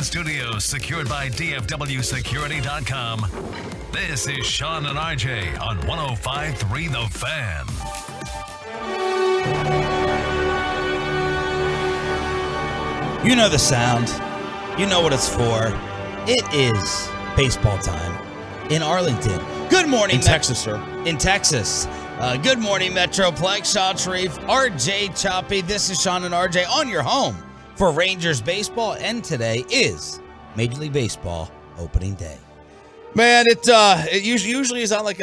Fan Studios, secured by DFWSecurity.com. This is Sean and RJ on 105.3 The Fan. You know the sound. You know what it's for. It is baseball time in Arlington. Good morning, Texas, sir. In Texas. Good morning, Metroplex. Sean Sharif, RJ Choppy. This is Sean and RJ on your home for Rangers baseball, and today is Major League Baseball opening day. Man, it usually is on like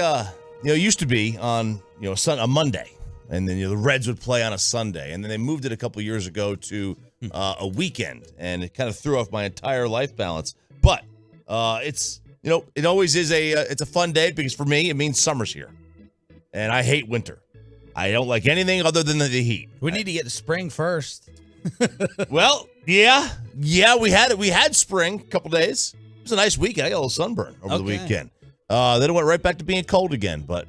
used to be on a Monday, and then the Reds would play on a Sunday, and then they moved it a couple years ago to a weekend, and it kind of threw off my entire life balance. But it's it always is it's a fun day because for me it means summer's here, and I hate winter. I don't like anything other than the heat. We need to get to spring first. Well, yeah, we had spring a couple days. It was a nice weekend. I got a little sunburn over the weekend. Then it went right back to being cold again. But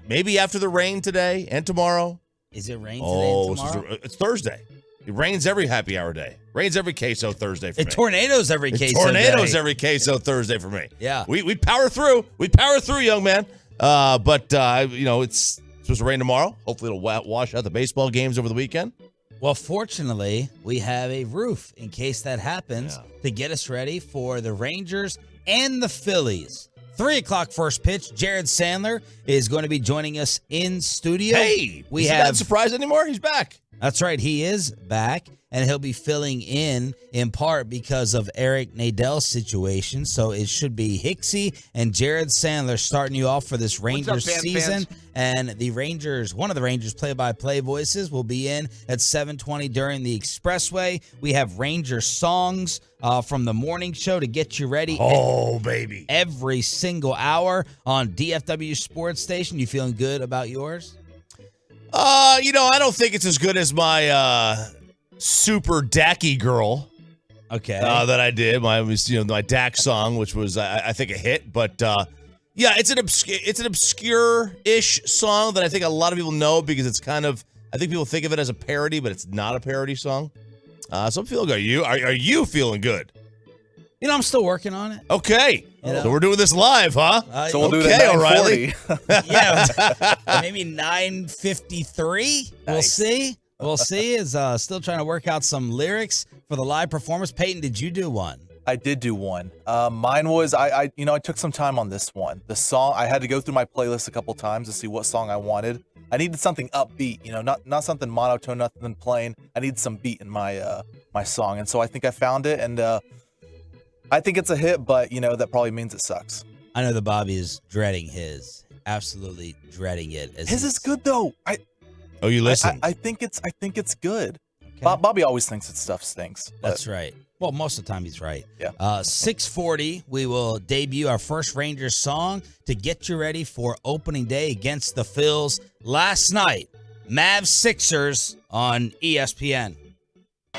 maybe after the rain today and tomorrow. Is it rain today and tomorrow? It's Thursday. It rains every happy hour day. Rains every queso Thursday for me. Tornadoes every queso Tornadoes day. every queso Thursday for me. Yeah. We power through. We power through, young man. But it's supposed to rain tomorrow. Hopefully it'll wash out the baseball games over the weekend. Well, fortunately, we have a roof in case that happens to get us ready for the Rangers and the Phillies. 3 o'clock first pitch. Jared Sandler is going to be joining us in studio. Hey, is he not surprised anymore? He's back. That's right. He is back, and he'll be filling in part because of Eric Nadell's situation. So it should be Hicksy and Jared Sandler starting you off for this Rangers season. And the Rangers, one of the Rangers play-by-play voices will be in at 7:20 during the Expressway. We have Ranger songs from the morning show to get you ready. Oh, baby. Every single hour on DFW Sports Station. You feeling good about yours? I don't think it's as good as my Super Dacky Girl. Okay. That I did. My Dak song, which was I think a hit, but it's an obscure-ish song that I think a lot of people know because it's kind of, I think people think of it as a parody, but it's not a parody song. So I'm feeling good. Are you feeling good? I'm still working on it. Okay. So we're doing this live, huh? So we'll do it at 9:40. Yeah, maybe 9:53. We'll Nice. see. We'll see. Is still trying to work out some lyrics for the live performance. Peyton, did you do one? I did do one. Mine was I took some time on this one. The song, I had to go through my playlist a couple times to see what song I wanted. I needed something upbeat, not something monotone, nothing plain. I needed some beat in my my song, and so I think I found it, and I think it's a hit, but that probably means it sucks. I know that Bobby is dreading his, absolutely dreading it. His is good though. Oh, you listen. I think it's good. Okay. Bobby always thinks that stuff stinks. That's right. Well, most of the time he's right. Yeah. 6:40, we will debut our first Rangers song to get you ready for opening day against the Phils. Last night, Mavs Sixers on ESPN.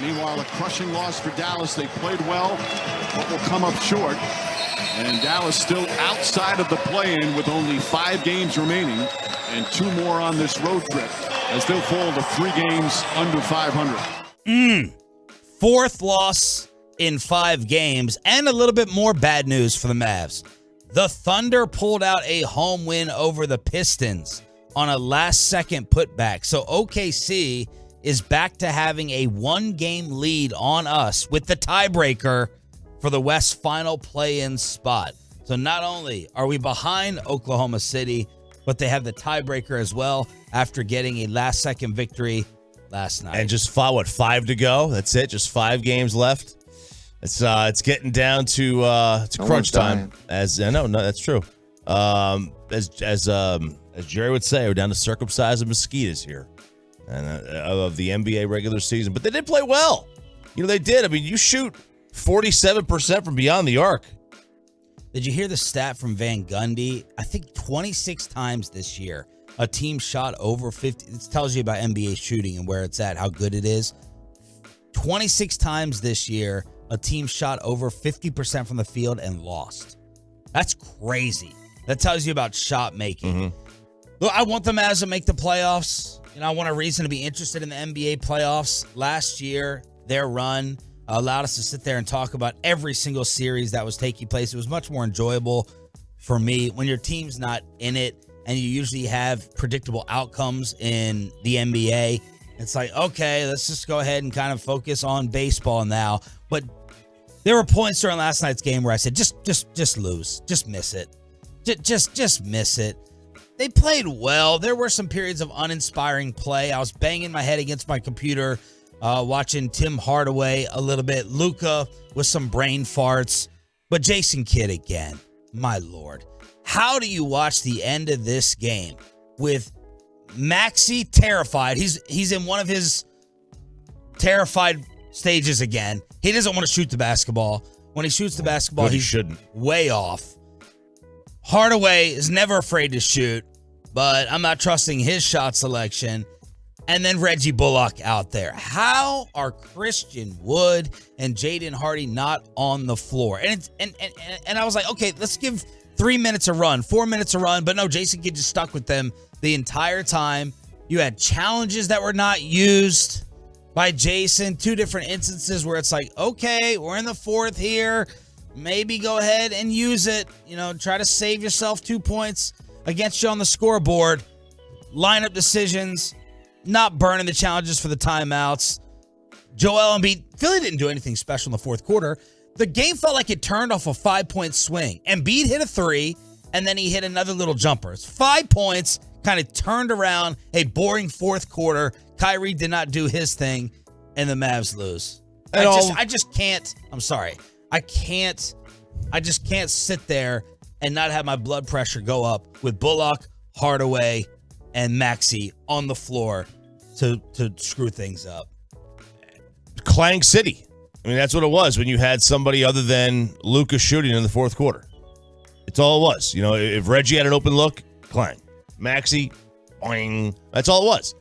Meanwhile, a crushing loss for Dallas. They played well, but will come up short. And Dallas still outside of the play-in with only 5 games remaining and 2 more on this road trip as they'll fall to 3 games under 500. Fourth loss in 5 games, and a little bit more bad news for the Mavs. The Thunder pulled out a home win over the Pistons on a last-second putback. So OKC is back to having a 1-game lead on us with the tiebreaker for the West final play-in spot. So not only are we behind Oklahoma City, but they have the tiebreaker as well after getting a last-second victory last night. And just 5 to go. That's it. Just 5 games left. It's getting down to crunch time. No, that's true. As Jerry would say, we're down to circumcised mosquitoes here, and of the NBA regular season. But they did play well. They did. I mean, you shoot 47% from beyond the arc. Did you hear the stat from Van Gundy? I think 26 times this year a team shot over 50. It tells you about NBA shooting and where it's at, how good it is. 26 times this year a team shot over 50% from the field and lost. That's crazy. That tells you about shot making. Mm-hmm. Look, I want the Mavs to make the playoffs. I want a reason to be interested in the NBA playoffs. Last year, their run allowed us to sit there and talk about every single series that was taking place. It was much more enjoyable for me when your team's not in it and you usually have predictable outcomes in the NBA. It's like, okay, let's just go ahead and kind of focus on baseball now. But there were points during last night's game where I said, just lose. Just miss it. Just miss it. They played well. There were some periods of uninspiring play. I was banging my head against my computer, watching Tim Hardaway a little bit. Luka with some brain farts. But Jason Kidd again. My Lord. How do you watch the end of this game with Maxey terrified? He's in one of his terrified stages again. He doesn't want to shoot the basketball. When he shoots the basketball, he shouldn't. Way off. Hardaway is never afraid to shoot, but I'm not trusting his shot selection. And then Reggie Bullock out there. How are Christian Wood and Jaden Hardy not on the floor? And I was like, okay, let's give 3 minutes a run, 4 minutes a run. But no, Jason Kidd just stuck with them the entire time. You had challenges that were not used by Jason. 2 different instances where it's like, okay, we're in the fourth here. Maybe go ahead and use it. Try to save yourself 2 points against you on the scoreboard. Lineup decisions, not burning the challenges for the timeouts. Joel Embiid, Philly didn't do anything special in the fourth quarter. The game felt like it turned off a 5-point swing. Embiid hit a 3, and then he hit another little jumper. It's 5 points, kind of turned around a boring fourth quarter. Kyrie did not do his thing, and the Mavs lose. I just can't. I'm sorry. I just can't sit there and not have my blood pressure go up with Bullock, Hardaway, and Maxey on the floor to screw things up. Clang City. I mean, that's what it was when you had somebody other than Luka shooting in the fourth quarter. It's all it was. If Reggie had an open look, clang. Maxey, boing. That's all it was.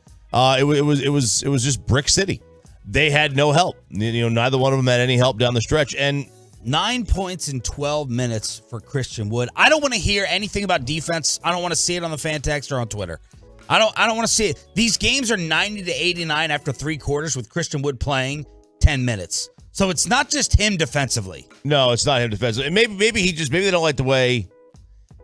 It was just Brick City. They had no help. Neither one of them had any help down the stretch. And 9 points in 12 minutes for Christian Wood. I don't want to hear anything about defense. I don't want to see it on the fan text or on Twitter. I don't want to see it. These games are 90-89 after 3 quarters with Christian Wood playing 10 minutes. So it's not just him defensively. No, it's not him defensively. Maybe they don't like the way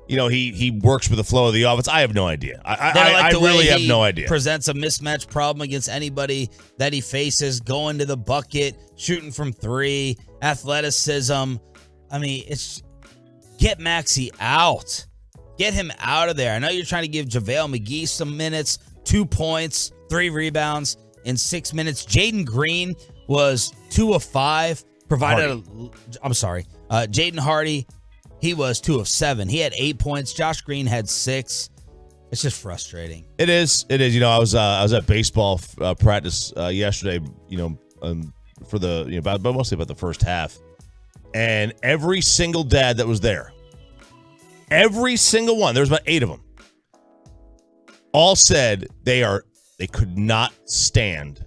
he works with the flow of the offense. I have no idea. I really have no idea. Presents a mismatch problem against anybody that he faces, going to the bucket, shooting from 3, athleticism. I mean, get Maxey out. Get him out of there. I know you're trying to give JaVale McGee some minutes, 2 points, 3 rebounds in 6 minutes. Jaden Green was 2 of 5. Jaden Hardy. He was 2 of 7. He had 8 points. Josh Green had 6. It's just frustrating. It is. I was at baseball practice yesterday. For the but mostly about the first half, and every single dad that was there, every single one. There's about 8 of them. All said they could not stand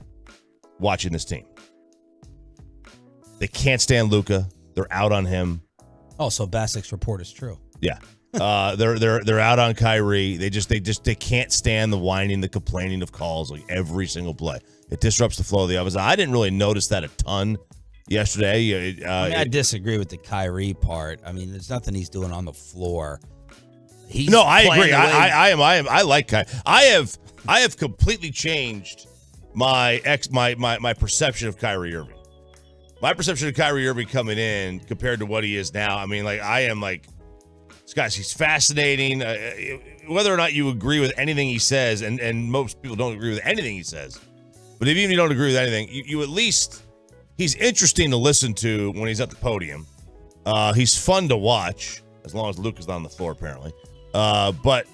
watching this team. They can't stand Luka. They're out on him. Oh, so Basic's report is true. Yeah. They're out on Kyrie. They can't stand the whining, the complaining of calls like every single play. It disrupts the flow of the offense. I didn't really notice that a ton yesterday. I disagree with the Kyrie part. I mean, there's nothing he's doing on the floor. I agree. I like Kyrie. I have completely changed my perception of Kyrie Irving. My perception of Kyrie Irving coming in compared to what he is now. I mean, this guy, he's fascinating. Whether or not you agree with anything he says, and most people don't agree with anything he says, but even if you don't agree with anything, you at least, he's interesting to listen to when he's at the podium. He's fun to watch, as long as Luka's not on the floor, apparently. But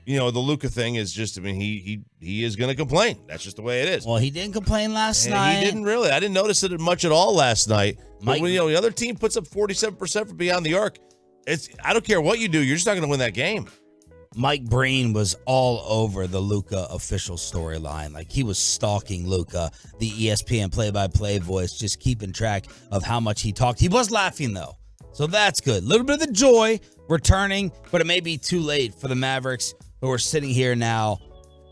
the Luka thing is just, I mean, he is going to complain. That's just the way it is. Well, he didn't complain last night. He didn't really. I didn't notice it much at all last night. But when the other team puts up 47% from beyond the arc, I don't care what you do. You're just not going to win that game. Mike Breen was all over the Luka official storyline. Like, he was stalking Luka, the ESPN play-by-play voice, just keeping track of how much he talked. He was laughing, though. So that's good. A little bit of the joy returning, but it may be too late for the Mavericks, who are sitting here now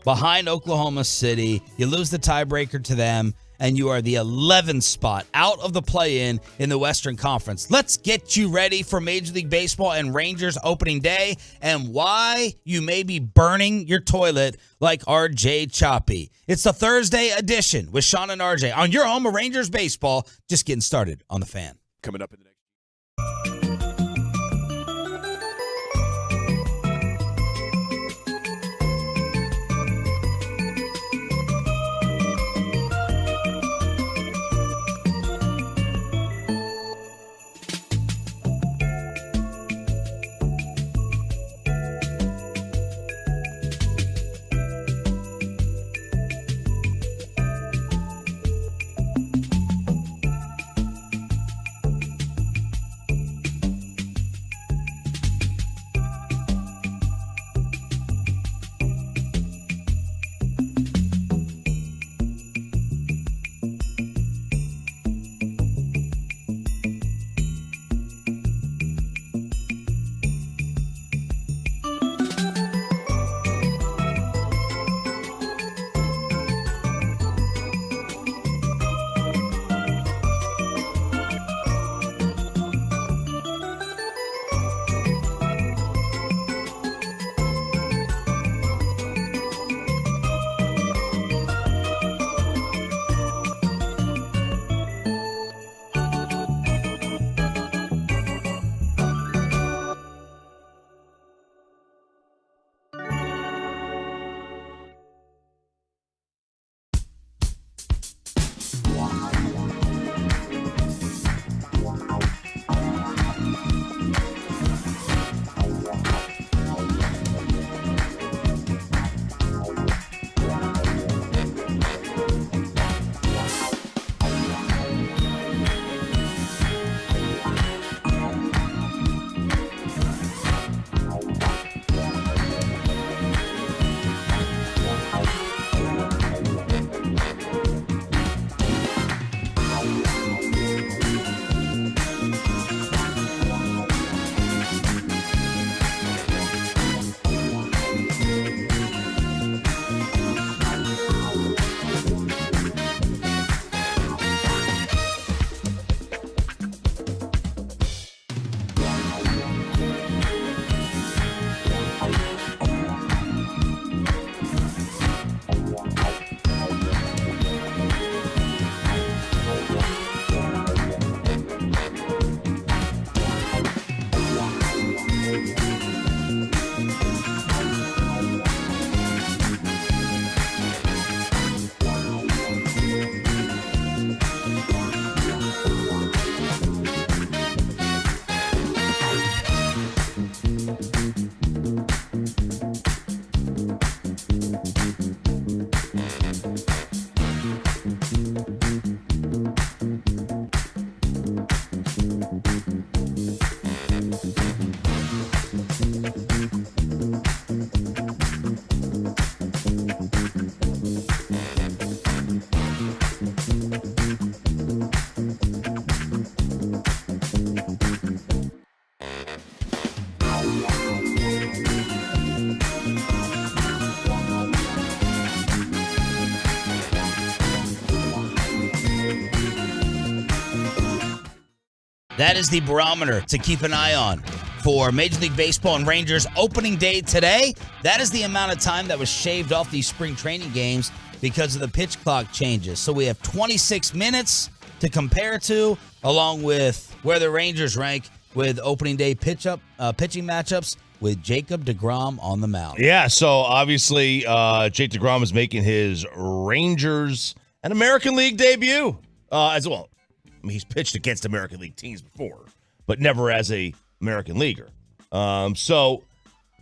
behind Oklahoma City. You lose the tiebreaker to them, and you are the 11th spot out of the play-in in the Western Conference. Let's get you ready for Major League Baseball and Rangers opening day and why you may be burning your toilet like RJ Choppy. It's the Thursday edition with Sean and RJ on your home of Rangers baseball. Just getting started on the Fan. Coming up in the next. That is the barometer to keep an eye on for Major League Baseball and Rangers opening day today. That is the amount of time that was shaved off these spring training games because of the pitch clock changes. So we have 26 minutes to compare to, along with where the Rangers rank with opening day pitching matchups with Jacob deGrom on the mound. Yeah, so obviously Jake deGrom is making his Rangers and American League debut as well. I mean, he's pitched against American League teams before, but never as a American leaguer. So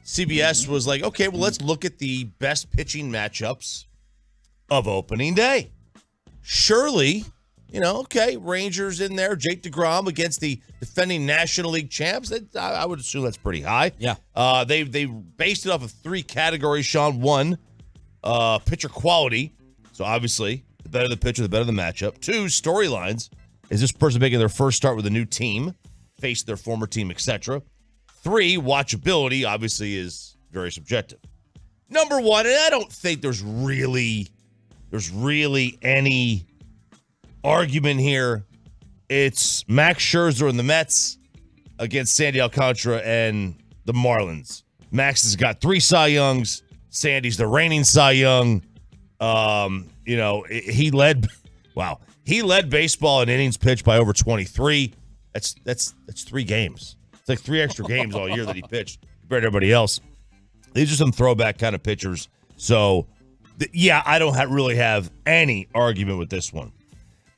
CBS was like, okay, well, let's look at the best pitching matchups of opening day. Surely, okay, Rangers in there, Jake deGrom against the defending National League champs. I would assume that's pretty high. Yeah. They based it off of 3 categories, Sean. 1, pitcher quality. So obviously, the better the pitcher, the better the matchup. 2, storylines. Is this person making their first start with a new team, faced their former team, etc.? 3, watchability, obviously, is very subjective. Number 1, and I don't think there's really any argument here. It's Max Scherzer and the Mets against Sandy Alcantara and the Marlins. Max has got 3 Cy Youngs. Sandy's the reigning Cy Young. He led baseball in innings pitched by over 23. That's 3 games. It's like 3 extra games all year that he pitched compared to everybody else. These are some throwback kind of pitchers. So, I don't really have any argument with this one.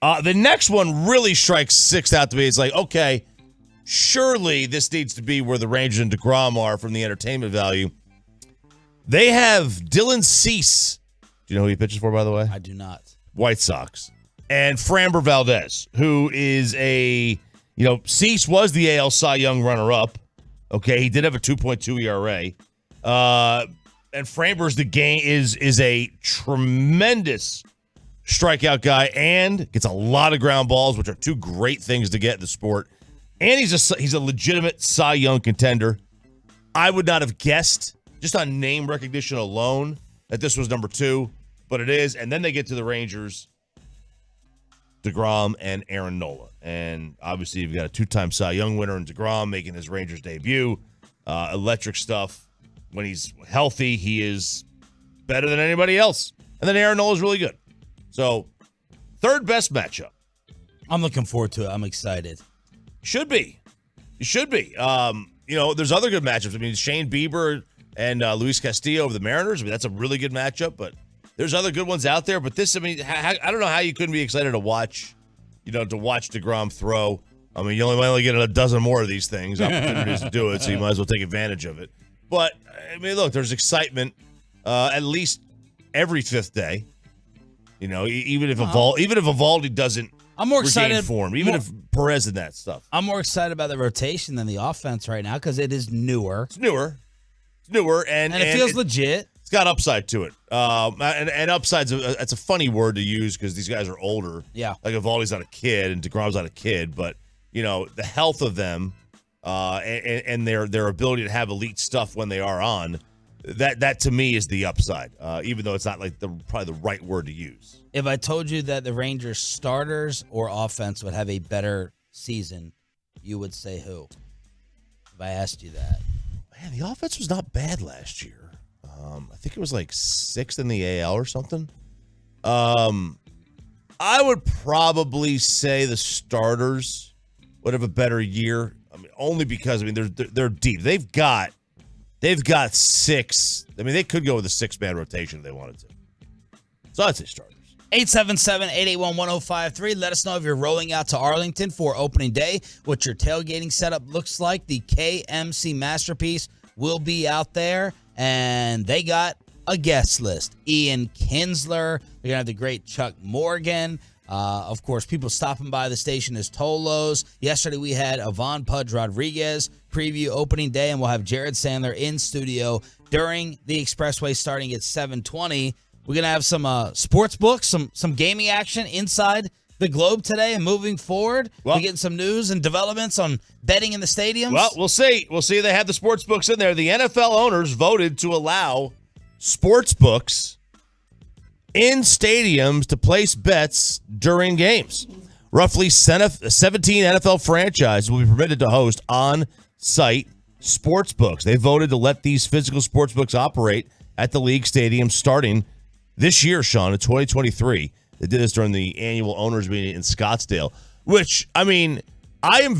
The next one really sticks out to me. It's like, okay, surely this needs to be where the Rangers and DeGrom are from the entertainment value. They have Dylan Cease. Do you know who he pitches for, by the way? I do not. White Sox. And Framber Valdez, who is Cease was the AL Cy Young runner-up. Okay, he did have a 2.2 ERA. And Framber's is a tremendous strikeout guy and gets a lot of ground balls, which are 2 great things to get in the sport. And he's a legitimate Cy Young contender. I would not have guessed, just on name recognition alone, that this was number 2, but it is. And then they get to the Rangers, DeGrom and Aaron Nola. And obviously you've got a 2-time Cy Young winner in DeGrom making his Rangers debut. Electric stuff. When he's healthy, he is better than anybody else. And then Aaron Nola is really good. So, third best matchup. I'm looking forward to it. I'm excited. Should be. You should be. There's other good matchups. I mean, Shane Bieber and Luis Castillo over the Mariners. I mean, that's a really good matchup, but there's other good ones out there. But this, I mean, I don't know how you couldn't be excited to watch DeGrom throw. I mean, you might only get a dozen more of these things, opportunities to do it, so you might as well take advantage of it. But, I mean, look, there's excitement at least every 5th day. Even if Evaldi doesn't I'm more regain excited form, even if Perez and that stuff. I'm more excited about the rotation than the offense right now because it is newer. It's newer, and it feels legit. It's got upside to it. And upside's it's a funny word to use because these guys are older. Yeah. Like Evaldi's not a kid and DeGrom's not a kid, but the health of them and their ability to have elite stuff when they are on, that to me is the upside. Even though it's not like probably the right word to use. If I told you that the Rangers starters or offense would have a better season, you would say who? If I asked you that. Man, the offense was not bad last year. I think it was like 6th in the AL or something. I would probably say the starters would have a better year. I mean, only because they're deep. They've got 6. I mean, they could go with a 6-man rotation if they wanted to. So I'd say starters. 877-881-1053. Let us know if you're rolling out to Arlington for opening day, what your tailgating setup looks like. The KMC Masterpiece will be out there, and they got a guest list. Ian Kinsler. They're going to have the great Chuck Morgan. Of course, people stopping by the station is Tolos. Yesterday we had Yvonne Pudge Rodriguez preview opening day, and we'll have Jared Sandler in studio during the Expressway starting at 7:20. We're going to have some sports books, some gaming action inside the Globe today and moving forward. We're getting some news and developments on betting in the stadiums. Well, we'll see. We'll see. They have the sports books in there. The NFL owners voted to allow sports books in stadiums to place bets during games. Roughly 17 NFL franchises will be permitted to host on-site sports books. They voted to let these physical sports books operate at the league stadium starting this year, Sean, in 2023. They did this during the annual owners meeting in Scottsdale, which, I mean, I am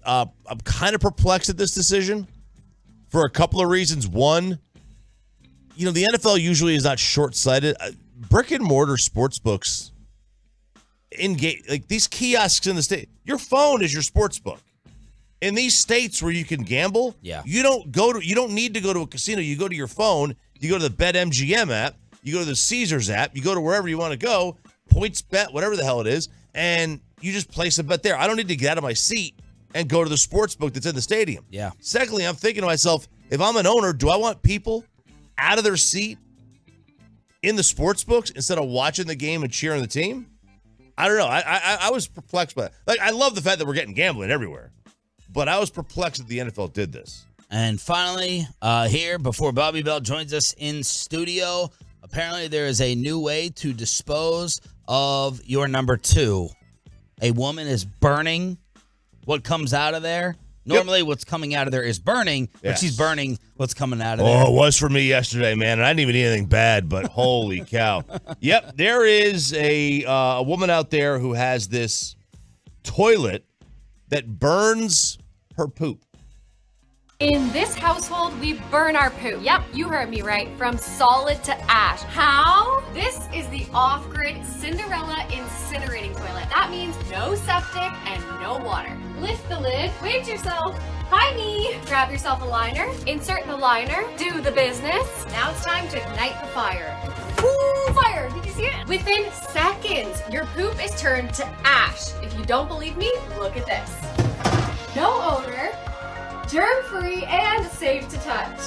I'm kind of perplexed at this decision for a couple of reasons. One, the NFL usually is not short-sighted. Brick and mortar sports books, like these kiosks in the state, your phone is your sports book. In these states where you can gamble, you don't need to go to a casino. You go to your phone, you go to the BetMGM app, you go to the Caesars app, you go to wherever you want to go, points bet, whatever the hell it is, and you just place a bet there. I don't need to get out of my seat and go to the sports book that's in the stadium. Yeah. Secondly, I'm thinking to myself, if I'm an owner, do I want people out of their seat in the sports books instead of watching the game and cheering the team? I don't know. I was perplexed by that. Like, I love the fact that we're getting gambling everywhere, but I was perplexed that the NFL did this. And finally, here, before Bobby Bell joins us in studio, apparently there is a new way to dispose of your number 2. A woman is burning what comes out of there. Normally, what's coming out of there is burning, but Yes. she's burning what's coming out of there. Oh, it was for me yesterday, man. And I didn't even eat anything bad, but holy cow. Yep, there is a woman out there who has this toilet that burns her poop. In this household, we burn our poop. Yep, you heard me right. From solid to ash. How? This is the off-grid Cinderella incinerating toilet. That means no septic and no water. Lift the lid, wave to yourself. Hi, me. Grab yourself a liner, insert the liner, do the business. Now it's time to ignite the fire. Woo, fire! Did you see it? Within seconds, your poop is turned to ash. If you don't believe me, look at this. No odor, germ-free, and safe to touch.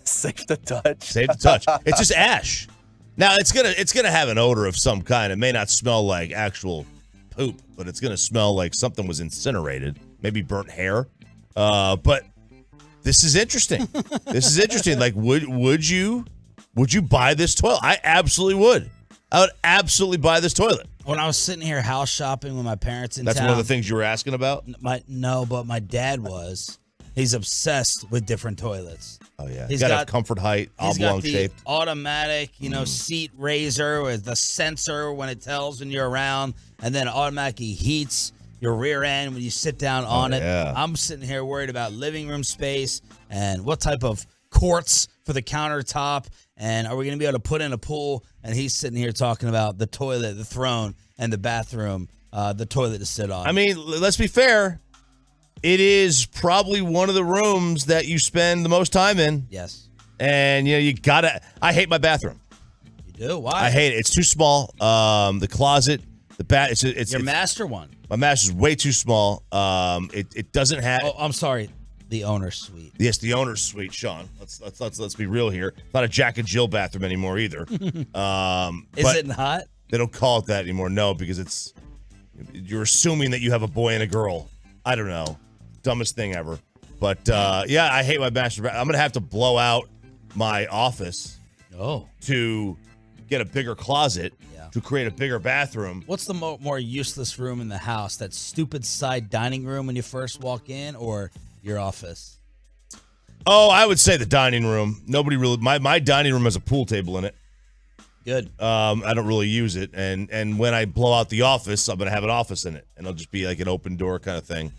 Safe to touch. Safe to touch. It's just ash. Now it's gonna have an odor of some kind. It may not smell like actual poop, but it's gonna smell like something was incinerated. Maybe burnt hair. But this is interesting. This is interesting. Like, would you buy this toilet? I absolutely would. I would absolutely buy this toilet. When I was sitting here house shopping with my parents in That's town. one of the things you were asking about? But my dad was. He's obsessed with different toilets. Oh, yeah. He's got got a comfort height, He's oblong got the shape. automatic, seat raiser with the sensor when it tells when you're around, and then automatically heats your rear end when you sit down on it. Yeah. I'm sitting here worried about living room space and what type of quartz for the countertop, and are we going to be able to put in a pool? And he's sitting here talking about the toilet, the throne, and the bathroom, the toilet to sit on. I mean, let's be fair. It is probably one of the rooms that you spend the most time in. Yes. And, you gotta. I hate my bathroom. You do? Why? I hate it. It's too small. The closet, the bath. It's Your master one. My master's way too small. It doesn't have. Oh, I'm sorry. The owner's suite. Yes, the owner's suite, Sean. Let's be real here. It's not a Jack and Jill bathroom anymore either. Is but it not? They don't call it that anymore. No, because you're assuming that you have a boy and a girl. I don't know. Dumbest thing ever. But yeah, I hate my master bathroom. I'm gonna have to blow out my office to get a bigger closet to create a bigger bathroom. What's the more useless room in the house? That stupid side dining room when you first walk in, or your office? Oh, I would say the dining room. Nobody really. My dining room has a pool table in it. Good. I don't really use it, and when I blow out the office, I'm gonna have an office in it, and it'll just be like an open door kind of thing.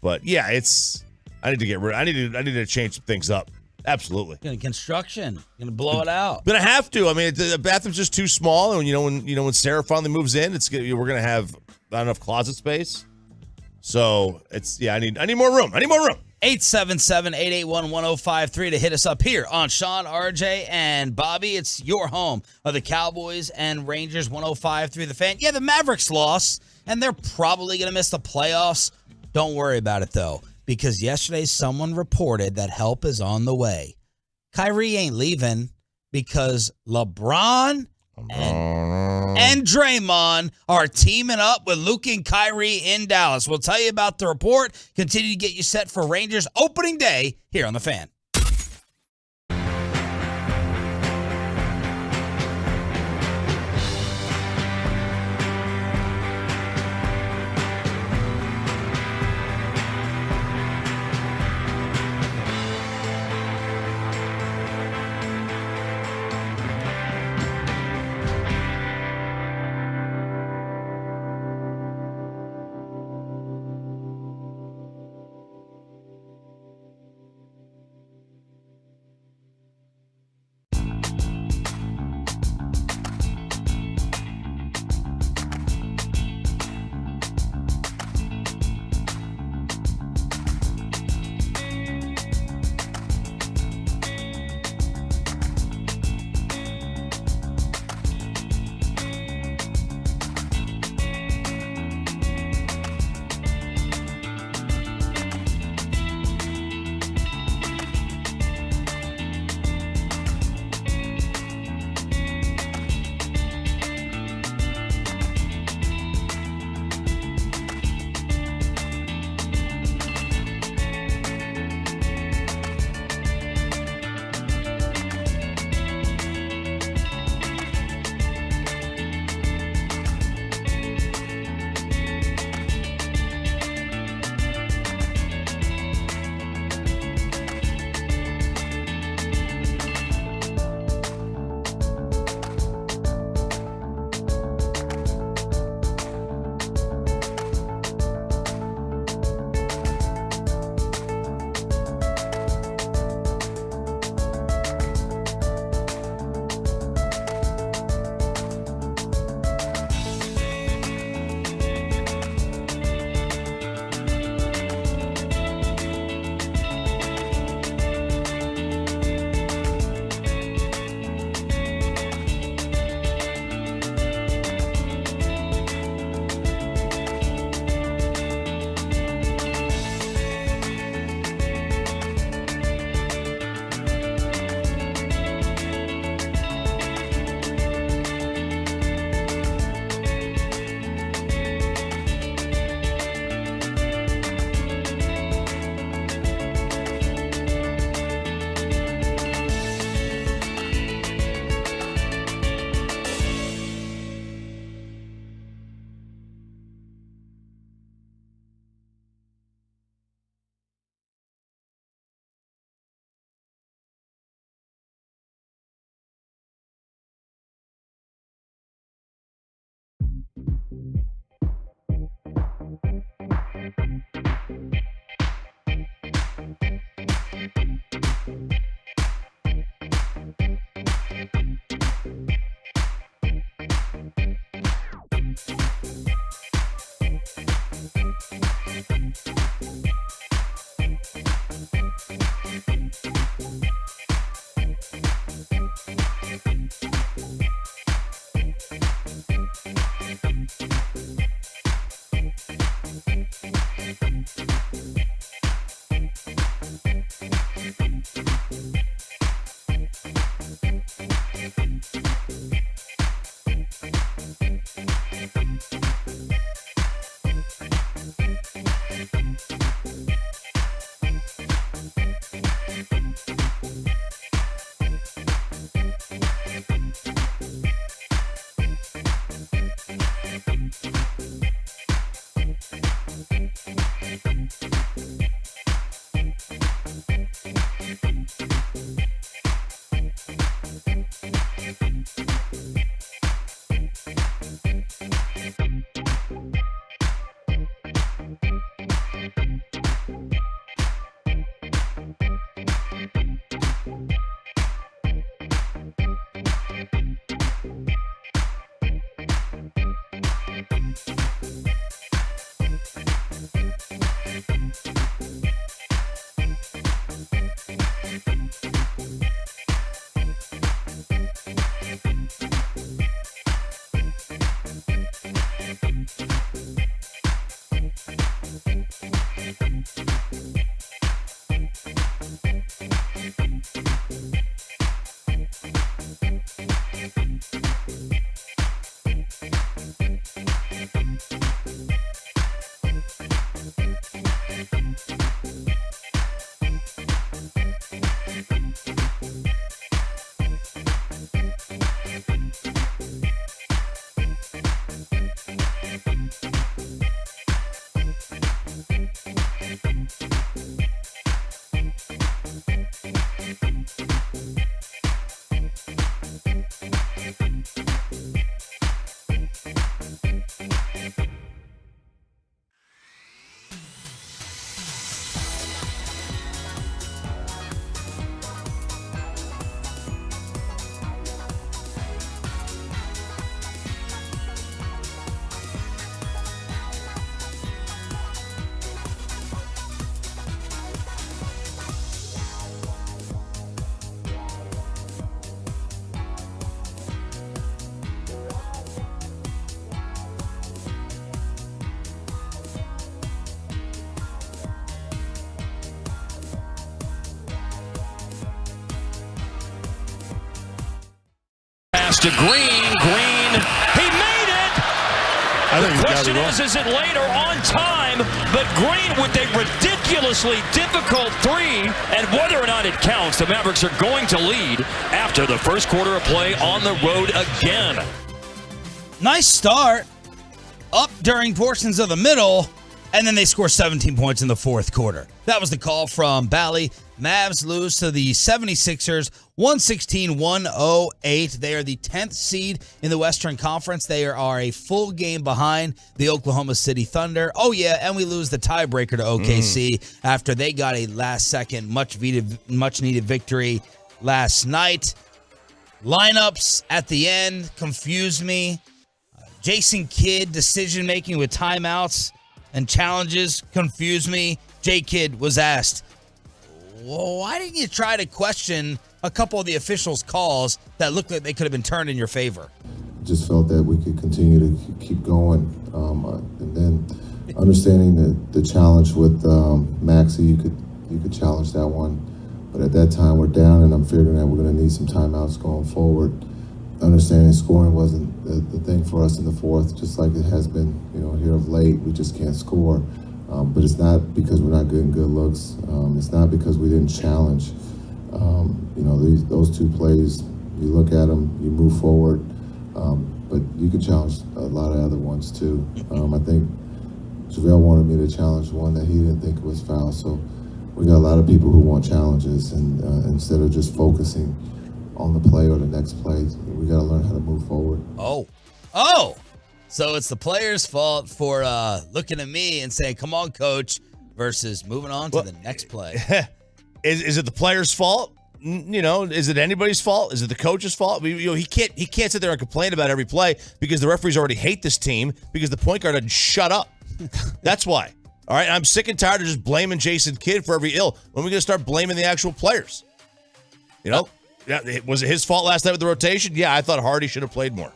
But yeah, I need to get rid. I need to change some things up. Absolutely. Construction. Gonna blow it out. But I have to. I mean, the bathroom's just too small, and when Sarah finally moves in, we're gonna have not enough closet space. So I need more room. 877-881-1053 to hit us up here on Sean, RJ, and Bobby. It's your home of the Cowboys and Rangers. 105.3 The Fan. Yeah, the Mavericks lost, and they're probably gonna miss the playoffs. Don't worry about it though, because yesterday someone reported that help is on the way. Kyrie ain't leaving because LeBron and Draymond are teaming up with Luke and Kyrie in Dallas. We'll tell you about the report. Continue to get you set for Rangers opening day here on The Fan. pass to Green. Green, he made it! The question is it late or on time? But Green with a ridiculously difficult three, and whether or not it counts, the Mavericks are going to lead after the first quarter of play on the road again. Nice start. Up during portions of the middle, and then they score 17 points in the fourth quarter. That was the call from Bally. Mavs lose to the 76ers 116-108. They are the 10th seed in the Western Conference. They are a full game behind the Oklahoma City Thunder. Oh, yeah, and we lose the tiebreaker to OKC after they got a last-second, much-needed victory last night. Lineups at the end confused me. Jason Kidd decision-making with timeouts and challenges confused me. J. Kidd was asked, well, why didn't you try to question a couple of the officials' calls that looked like they could have been turned in your favor? Just felt that we could continue to keep going. And then understanding the challenge with Maxey, you could challenge that one. But at that time, we're down, and I'm figuring that we're going to need some timeouts going forward. Understanding scoring wasn't the thing for us in the fourth, just like it has been, here of late. We just can't score. But it's not because we're not getting good looks. It's not because we didn't challenge. Those two plays, you look at them, you move forward. But you can challenge a lot of other ones too. I think JaVale wanted me to challenge one that he didn't think was foul. So we got a lot of people who want challenges, and instead of just focusing on the play or the next play, we got to learn how to move forward. Oh, so it's the player's fault for looking at me and saying, come on, coach, versus moving on to the next play. Is it the player's fault? Is it anybody's fault? Is it the coach's fault? He can't sit there and complain about every play because the referees already hate this team because the point guard doesn't shut up. That's why. All right, I'm sick and tired of just blaming Jason Kidd for every ill. When are we going to start blaming the actual players? Yeah, was it his fault last night with the rotation? Yeah, I thought Hardy should have played more.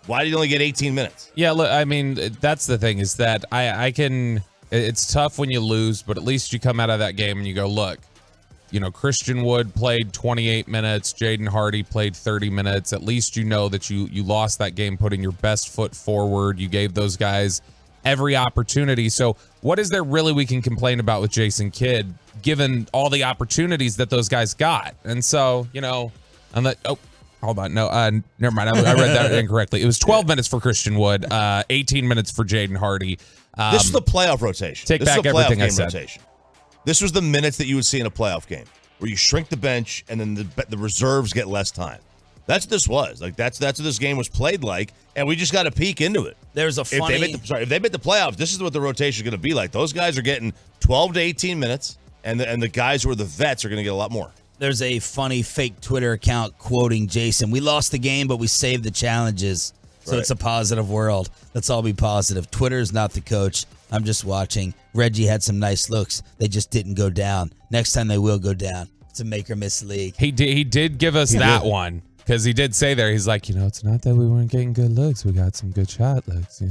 Why did he only get 18 minutes? Yeah, look, I mean, that's the thing is that I can – it's tough when you lose, but at least you come out of that game and you go, look, Christian Wood played 28 minutes. Jaden Hardy played 30 minutes. At least you know that you lost that game putting your best foot forward. You gave those guys every opportunity. So what is there really we can complain about with Jason Kidd given all the opportunities that those guys got? And so, I'm like, hold on. No, never mind. I read that incorrectly. It was 12 minutes for Christian Wood, 18 minutes for Jaden Hardy. This is the playoff rotation. Take back everything I said. Rotation. This was the minutes that you would see in a playoff game where you shrink the bench and then the reserves get less time. That's what this was. That's what this game was played like, and we just got to peek into it. There's a funny... If they make the playoffs, this is what the rotation is going to be like. Those guys are getting 12 to 18 minutes, and the guys who are the vets are going to get a lot more. There's a funny fake Twitter account quoting Jason. We lost the game, but we saved the challenges. So It's a positive world. Let's all be positive. Twitter's not the coach. I'm just watching. Reggie had some nice looks. They just didn't go down. Next time they will go down. It's a make or miss league. He did give us that one. Because he did say there, he's like, it's not that we weren't getting good looks. We got some good shot looks. They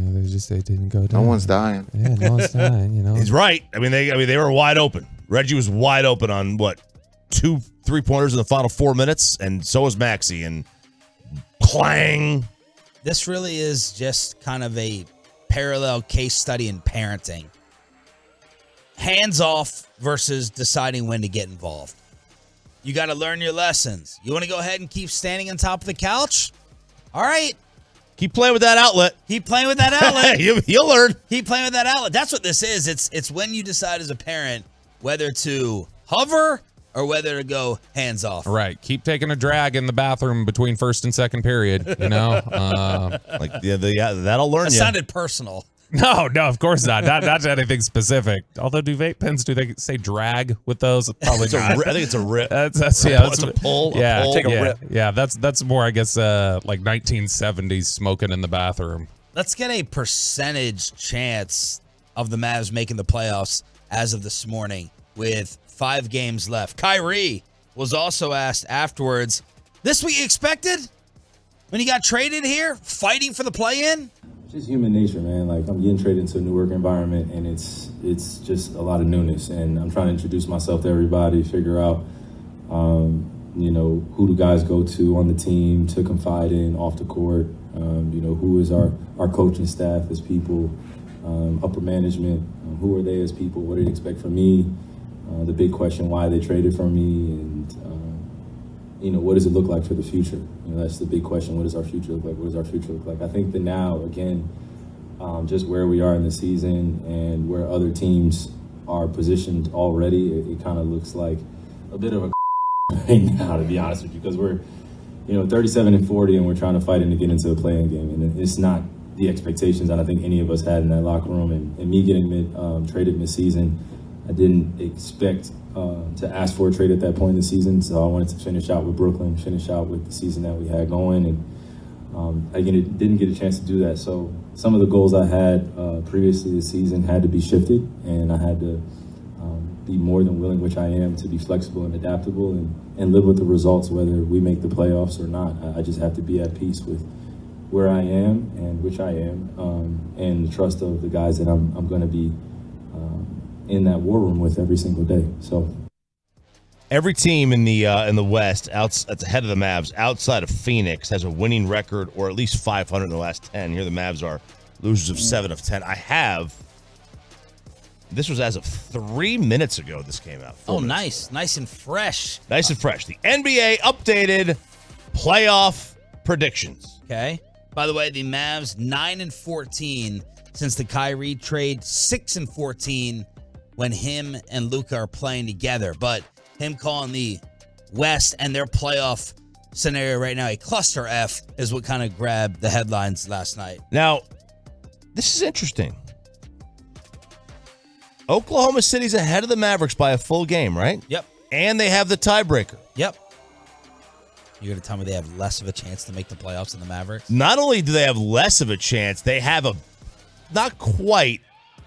didn't go down. No one's dying. Yeah, no one's dying. He's right. They were wide open. Reggie was wide open on 2 3-pointers in the final 4 minutes, and so was Maxey. And clang. This really is just kind of a parallel case study in parenting. Hands off versus deciding when to get involved. You got to learn your lessons. You want to go ahead and keep standing on top of the couch? All right. Keep playing with that outlet. Keep playing with that outlet. You'll learn. Keep playing with that outlet. That's what this is. It's when you decide as a parent whether to hover or whether to go hands off. Right. Keep taking a drag in the bathroom between first and second period. That'll learn you. It you. sounded personal. No, of course not. Not anything specific. Although, do vape pens, do they say drag with those? Probably not. I think it's a rip. That's a pull. Yeah, take a rip. Yeah, that's more, I guess, like 1970s smoking in the bathroom. Let's get a percentage chance of the Mavs making the playoffs as of this morning with 5 games left. Kyrie was also asked afterwards, this what you expected when you got traded here, fighting for the play-in? Just human nature, man. I'm getting traded into a new work environment, and it's just a lot of newness. And I'm trying to introduce myself to everybody, figure out, who do guys go to on the team to confide in off the court? Who is our coaching staff as people, upper management? Who are they as people? What do they expect from me? The big question, why they traded for me, and what does it look like for the future? That's the big question. What does our future look like? What does our future look like? I think that now, again, just where we are in the season and where other teams are positioned already, it kind of looks like a bit of a right now, to be honest with you, because we're 37-40 and we're trying to fight to get into the play-in game, and it's not the expectations that I think any of us had in that locker room. And me getting traded mid-season, I didn't expect to ask for a trade at that point in the season, so I wanted to finish out with Brooklyn, finish out with the season that we had going, and again, it didn't get a chance to do that. So some of the goals I had previously this season had to be shifted, and I had to be more than willing, which I am, to be flexible and adaptable and live with the results, whether we make the playoffs or not. I just have to be at peace with where I am and which I am, and the trust of the guys that I'm going to be in that war room with every single day. So every team in the West that's ahead of the Mavs outside of Phoenix has a winning record or at least 500 in the last 10. Here the Mavs are losers of 7 of 10. This was as of 3 minutes ago this came out. Oh, nice. Nice and fresh. Nice and fresh. The NBA updated playoff predictions. Okay. By the way, the Mavs 9-14 since the Kyrie trade, 6-14 when him and Luka are playing together. But him calling the West and their playoff scenario right now a cluster F is what kind of grabbed the headlines last night. Now, this is interesting. Oklahoma City's ahead of the Mavericks by a full game, right? Yep. And they have the tiebreaker. Yep. You're going to tell me they have less of a chance to make the playoffs than the Mavericks? Not only do they have less of a chance, they have not quite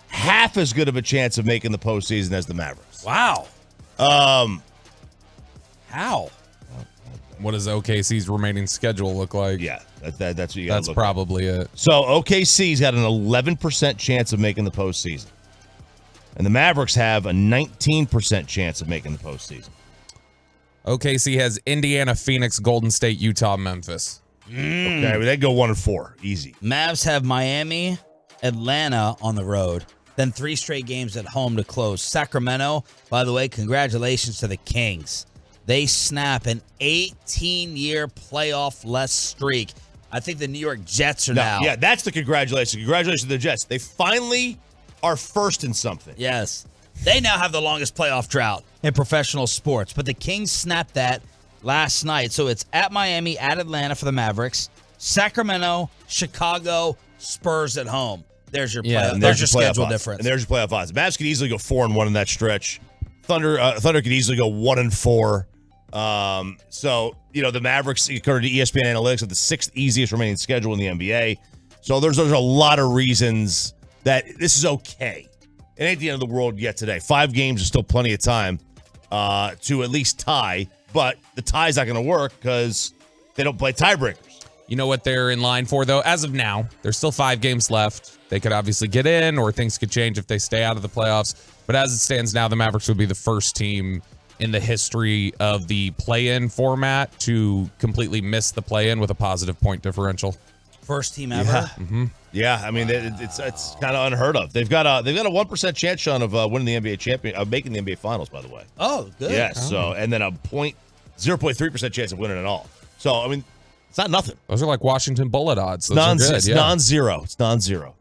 half as good of a chance of making the postseason as the Mavericks. Wow. How? What does OKC's remaining schedule look like? Yeah, that's what you got. That's probably it. So OKC's got an 11% chance of making the postseason. And the Mavericks have a 19% chance of making the postseason. OKC has Indiana, Phoenix, Golden State, Utah, Memphis. Okay, well, they go 1-4. Easy. Mavs have Miami, Atlanta on the road, then 3 straight games at home to close. Sacramento, by the way, congratulations to the Kings. They snap an 18-year playoff-less streak. I think the New York Jets are now. Yeah, that's the congratulations. Congratulations to the Jets. They finally are first in something. Yes. They now have the longest playoff drought in professional sports, but the Kings snapped that last night. So it's at Miami, at Atlanta for the Mavericks, Sacramento, Chicago, Spurs at home. There's your there's your schedule difference. And there's your playoff odds. Mavs could easily go 4-1 in that stretch. Thunder could easily go 1-4. So, the Mavericks, according to ESPN Analytics, have the 6th easiest remaining schedule in the NBA. So there's a lot of reasons that this is okay. It ain't the end of the world yet today. 5 games is still plenty of time to at least tie, but the tie's not going to work because they don't play tiebreakers. You know what they're in line for, though? As of now, there's still 5 games left. They could obviously get in, or things could change if they stay out of the playoffs. But as it stands now, the Mavericks would be the first team in the history of the play-in format to completely miss the play-in with a positive point differential. First team ever. Yeah, yeah. I mean, it's kind of unheard of. They've got a 1% chance, Sean, of winning the NBA making the NBA Finals. By the way. Oh, good. Yes. So, and then a 0.3% chance of winning it all. So, I mean, it's not nothing. Those are like Washington Bullet odds. It's non-zero. It's non-zero.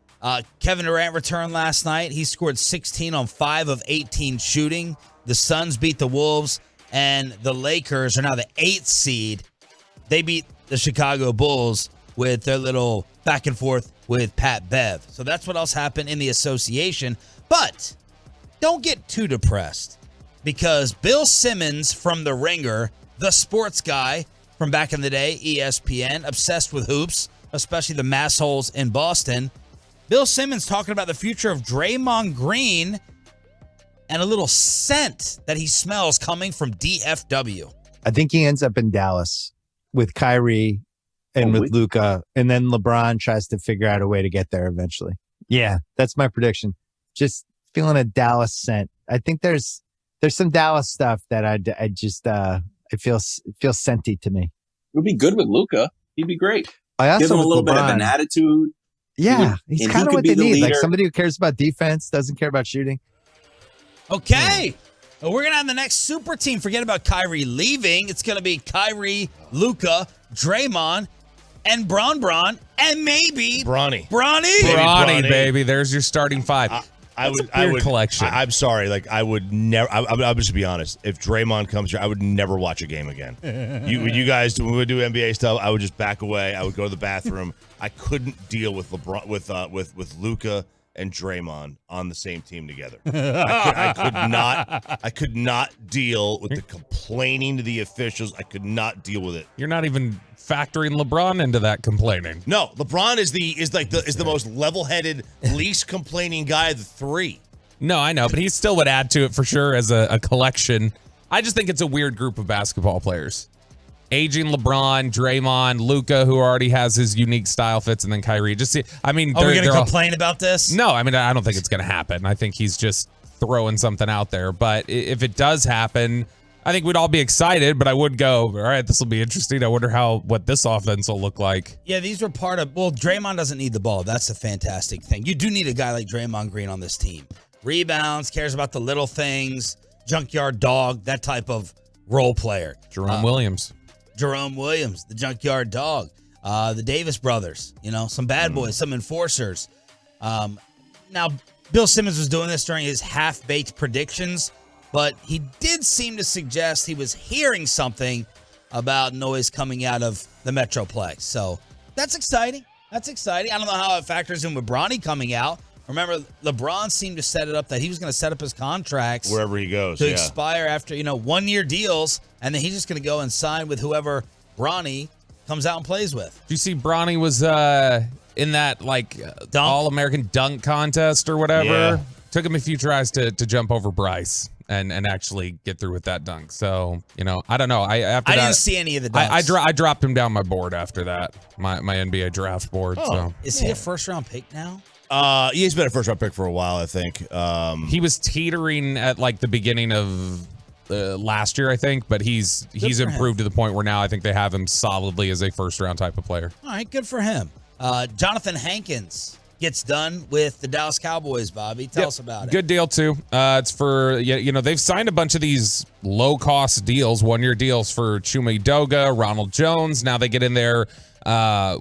Kevin Durant returned last night. He scored 16 on 5 of 18 shooting. The Suns beat the Wolves, and the Lakers are now the 8th seed. They beat the Chicago Bulls with their little back and forth with Pat Bev. So that's what else happened in the association. But don't get too depressed, because Bill Simmons from The Ringer, the sports guy from back in the day, ESPN, obsessed with hoops, especially the massholes in Boston. Bill Simmons talking about the future of Draymond Green and a little scent that he smells coming from DFW. I think he ends up in Dallas with Kyrie and with Luka, and then LeBron tries to figure out a way to get there eventually. Yeah, that's my prediction. Just feeling a Dallas scent. I think there's some Dallas stuff that I It feels scenty to me. It would be good with Luka. He'd be great. I also give him a little with bit of LeBron, an attitude. Yeah, he's and kind he of could what be they the need. Like leader. somebody who cares about defense, doesn't care about shooting. Okay. Well, we're going to have the next super team. Forget about Kyrie leaving. It's going to be Kyrie, Luka, Draymond, and Bron, and maybe Bronny. Bronny. Baby. There's your starting five. I would collection. I'm sorry. Like I would never. I'll just be honest. If Draymond comes here, I would never watch a game again. you guys, when we would do NBA stuff, I would just back away. I would go to the bathroom. I couldn't deal with LeBron with Luka and Draymond on the same team together. I could not deal with the complaining to the officials. I could not deal with it. You're not even factoring LeBron into that complaining. No, LeBron is the most level-headed, least complaining guy of the three. No, I know, but he still would add to it for sure as a collection. I just think it's a weird group of basketball players. Aging LeBron, Draymond, Luka, who already has his unique style fits, and then Kyrie. Are we going to complain about this? No, I don't think it's going to happen. I think he's just throwing something out there. But if it does happen, I think we'd all be excited, but I would go, all right, this will be interesting. I wonder what this offense will look like. Yeah, these were Draymond doesn't need the ball. That's the fantastic thing. You do need a guy like Draymond Green on this team. Rebounds, cares about the little things, junkyard dog, that type of role player. Jerome Williams, the junkyard dog. The Davis brothers, some bad boys, some enforcers. Now, Bill Simmons was doing this during his half-baked predictions, but he did seem to suggest he was hearing something about noise coming out of the Metroplex. So that's exciting. I don't know how it factors in with Bronny coming out. Remember, LeBron seemed to set it up that he was going to set up his contracts wherever he goes to expire after 1-year deals, and then he's just going to go and sign with whoever Bronny comes out and plays with. Do you see Bronny was in that All-American dunk contest or whatever? Yeah. Took him a few tries to jump over Bryce and actually get through with that dunk. So, I don't know. I didn't see any of the dunks. I dropped him down my board after that, my NBA draft board. So is he a first-round pick now? He's been a first-round pick for a while, I think. He was teetering at the beginning of last year, I think, but he's improved to the point where now I think they have him solidly as a first-round type of player. All right, good for him. Jonathan Hankins gets done with the Dallas Cowboys, Bobby. Tell us about it. Good deal, too. It's for, they've signed a bunch of these low-cost deals, 1-year deals for Chuma Edoga, Ronald Jones. Now they get in there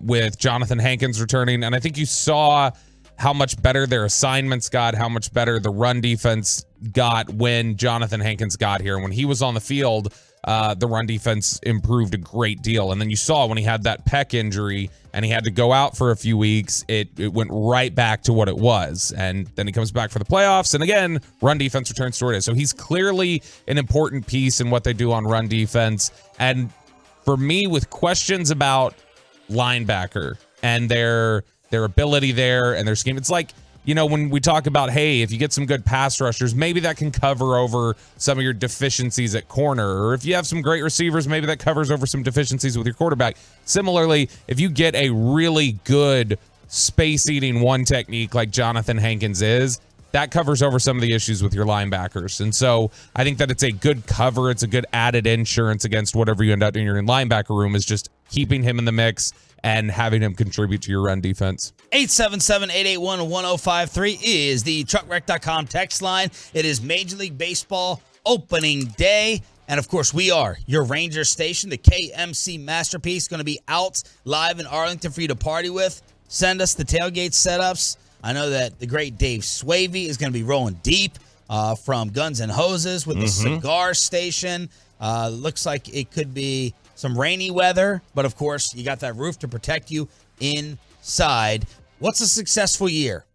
with Jonathan Hankins returning, and I think you saw how much better their assignments got, how much better the run defense got when Jonathan Hankins got here. And when he was on the field, the run defense improved a great deal. And then you saw when he had that pec injury and he had to go out for a few weeks, it went right back to what it was. And then he comes back for the playoffs. And again, run defense returns to where it is. So he's clearly an important piece in what they do on run defense. And for me, with questions about linebacker and their ability there and their scheme, it's like, when we talk about, hey, if you get some good pass rushers, maybe that can cover over some of your deficiencies at corner. Or if you have some great receivers, maybe that covers over some deficiencies with your quarterback. Similarly, if you get a really good space-eating one technique like Jonathan Hankins is, that covers over some of the issues with your linebackers. And so I think that it's a good cover. It's a good added insurance against whatever you end up doing in your linebacker room, is just keeping him in the mix and having him contribute to your run defense. 877-881-1053 is the truckwreck.com text line. It is Major League Baseball opening day. And, of course, we are your Rangers station. The KMC Masterpiece going to be out live in Arlington for you to party with. Send us the tailgate setups. I know that the great Dave Swavey is going to be rolling deep from Guns N' Hoses with the cigar station. Looks like it could be some rainy weather, but of course, you got that roof to protect you inside. What's a successful year?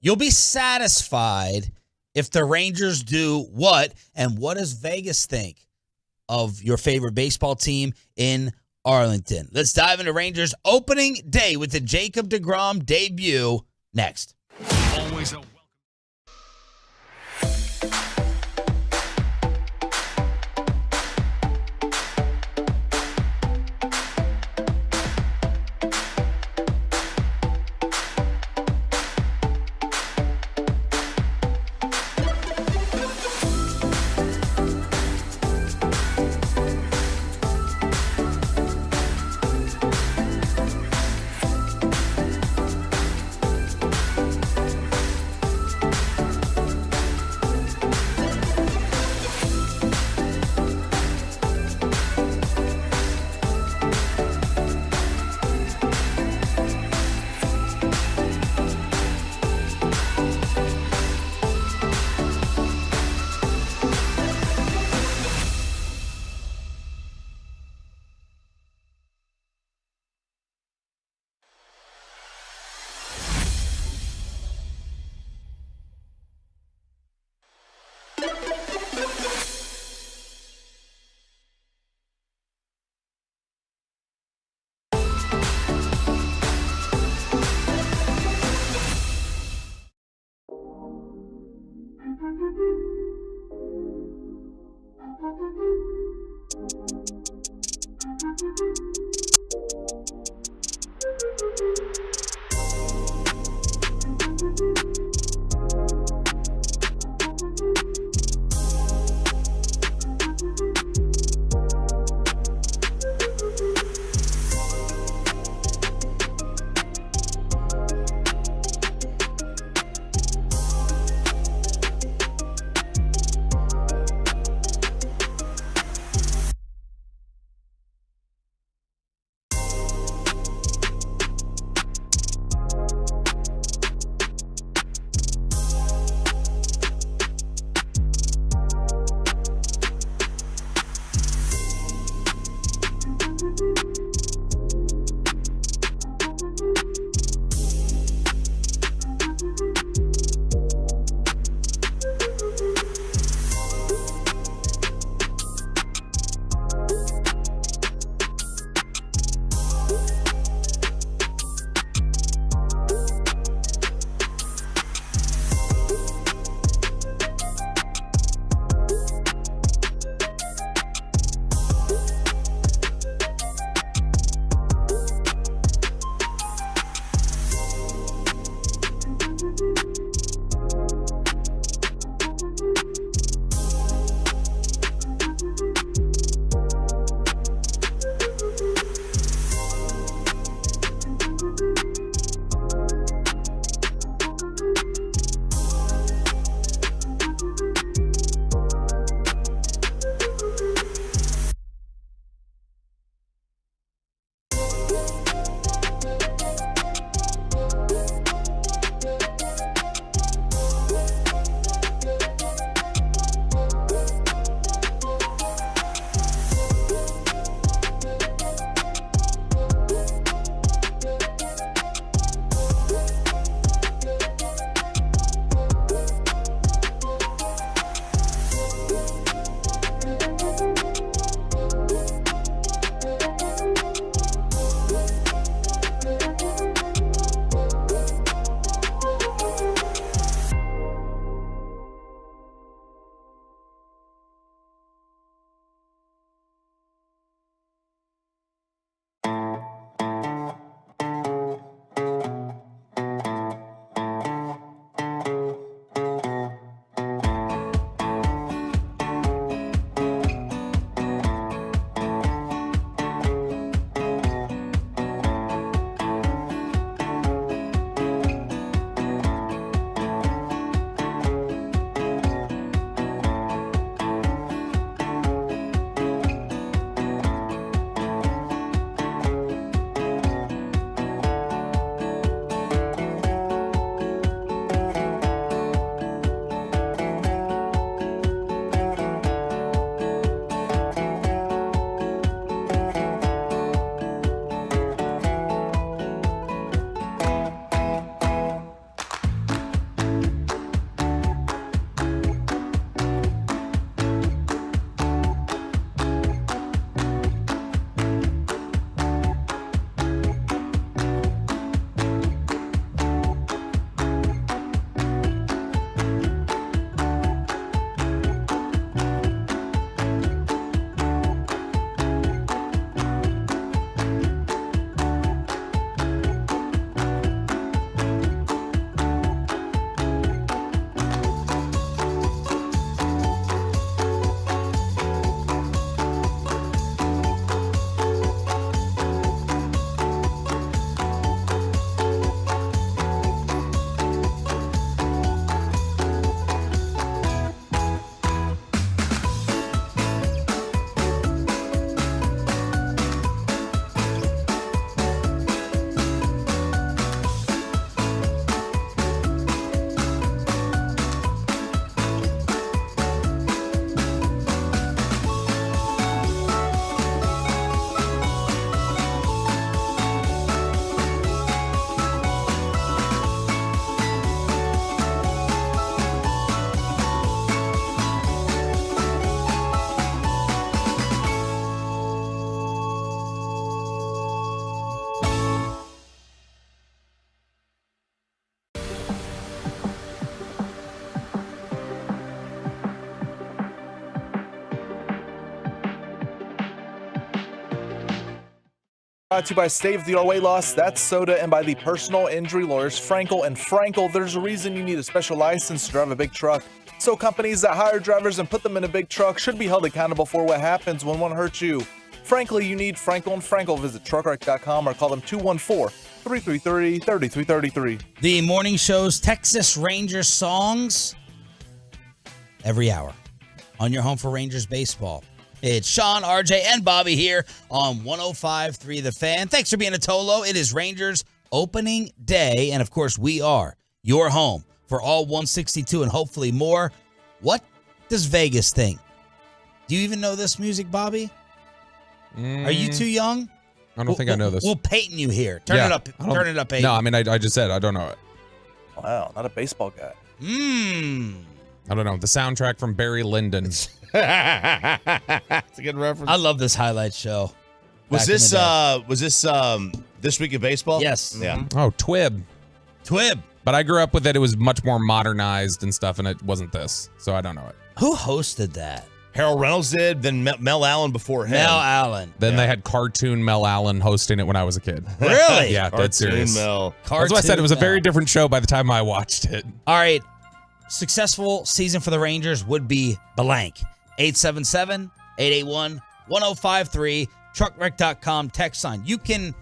You'll be satisfied if the Rangers do what, and what does Vegas think of your favorite baseball team in Arlington? Let's dive into Rangers opening day with the Jacob deGrom debut next. Always a brought to you by Stave the Weight Loss, That's Soda, and by the personal injury lawyers Frankel and Frankel. There's a reason you need a special license to drive a big truck. So companies that hire drivers and put them in a big truck should be held accountable for what happens when one hurts you. Frankly, you need Frankel and Frankel. Visit truckwreck.com or call them 214-333-3333. The morning show's Texas Rangers songs every hour on your home for Rangers baseball. It's Sean, RJ, and Bobby here on 105.3 The Fan. Thanks for being a Tolo. It is Rangers opening day, and of course, we are your home for all 162 and hopefully more. What does Vegas think? Do you even know this music, Bobby? Are you too young? I don't think I know this. We'll Peyton you here. Turn it up. Turn it up, Peyton. No, I mean, I just said I don't know it. Wow, not a baseball guy. I don't know. The soundtrack from Barry Lyndon. That's a good reference. I love this highlight show. Was this This Week in Baseball? Yes. Yeah. Oh, Twib. Twib. But I grew up with it. It was much more modernized and stuff, and it wasn't this, so I don't know it. Who hosted that? Harold Reynolds did, then Mel Allen before him. Mel Allen. Then they had cartoon Mel Allen hosting it when I was a kid. Really? Yeah, dead serious. Mel. That's why I said it was a very different show by the time I watched it. All right. Successful season for the Rangers would be blank. 877-881-1053. Truckwreck.com text sign. You can...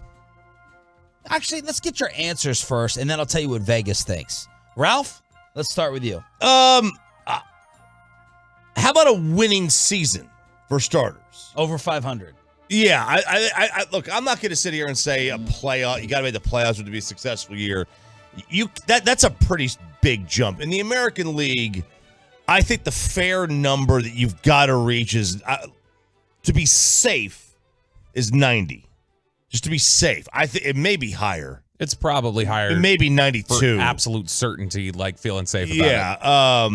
Actually, let's get your answers first, and then I'll tell you what Vegas thinks. Ralph, let's start with you. How about a winning season for starters? Over 500. Yeah, I look, I'm not going to sit here and say a playoff. You got to make the playoffs to be a successful year. That's a pretty big jump. In the American League, I think the fair number that you've got to reach is, to be safe, is 90. Just to be safe. I think it may be higher. It's probably higher. It may be 92. For absolute certainty, like feeling safe about it. Yeah,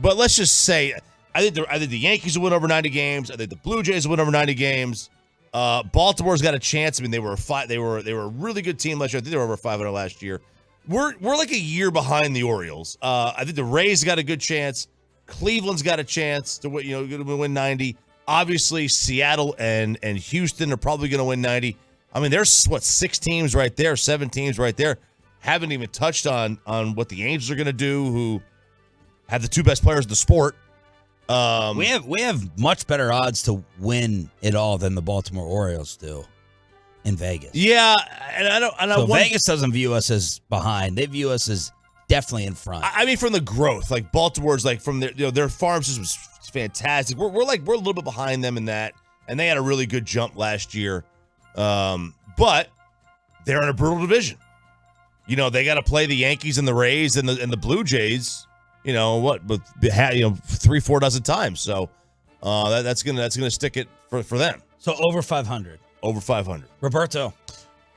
but let's just say, I think the Yankees will win over 90 games. I think the Blue Jays will win over 90 games. Baltimore's got a chance. I mean, they were a really good team last year. I think they were over 500 last year. We're like a year behind the Orioles. I think the Rays got a good chance. Cleveland's got a chance to win 90. Obviously, Seattle and Houston are probably going to win 90. I mean, there's 6 teams right there, 7 teams right there. Haven't even touched on what the Angels are going to do, who have the 2 best players in the sport. We have much better odds to win it all than the Baltimore Orioles do in Vegas. Yeah, and Vegas doesn't view us as behind. They view us as definitely in front. I mean, from the growth, like Baltimore's, like from their farm system was fantastic. We're a little bit behind them in that, and they had a really good jump last year. But they're in a brutal division. They got to play the Yankees and the Rays and the Blue Jays. 3-4 dozen times. So that's gonna stick it for them. So over 500. Over 500. Roberto.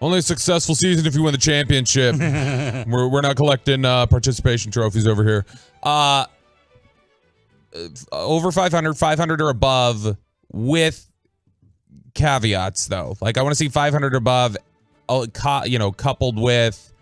Only a successful season if you win the championship. We're not collecting participation trophies over here. Over 500 or above with caveats, though. Like, I want to see 500 above, coupled with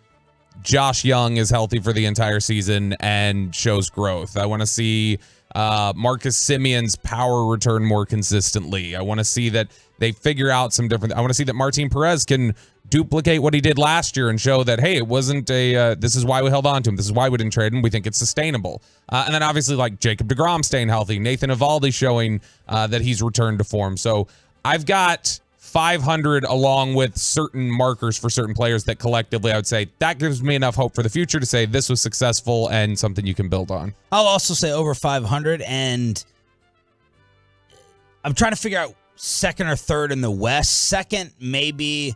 Josh Young is healthy for the entire season and shows growth. I want to see Marcus Simeon's power return more consistently. I want to see that they figure out some different... I want to see that Martin Perez can duplicate what he did last year and show that, hey, it wasn't this is why we held on to him. This is why we didn't trade him. We think it's sustainable. And then obviously, like, Jacob deGrom staying healthy. Nathan Eovaldi showing that he's returned to form. So I've got 500 along with certain markers for certain players that collectively I would say that gives me enough hope for the future to say this was successful and something you can build on. I'll also say over 500, and I'm trying to figure out second or third in the West. Second, maybe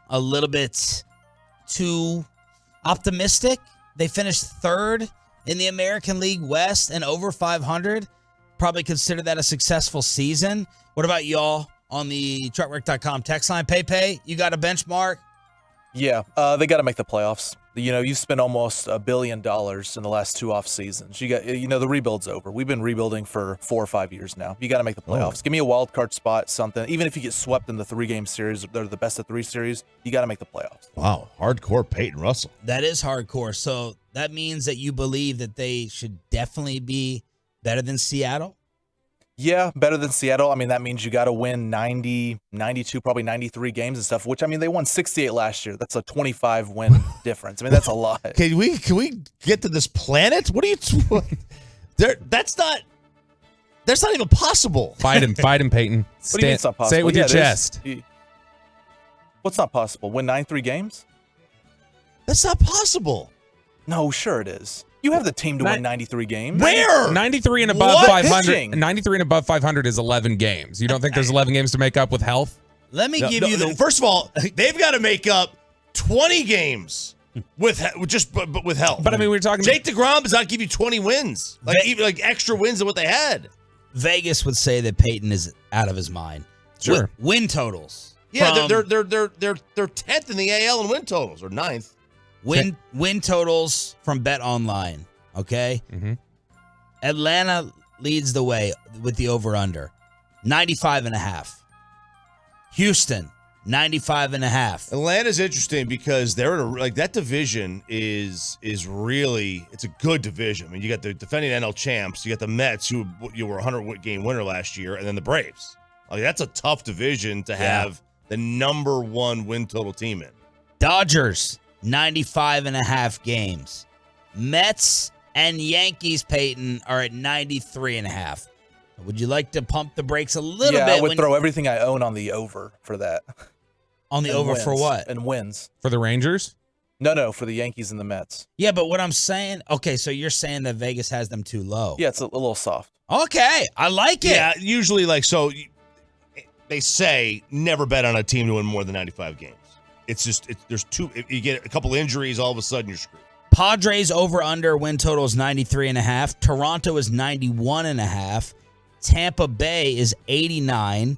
a little bit too optimistic. They finished third in the American League West and over 500. Probably consider that a successful season. What about y'all on the truckwreck.com text line? Pepe, you got a benchmark? Yeah, they got to make the playoffs. You spent almost $1 billion in the last 2 off seasons. You got, the rebuild's over. We've been rebuilding for 4 or 5 years now. You got to make the playoffs. Give me a wild card spot, something. Even if you get swept in the 3-game series, they're the best of 3 series. You got to make the playoffs. Wow, hardcore Peyton Russell. That is hardcore. So that means that you believe that they should definitely be better than Seattle. Yeah, better than Seattle. I mean, that means you got to win 90, 92, probably 93 games and stuff, which, I mean, they won 68 last year. That's a 25 win difference. I mean, that's a lot. Can we get to this planet? What are you that's not even possible. Fight him, Peyton. What do you mean it's not possible? Say it with your chest. What's not possible? Win 93 games? That's not possible. No, sure it is. You have the team to win 93 games. Where? 93 and above What? 500. Pitching. 93 and above 500 is 11 games. You don't think there's 11 games to make up with health? Let me give you the First of all, they've got to make up 20 games with with help. But I mean, we're talking. Jake DeGrom does not give you 20 wins, even like extra wins than what they had. Vegas would say that Peyton is out of his mind. Sure. Win totals. Yeah, they're 10th in the AL in win totals, or 9th. Win totals from Bet Online. Okay. Mm-hmm. Atlanta leads the way with the over/under, 95.5. Houston, 95.5. Atlanta's interesting because they're in that division is really, it's a good division. I mean, you got the defending NL champs, you got the Mets who you were a 100-game winner last year, and then the Braves. Like, that's a tough division to have the number one win total team in. Dodgers, 95.5 games. Mets and Yankees, Peyton, are at 93.5. Would you like to pump the brakes a little bit? I would throw everything I own on the over for that. On the over for what? And wins. For the Rangers? No, for the Yankees and the Mets. Yeah, but what I'm saying, okay, so you're saying that Vegas has them too low. Yeah, it's a little soft. Okay, I like it. Yeah, usually they say never bet on a team to win more than 95 games. It's just there's two. If you get a couple injuries, all of a sudden you're screwed. Padres over/under win total is 93.5. Toronto is 91.5. Tampa Bay is 89.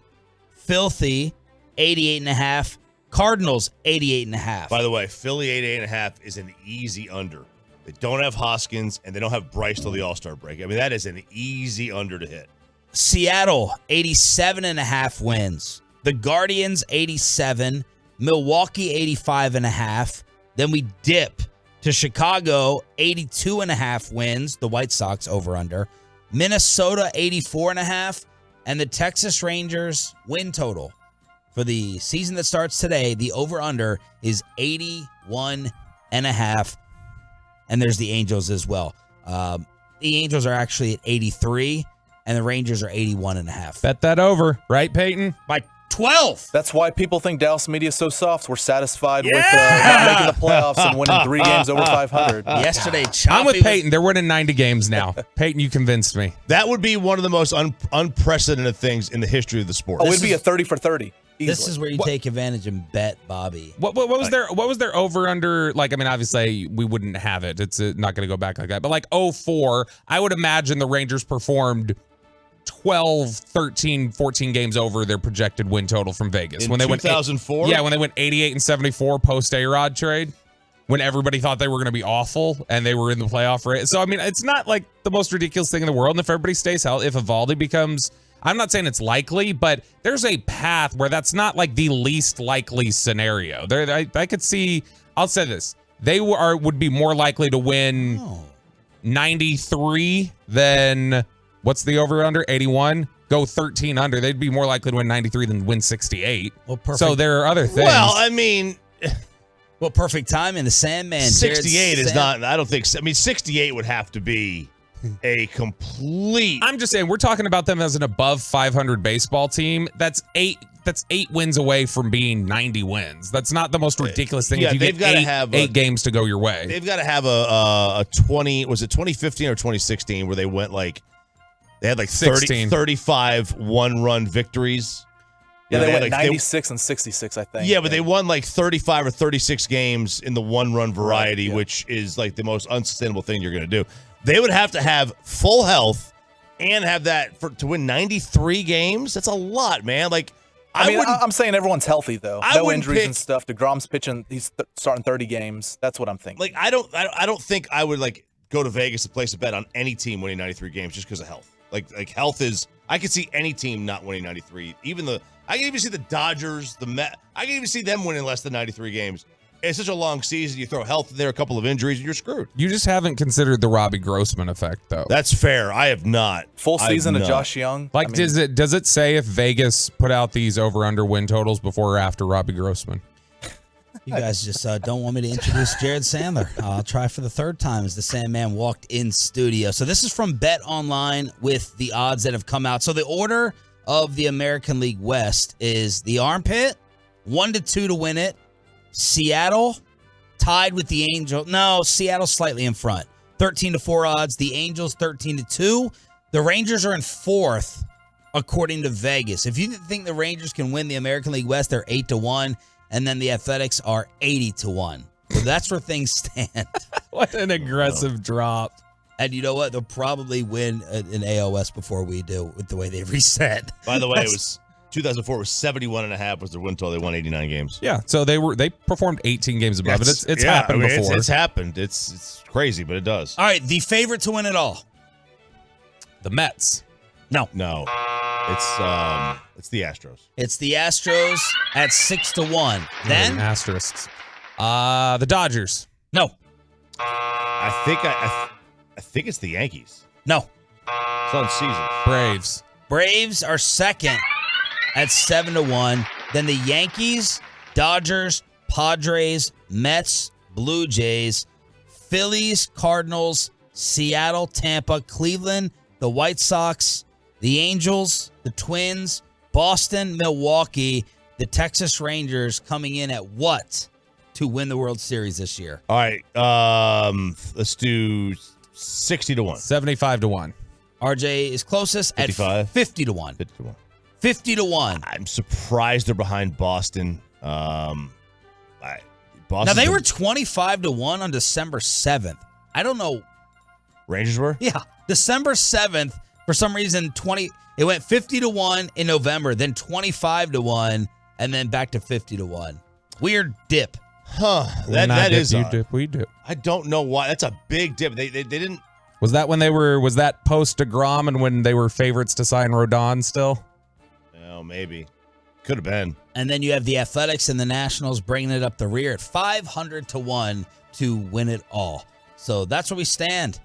Filthy 88.5. Cardinals 88.5. By the way, Philly 88.5 is an easy under. They don't have Hoskins and they don't have Bryce till the All-Star break. I mean, that is an easy under to hit. Seattle 87.5 wins. The Guardians 87. Milwaukee 85.5. Then we dip to Chicago 82.5 wins. The White Sox over/under. Minnesota 84.5, and the Texas Rangers win total for the season that starts today. The over/under is 81.5, and there's the Angels as well. The Angels are actually at 83, and the Rangers are 81.5. Bet that over, right, Peyton? By 12. That's why people think Dallas media is so soft. We're satisfied with not making the playoffs and winning 3 games over 500. Yesterday, I'm with Peyton. They're winning 90 games now. Peyton, you convinced me. That would be one of the most unprecedented things in the history of the sport. Oh, it'd be a 30 for 30. Easily. This is where you take advantage and bet, Bobby. What was their over under? Like, I mean, obviously we wouldn't have it. It's not going to go back like that. But like 04, I would imagine the Rangers performed 12, 13, 14 games over their projected win total from Vegas. When they 2004? When they went 88 and 74 post A-Rod trade, when everybody thought they were going to be awful and they were in the playoff race. So, I mean, it's not like the most ridiculous thing in the world. And if everybody stays healthy, if Evaldi becomes, I'm not saying it's likely, but there's a path where that's not like the least likely scenario. I could see, I'll say this, they would be more likely to win 93 than... What's the over/under? 81. Go 13 under. They'd be more likely to win 93 than win 68. Well, perfect. So there are other things. Well, I mean, perfect time in the Sandman. 68 is not. I don't think. I mean, 68 would have to be a complete. I'm just saying we're talking about them as an above 500 baseball team. That's 8 wins away from being 90 wins. That's not the most ridiculous thing. Yeah, if you get eight games to go your way. They've got to have a 20. Was it 2015 or 2016 where they went like. They had like 35 one-run victories. Yeah, they went 96 and 66, I think. Yeah, but they won like 35 or 36 games in the one-run variety, which is like the most unsustainable thing you're going to do. They would have to have full health and have that to win 93 games. That's a lot, man. Like, I'm saying everyone's healthy though. No injuries and stuff. DeGrom's pitching. He's starting 30 games. That's what I'm thinking. Like, I don't think I would like go to Vegas to place a bet on any team winning 93 games just because of health. Like health is, I could see any team not winning 93. I can even see the Dodgers, the Mets. I can even see them winning less than 93 games. it's such a long season. You throw health in there, a couple of injuries, and you're screwed. You just haven't considered the Robbie Grossman effect, though. That's fair. I have not. Full season of Josh Young. Like, I mean, does it say if Vegas put out these over/under win totals before or after Robbie Grossman? You guys just don't want me to introduce Jared Sandler. I'll try for the third time as the Sandman walked in studio. So this is from Bet Online with the odds that have come out. So the order of the American League West is the Armpit, 1-2 to win it. Seattle tied with the Angels. No, Seattle slightly in front. 13-4 odds. The Angels 13-2. The Rangers are in fourth, according to Vegas. If you think the Rangers can win the American League West, they're 8-1. And then the Athletics are 80-1. So that's where things stand. What an aggressive drop. And you know what? They'll probably win an AL West before we do with the way they reset. By the way, it was 2004 was 71.5 was their win total. They won 89 games. Yeah, so they performed 18 games above it. It's happened before. It's happened. It's crazy, but it does. All right, the favorite to win it all. The Mets. No. It's the Astros. It's the Astros at 6-1. Then asterisks. The Dodgers. No. I think it's the Yankees. No. It's on season. Braves. Braves are second at 7-1. Then the Yankees, Dodgers, Padres, Mets, Blue Jays, Phillies, Cardinals, Seattle, Tampa, Cleveland, the White Sox, the Angels, the Twins, Boston, Milwaukee, the Texas Rangers coming in at what to win the World Series this year? All right. Let's do 60-1. 75-1. RJ is closest 55? at 50-1. 50-1. 50-1. I'm surprised they're behind Boston. Boston. Now they were 25-1 on December 7th. I don't know. Rangers were? Yeah. December 7th, for some reason, it went 50-1 in November, then 25-1, and then back to 50-1. Weird dip. Huh. That is you dip, we dip. I don't know why. That's a big dip. They didn't. Was that when was that post DeGrom and when they were favorites to sign Rodon still? Oh, maybe. Could have been. And then you have the Athletics and the Nationals bringing it up the rear at 500-1 to win it all. So that's where we stand.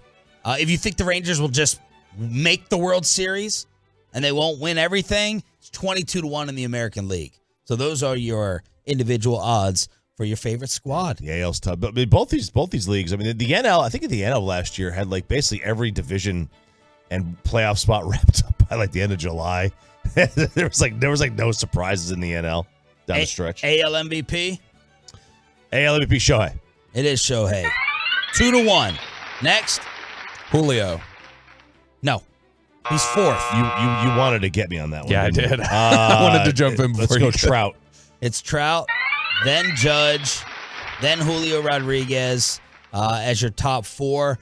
If you think the Rangers will just make the World Series and they won't win everything, it's 22-1 in the American League. So those are your individual odds for your favorite squad. The AL's tough. But both these leagues, I mean, the NL, I think the NL last year had like basically every division and playoff spot wrapped up by like the end of July. there was like no surprises in the NL down the stretch. AL MVP? AL MVP Shohei. It is Shohei. 2-1. Next. Julio. No. He's fourth. You wanted to get me on that one. Yeah, I did. I wanted to jump in before Let's go Trout. It's Trout, then Judge, then Julio Rodriguez as your top four.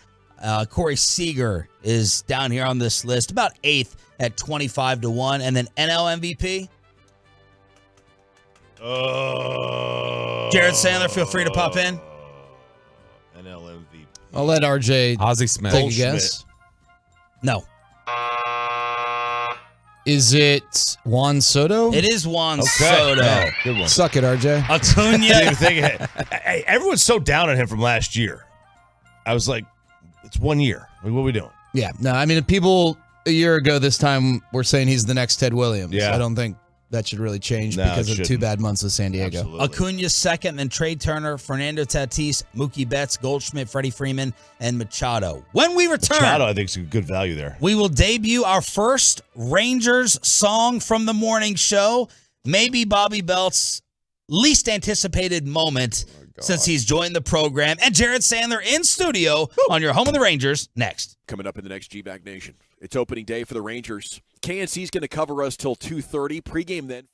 Corey Seager is down here on this list, about 8th at 25-1. And then NL MVP. Jared Sandler, feel free to pop in. NL MVP. I'll let RJ Ozzie Smith. take a guess. No. Is it Juan Soto? It is Juan Soto. Yeah, good one. Suck it, RJ. Hey, everyone's so down on him from last year. I was like, it's 1 year. Like, what are we doing? Yeah. No, I mean, people a year ago this time were saying he's the next Ted Williams. Yeah. I don't think that should really change No, because it of 2 shouldn't. bad months with San Diego. Absolutely. Acuna second, then Trey Turner, Fernando Tatis, Mookie Betts, Goldschmidt, Freddie Freeman, and Machado. When we return, Machado, I think, is a good value there. we will debut our first Rangers song from the morning show. Maybe Bobby Belt's least anticipated moment since he's joined the program. And Jared Sandler in studio on your home of the Rangers next. Coming up in the next G-Bag Nation. It's opening day for the Rangers. KNC's going to cover us till 2:30. Pregame then.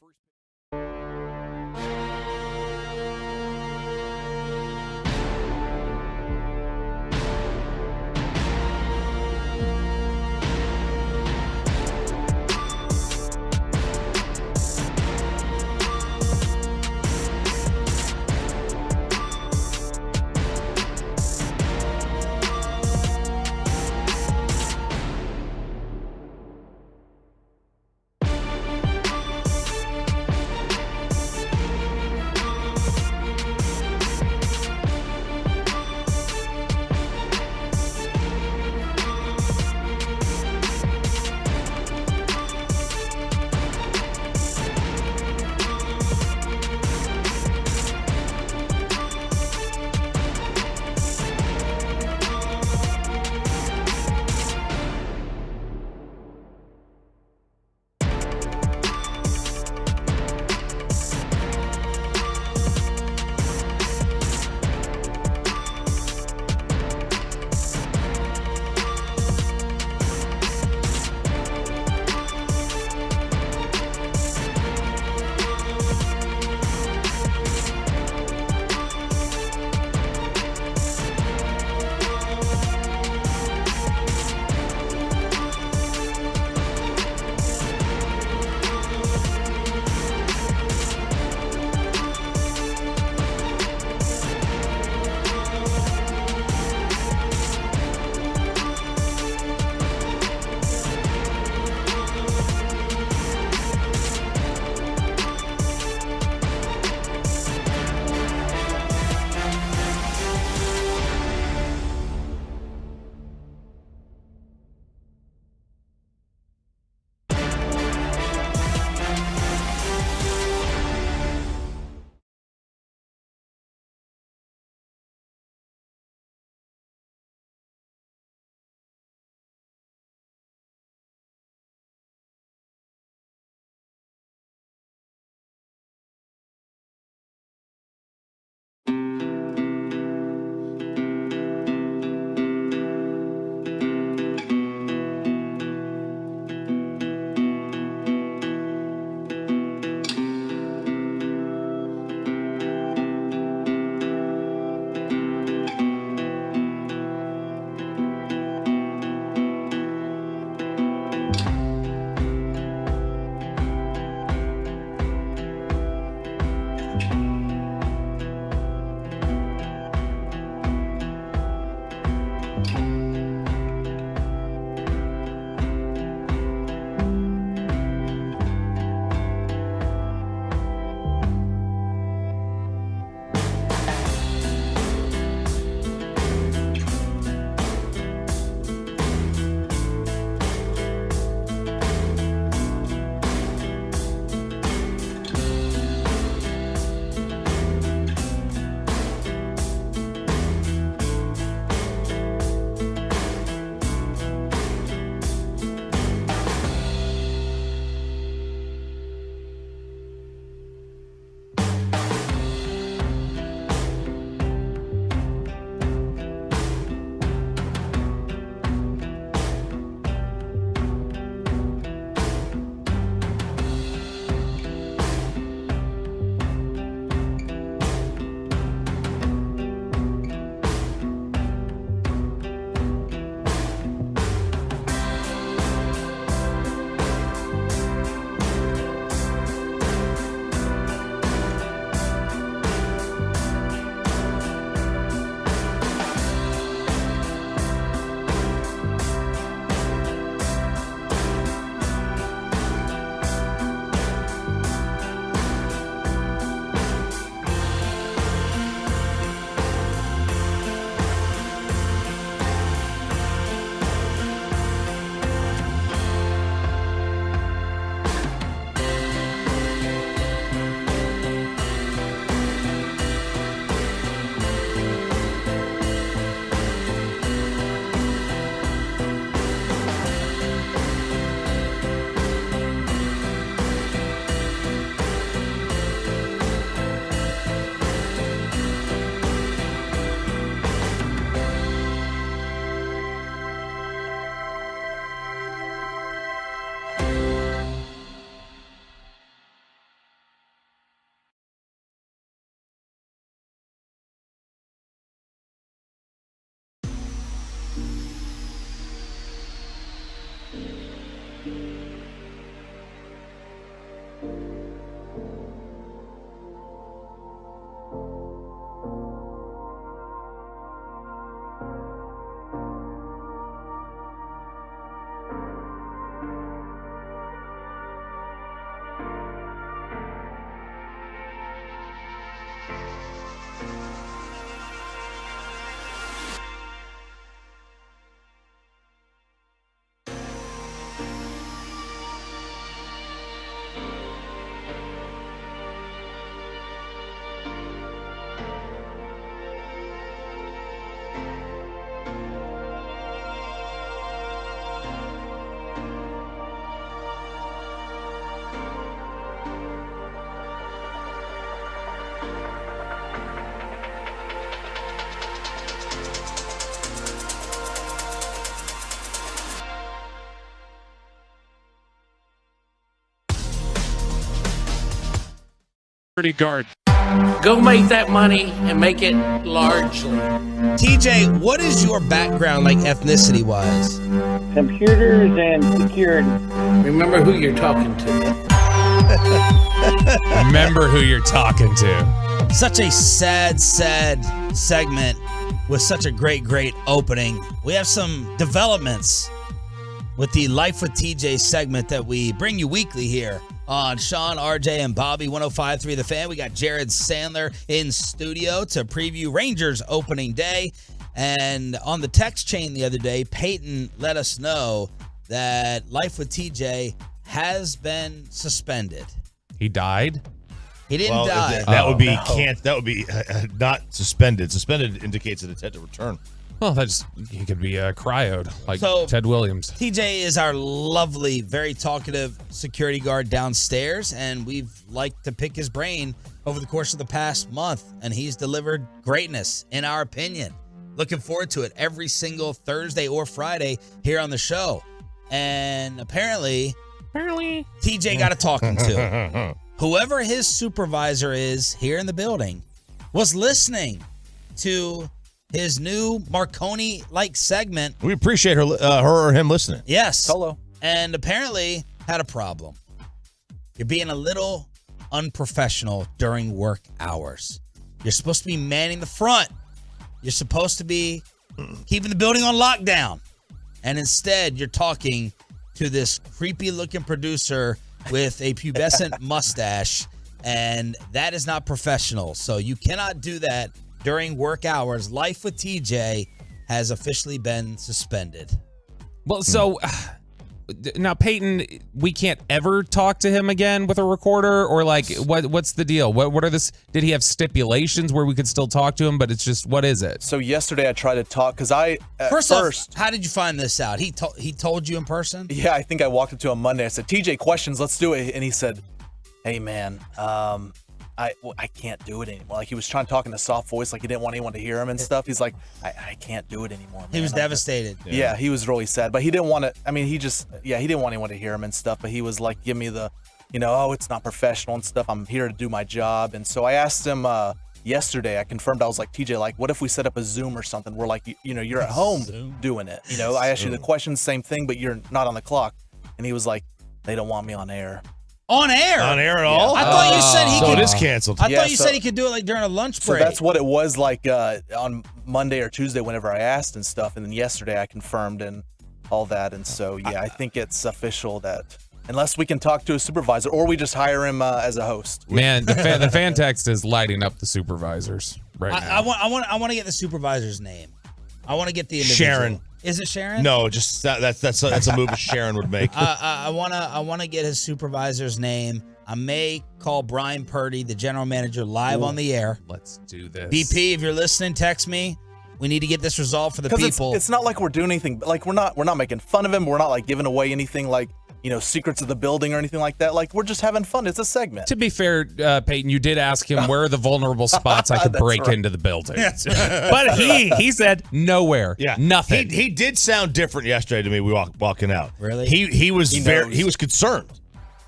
Security guard. Go make that money and make it largely. TJ, what is your background like ethnicity wise? Computers and security. Remember who you're talking to. Remember who you're talking to. Such a sad segment with such a great opening. We have some developments with the Life with TJ segment that we bring you weekly here on Sean, RJ, and Bobby, 105.3 The Fan. We got Jared Sandler in studio to preview Rangers opening day. And on the text chain the other day, Peyton let us know that Life with TJ has been suspended. He died? He didn't die. That would be not suspended. Suspended indicates an intent to return. Well, he could be cryoed like So, Ted Williams. TJ is our lovely, very talkative security guard downstairs, and we've liked to pick his brain over the course of the past month, and he's delivered greatness, in our opinion. Looking forward to it every single Thursday or Friday here on the show. And apparently TJ got a talking to. Whoever his supervisor is here in the building was listening to his new Marconi-like segment. We appreciate her or him listening. Yes. Hello. And apparently had a problem. You're being a little unprofessional during work hours. You're supposed to be manning the front. You're supposed to be keeping the building on lockdown. And instead, you're talking to this creepy-looking producer with a pubescent mustache, and that is not professional. So you cannot do that during work hours. Life with TJ has officially been suspended. Well, so now Peyton, we can't ever talk to him again with a recorder, or like what's the deal? What are this? Did he have stipulations where we could still talk to him? But it's just, what is it? So yesterday I tried to talk because First off, how did you find this out? He told you in person? Yeah, I think I walked up to him Monday. I said, TJ, questions, let's do it. And he said, hey man, I can't do it anymore. Like, he was trying to talk in a soft voice, like he didn't want anyone to hear him and stuff. He's like, I can't do it anymore, man. He was devastated. Yeah, he was really sad, but he didn't want to. I mean, he didn't want anyone to hear him and stuff. But he was like, give me the, oh, it's not professional and stuff. I'm here to do my job. And so I asked him yesterday. I confirmed. I was like, TJ, like, what if we set up a Zoom or something? Where like, you're at home doing it. I asked you the questions, same thing, but you're not on the clock. And he was like, they don't want me on air. On air? On air at all? I thought you said he could. So it is canceled. I thought you said he could do it like during a lunch break. So that's what it was like on Monday or Tuesday whenever I asked and stuff. And then yesterday I confirmed and all that. And so, yeah, I think it's official that unless we can talk to a supervisor or we just hire him as a host. Man, the fan text is lighting up the supervisors right now. I want to get the supervisor's name. I want to get the individual. Sharon. Is it Sharon? No, just that's a move Sharon would make. I wanna get his supervisor's name. I may call Brian Purdy, the general manager, live on the air. Let's do this. BP, if you're listening, text me. We need to get this resolved for the people. It's not like we're doing anything. Like we're not making fun of him. We're not like giving away anything like secrets of the building or anything like that. Like, we're just having fun. It's a segment. To be fair, Peyton, you did ask him where are the vulnerable spots I could break into the building. Yes. But he said nowhere. Yeah, nothing. He did sound different yesterday to me. We walking out. Really? He was he was concerned.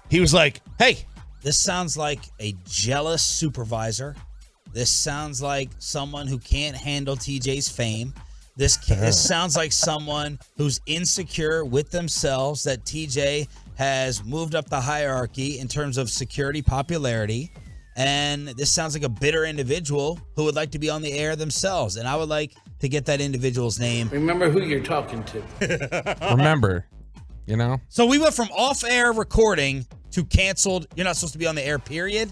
He was like, "Hey, this sounds like a jealous supervisor. This sounds like someone who can't handle TJ's fame. This sounds like someone who's insecure with themselves, that TJ has moved up the hierarchy in terms of security popularity. And this sounds like a bitter individual who would like to be on the air themselves. And I would like to get that individual's name. Remember who you're talking to. Remember, So we went from off-air recording to canceled. You're not supposed to be on the air, period.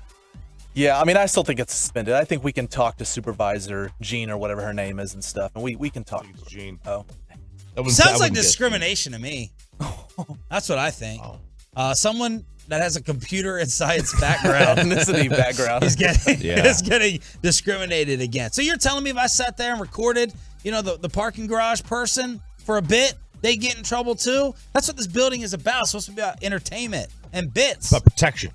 Yeah, I mean, I still think it's suspended. I think we can talk to supervisor Jean or whatever her name is and stuff, and we can talk to Jean. Oh, Sounds like discrimination to me. That's what I think. Someone that has a computer and science background, ethnicity background, is getting discriminated against. So you're telling me if I sat there and recorded, the parking garage person for a bit, they get in trouble too? That's what this building is about. It's supposed to be about entertainment and bits. It's about protection.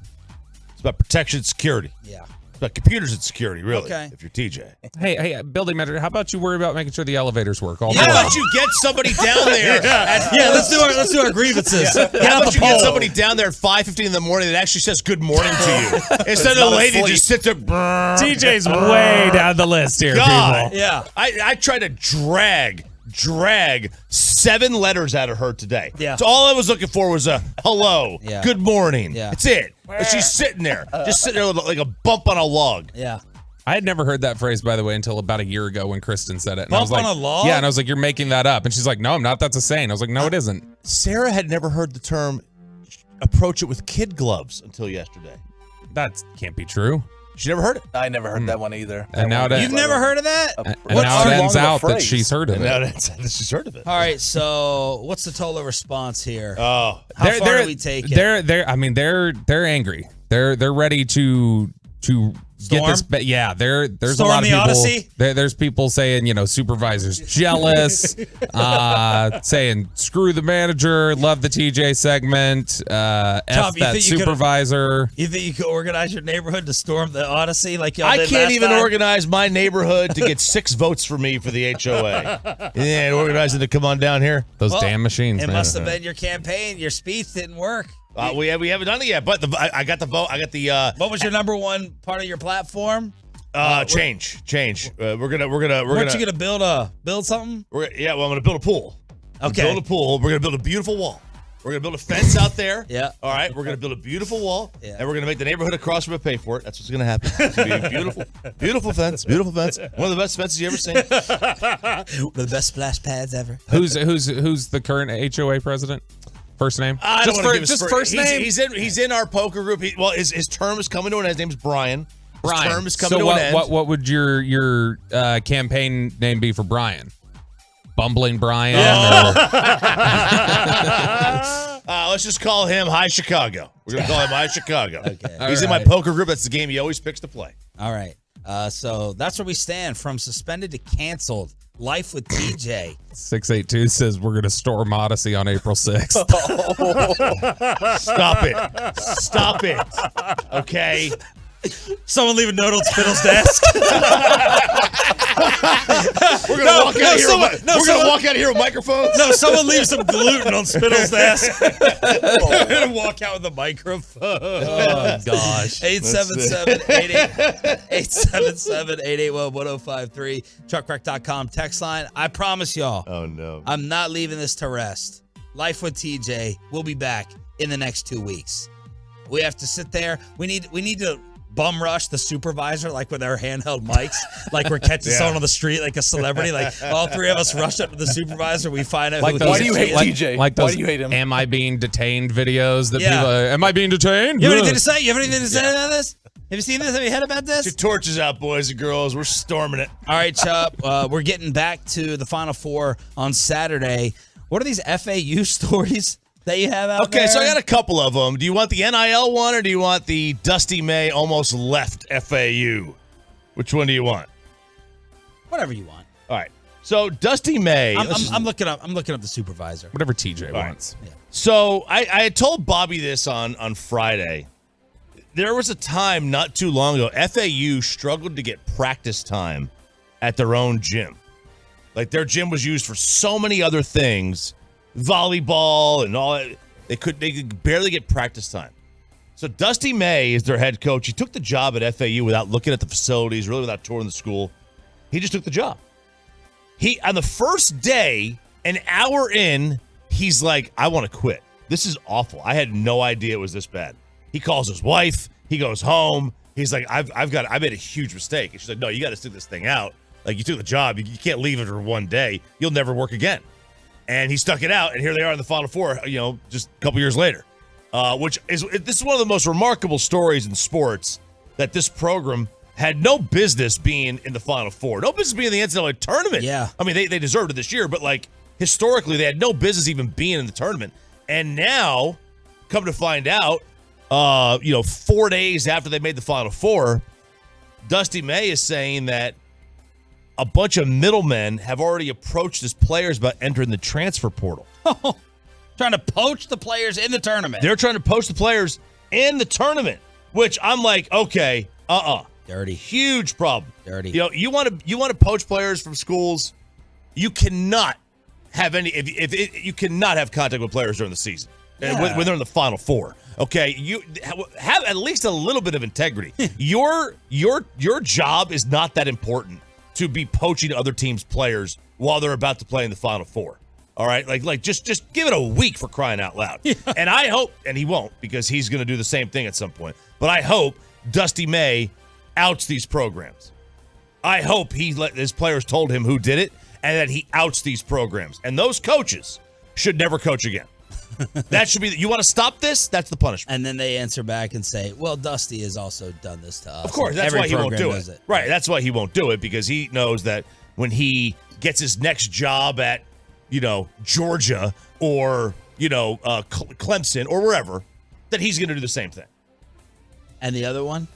It's about protection and security. Yeah. But computers and security, really, Okay. if you're TJ. Hey, building manager, how about you worry about making sure the elevators work all How day? about you get somebody down there? Let's do our grievances. How about you get somebody down there at 5:15 in the morning that actually says good morning to you instead of the lady just sits there. TJ's way down the list here, God. people. Yeah. I tried to drag 7 letters out of her today. Yeah. So all I was looking for was a hello, Yeah. good morning. Yeah. That's it. And she's sitting there, just sitting there like a bump on a log. Yeah. I had never heard that phrase, by the way, until about a year ago when Kristen said it. And I was Bump like, on a log? Yeah, and I was like, you're making that up. And she's like, no, I'm not. That's a saying. I was like, no, it isn't. Sarah had never heard the term approach it with kid gloves until yesterday. That can't be true. She never heard it. I never heard that one either. And now You've never heard of that? And now it ends out that she's heard of And it. now she's heard of it. All right, so what's the total response here? Oh, How far do we take it? They're angry. They're ready to get Storm? this. Yeah, there's Storm a lot of the people. Odyssey? There's people saying, supervisors jealous, saying screw the manager, love the TJ segment, F Tom, you that think you could- supervisor. You think you could organize your neighborhood to storm the Odyssey like y'all I did can't last even time? organize my neighborhood to get 6 votes for me for the HOA. And organize it to come on down here. Those Well, damn machines, It man. must have been your campaign. Your speech didn't work. We haven't done it yet, but I got the vote. I got the What was your number one part of your platform? change. We're gonna Weren't you gonna build something? I'm gonna build a pool. Okay. Build a pool. We're gonna build a beautiful wall. We're gonna build a fence out there. Yeah. All right. We're gonna build a beautiful wall, Yeah. and we're gonna make the neighborhood across from it pay for it. That's what's gonna happen. It's gonna be a beautiful fence. Beautiful fence. One of the best fences you ever seen. One of the best splash pads ever. Who's the current HOA president? First name? I don't Just want to give his first name. He's in our poker group. His term is coming to an end. His name's Brian. His term is coming so to an end. what would your campaign name be for Brian? Bumbling Brian? Let's just call him High Chicago. We're gonna call him High Chicago. Okay. He's in my poker group. That's the game he always picks to play. All right. So that's where we stand from suspended to canceled. Life with TJ. 682 says we're going to storm Odyssey on April 6th. Stop it. Okay. Someone leave a note on Spittle's desk. We're gonna walk out of here with microphones. No, someone leave some gluten on Spittle's desk. We're gonna walk out with a microphone. Oh, gosh. 877-881-1053. Truckcrack.com text line. I promise y'all. Oh no. I'm not leaving this to rest. Life with TJ. We'll be back in the next 2 weeks. We have to sit there. We need to bum rush the supervisor like with our handheld mics, like we're catching someone on the street like a celebrity. Like all 3 of us rush up to the supervisor. We find out who Why do you hate TJ? Like Why those do you hate him? Am I being detained videos that Yeah. people am I being detained? You have anything to say? You have anything to say about this? Have you seen this? Have you heard about this? Get your torches out, boys and girls. We're storming it. All right, Chup. We're getting back to the Final Four on Saturday. What are these FAU stories that you have out there? Okay, so I got a couple of them. Do you want the NIL one or do you want the Dusty May almost left FAU? Which one do you want? Whatever you want. All right. So Dusty May. I'm looking up the supervisor. Whatever TJ All right. wants. Yeah. So I had told Bobby this on Friday. There was a time not too long ago, FAU struggled to get practice time at their own gym. Like their gym was used for so many other things, volleyball and all that. They could barely get practice time. So Dusty May is their head coach. He took the job at FAU without looking at the facilities, really without touring the school. He just took the job. He on the first day, an hour in, he's like, I want to quit. This is awful. I had no idea it was this bad. He calls his wife. He goes home. He's like, I made a huge mistake. And she's like, no, you got to stick this thing out. Like, you took the job. You can't leave it for one day. You'll never work again. And he stuck it out. And here they are in the Final Four, just a couple years later. This is one of the most remarkable stories in sports, that this program had no business being in the Final Four. No business being in the NCAA tournament. Yeah. I mean, they deserved it this year, but like historically, they had no business even being in the tournament. And now, come to find out, 4 days after they made the Final Four, Dusty May is saying that a bunch of middlemen have already approached his players about entering the transfer portal. Trying to poach the players in the tournament. They're trying to poach the players in the tournament, which I'm like, okay, Dirty. Huge problem. Dirty. You know, you want to poach players from schools. You cannot have any. You cannot have contact with players during the season when they're in the Final Four. Okay, you have at least a little bit of integrity. Your job is not that important to be poaching other teams' players while they're about to play in the Final Four. All right, like just give it a week, for crying out loud. Yeah. And I hope, and he won't, because he's going to do the same thing at some point. But I hope Dusty May outs these programs. I hope his players told him who did it, and that he outs these programs. And those coaches should never coach again. That should be. You want to stop this? That's the punishment. And then they answer back and say, "Well, Dusty has also done this to us." Of course, that's why he won't do it. Right, that's why he won't do it, because he knows that when he gets his next job at, Georgia or, Clemson or wherever, that he's going to do the same thing. And the other one,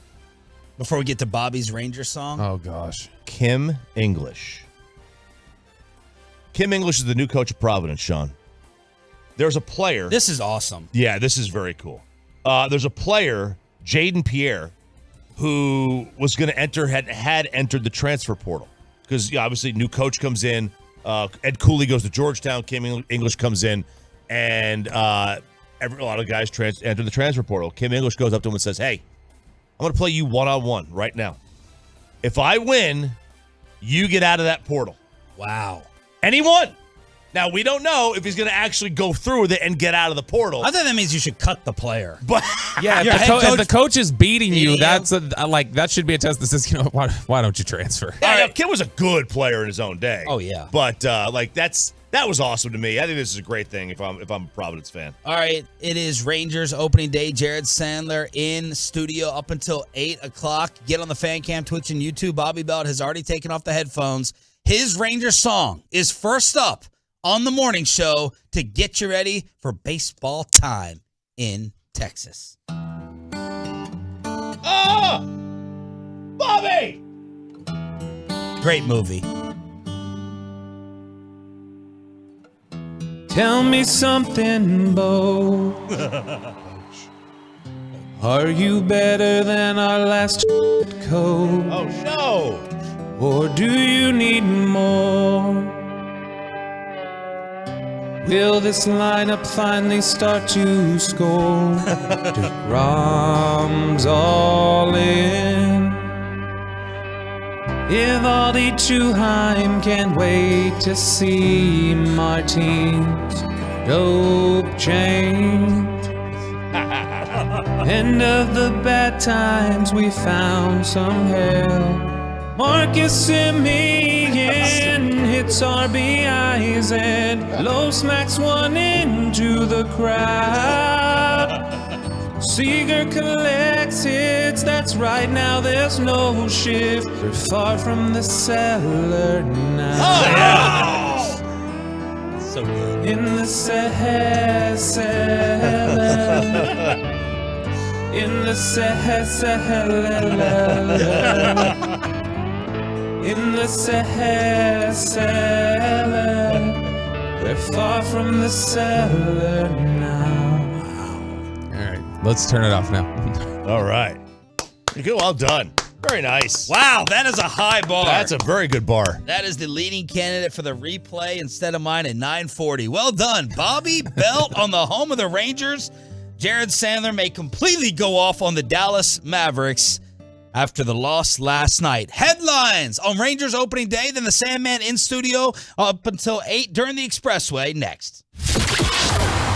before we get to Bobby's Ranger song. Oh, gosh. Kim English. Kim English is the new coach of Providence, Sean. There's a player. This is awesome. Yeah, this is very cool. There's a player, Jaden Pierre, who was going to enter, had entered the transfer portal. Because, obviously, new coach comes in. Ed Cooley goes to Georgetown. Kim English comes in, and a lot of guys enter the transfer portal. Kim English goes up to him and says, "Hey, I'm going to play you one-on-one right now. If I win, you get out of that portal." Wow. And he won. Now, we don't know if he's going to actually go through with it and get out of the portal. I think that means you should cut the player. But yeah, if the coach is beating you, that's that should be a test that says, why don't you transfer? Yeah, Kim was a good player in his own day. Oh yeah, but that was awesome to me. I think this is a great thing if I'm a Providence fan. All right, it is Rangers opening day. Jared Sandler in studio up until 8:00. Get on the fan cam, Twitch, and YouTube. Bobby Belt has already taken off the headphones. His Ranger song is first up on the morning show to get you ready for baseball time in Texas. Oh! Bobby! Great movie. Tell me something, Bo. Are you better than our last coat? Oh, no! Or do you need more? Will this lineup finally start to score? DeGrom's all in. Evaldi Chuheim can't wait to see Martin's dope change. End of the bad times, we found some hell. Marcus Semien hits RBIs and low smacks one into the crowd. Seager collects hits, that's right, now there's no shift. We're far from the cellar now. Oh, yeah. So good. In the cellar. In the cellar. In the cellar, we're far from the cellar now. All right, let's turn it off now. All right. Good, well done. Very nice. Wow, that is a high bar. That's a very good bar. That is the leading candidate for the replay instead of mine at 940. Well done, Bobby Belt on the home of the Rangers. Jared Sandler may completely go off on the Dallas Mavericks after the loss last night. Headlines on Rangers opening day, then the Sandman in studio up until 8 during the Expressway. Next.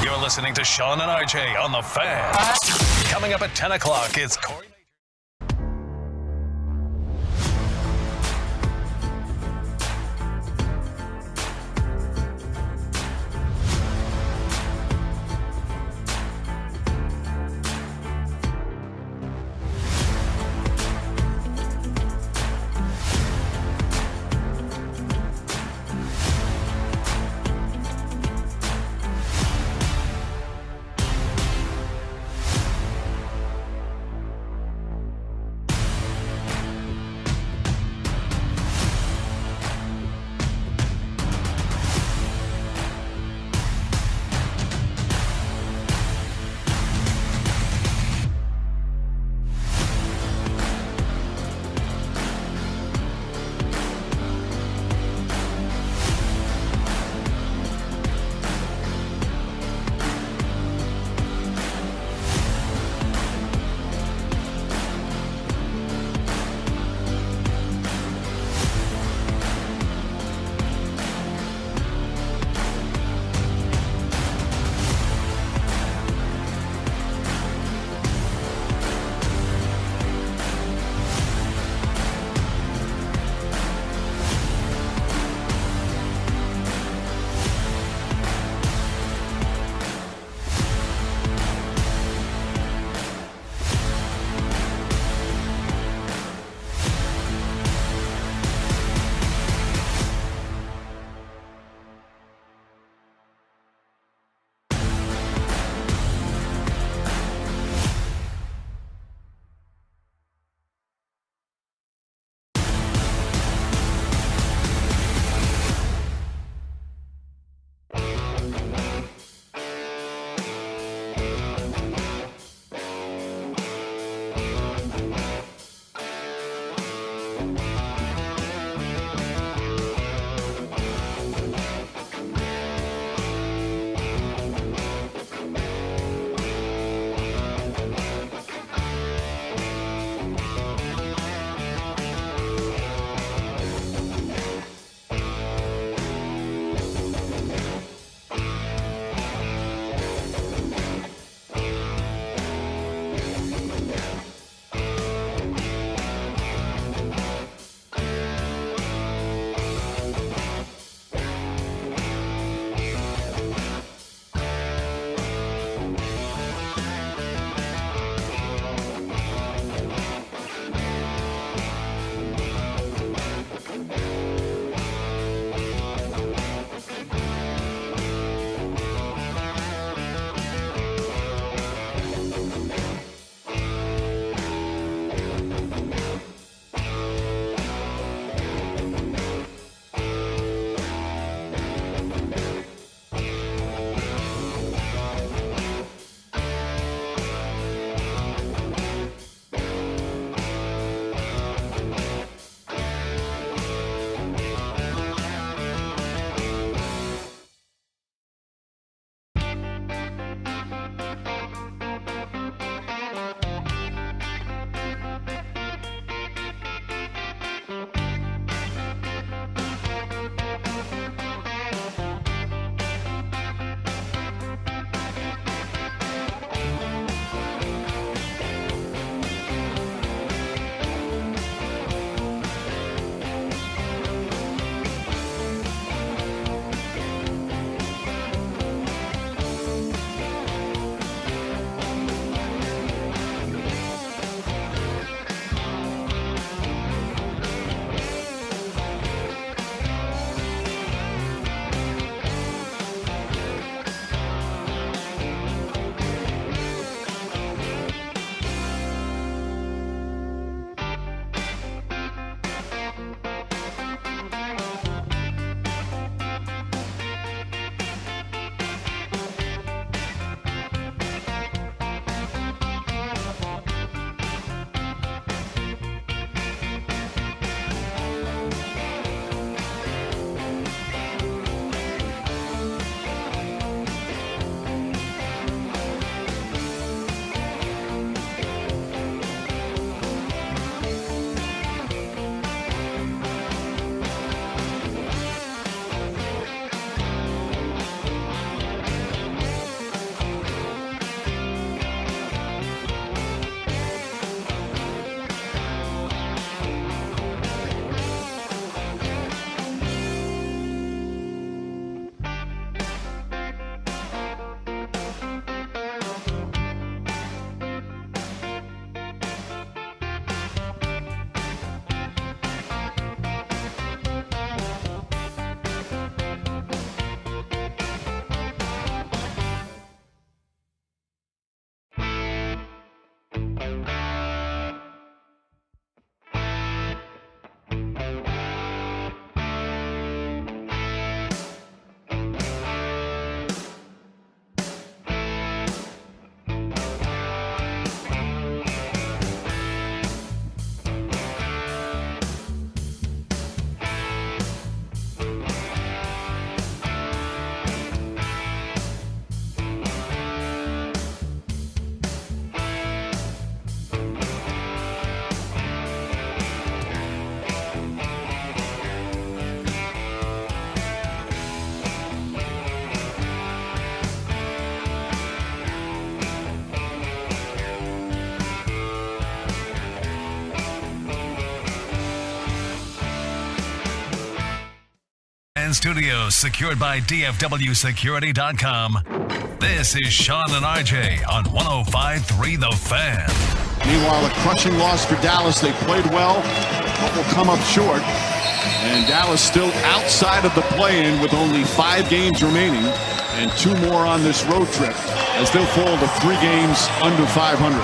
You're listening to Sean and RJ on The Fan. Coming up at 10 o'clock, it's Corey. Studios secured by DFWsecurity.com. This is Sean and RJ on 105.3 The Fan. Meanwhile, a crushing loss for Dallas. They played well, but will come up short. And Dallas still outside of the play-in with only 5 games remaining and 2 more on this road trip as they'll fall to 3 games under 500.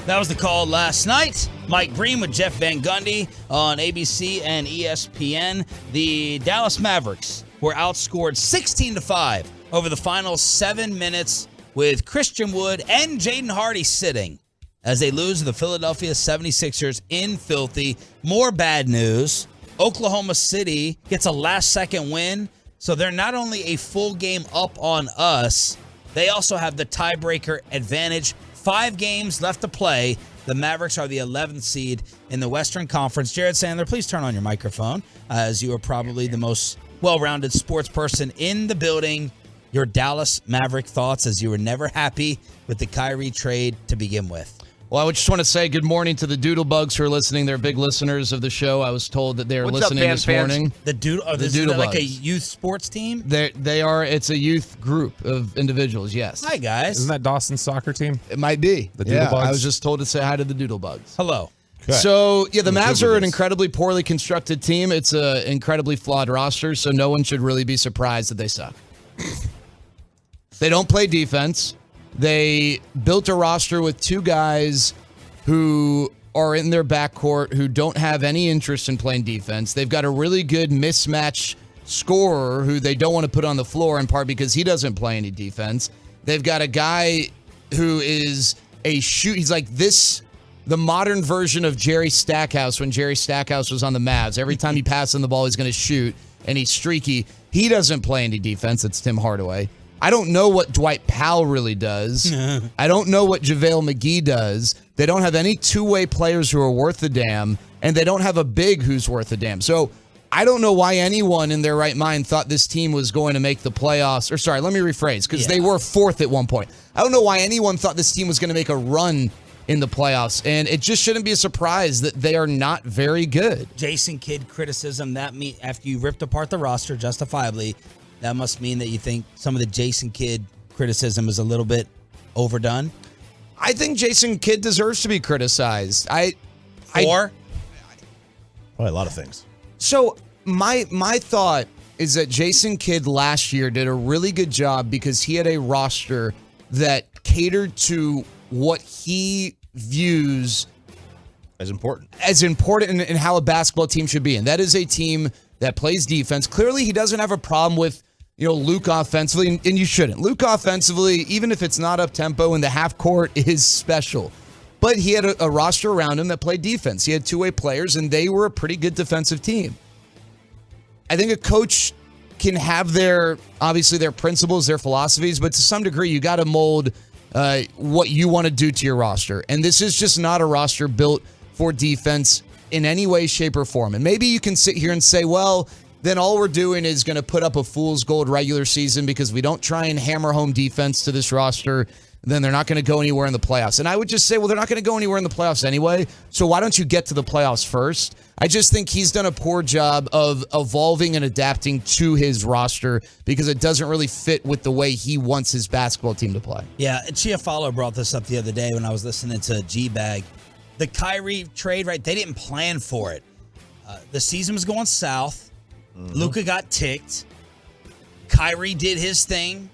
That was the call last night. Mike Green with Jeff Van Gundy on ABC and ESPN. The Dallas Mavericks were outscored 16-5 over the final 7 minutes with Christian Wood and Jaden Hardy sitting as they lose to the Philadelphia 76ers in filthy. More bad news. Oklahoma City gets a last-second win, so they're not only a full game up on us, they also have the tiebreaker advantage. 5 games left to play. The Mavericks are the 11th seed in the Western Conference. Jared Sandler, please turn on your microphone, as you are probably the most well-rounded sports person in the building. Your Dallas Maverick thoughts, as you were never happy with the Kyrie trade to begin with. Well, I just want to say good morning to the Doodlebugs who are listening. They're big listeners of the show. I was told that they're listening this morning. The Doodlebugs, like a youth sports team? They are. It's a youth group of individuals, yes. Hi, guys. Isn't that Dawson's soccer team? It might be. The Doodlebugs? I was just told to say hi to the Doodlebugs. Hello. Okay. So, yeah, the Mavs are an incredibly poorly constructed team. It's an incredibly flawed roster, so no one should really be surprised that they suck. They don't play defense. They built a roster with 2 guys who are in their backcourt who don't have any interest in playing defense. They've got a really good mismatch scorer who they don't want to put on the floor, in part because he doesn't play any defense. They've got a guy who is he's like the modern version of Jerry Stackhouse when Jerry Stackhouse was on the Mavs. Every time he passes him the ball, he's going to shoot, and he's streaky. He doesn't play any defense. It's Tim Hardaway. I don't know what Dwight Powell really does. I don't know what JaVale McGee does. They don't have any two-way players who are worth a damn, and they don't have a big who's worth a damn. So I don't know why anyone in their right mind thought this team was going to make the playoffs. Or sorry, let me rephrase, because they were 4th at one point. I don't know why anyone thought this team was going to make a run in the playoffs, and it just shouldn't be a surprise that they are not very good. Jason Kidd criticism, that mean after you ripped apart the roster justifiably, that must mean that you think some of the Jason Kidd criticism is a little bit overdone? I think Jason Kidd deserves to be criticized. Probably a lot of things. So my thought is that Jason Kidd last year did a really good job because he had a roster that catered to what he views as important in how a basketball team should be. And that is a team that plays defense. Clearly, he doesn't have a problem with, Luke offensively, and you shouldn't. Luke offensively, even if it's not up-tempo and the half court is special. But he had a roster around him that played defense. He had 2-way players, and they were a pretty good defensive team. I think a coach can have their principles, their philosophies, but to some degree, you got to mold what you want to do to your roster. And this is just not a roster built for defense in any way, shape, or form. And maybe you can sit here and say, well, then all we're doing is going to put up a fool's gold regular season because we don't try and hammer home defense to this roster. Then they're not going to go anywhere in the playoffs. And I would just say, well, they're not going to go anywhere in the playoffs anyway. So why don't you get to the playoffs first? I just think he's done a poor job of evolving and adapting to his roster because it doesn't really fit with the way he wants his basketball team to play. Yeah, Chiafalo brought this up the other day when I was listening to G-Bag. The Kyrie trade, right, they didn't plan for it. The season was going south. Luka got ticked. Kyrie did his thing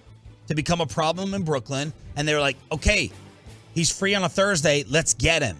to become a problem in Brooklyn. And they were like, okay, he's free on a Thursday. Let's get him.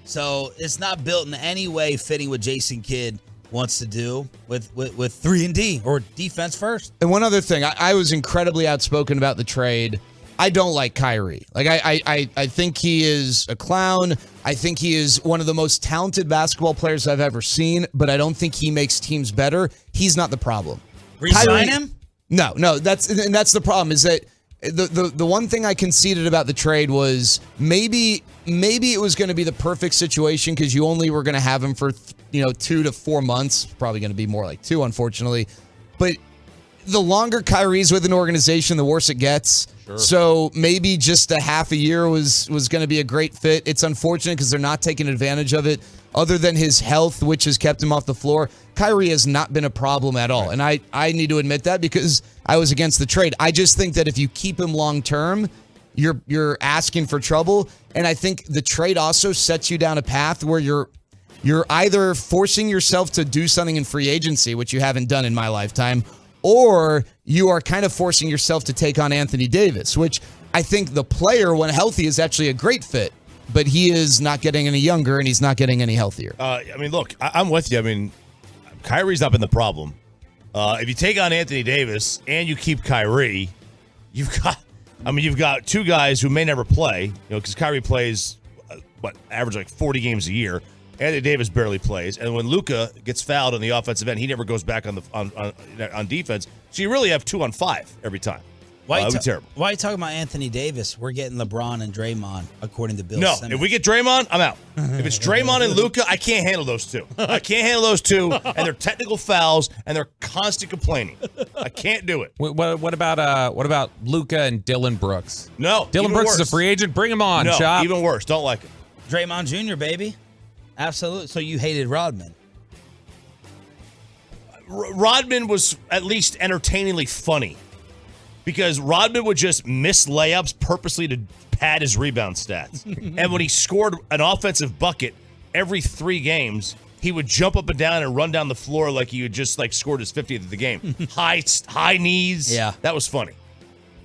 So it's not built in any way fitting what Jason Kidd wants to do with 3-and-D or defense first. And one other thing, I was incredibly outspoken about the trade. I don't like Kyrie. Like I think he is a clown. I think he is one of the most talented basketball players I've ever seen, but I don't think he makes teams better. He's not the problem. Resign him? No. That's the problem. Is that the one thing I conceded about the trade was maybe it was going to be the perfect situation because you only were going to have him for 2 to 4 months. Probably going to be more like 2, unfortunately. But the longer Kyrie's with an organization, the worse it gets. Sure. So maybe just a half a year was going to be a great fit. It's unfortunate because they're not taking advantage of it. Other than his health, which has kept him off the floor, Kyrie has not been a problem at all. Right. And I need to admit that because I was against the trade. I just think that if you keep him long term, you're asking for trouble. And I think the trade also sets you down a path where you're either forcing yourself to do something in free agency, which you haven't done in my lifetime, or you are kind of forcing yourself to take on Anthony Davis, which I think the player, when healthy, is actually a great fit. But he is not getting any younger, and he's not getting any healthier. Look, I'm with you. Kyrie's not been the problem. If you take on Anthony Davis and you keep Kyrie, you've got I mean, you've got two guys who may never play, because Kyrie plays, average like 40 games a year. Anthony Davis barely plays. And when Luka gets fouled on the offensive end, he never goes back on defense. So you really have 2 on 5 every time. It would be terrible. Why are you talking about Anthony Davis? We're getting LeBron and Draymond, according to Bill No, Simmons. if we get Draymond, I'm out. If it's Draymond and Luka, I can't handle those two. I can't handle those two, and they're technical fouls, and they're constant complaining. I can't do it. What about Luka and Dylan Brooks? No, Dylan even Brooks worse. is a free agent. Bring him on, No, Chop. even worse. Don't like it. Draymond Jr., baby. Absolutely. So you hated Rodman. Rodman was at least entertainingly funny because Rodman would just miss layups purposely to pad his rebound stats. And when he scored an offensive bucket every 3 games, he would jump up and down and run down the floor like he had just scored his 50th of the game. high knees. Yeah. That was funny.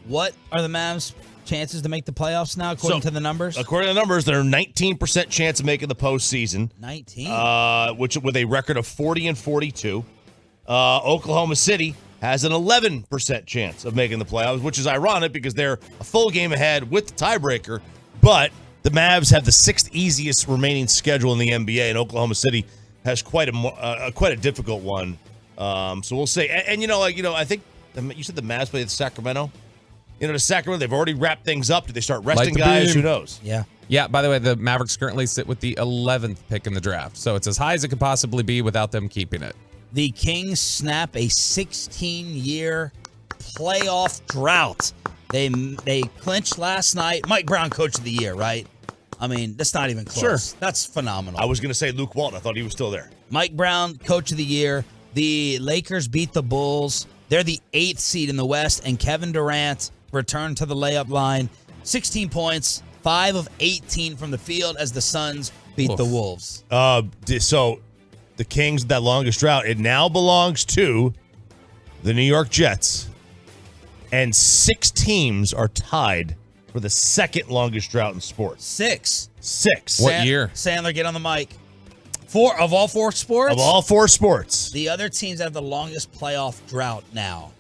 What are the Mavs' chances to make the playoffs now, according to the numbers? According to the numbers, they're 19% chance of making the postseason. 19? Which with a record of 40-42. Oklahoma City has an 11% chance of making the playoffs, which is ironic because they're a full game ahead with the tiebreaker. But the Mavs have the 6th easiest remaining schedule in the NBA, and Oklahoma City has quite a difficult one. So we'll see. And I think you said the Mavs play at Sacramento. To Sacramento, they've already wrapped things up. Do they start resting guys? Who knows? Yeah. Yeah, by the way, the Mavericks currently sit with the 11th pick in the draft. So it's as high as it could possibly be without them keeping it. The Kings snap a 16-year playoff drought. They clinched last night. Mike Brown, Coach of the Year, right? I mean, that's not even close. Sure. That's phenomenal. I was going to say Luke Walton. I thought he was still there. Mike Brown, Coach of the Year. The Lakers beat the Bulls. They're the 8th seed in the West, and Kevin Durant returned to the layup line. 16 points, 5 of 18 from the field as the Suns beat the Wolves. So the Kings, that longest drought, it now belongs to the New York Jets. And 6 teams are tied for the 2nd longest drought in sports. 6. What year? Sandler, get on the mic. 4 of all 4 sports? Of all 4 sports. The other teams have the longest playoff drought now.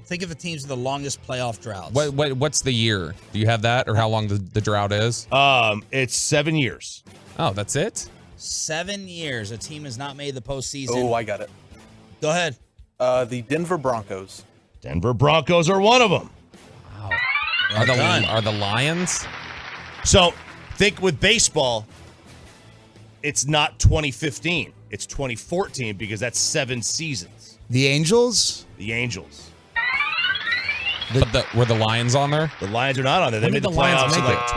Think of the teams with the longest playoff droughts. What's the year? Do you have that, or how long the drought is? It's 7 years. Oh, that's it? 7 years. A team has not made the postseason. Oh, I got it. Go ahead. The Denver Broncos. Denver Broncos are one of them. Wow. Are the Lions? So think with baseball, it's not 2015. It's 2014 because that's 7 seasons. The Angels? The Angels. Were the Lions on there? The Lions are not on there. They When made did the the Lions playoffs in make like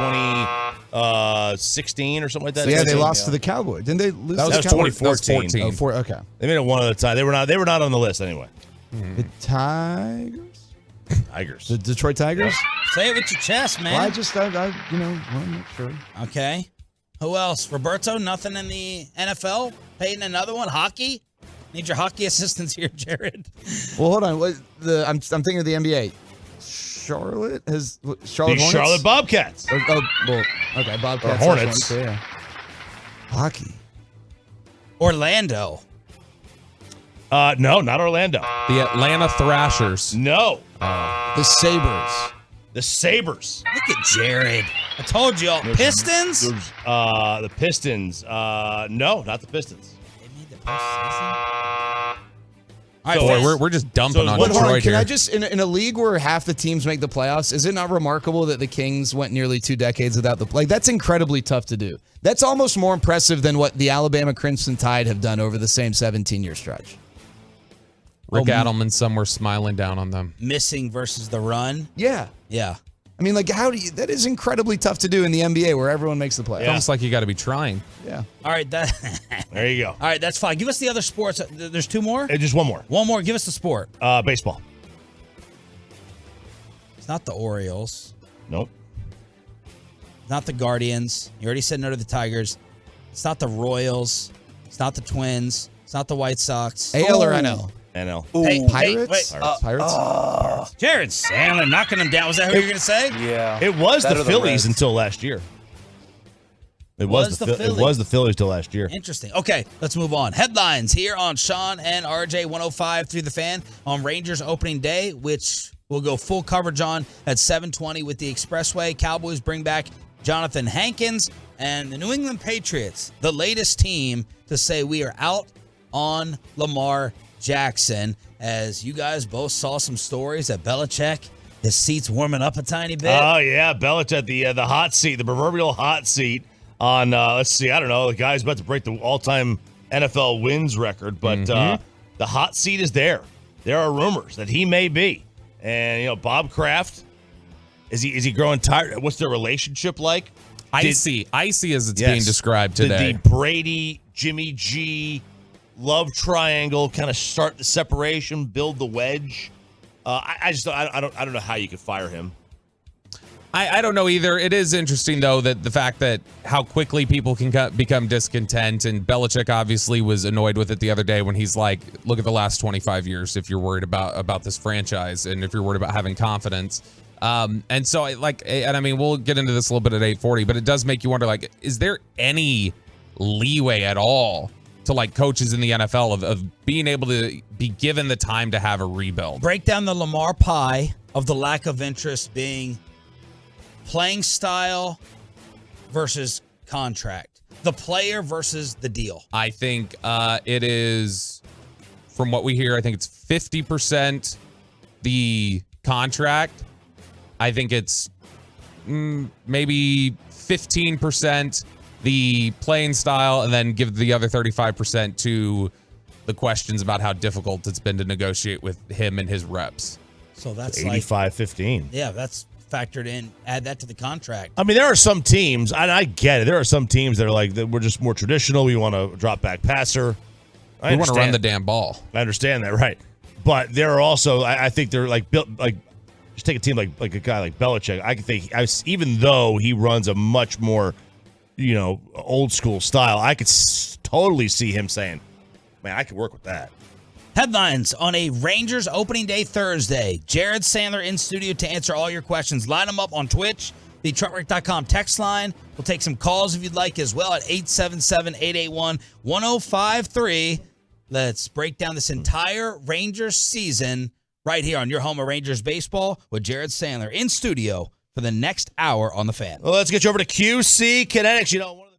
2016 or something like that. Yeah, they 16, lost to the Cowboys. Didn't they lose? That to was the Cowboys? 2014. Okay. They made it one at a time. They were not on the list anyway. The Tigers? Tigers. The Detroit Tigers? Say it with your chest, man. Well, I'm not sure. Okay. Who else? Roberto, nothing in the NFL? Peyton, another one? Hockey? Need your hockey assistance here, Jared. Well, hold on. I'm thinking of the NBA. Charlotte The Hornets? Charlotte Bobcats. Okay, Bobcats. Or Hornets. Yeah. Hockey. Orlando. No, not Orlando. The Atlanta Thrashers. No. The Sabres. The Sabres. Look at Jared. I told y'all. Pistons? The Pistons. No, not the Pistons. They made the postseason? All right, boy, we're just dumping on Detroit Can here. I just, in a league where half the teams make the playoffs, is it not remarkable that the Kings went nearly 2 decades without that's incredibly tough to do. That's almost more impressive than what the Alabama Crimson Tide have done over the same 17-year stretch. Rick Adelman somewhere smiling down on them. Missing versus the run? Yeah. Yeah. I mean, that is incredibly tough to do in the NBA where everyone makes the playoffs. It's almost like you got to be trying. Yeah. All right. There you go. All right, that's fine. Give us the other sports. There's 2 more? Just one more. One more. Give us the sport. Baseball. It's not the Orioles. Nope. It's not the Guardians. You already said no to the Tigers. It's not the Royals. It's not the Twins. It's not the White Sox. AL or NL? NL. Hey, Pirates? Pirates? Jared Sandler knocking them down. Was that who you were going to say? Yeah. It was That the or the Phillies Reds. until last year. It was the Phillies till last year. Interesting. Okay, let's move on. Headlines here on Sean and RJ 105 through the fan on Rangers opening day, which we'll go full coverage on at 7:20 with the Expressway. Cowboys bring back Jonathan Hankins, and the New England Patriots, the latest team to say we are out on Lamar Jackson. As you guys both saw some stories that Belichick, his seat's warming up a tiny bit. Oh, yeah, Belichick, the hot seat, the proverbial hot seat on, let's see, I don't know, the guy's about to break the all-time NFL wins record, but the hot seat is there. There are rumors that he may be. And, Bob Kraft, is he growing tired? What's their relationship like? Icy as it's being described today. The Brady, Jimmy G, love triangle, kind of start the separation, build the wedge. I don't know how you could fire him. I don't know either. It is interesting, though, that the fact that how quickly people can become discontent, and Belichick obviously was annoyed with it the other day when he's like, look at the last 25 years if you're worried about this franchise and if you're worried about having confidence. And so, I mean, we'll get into this a little bit at 8:40, but it does make you wonder, like, is there any leeway at all to, like, coaches in the NFL of being able to be given the time to have a rebuild? Break down the Lamar pie of the lack of interest being playing style versus contract, the player versus the deal. I think it is, from what we hear, I think it's 50% the contract. I think it's maybe 15% the playing style, and then give the other 35% to the questions about how difficult it's been to negotiate with him and his reps. So that's 85-15. Yeah, that's factored in. Add that to the contract. I mean, there are some teams, and I get it. There are some teams that are like, we're just more traditional. We want to drop back passer. We want to run the damn ball. I understand that, right? But there are also, I think they're like built like. Just take a team like a guy like Belichick. I can think, even though he runs a much more, old school style, I could totally see him saying, "Man, I could work with that." Headlines on a Rangers opening day Thursday. Jared Sandler in studio to answer all your questions. Line them up on Twitch, the truckwreck.com text line. We'll take some calls if you'd like as well at 877-881-1053. Let's break down this entire Rangers season right here on your home of Rangers baseball with Jared Sandler in studio for the next hour on The Fan. Well, let's get you over to QC Kinetics. One of the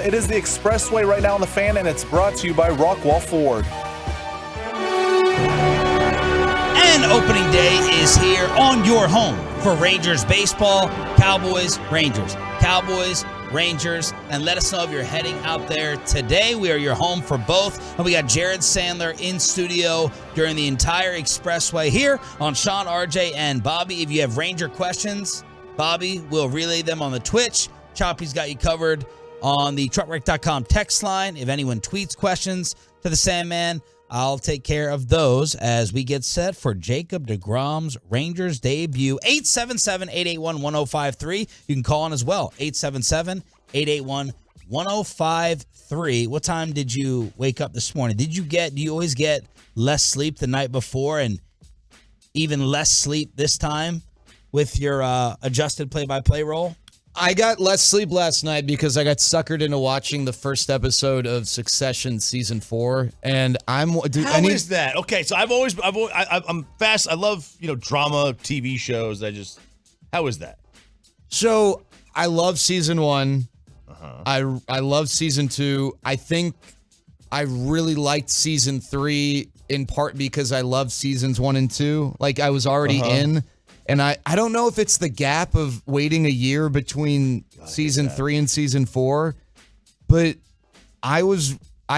It is the Expressway right now on the Fan, and it's brought to you by Rockwall Ford. And opening day is here on your home for Rangers baseball, Cowboys, Rangers. Cowboys, Rangers, and let us know if you're heading out there today. We are your home for both, and we got Jared Sandler in studio during the entire Expressway here on Sean, RJ, and Bobby. If you have Ranger questions, Bobby will relay them on the Twitch. Choppy's got you covered on the truckwreck.com text line. If anyone tweets questions to the Sandman, I'll take care of those as we get set for Jacob deGrom's Rangers debut. 877-881-1053. You can call on as well. 877-881-1053. What time did you wake up this morning? Do you always get less sleep the night before and even less sleep this time with your adjusted play-by-play role? I got less sleep last night because I got suckered into watching the first episode of Succession season 4, and How is that? Okay, so I'm fast. I love drama TV shows. How is that? So I love season 1. I love season 2. I think I really liked season 3 in part because I love seasons 1 and 2. Like I was already in. And I don't know if it's the gap of waiting a year between season 3 and season 4, but I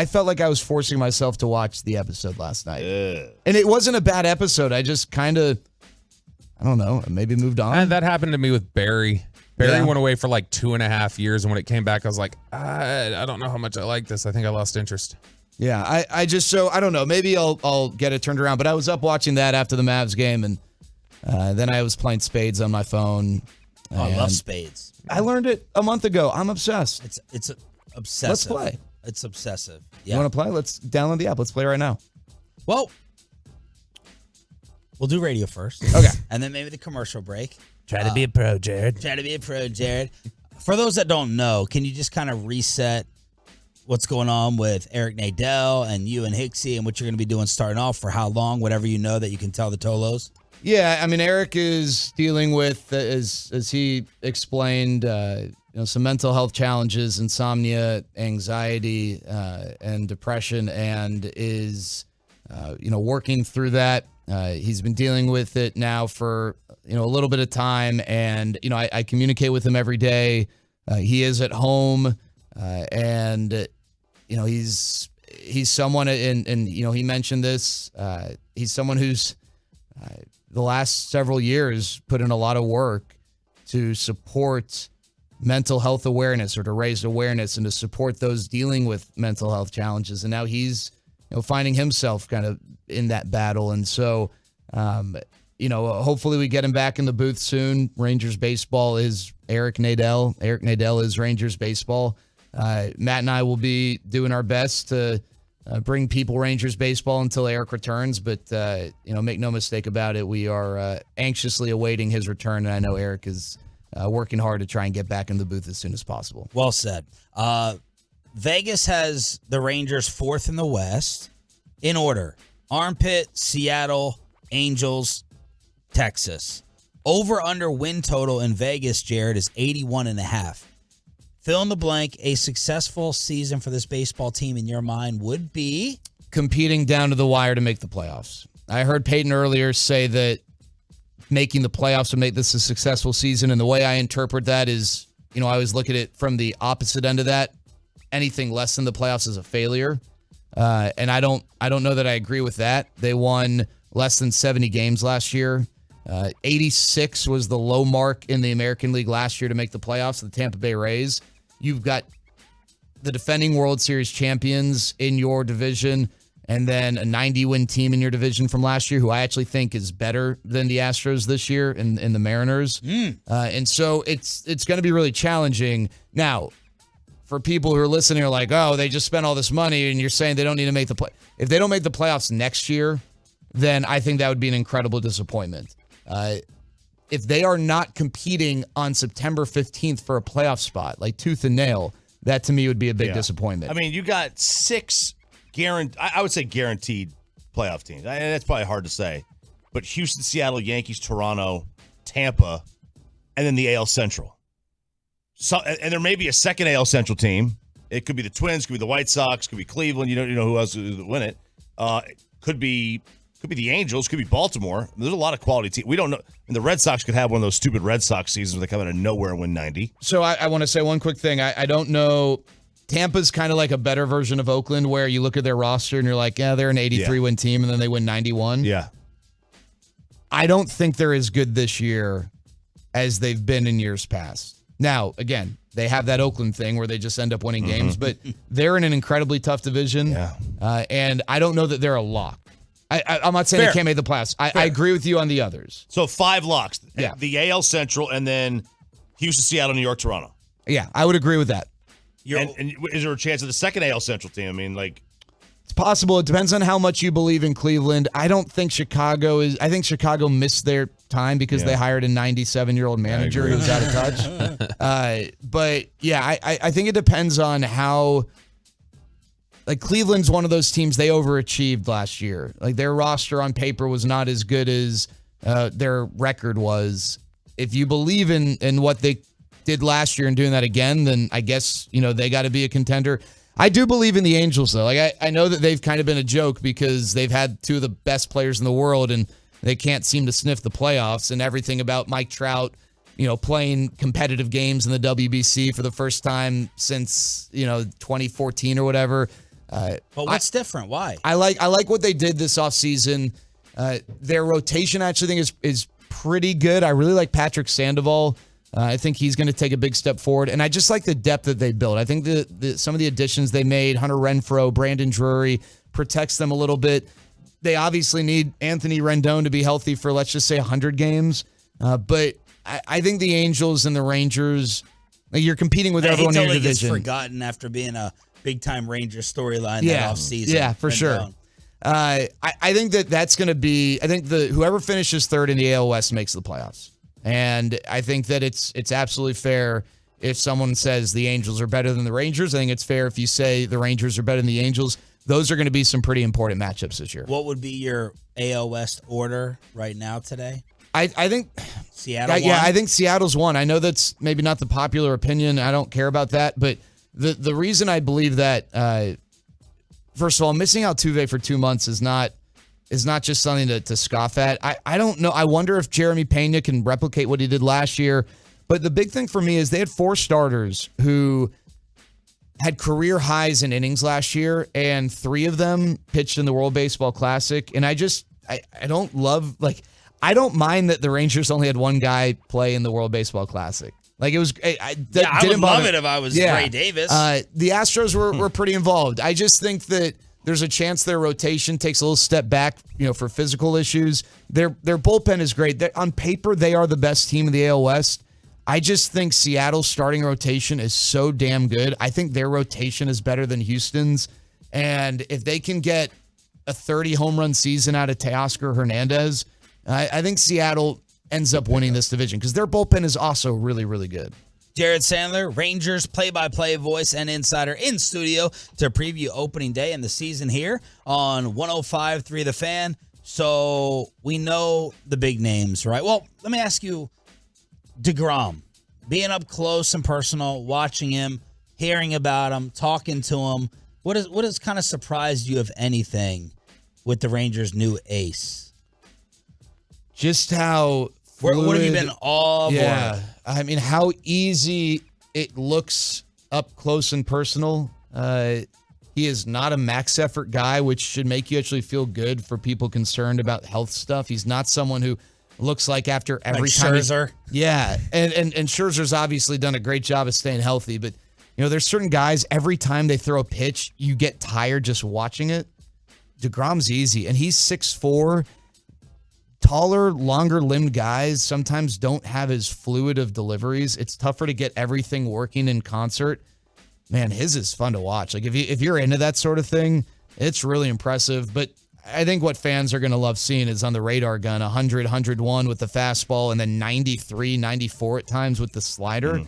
felt like I was forcing myself to watch the episode last night. And it wasn't a bad episode. I just kind of, I don't know, maybe moved on. And that happened to me with Barry. Barry went away for like 2.5 years, and when it came back, I was like, I don't know how much I like this. I think I lost interest. Yeah, I don't know. Maybe I'll get it turned around. But I was up watching that after the Mavs game, and then I was playing spades on my phone. Oh, I love spades. I learned it a month ago. I'm obsessed. It's obsessive. Let's play. It's obsessive. Yeah. You want to play? Let's download the app. Let's play right now. Well, we'll do radio first. Okay. And then maybe the commercial break. Try to be a pro, Jared. Try to be a pro, Jared. For those that don't know, can you just kind of reset what's going on with Eric Nadel and you and Hixie and what you're going to be doing starting off for how long, whatever you know that you can tell the Tolos? Yeah, I mean, Eric is dealing with, as he explained, some mental health challenges, insomnia, anxiety, and depression, and is, working through that. He's been dealing with it now for, a little bit of time, and, I communicate with him every day. He is at home, and, he's someone, and he mentioned this, he's someone who's, the last several years put in a lot of work to support mental health awareness or to raise awareness and to support those dealing with mental health challenges. And now he's, finding himself kind of in that battle. And so, hopefully we get him back in the booth soon. Rangers baseball is Eric Nadel. Eric Nadel is Rangers baseball. Matt and I will be doing our best to bring people Rangers baseball until Eric returns, but make no mistake about it, we are anxiously awaiting his return, and I know Eric is working hard to try and get back in the booth as soon as possible. Well said. Vegas has the Rangers 4th in the West in order: Armpit, Seattle, Angels, Texas. Over under win total in Vegas, Jared, is 81.5. Fill in the blank. A successful season for this baseball team in your mind would be competing down to the wire to make the playoffs. I heard Peyton earlier say that making the playoffs would make this a successful season. And the way I interpret that is, I always look at it from the opposite end of that. Anything less than the playoffs is a failure. And I don't know that I agree with that. They won less than 70 games last year. 86 was the low mark in the American League last year to make the playoffs, the Tampa Bay Rays. You've got the defending World Series champions in your division, and then a 90-win team in your division from last year, who I actually think is better than the Astros this year and the Mariners. And so it's going to be really challenging. Now, for people who are listening are like, oh, they just spent all this money, and you're saying they don't need to make the play. If they don't make the playoffs next year, then I think that would be an incredible disappointment. If they are not competing on September 15th for a playoff spot, like tooth and nail, that to me would be a big disappointment. I mean, you got 6 I would say guaranteed playoff teams. And that's probably hard to say. But Houston, Seattle, Yankees, Toronto, Tampa, and then the AL Central. So, and there may be a second AL Central team, It could be the Twins, could be the White Sox, could be Cleveland. You don't know who else would win it. Could be the Angels, could be Baltimore. There's a lot of quality teams. We don't know. And the Red Sox could have one of those stupid Red Sox seasons where they come out of nowhere and win 90. So I want to say one quick thing. I don't know. Tampa's kind of like a better version of Oakland, where you look at their roster and you're like, yeah, they're an 83-win team, and then they win 91. Yeah. I don't think they're as good this year as they've been in years past. Now, again, they have that Oakland thing where they just end up winning games, but they're in an incredibly tough division, and I don't know that they're a lock. I'm not saying they can't make the playoffs. I agree with you on the others. So 5 locks. Yeah. The AL Central, and then Houston, Seattle, New York, Toronto. Yeah, I would agree with that. And is there a chance of the second AL Central team? I mean, like... It's possible. It depends on how much you believe in Cleveland. I don't think Chicago is... I think Chicago missed their time because they hired a 97-year-old manager who was out of touch. But, yeah, I think it depends on how... Like, Cleveland's one of those teams, they overachieved last year. Like, their roster on paper was not as good as their record was. If you believe in what they did last year and doing that again, then I guess, they got to be a contender. I do believe in the Angels, though. Like, I know that they've kind of been a joke because they've had 2 of the best players in the world, and they can't seem to sniff the playoffs, and everything about Mike Trout, playing competitive games in the WBC for the first time since, 2014 or whatever. But what's different? Why? I like what they did this offseason. Their rotation, I actually think, is pretty good. I really like Patrick Sandoval. I think he's going to take a big step forward. And I just like the depth that they built. I think some of the additions they made, Hunter Renfroe, Brandon Drury, protects them a little bit. They obviously need Anthony Rendon to be healthy for, let's just say, 100 games. But I think the Angels and the Rangers, you're competing with everyone in your division. He totally gets forgotten after being a big-time Ranger storyline that offseason. Yeah, for sure. I think that's going to be – I think whoever finishes third in the AL West makes the playoffs. And I think that it's absolutely fair if someone says the Angels are better than the Rangers. I think it's fair if you say the Rangers are better than the Angels. Those are going to be some pretty important matchups this year. What would be your AL West order right now today? I think Seattle. Yeah, I think Seattle's one. I know that's maybe not the popular opinion. I don't care about that, but the reason I believe that, first of all, missing out Tuve for 2 months is not just something to scoff at. I don't know. I wonder if Jeremy Pena can replicate what he did last year. But the big thing for me is they had 4 starters who had career highs in innings last year, and 3 of them pitched in the World Baseball Classic. And I don't love, I don't mind that the Rangers only had 1 guy play in the World Baseball Classic. Like, it was, I would love it if I was Ray Davis. The Astros were pretty involved. I just think that there's a chance their rotation takes a little step back, for physical issues. Their bullpen is great. On paper, they are the best team in the AL West. I just think Seattle's starting rotation is so damn good. I think their rotation is better than Houston's. And if they can get a 30 home run season out of Teoscar Hernandez, I think Seattle ends up winning this division because their bullpen is also really, really good. Jared Sandler, Rangers play-by-play voice and insider in studio to preview opening day and the season here on 105.3 The Fan. So we know the big names, right? Well, let me ask you, DeGrom, being up close and personal, watching him, hearing about him, talking to him, what has kind of surprised you, if anything, with the Rangers' new ace? Just how fluid, what have you been all over? Yeah, I mean, how easy it looks up close and personal. He is not a max effort guy, which should make you actually feel good for people concerned about health stuff. He's not someone who looks like after every time. Scherzer. Yeah, and Scherzer's obviously done a great job of staying healthy, but there's certain guys, every time they throw a pitch, you get tired just watching it. DeGrom's easy, and he's 6'4". Taller, longer-limbed guys sometimes don't have as fluid of deliveries. It's tougher to get everything working in concert. Man, his is fun to watch. Like, if you're into that sort of thing, it's really impressive. But I think what fans are going to love seeing is on the radar gun, 100, 101 with the fastball, and then 93, 94 at times with the slider.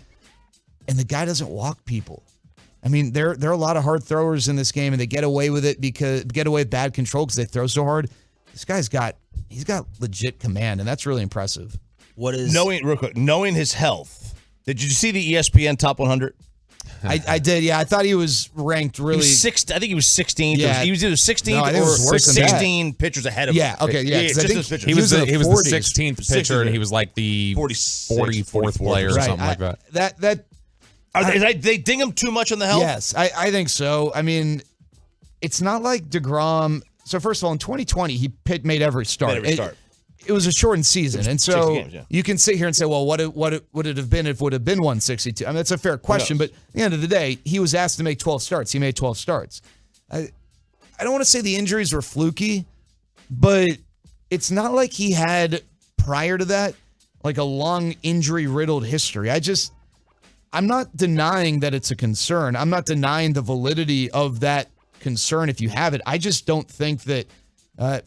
And the guy doesn't walk people. I mean, there are a lot of hard throwers in this game, and they get away with it get away with bad control because they throw so hard. This guy's got legit command, and that's really impressive. Real quick, knowing his health, did you see the ESPN Top 100? I did. Yeah, I thought he was ranked really. I think he was 16th. Yeah. He was either 16th No, I think it or was worse than that. 16 pitchers ahead of him. Yeah, okay, yeah, 'cause I think just He was the 40s. 16th pitcher, and he was like the 44th player or something like that. They ding him too much on the health? Yes, I think so. I mean, it's not like DeGrom. So first of all, in 2020, he made every start. It was a shortened season, and so 60 games, yeah. you can sit here and say, well, what would it have been if it would have been 162? I mean, that's a fair question, but at the end of the day, he was asked to make 12 starts. He made 12 starts. I don't want to say the injuries were fluky, but it's not like he had, prior to that, like a long injury-riddled history. I'm not denying that it's a concern. I'm not denying the validity of that concern if you have it. I just don't think that,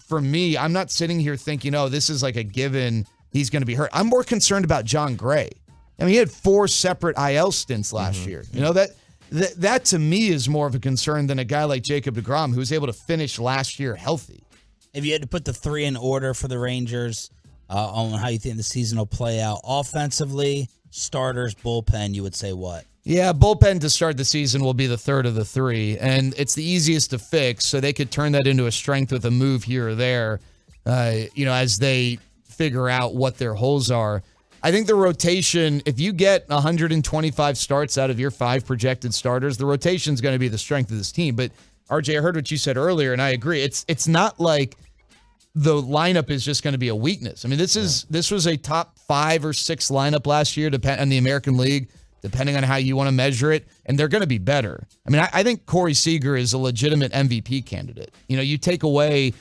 for me, I'm not sitting here thinking, oh, this is like a given, he's going to be hurt. I'm more concerned about John Gray. I mean, he had 4 separate IL stints last year. You know, that to me is more of a concern than a guy like Jacob deGrom, who was able to finish last year healthy. If you had to put the 3 in order for the Rangers on how you think the season will play out, offensively, starters, bullpen, you would say what? Yeah, bullpen to start the season will be the third of the 3, and it's the easiest to fix, so they could turn that into a strength with a move here or there, as they figure out what their holes are. I think the rotation, if you get 125 starts out of your 5 projected starters, the rotation is going to be the strength of this team. But, RJ, I heard what you said earlier, and I agree. It's not like the lineup is just going to be a weakness. I mean, this was a top 5 or 6 lineup last year, on the American League, depending on how you want to measure it, and they're going to be better. I mean, I think Corey Seager is a legitimate MVP candidate. You know, you take away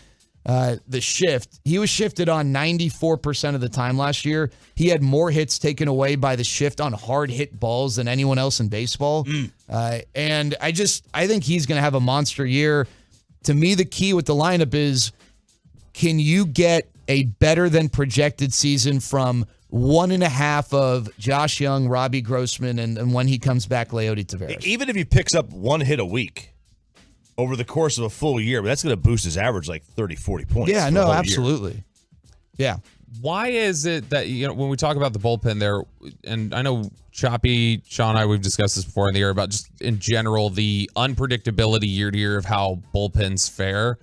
the shift. He was shifted on 94% of the time last year. He had more hits taken away by the shift on hard hit balls than anyone else in baseball. And I think he's going to have a monster year. To me, the key with the lineup is, can you get a better than projected season from 1.5 of Josh Young, Robbie Grossman, and when he comes back, Leody Taveras? Even if he picks up 1 hit a week over the course of a full year, that's going to boost his average like 30, 40 points. Yeah, no, absolutely. Yeah. Why is it that, when we talk about the bullpen there, and I know Choppy, Sean and I, we've discussed this before in the air about just in general the unpredictability year to year of how bullpens fare.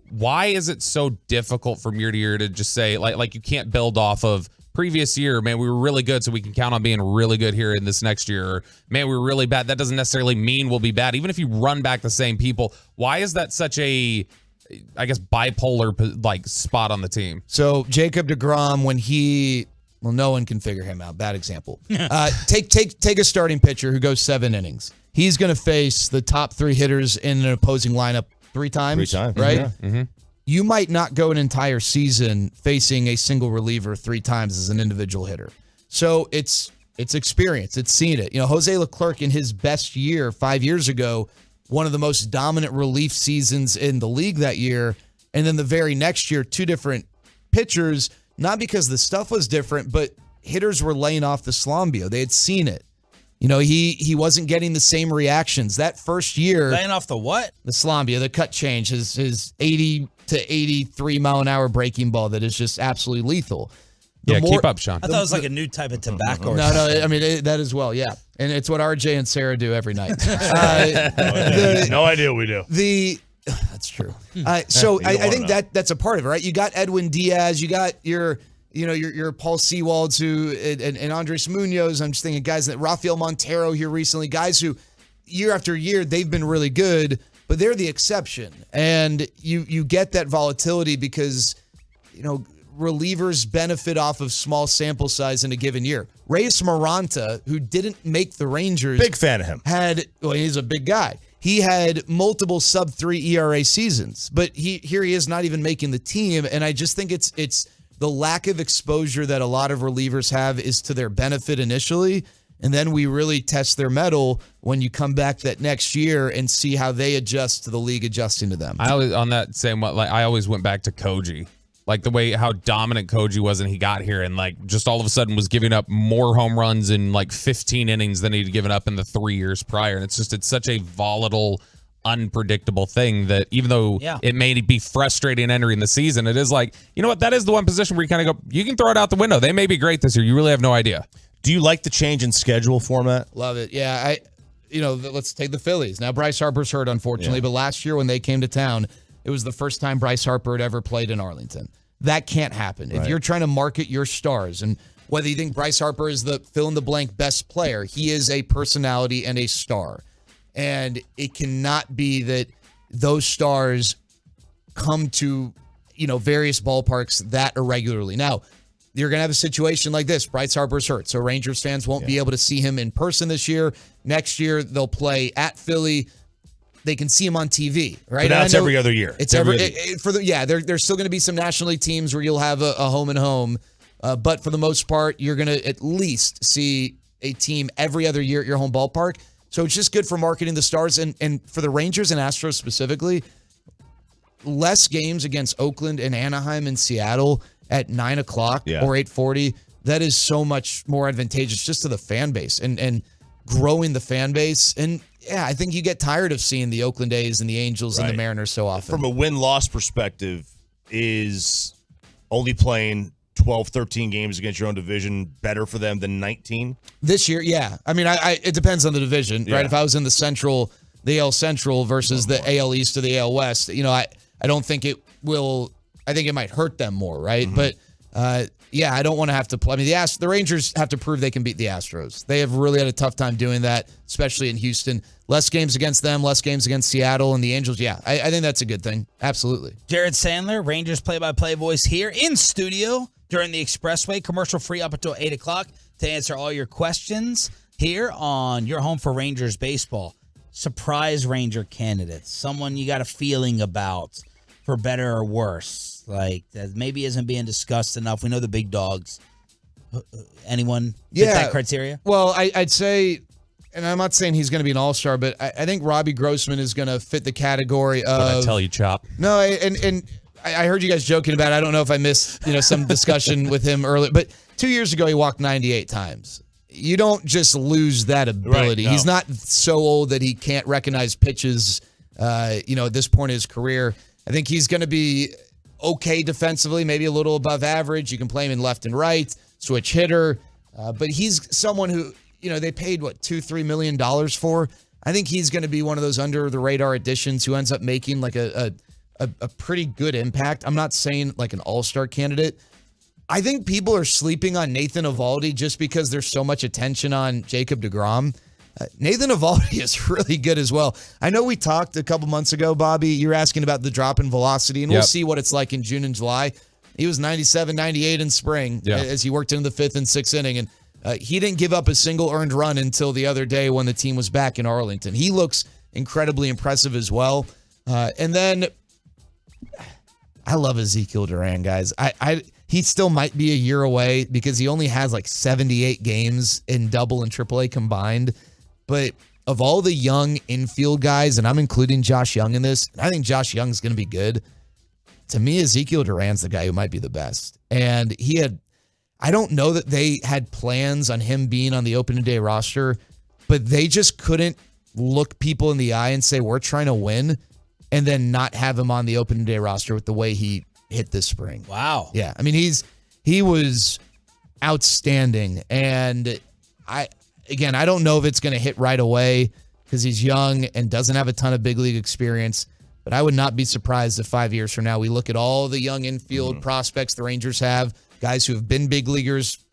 Why is it so difficult from year to year to just say, like you can't build off of previous year, man, we were really good, so we can count on being really good here in this next year. Or, man, we were really bad. That doesn't necessarily mean we'll be bad. Even if you run back the same people, why is that such a, I guess, bipolar like spot on the team? So Jacob deGrom, no one can figure him out. Bad example. Take a starting pitcher who goes 7 innings. He's going to face the top 3 hitters in an opposing lineup 3 times. 3 times, right? Yeah. Mm-hmm. You might not go an entire season facing a single reliever 3 times as an individual hitter. So it's experience. It's seen it. Jose Leclerc in his best year 5 years ago, one of the most dominant relief seasons in the league that year. And then the very next year, 2 different pitchers, not because the stuff was different, but hitters were laying off the Slambio. They had seen it. He wasn't getting the same reactions. That first year. Laying off the what? The Slambio, the cut change, his 80 to 83 mile an hour breaking ball that is just absolutely lethal. Keep up, Sean. I thought it was like a new type of tobacco. No, I mean, that as well, yeah. And it's what RJ and Sarah do every night. No idea we do. That's true. So I think that's a part of it, right? You got Edwin Diaz, you got your Paul Sewalds and Andres Munoz. I'm just thinking guys that Rafael Montero here recently, guys who year after year, they've been really good, but they're the exception. And you get that volatility because, relievers benefit off of small sample size in a given year. Reyes Maranta, who didn't make the Rangers. Big fan of him. He's a big guy. He had multiple sub-3 ERA seasons, but he is not even making the team. And I just think it's the lack of exposure that a lot of relievers have is to their benefit initially. And then we really test their mettle when you come back that next year and see how they adjust to the league adjusting to them. I always went back to Koji. Like the way how dominant Koji was, and he got here and like just all of a sudden was giving up more home runs in like 15 innings than he'd given up in the 3 years prior. And it's such a volatile, unpredictable thing that even though it may be frustrating entering the season, it is like, you know what, that is the one position where you kind of go, you can throw it out the window. They may be great this year. You really have no idea. Do you like the change in schedule format? Love it. Yeah. let's take the Phillies. Now, Bryce Harper's hurt, unfortunately, but last year when they came to town, it was the first time Bryce Harper had ever played in Arlington. That can't happen. If you're trying to market your stars, and whether you think Bryce Harper is the fill-in-the-blank best player, he is a personality and a star. And it cannot be that those stars come to, various ballparks that irregularly. Now, you're going to have a situation like this. Bryce Harper's hurt, so Rangers fans won't be able to see him in person this year. Next year, they'll play at Philly. They can see him on TV, right? But now it's every other year. It's there's still going to be some National League teams where you'll have a home and home. But for the most part, you're going to at least see a team every other year at your home ballpark. So it's just good for marketing the stars. And for the Rangers and Astros specifically, less games against Oakland and Anaheim and Seattle at 9 o'clock or 8:40. That is so much more advantageous just to the fan base and growing the fan base. And yeah, I think you get tired of seeing the Oakland A's and the Angels and the Mariners so often. From a win-loss perspective, is only playing 12, 13 games against your own division better for them than 19? This year, yeah. I mean, it depends on the division, right? If I was in the AL Central versus the AL East or the AL West, I don't think it will. I think it might hurt them more, right? But I don't want to have to play. I mean, the Rangers have to prove they can beat the Astros. They have really had a tough time doing that, especially in Houston. Less games against them, less games against Seattle and the Angels. Yeah, I think that's a good thing. Absolutely. Jared Sandler, Rangers play-by-play voice here in studio during the Expressway, commercial-free up until 8 o'clock to answer all your questions here on your home for Rangers baseball. Surprise Ranger candidates, someone you got a feeling about for better or worse, like that maybe isn't being discussed enough. We know the big dogs. Anyone fit that criteria? Well, I'd say, and I'm not saying he's going to be an all-star, but I think Robbie Grossman is going to fit the category of... What I tell you, Chop. No, and I heard you guys joking about it. I don't know if I missed some discussion with him earlier, but 2 years ago he walked 98 times. You don't just lose that ability. He's not so old that he can't recognize pitches, at this point in his career. I think he's going to be okay defensively, maybe a little above average. You can play him in left and right, switch hitter. But he's someone who, they paid, $2-3 million for. I think he's going to be one of those under-the-radar additions who ends up making like a pretty good impact. I'm not saying like an all-star candidate. I think people are sleeping on Nathan Eovaldi just because there's so much attention on Jacob deGrom. Nathan Eovaldi is really good as well. I know we talked a couple months ago, Bobby. You're asking about the drop in velocity, and we'll see what it's like in June and July. He was 97, 98 in spring as he worked into the 5th and 6th inning, and he didn't give up a single earned run until the other day when the team was back in Arlington. He looks incredibly impressive as well. And then I love Ezekiel Duran, guys. He still might be a year away because he only has like 78 games in double and AAA combined. But of all the young infield guys, and I'm including Josh Young in this, I think Josh Young's going to be good. To me, Ezekiel Duran's the guy who might be the best. And I don't know that they had plans on him being on the opening day roster, but they just couldn't look people in the eye and say, we're trying to win, and then not have him on the opening day roster with the way he hit this spring. Wow. Yeah. I mean, he was outstanding. And I don't know if it's going to hit right away because he's young and doesn't have a ton of big league experience, but I would not be surprised if 5 years from now we look at all the young infield prospects the Rangers have, guys who have been big leaguers,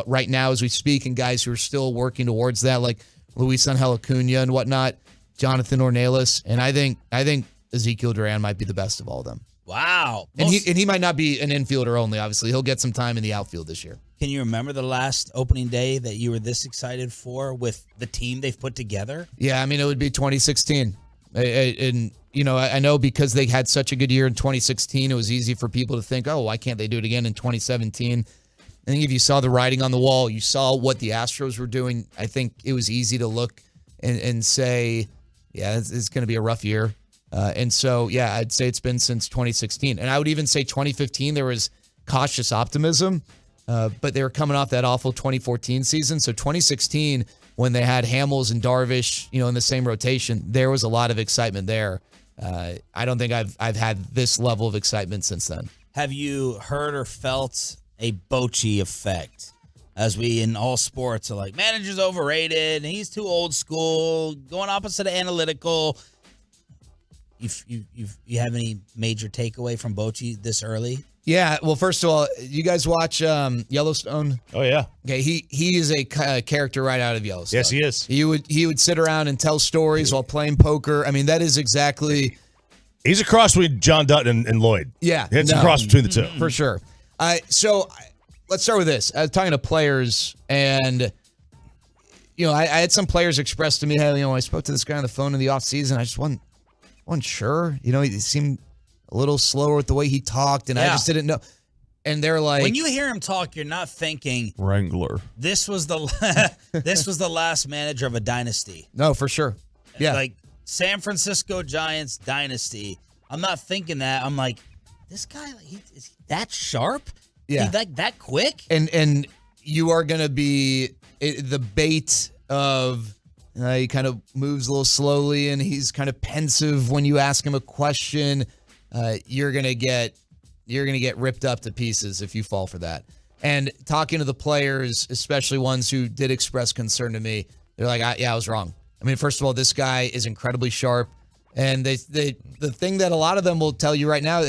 right now as we speak, and guys who are still working towards that, like Luis Angel Acuna and whatnot, Jonathan Ornelas. And I think Ezekiel Duran might be the best of all of them. Wow. And he might not be an infielder only, obviously. He'll get some time in the outfield this year. Can you remember the last opening day that you were this excited for with the team they've put together? Yeah, I mean, it would be 2016. And, I know because they had such a good year in 2016, it was easy for people to think, oh, why can't they do it again in 2017? I think if you saw the writing on the wall, you saw what the Astros were doing, I think it was easy to look and say, yeah, it's going to be a rough year. And so, yeah, I'd say it's been since 2016. And I would even say 2015, there was cautious optimism, but they were coming off that awful 2014 season. So 2016, when they had Hamels and Darvish, in the same rotation, there was a lot of excitement there. I don't think I've had this level of excitement since then. Have you heard or felt a Bochy effect? as we in all sports are like, manager's overrated, and he's too old school, going opposite of analytical. You have any major takeaway from Bochy this early? Yeah, well, first of all, you guys watch Yellowstone? Oh yeah. Okay, he is a character right out of Yellowstone. Yes, he is. He would sit around and tell stories while playing poker. I mean, that is exactly. He's a cross between John Dutton and Lloyd. Yeah, it's a cross between the two for sure. So let's start with this. I was talking to players, and I had some players express to me, hey, I spoke to this guy on the phone in the offseason. I just wasn't sure. He seemed a little slower with the way he talked, and I just didn't know. And they're like, when you hear him talk, you're not thinking Wrangler. This was the last manager of a dynasty. No, for sure. Yeah, like San Francisco Giants dynasty. I'm not thinking that. I'm like, this guy, is he that sharp? Yeah, that quick. And you are gonna be the bait of. He kind of moves a little slowly, and he's kind of pensive when you ask him a question. You're gonna get ripped up to pieces if you fall for that. And talking to the players, especially ones who did express concern to me, they're like, I was wrong. I mean, first of all, this guy is incredibly sharp, and the thing that a lot of them will tell you right now,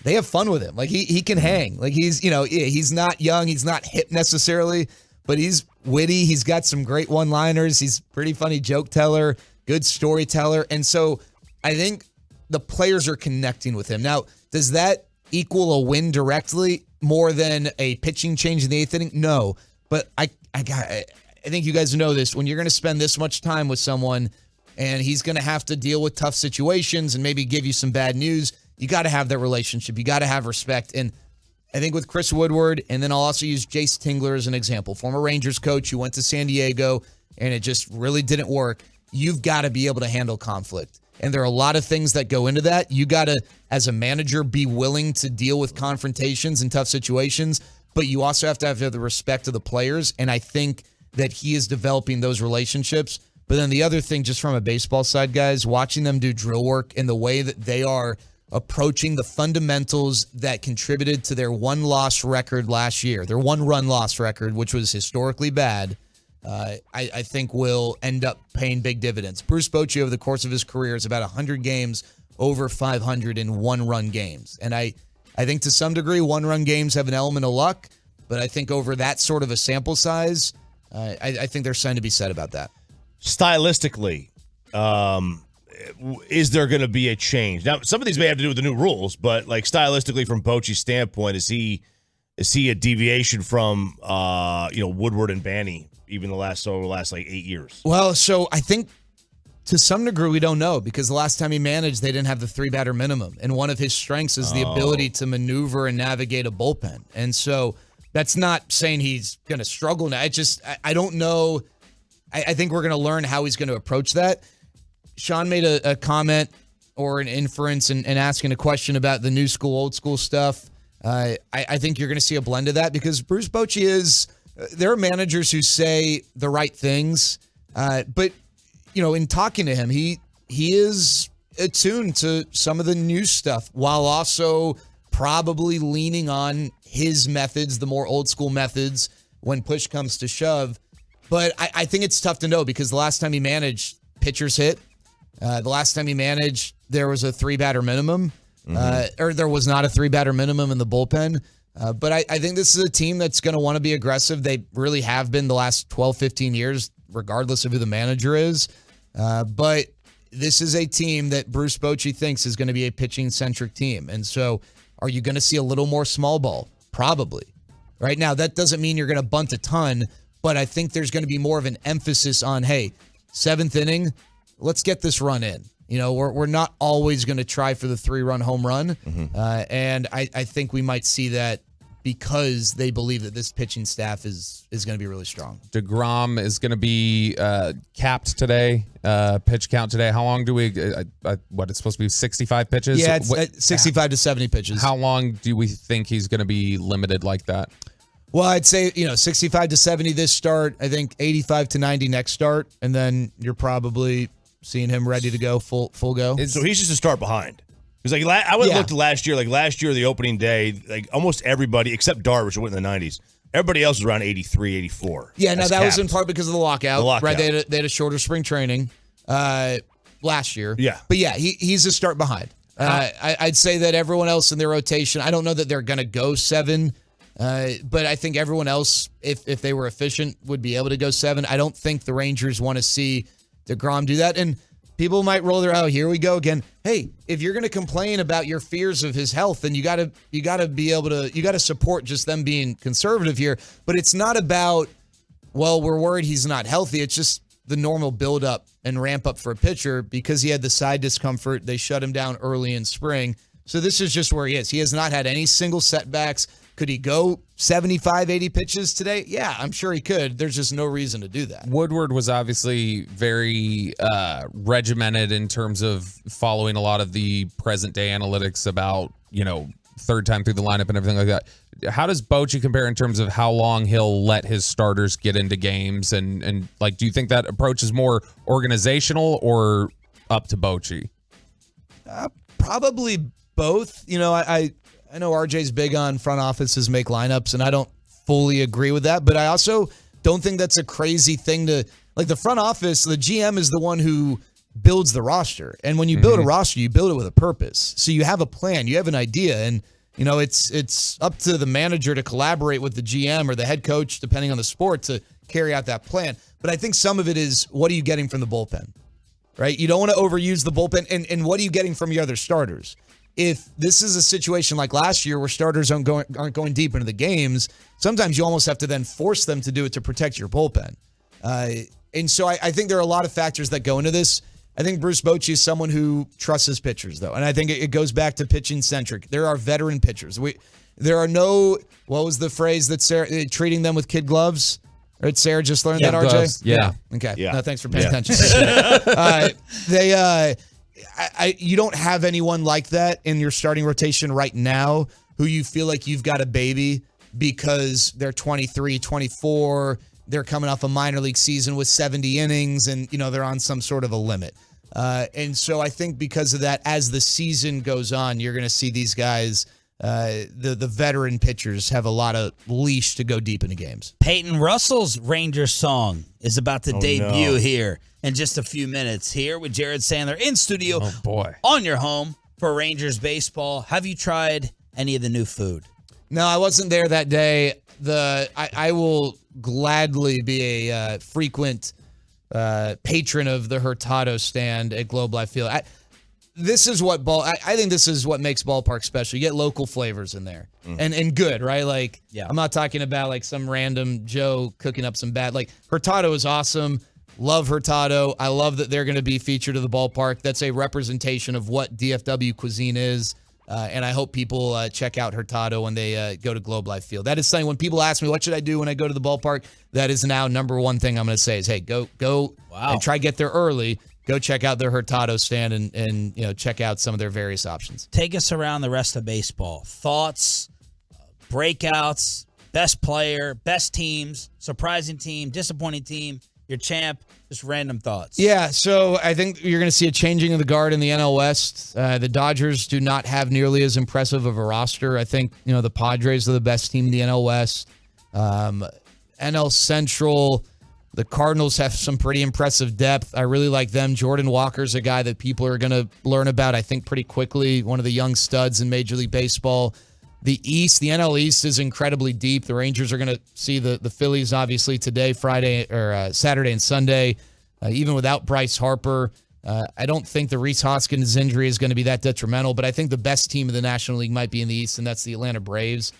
they have fun with him. Like he can hang. Like he's not young, he's not hip necessarily, but he's witty. He's got some great one-liners. He's pretty funny joke teller, good storyteller. And so I think the players are connecting with him. Now, does that equal a win directly more than a pitching change in the eighth inning? No. But I think you guys know this. When you're going to spend this much time with someone and he's going to have to deal with tough situations and maybe give you some bad news, you got to have that relationship. You got to have respect. And I think with Chris Woodward, and then I'll also use Jace Tingler as an example, former Rangers coach who went to San Diego, and it just really didn't work. You've got to be able to handle conflict. And there are a lot of things that go into that. You got to, as a manager, be willing to deal with confrontations and tough situations, but you also have to have the respect of the players, and I think that he is developing those relationships. But then the other thing, just from a baseball side, guys, watching them do drill work and the way that they are approaching the fundamentals that contributed to their one-loss record last year, their one-run loss record, which was historically bad, I think will end up paying big dividends. Bruce Bochy, over the course of his career, is about 100 games over 500 in one-run games. And I think to some degree, one-run games have an element of luck, but I think over that sort of a sample size, I think there's something to be said about that. Stylistically, is there going to be a change? Now, some of these may have to do with the new rules, but like stylistically, from Bochy's standpoint, is he a deviation from Woodward and Banny even the last like 8 years? Well, so I think to some degree we don't know, because the last time he managed, they didn't have the 3-batter minimum, and one of his strengths is the ability to maneuver and navigate a bullpen. And so that's not saying he's going to struggle now. I don't know. I think we're going to learn how he's going to approach that. Sean made a comment or an inference and asking a question about the new school, old school stuff. I think you're going to see a blend of that, because Bruce Bochy there are managers who say the right things, but in talking to him, he is attuned to some of the new stuff while also probably leaning on his methods, the more old school methods, when push comes to shove. But I think it's tough to know, because the last time he managed, pitchers hit. The last time he managed, there was a 3-batter minimum, or there was not a 3-batter minimum in the bullpen. But I think this is a team that's going to want to be aggressive. They really have been the last 12, 15 years, regardless of who the manager is. But this is a team that Bruce Bochy thinks is going to be a pitching-centric team. And so are you going to see a little more small ball? Probably. Right now, that doesn't mean you're going to bunt a ton, but I think there's going to be more of an emphasis on, hey, 7th inning, let's get this run in. We're not always going to try for the 3-run home run. And I think we might see that because they believe that this pitching staff is going to be really strong. DeGrom is going to be capped today, pitch count today. How long do we, it's supposed to be 65 pitches? Yeah, it's 65 to 70 pitches. How long do we think he's going to be limited like that? Well, I'd say, 65 to 70 this start. I think 85 to 90 next start. And then you're probably seeing him ready to go full go. So he's just a start behind. Because I would look to last year. Like last year, the opening day, like almost everybody except Darvish, who went in the 90s, Everybody else was around 83, 84. Yeah, now as that was in capped. part because of the lockout. The lockout. Right? They had a shorter spring training last year. Yeah. But yeah, he's a start behind. I'd say that everyone else in their rotation, I don't know that they're going to go 7, but I think everyone else, if they were efficient, would be able to go 7. I don't think the Rangers want to see DeGrom do that. And people might roll their here we go again. Hey, if you're going to complain about your fears of his health, then you got to be able to, you got to support just them being conservative here. But it's not about, well, we're worried he's not healthy. It's just the normal build-up and ramp-up for a pitcher because he had the side discomfort. They shut him down early in spring. So this is just where he is. He has not had any single setbacks. Could he go 75, 80 pitches today? Yeah, I'm sure he could. There's just no reason to do that. Woodward was obviously very regimented in terms of following a lot of the present-day analytics about, third time through the lineup and everything like that. How does Bochy compare in terms of how long he'll let his starters get into games? And do you think that approach is more organizational or up to Bochy? Probably both. I know RJ's big on front offices make lineups, and I don't fully agree with that, but I also don't think that's a crazy thing to, the front office, the GM is the one who builds the roster. And when you build a roster, you build it with a purpose. So you have a plan, you have an idea, and it's up to the manager to collaborate with the GM or the head coach, depending on the sport, to carry out that plan. But I think some of it is, what are you getting from the bullpen, right? You don't want to overuse the bullpen, and what are you getting from your other starters? If this is a situation like last year where starters aren't going deep into the games, sometimes you almost have to then force them to do it to protect your bullpen. And so I think there are a lot of factors that go into this. I think Bruce Bochy is someone who trusts his pitchers, though. And I think it goes back to pitching-centric. There are veteran pitchers. There are no, what was the phrase that Sarah, treating them with kid gloves? Or Sarah just learned that, RJ? Gloves. Yeah. Okay. Yeah. No, thanks for paying attention. You don't have anyone like that in your starting rotation right now who you feel like you've got a baby because they're 23, 24, they're coming off a minor league season with 70 innings and, they're on some sort of a limit. And so I think because of that, as the season goes on, you're going to see these guys, the veteran pitchers, have a lot of leash to go deep into games. Peyton Russell's Rangers song is about to debut here in just a few minutes. Here with Jared Sandler in studio. Oh, boy. On your home for Rangers baseball. Have you tried any of the new food? No, I wasn't there that day. I will gladly be a frequent patron of the Hurtado stand at Globe Life Field. I think this is what makes ballpark special. You get local flavors in there and good, right? I'm not talking about some random Joe cooking up some bad. Hurtado is awesome. Love Hurtado. I love that they're going to be featured at the ballpark. That's a representation of what DFW cuisine is. And I hope people check out Hurtado when they go to Globe Life Field. That is something when people ask me, what should I do when I go to the ballpark? That is now number one thing I'm going to say is, hey, go and try to get there early. Go check out their Hurtado stand and check out some of their various options. Take us around the rest of baseball. Thoughts, breakouts, best player, best teams, surprising team, disappointing team, your champ, just random thoughts. Yeah, so I think you're going to see a changing of the guard in the NL West. The Dodgers do not have nearly as impressive of a roster. I think, the Padres are the best team in the NL West. NL Central, the Cardinals have some pretty impressive depth. I really like them. Jordan Walker's a guy that people are going to learn about, I think, pretty quickly. One of the young studs in Major League Baseball. The East, the NL East is incredibly deep. The Rangers are going to see the Phillies, obviously, today, Friday, or Saturday and Sunday, even without Bryce Harper. I don't think the Rhys Hoskins injury is going to be that detrimental, but I think the best team in the National League might be in the East, and that's the Atlanta Braves.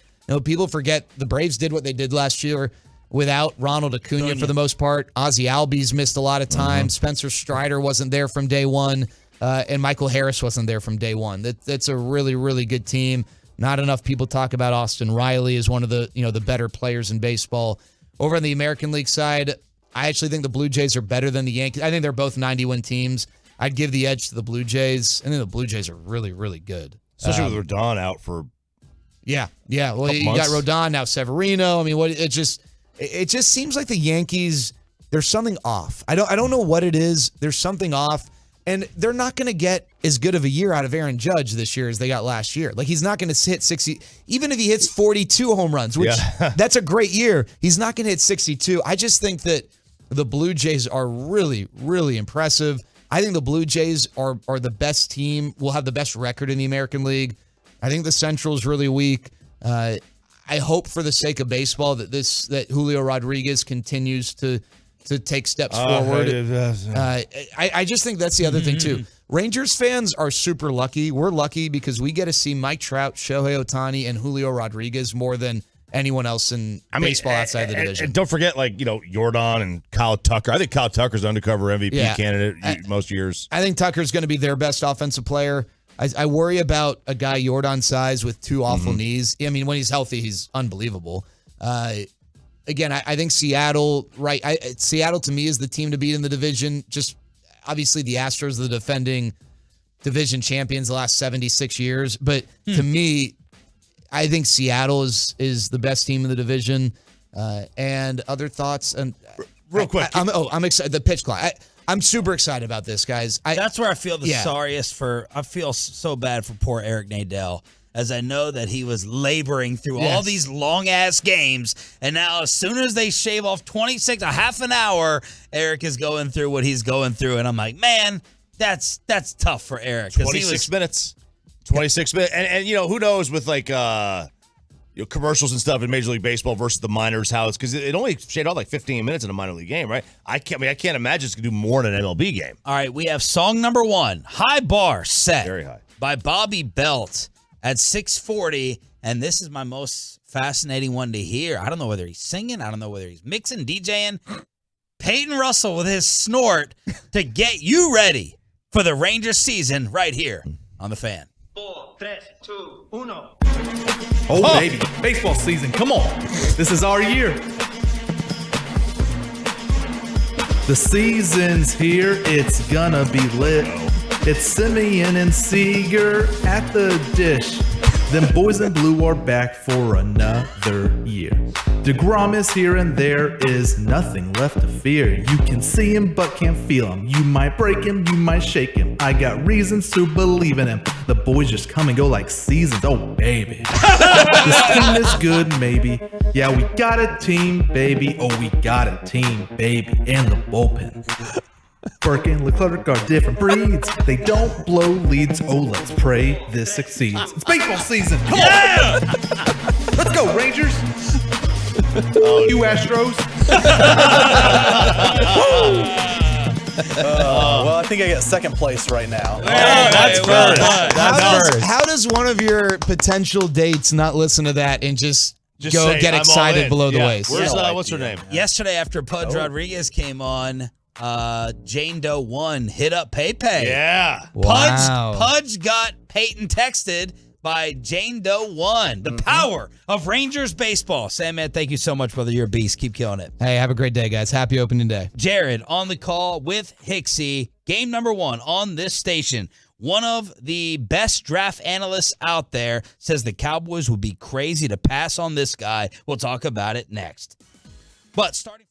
People forget the Braves did what they did last year without Ronald Acuna for the most part. Ozzie Albies missed a lot of time. Spencer Strider wasn't there from day one, and Michael Harris wasn't there from day one. That's a really, really good team. Not enough people talk about Austin Riley as one of the the better players in baseball. Over on the American League side, I actually think the Blue Jays are better than the Yankees. I think they're both 90-win teams. I'd give the edge to the Blue Jays. I think the Blue Jays are really, really good. Especially with Rodon out for Yeah. Well, you got Rodon, now Severino. I mean, it just seems like the Yankees, there's something off. I don't know what it is. There's something off. And they're not going to get as good of a year out of Aaron Judge this year as they got last year. Like, he's not going to hit 60, even if he hits 42 home runs, which that's a great year. He's not going to hit 62. I just think that the Blue Jays are really, really impressive. I think the Blue Jays are the best team, will have the best record in the American League. I think the Central is really weak. I hope for the sake of baseball that Julio Rodriguez continues to take steps forward. I just think that's the other thing, too. Rangers fans are super lucky. We're lucky because we get to see Mike Trout, Shohei Ohtani, and Julio Rodriguez more than anyone else in baseball outside the division. And don't forget, Jordan and Kyle Tucker. I think Kyle Tucker's undercover MVP candidate most years. I think Tucker's going to be their best offensive player. I worry about a guy Jordan's size with two awful knees. I mean, when he's healthy, he's unbelievable. Again, I think Seattle, right? Seattle, to me, is the team to beat in the division. Just obviously the Astros are the defending division champions the last 76 years. But to me, I think Seattle is the best team in the division. And other thoughts? And real quick. I'm excited. The pitch clock. I'm super excited about this, guys. That's where I feel the sorriest for. I feel so bad for poor Eric Nadel, as I know that he was laboring through all these long-ass games, and now as soon as they shave off 26, a half an hour, Eric is going through what he's going through, and I'm like, man, that's tough for Eric. 26 minutes. 26 minutes. And who knows with commercials and stuff in Major League Baseball versus the minors, how it's because it only shaved off like 15 minutes in a minor league game, right? I can't imagine it's going to do more in an MLB game. All right, we have song number 1, High Bar, set very high, by Bobby Belt at 6:40, and this is my most fascinating one to hear. I don't know whether he's singing. I don't know whether he's mixing, DJing. Peyton Russell with his snort to get you ready for the Rangers season right here on The Fan. 4, 3, 2, 1. Oh, baby. Baseball season. Come on. This is our year. The season's here. It's gonna be lit. It's Simeon and Seager at the dish. Them boys in blue are back for another year. DeGrom is here and there is nothing left to fear. You can see him but can't feel him. You might break him, you might shake him. I got reasons to believe in him. The boys just come and go like seasons. Oh, baby. This team is good, maybe. Yeah, we got a team, baby. Oh, we got a team, baby. And the bullpen. Burke and Leclerc are different breeds. They don't blow leads. Oh, let's pray this succeeds. It's baseball season. Come on! Let's go, Rangers. You Astros. Well, I think I get second place right now. That's first. How does one of your potential dates not listen to that and just go get excited below the waist? What's her name? Yesterday, after Pudge Rodriguez came on, Jane Doe 1 hit up Pepe. Yeah. Pudge got Peyton texted by Jane Doe 1. The power of Rangers baseball. Sandman, thank you so much, brother. You're a beast. Keep killing it. Hey, have a great day, guys. Happy opening day. Jared on the call with Hicksy. Game number 1 on this station. One of the best draft analysts out there says the Cowboys would be crazy to pass on this guy. We'll talk about it next. But starting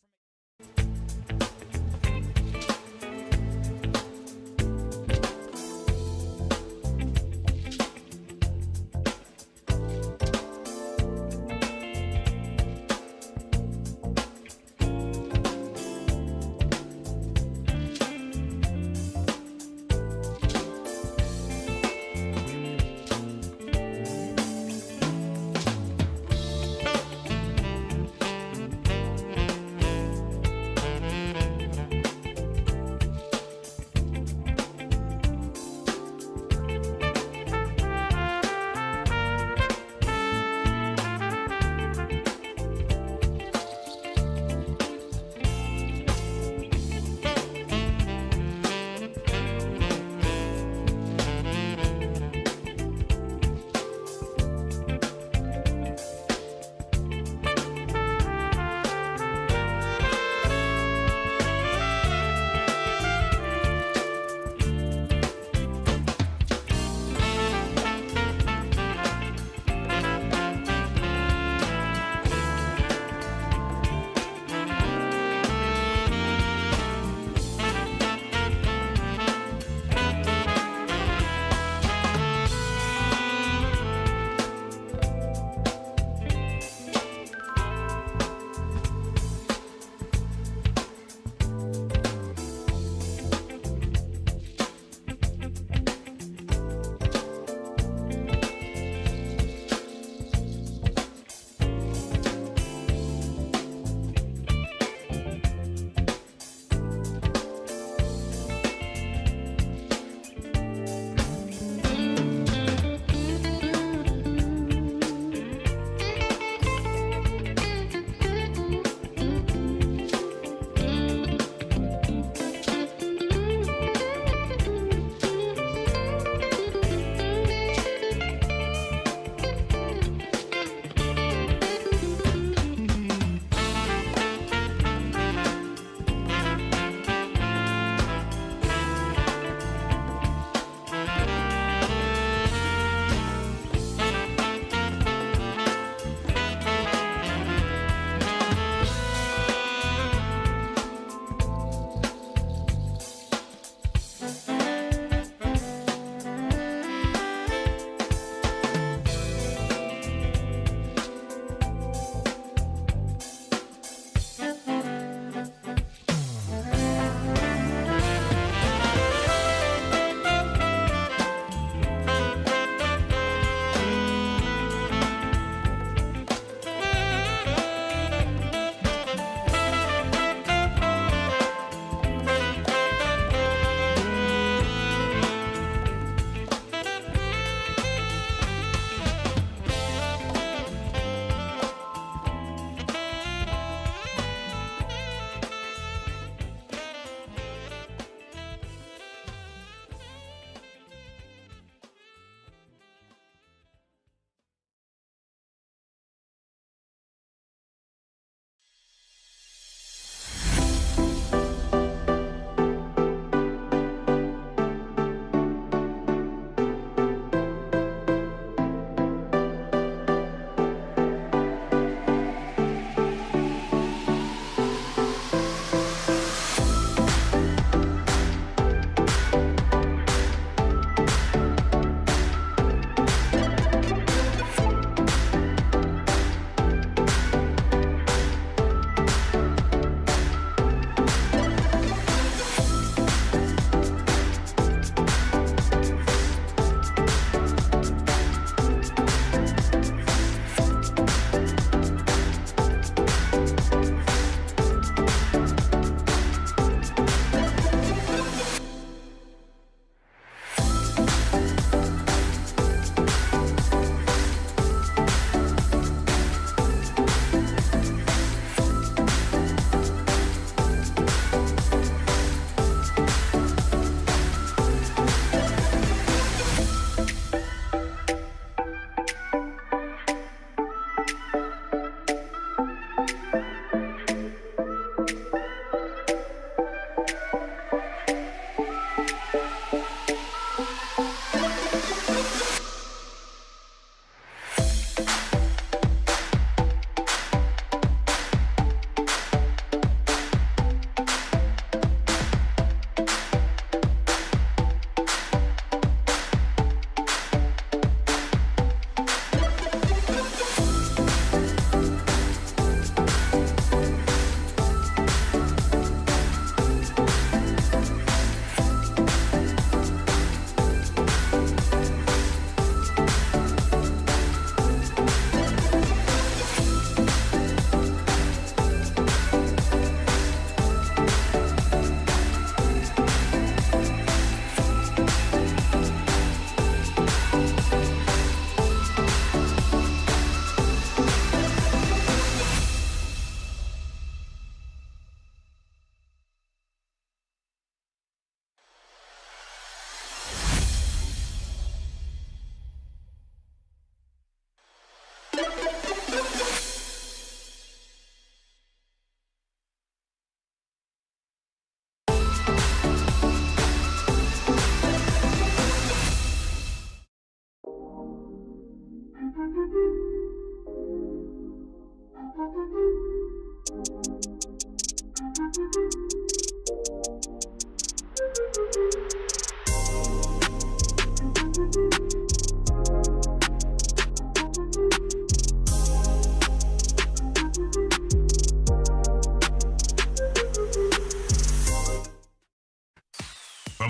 From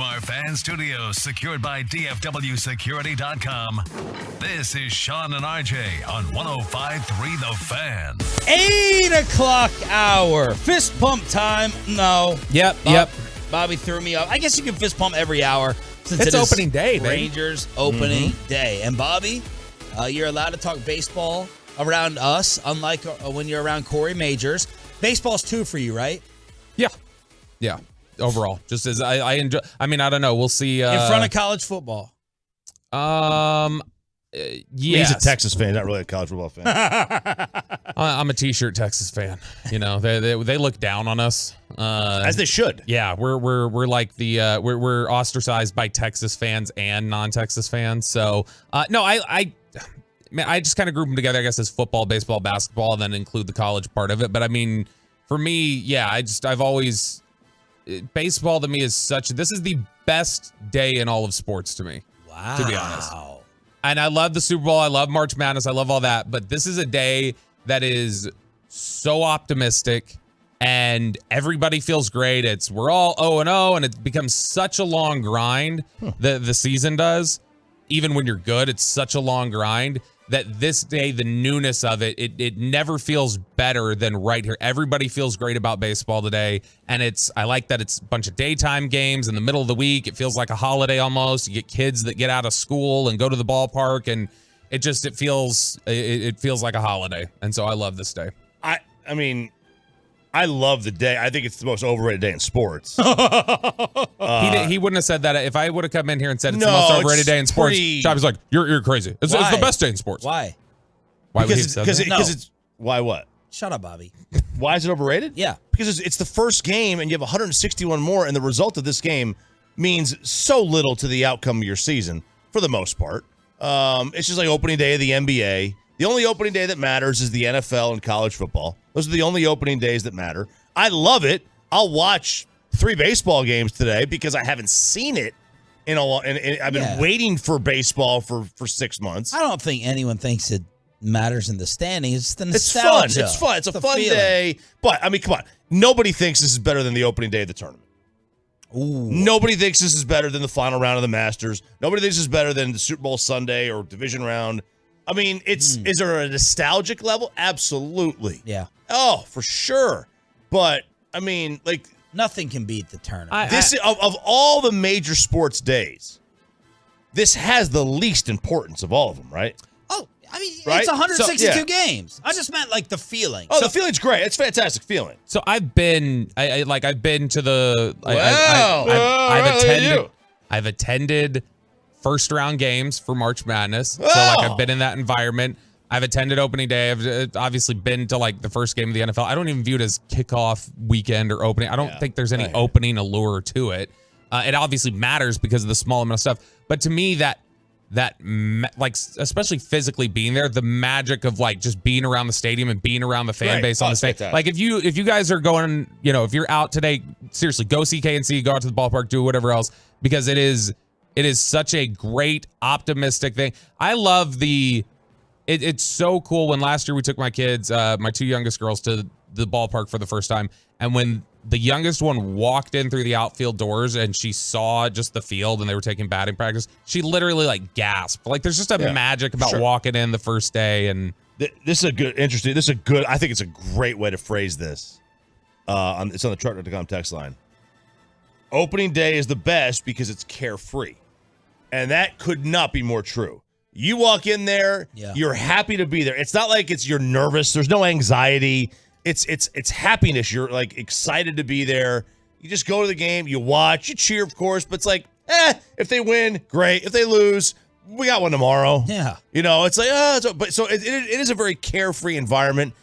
our fan studios secured by DFWsecurity.com, this is Sean and RJ on 105.3 The Fan. 8 o'clock hour. Fist pump time. No. Yep. Bobby threw me off. I guess you can fist pump every hour since It's it is opening day, baby. Rangers opening day. And Bobby, you're allowed to talk baseball around us, unlike when you're around Corey Majors. Baseball's 2 for you, right? Yeah. Overall, just as I enjoy. I mean, I don't know. We'll see. In front of college football. Yeah. He's a Texas fan, not really a college football fan. I'm a T-shirt Texas fan. You know, they look down on us, as they should. Yeah, we're like the we're ostracized by Texas fans and non-Texas fans. So no, I just kind of group them together, I guess, as football, baseball, basketball, and then include the college part of it. But I mean, for me, yeah, I've always. Baseball to me is this is the best day in all of sports to me. Wow. To be honest. And I love the Super Bowl. I love March Madness. I love all that. But this is a day that is so optimistic and everybody feels great. We're all 0-0 and it becomes such a long grind. The season does. Even when you're good, it's such a long grind that this day, the newness of it never feels better than right here. Everybody feels great about baseball today. And I like that it's a bunch of daytime games in the middle of the week. It feels like a holiday almost. You get kids that get out of school and go to the ballpark, and it feels like a holiday. And so I love this day. I mean, I love the day. I think it's the most overrated day in sports. He wouldn't have said that if I would have come in here and said it's the most overrated day in sports. Bobby's like, you're crazy. It's the best day in sports. Why? Why would he have said that? Because it's why what? Shut up, Bobby. Why is it overrated? Yeah. Because it's the first game and you have 161 more, and the result of this game means so little to the outcome of your season for the most part. It's just like opening day of the NBA. The only opening day that matters is the NFL and college football. Those are the only opening days that matter. I love it. I'll watch 3 baseball games today because I haven't seen it in a long. And I've been waiting for baseball for 6 months. I don't think anyone thinks it matters in the standings. It's the It's nostalgia. fun. It's fun. It's a fun feeling. day. But I mean, come on. Nobody thinks this is better than the opening day of the tournament. Ooh. Nobody thinks this is better than the final round of the Masters. Nobody thinks this is better than the Super Bowl Sunday or division round. I mean, is there a nostalgic level? Absolutely. Yeah. Oh, for sure. But I mean, like, nothing can beat the tournament. Of all the major sports days, this has the least importance of all of them, right? Oh, I mean, Right? it's 162 So, yeah. games. I just meant like the feeling. Oh, the feeling's great. It's a fantastic feeling. So I've been to the Wow. I've attended first round games for March Madness. So Oh. I've been in that environment. I've attended opening day. I've obviously been to like the first game of the NFL. I don't even view it as kickoff weekend or opening. I don't think there's any opening allure to it. It obviously matters because of the small amount of stuff. But to me, like, especially physically being there, the magic of like just being around the stadium and being around the fan base on the stage. Like if you guys are going, if you're out today, seriously, go see KNC, go out to the ballpark, do whatever else, because it is such a great, optimistic thing. I love it's so cool when last year we took my kids, my 2 youngest girls, to the ballpark for the first time. And when the youngest one walked in through the outfield doors and she saw just the field and they were taking batting practice, she literally like gasped. Like there's just a magic about walking in the first day. And this is a good, interesting. This is a good. I think it's a great way to phrase this. It's on the Trucker.com text line. Opening day is the best because it's carefree, and that could not be more true. You walk in there, you're happy to be there. It's not like you're nervous. There's no anxiety. It's happiness. You're like excited to be there. You just go to the game, you watch, you cheer, of course, but it's like, if they win, great. If they lose, we got one tomorrow. Yeah. It's like, but so it is a very carefree environment.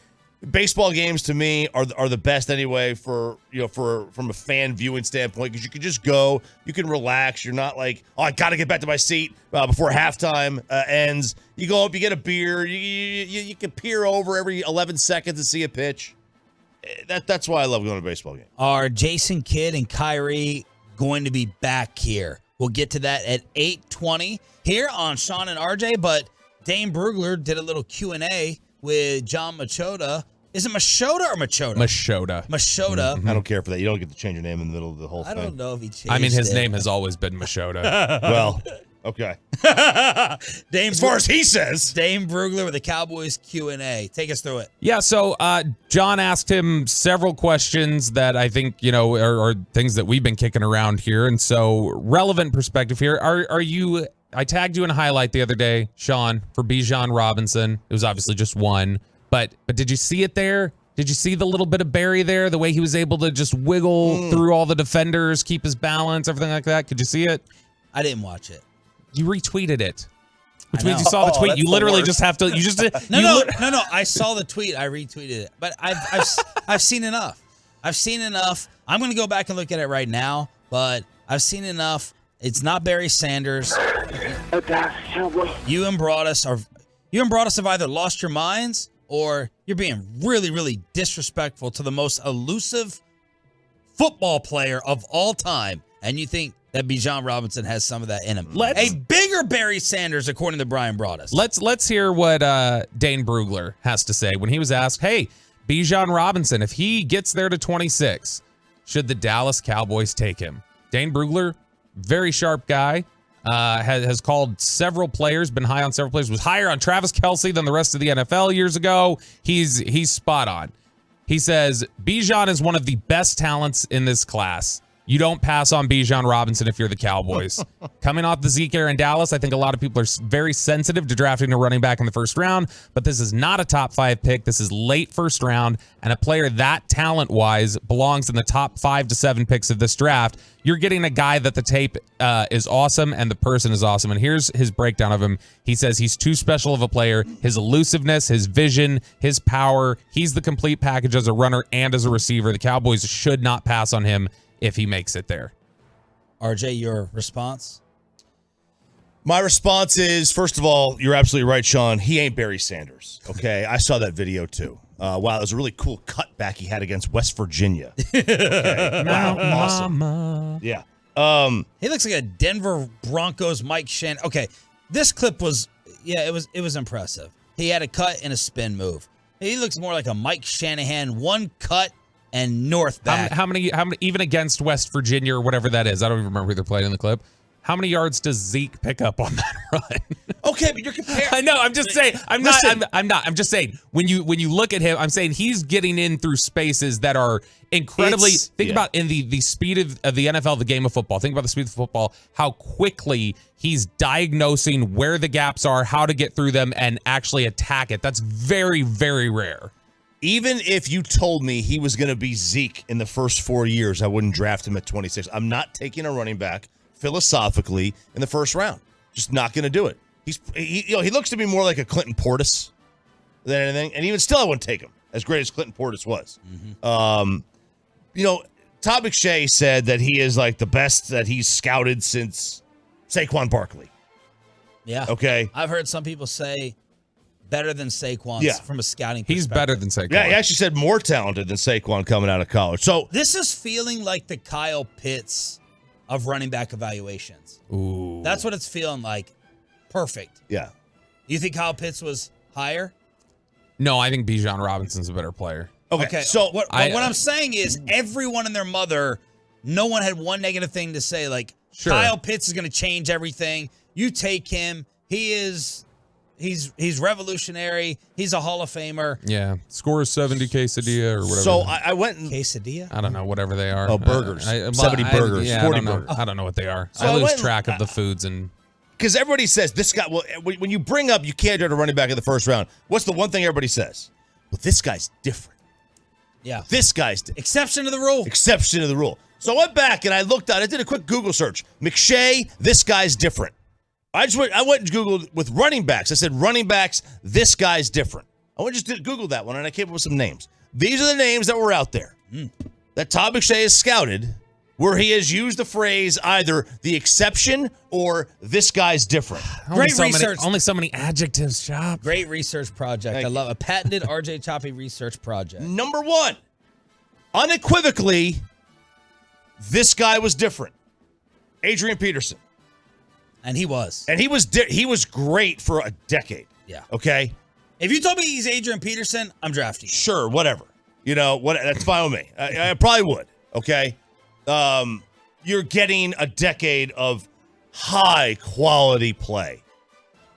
baseball games to me are the best anyway for from a fan viewing standpoint, because you can just go, you can relax. You're not like, oh, I got to get back to my seat before halftime ends. You go up, you get a beer, you can peer over every 11 seconds and see a pitch. That's why I love going to a baseball game. Are Jason Kidd and Kyrie going to be back here? We'll get to that at 8:20 here on Sean and RJ, but Dane Brugler did a little Q&A with John Machota. Is it Machota or Machota? Machota. Machota. I don't care for that. You don't get to change your name in the middle of the whole thing. I don't know if he changed I mean, his it. name has always been Machota. Well, okay. As far as he says. Dane Brugler with the Cowboys Q&A. Take us through it. Yeah, so John asked him several questions that I think, are things that we've been kicking around here. And so relevant perspective here. Are you, I tagged you in a highlight the other day, Sean, for Bijan Robinson. It was obviously just one. But did you see it there? Did you see the little bit of Barry there? The way he was able to just wiggle through all the defenders, keep his balance, everything like that? Could you see it? I didn't watch it. You retweeted it. Which means you saw the tweet. You literally just have to. You just No. I saw the tweet. I retweeted it. But I've seen enough. I've seen enough. I'm going to go back and look at it right now. But I've seen enough. It's not Barry Sanders. You and Broadus have either lost your minds or you're being really, really disrespectful to the most elusive football player of all time, and you think that Bijan Robinson has some of that in him. A bigger Barry Sanders, according to Brian Broadus. Let's hear what Dane Brugler has to say when he was asked, hey, Bijan Robinson, if he gets there to 26, should the Dallas Cowboys take him? Dane Brugler, very sharp guy, has called several players, been high on several players, was higher on Travis Kelce than the rest of the NFL years ago. He's spot on. He says, Bijan is one of the best talents in this class. You don't pass on Bijan Robinson if you're the Cowboys. Coming off the Zeke era in Dallas, I think a lot of people are very sensitive to drafting a running back in the first round, but this is not a top 5 pick. This is late first round, and a player that talent-wise belongs in the top 5 to 7 picks of this draft. You're getting a guy that the tape is awesome and the person is awesome. And here's his breakdown of him. He says he's too special of a player. His elusiveness, his vision, his power. He's the complete package as a runner and as a receiver. The Cowboys should not pass on him if he makes it there. RJ, your response? My response is, first of all, you're absolutely right, Sean. He ain't Barry Sanders. Okay, I saw that video too. Wow, it was a really cool cutback he had against West Virginia. Okay. Wow, awesome. Yeah. He looks like a Denver Broncos Mike Shanahan. Okay, this clip was, it was impressive. He had a cut and a spin move. He looks more like a Mike Shanahan, one cut and north back. How many, even against West Virginia or whatever that is, I don't even remember who they're playing in the clip. How many yards does Zeke pick up on that run? Okay, but you're comparing. I know. I'm just saying. I'm not. I'm just saying. When you look at him, I'm saying he's getting in through spaces that are incredibly. Think about in the speed of the NFL, the game of football. Think about the speed of football. How quickly he's diagnosing where the gaps are, how to get through them, and actually attack it. That's very, very rare. Even if you told me he was going to be Zeke in the first 4 years, I wouldn't draft him at 26. I'm not taking a running back philosophically in the first round. Just not going to do it. He looks to me more like a Clinton Portis than anything, and even still, I wouldn't take him. As great as Clinton Portis was, Todd McShay said that he is like the best that he's scouted since Saquon Barkley. Yeah. Okay. I've heard some people say better than Saquon from a scouting perspective. He's better than Saquon. Yeah, he actually said more talented than Saquon coming out of college. So this is feeling like the Kyle Pitts of running back evaluations. Ooh. That's what it's feeling like. Perfect. Yeah. You think Kyle Pitts was higher? No, I think Bijan Robinson's a better player. Okay. So what I'm saying is everyone and their mother, no one had one negative thing to say. Like, Kyle Pitts is going to change everything. You take him. He's revolutionary. He's a Hall of Famer. Yeah. Scores 70 quesadilla or whatever. So I went and... Quesadilla? I don't know, whatever they are. Oh, burgers. 70 burgers. 40 burgers. I don't know what they are. So I lose track of the foods and... Because everybody says this guy, well, when you bring up you can't draft a running back in the first round, what's the one thing everybody says? Well, this guy's different. Yeah. This guy's different. Exception to the rule. Exception to the rule. So I went back and I looked at it. I did a quick Google search. McShay, this guy's different. I went and Googled with running backs. I said running backs, this guy's different. I want to just Google that one, and I came up with some names. These are the names that were out there that Todd McShay has scouted, where he has used the phrase either the exception or this guy's different. Great research. Only so many adjectives, Chop. Great research project. I love a patented RJ Choppy research project. Number one, unequivocally, this guy was different. Adrian Peterson. And he was. And he was great for a decade. Yeah. Okay? If you told me he's Adrian Peterson, I'm drafting him. Sure, whatever. That's fine with me. I probably would. Okay? You're getting a decade of high quality play.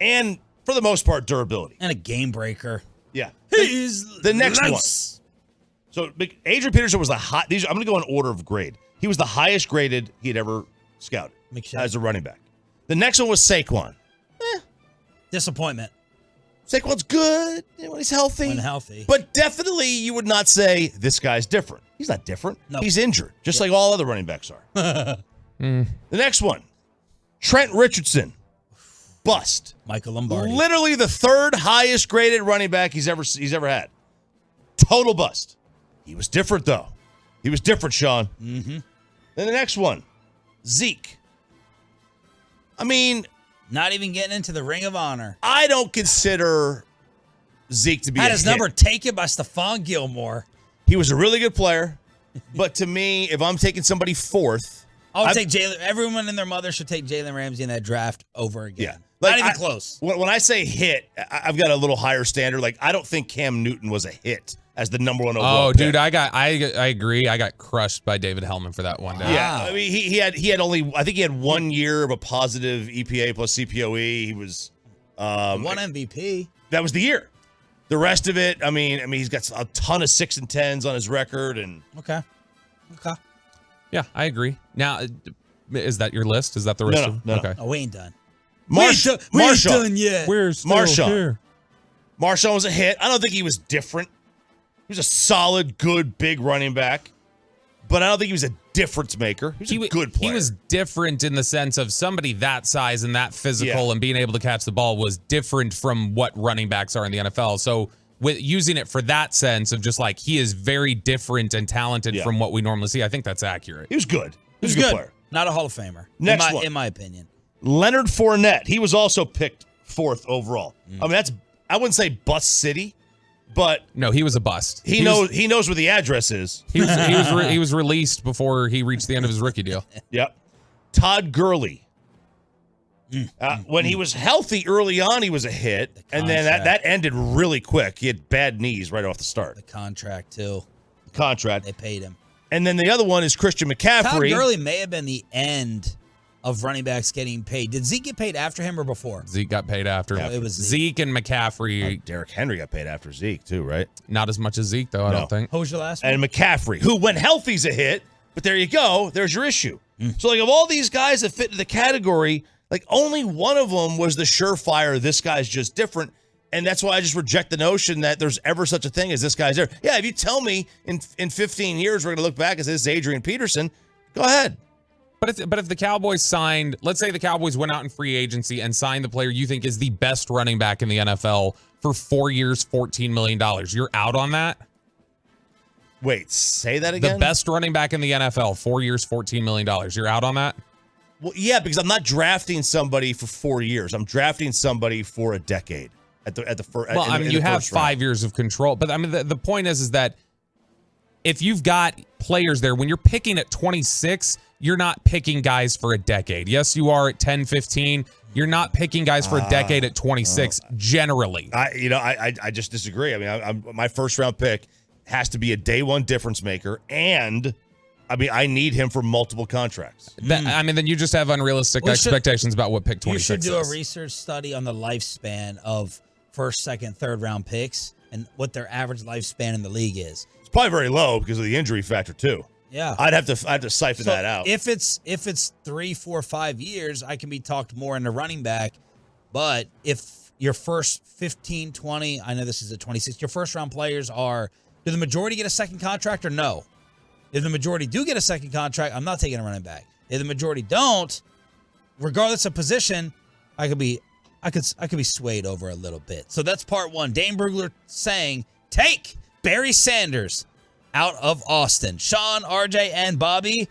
And for the most part, durability. And a game breaker. Yeah. He's the next nice. one. So Adrian Peterson was the I'm going to go in order of grade. He was the highest graded he'd ever scouted as a running back. The next one was Saquon. Disappointment. Saquon's good when he's healthy. When healthy. But definitely you would not say this guy's different. He's not different. No. He's injured, just like all other running backs are. The next one, Trent Richardson. Bust. Michael Lombardi. Literally the third highest graded running back he's ever had. Total bust. He was different, though. He was different, Sean. Mm-hmm. Then the next one, Zeke. I mean, not even getting into the Ring of Honor. I don't consider Zeke to be Had a his hit. number taken by Stephon Gilmore. He was a really good player, but to me, if I'm taking somebody fourth, I would take Jalen. Everyone and their mother should take Jalen Ramsey in that draft over again. Yeah. Not even close. When I say hit, I've got a little higher standard. Like, I don't think Cam Newton was a hit as the number one overall pick. Dude, I agree. I got crushed by David Hellman for that one day. Yeah, I mean, he had only, I think he had 1 year of a positive EPA plus CPOE. He was one MVP. That was the year. The rest of it, I mean, he's got a ton of 6 and 10s on his record, and okay. Yeah, I agree. Now, is that your list? Is that the rest of? No. Okay. Oh, we ain't done. We ain't Marshawn. Done yet. We're still here. Marshawn was a hit. I don't think he was different. He was a solid, good, big running back, but I don't think he was a difference maker. He was a good player. He was different in the sense of somebody that size and that physical and being able to catch the ball was different from what running backs are in the NFL. So with using it for that sense of just like he is very different and talented from what we normally see, I think that's accurate. He was good. He was He's a good good. player. Not a Hall of Famer. Next one. In my opinion. Leonard Fournette. He was also picked 4th overall. I mean, I wouldn't say bust city, but no, he was a bust. He knows where the address is. He was released before he reached the end of his rookie deal. Yep. Todd Gurley. When he was healthy early on, he was a hit, and then that ended really quick. He had bad knees right off the start. The contract too. They paid him. And then the other one is Christian McCaffrey. Todd Gurley may have been the end of running backs getting paid. Did Zeke get paid after him or before? Zeke got paid after. Yeah, it was Zeke and McCaffrey. Derrick Henry got paid after Zeke too, right? Not as much as Zeke though. I don't think. Who was your last one? And McCaffrey, who when healthy's a hit, but there you go. There's your issue. So like of all these guys that fit into the category, like only one of them was the surefire. This guy's just different. And that's why I just reject the notion that there's ever such a thing as this guy's there. Yeah, if you tell me in 15 years we're going to look back and say this is Adrian Peterson, go ahead. But if the Cowboys signed, let's say the Cowboys went out in free agency and signed the player you think is the best running back in the NFL for 4 years, $14 million, you're out on that? Wait, say that again? The best running back in the NFL, 4 years, $14 million. You're out on that? Well, yeah, because I'm not drafting somebody for 4 years. I'm drafting somebody for a decade. Well, I mean, you have 5 years of control. But I mean, the point is that if you've got players there, when you're picking at 26, you're not picking guys for a decade. Yes, you are at 10, 15. You're not picking guys for a decade at 26, generally. I just disagree. I mean, my first round pick has to be a day one difference maker, and I mean, I need him for multiple contracts. I mean, then you just have unrealistic expectations about what pick 26 is. You should do a research study on the lifespan of first, second, third round picks and what their average lifespan in the league is. It's probably very low because of the injury factor too. Yeah, I'd have to siphon that out. If it's 3, 4, 5 years, I can be talked more into running back. But if your first 15, 20, I know this is a 26, your first round players are, do the majority get a second contract or no? If the majority do get a second contract, I'm not taking a running back. If the majority don't, regardless of position, I could be I could be swayed over a little bit. So that's part one. Dane Brugler saying, take Barry Sanders out of Austin. Sean, RJ, and Bobby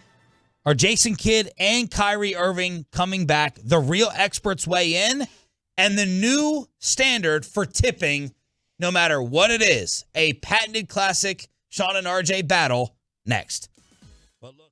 are Jason Kidd and Kyrie Irving coming back. The real experts weigh in, and the new standard for tipping, no matter what it is, a patented classic Sean and RJ battle next. But look.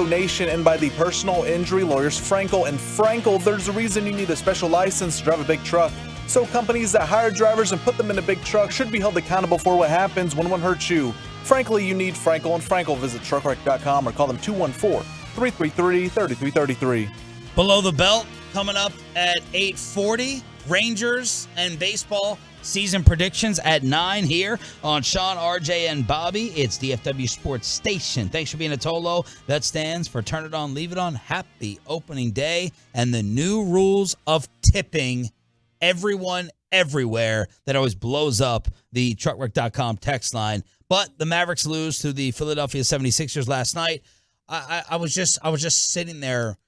Nation and by the personal injury lawyers Frankel and Frankel. There's a reason you need a special license to drive a big truck. So companies that hire drivers and put them in a big truck should be held accountable for what happens when one hurts you. Frankly, you need Frankel and Frankel. Visit truckwreck.com or call them 214-333-3333. Below the belt coming up at 8:40. Rangers and baseball season predictions at 9 here on Sean, RJ, and Bobby. It's DFW Sports Station. Thanks for being a Tolo. That stands for Turn It On, Leave It On. Happy opening day. And the new rules of tipping everyone everywhere that always blows up the truckwreck.com text line. But the Mavericks lose to the Philadelphia 76ers last night. I was just sitting there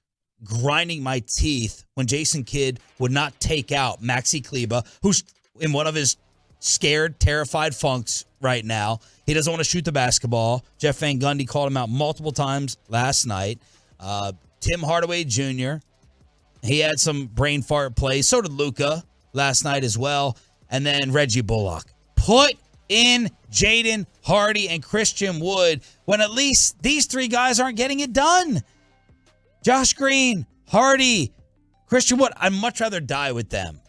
grinding my teeth when Jason Kidd would not take out Maxi Kleber, who's in one of his scared, terrified funks right now. He doesn't want to shoot the basketball. Jeff Van Gundy called him out multiple times last night. Tim Hardaway Jr., he had some brain fart plays. So did Luka last night as well. And then Reggie Bullock. Put in Jaden Hardy and Christian Wood when at least these three guys aren't getting it done. Josh Green, Hardy, Christian Wood. I'd much rather die with them.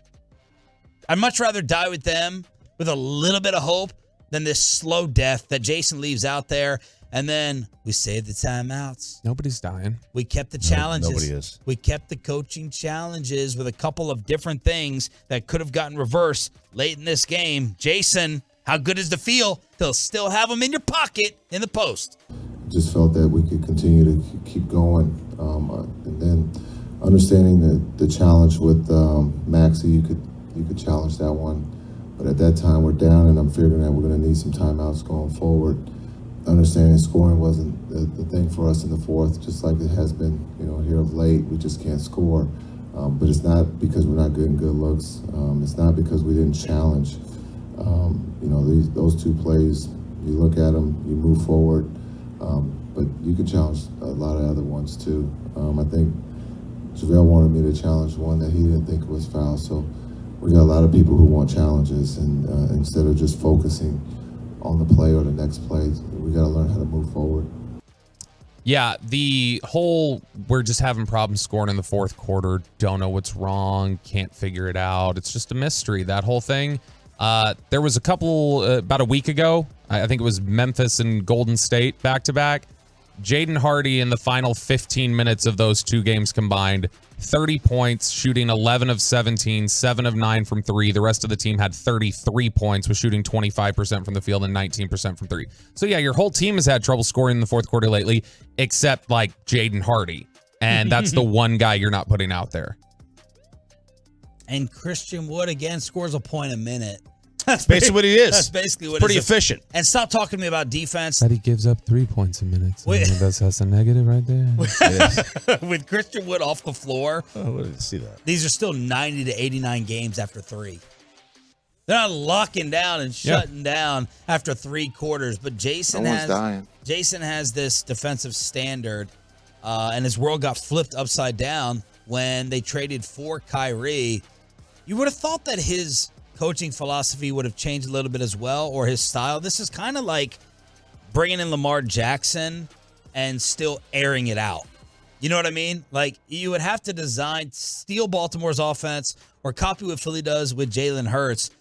I'd much rather die with them with a little bit of hope than this slow death that Jason leaves out there. And then we saved the timeouts. Nobody's dying. We kept the challenges. Nobody is. We kept the coaching challenges with a couple of different things that could have gotten reversed late in this game. Jason, how good is the feel to still have them in your pocket in the post? Just felt that we could continue to keep going. And then understanding the challenge with Maxi, you could challenge that one. But at that time, we're down, and I'm figuring that we're going to need some timeouts going forward. Understanding scoring wasn't the thing for us in the fourth, just like it has been, here of late. We just can't score. But it's not because we're not getting good looks. It's not because we didn't challenge. Those two plays, you look at them, you move forward. But you can challenge a lot of other ones too. I think JaVale wanted me to challenge one that he didn't think was foul. So we got a lot of people who want challenges, and instead of just focusing on the play or the next play, we got to learn how to move forward. Yeah, the whole we're just having problems scoring in the fourth quarter, don't know what's wrong, can't figure it out. It's just a mystery, that whole thing. There was a couple, about a week ago, I think it was Memphis and Golden State back-to-back. Jaden Hardy in the final 15 minutes of those two games combined, 30 points, shooting 11 of 17, 7 of 9 from 3. The rest of the team had 33 points, was shooting 25% from the field and 19% from 3. So yeah, your whole team has had trouble scoring in the fourth quarter lately, except like Jaden Hardy. And that's the one guy you're not putting out there. And Christian Wood, again, scores a point a minute. That's basically what he is. That's basically what pretty it is. efficient. And stop talking to me about defense. That he gives up 3 points a minute. So that's a negative right there. With Christian Wood off the floor. Oh, what did I see that? These are still 90 to 89 games after 3. They're not locking down and shutting down after 3 quarters. But Jason has this defensive standard, and his world got flipped upside down when they traded for Kyrie. You would have thought that his coaching philosophy would have changed a little bit as well, or his style. This is kind of like bringing in Lamar Jackson and still airing it out. You know what I mean? Like, you would have to steal Baltimore's offense or copy what Philly does with Jalen Hurts.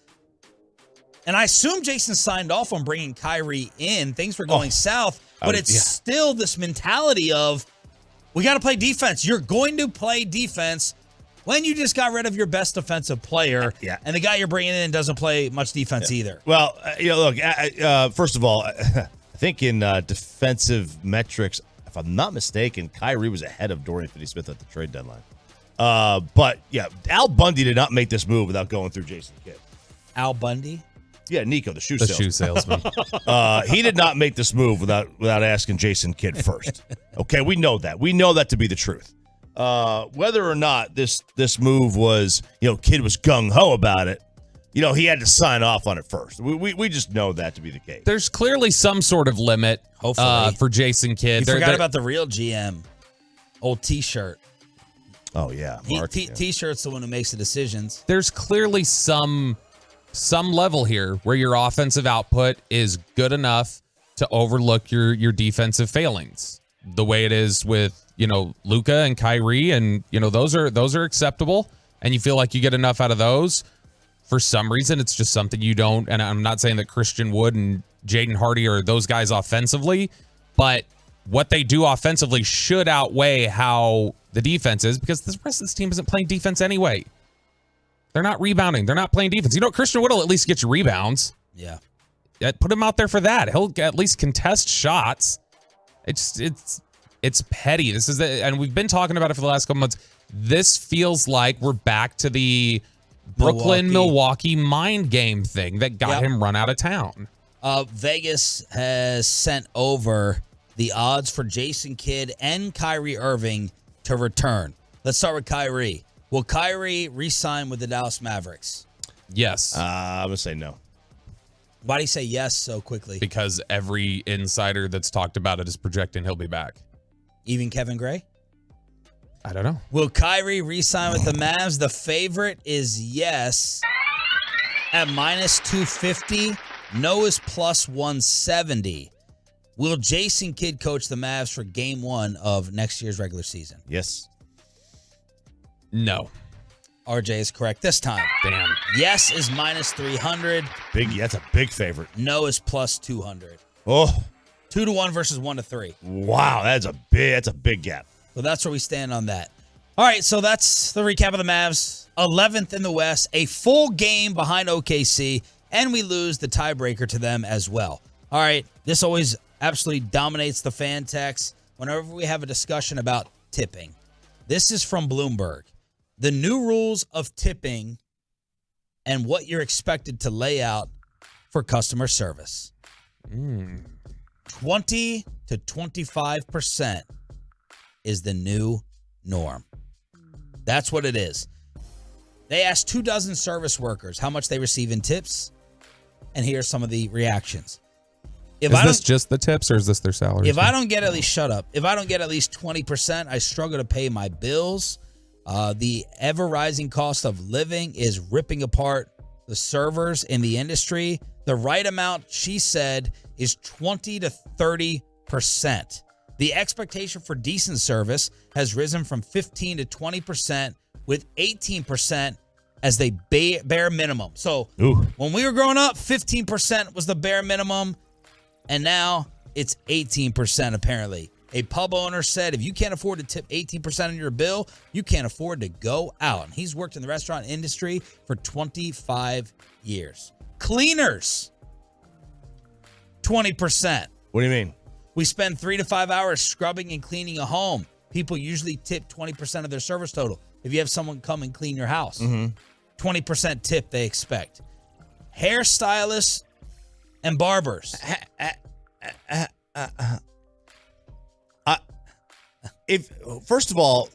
And I assume Jason signed off on bringing Kyrie in. Things were going south, but it's still this mentality of, we got to play defense. You're going to play defense when you just got rid of your best defensive player, and the guy you're bringing in doesn't play much defense either. Well, look, first of all, I think in defensive metrics, if I'm not mistaken, Kyrie was ahead of Dorian Finney-Smith at the trade deadline. But, yeah, Al Bundy did not make this move without going through Jason Kidd. Al Bundy? Yeah, Nico, the shoe salesman. He did not make this move without asking Jason Kidd first. Okay, we know that. We know that to be the truth. Whether or not this move was, Kidd was gung-ho about it, he had to sign off on it first. We just know that to be the case. There's clearly some sort of limit for Jason Kidd. You forgot about the real GM, old T-shirt. Oh, yeah. T-shirt's the one who makes the decisions. There's clearly some level here where your offensive output is good enough to overlook your defensive failings. the way it is with, Luka and Kyrie, and, those are acceptable, and you feel like you get enough out of those. For some reason, it's just something you don't, and I'm not saying that Christian Wood and Jaden Hardy are those guys offensively, but what they do offensively should outweigh how the defense is, because the rest of this team isn't playing defense anyway. They're not rebounding. They're not playing defense. Christian Wood will at least get you rebounds. Yeah. Put him out there for that. He'll at least contest shots. It's petty. This is and we've been talking about it for the last couple months. This feels like we're back to the Brooklyn-Milwaukee mind game thing that got him run out of town. Vegas has sent over the odds for Jason Kidd and Kyrie Irving to return. Let's start with Kyrie. Will Kyrie re-sign with the Dallas Mavericks? Yes. I'm going to say no. Why do you say yes so quickly? Because every insider that's talked about it is projecting he'll be back. Even Kevin Gray? I don't know. Will Kyrie re-sign with the Mavs? The favorite is yes at -250. No is +170. Will Jason Kidd coach the Mavs for game 1 of next year's regular season? Yes. No. RJ is correct this time. Damn. Yes is -300. That's a big favorite. No is +200. Oh. 2-1 versus 1-3. Wow, that's a big gap. So that's where we stand on that. All right, so that's the recap of the Mavs. 11th in the West, a full game behind OKC, and we lose the tiebreaker to them as well. All right, this always absolutely dominates the fan text whenever we have a discussion about tipping. This is from Bloomberg. The new rules of tipping and what you're expected to lay out for customer service. 20 to 25% is the new norm. That's what it is. They asked 24 service workers how much they receive in tips, and here's some of the reactions. Is this just the tips, or is this their salary? If I don't get at least 20%, I struggle to pay my bills. The ever-rising cost of living is ripping apart the servers in the industry. The right amount, she said, is 20 to 30%. The expectation for decent service has risen from 15 to 20%, with 18% as the bare minimum. So when we were growing up, 15% was the bare minimum, and now it's 18% apparently. A pub owner said if you can't afford to tip 18% on your bill, you can't afford to go out. And he's worked in the restaurant industry for 25 years. Cleaners, 20%. What do you mean? We spend 3 to 5 hours scrubbing and cleaning a home. People usually tip 20% of their service total. If you have someone come and clean your house, 20% tip they expect. Hairstylists and barbers. First of all,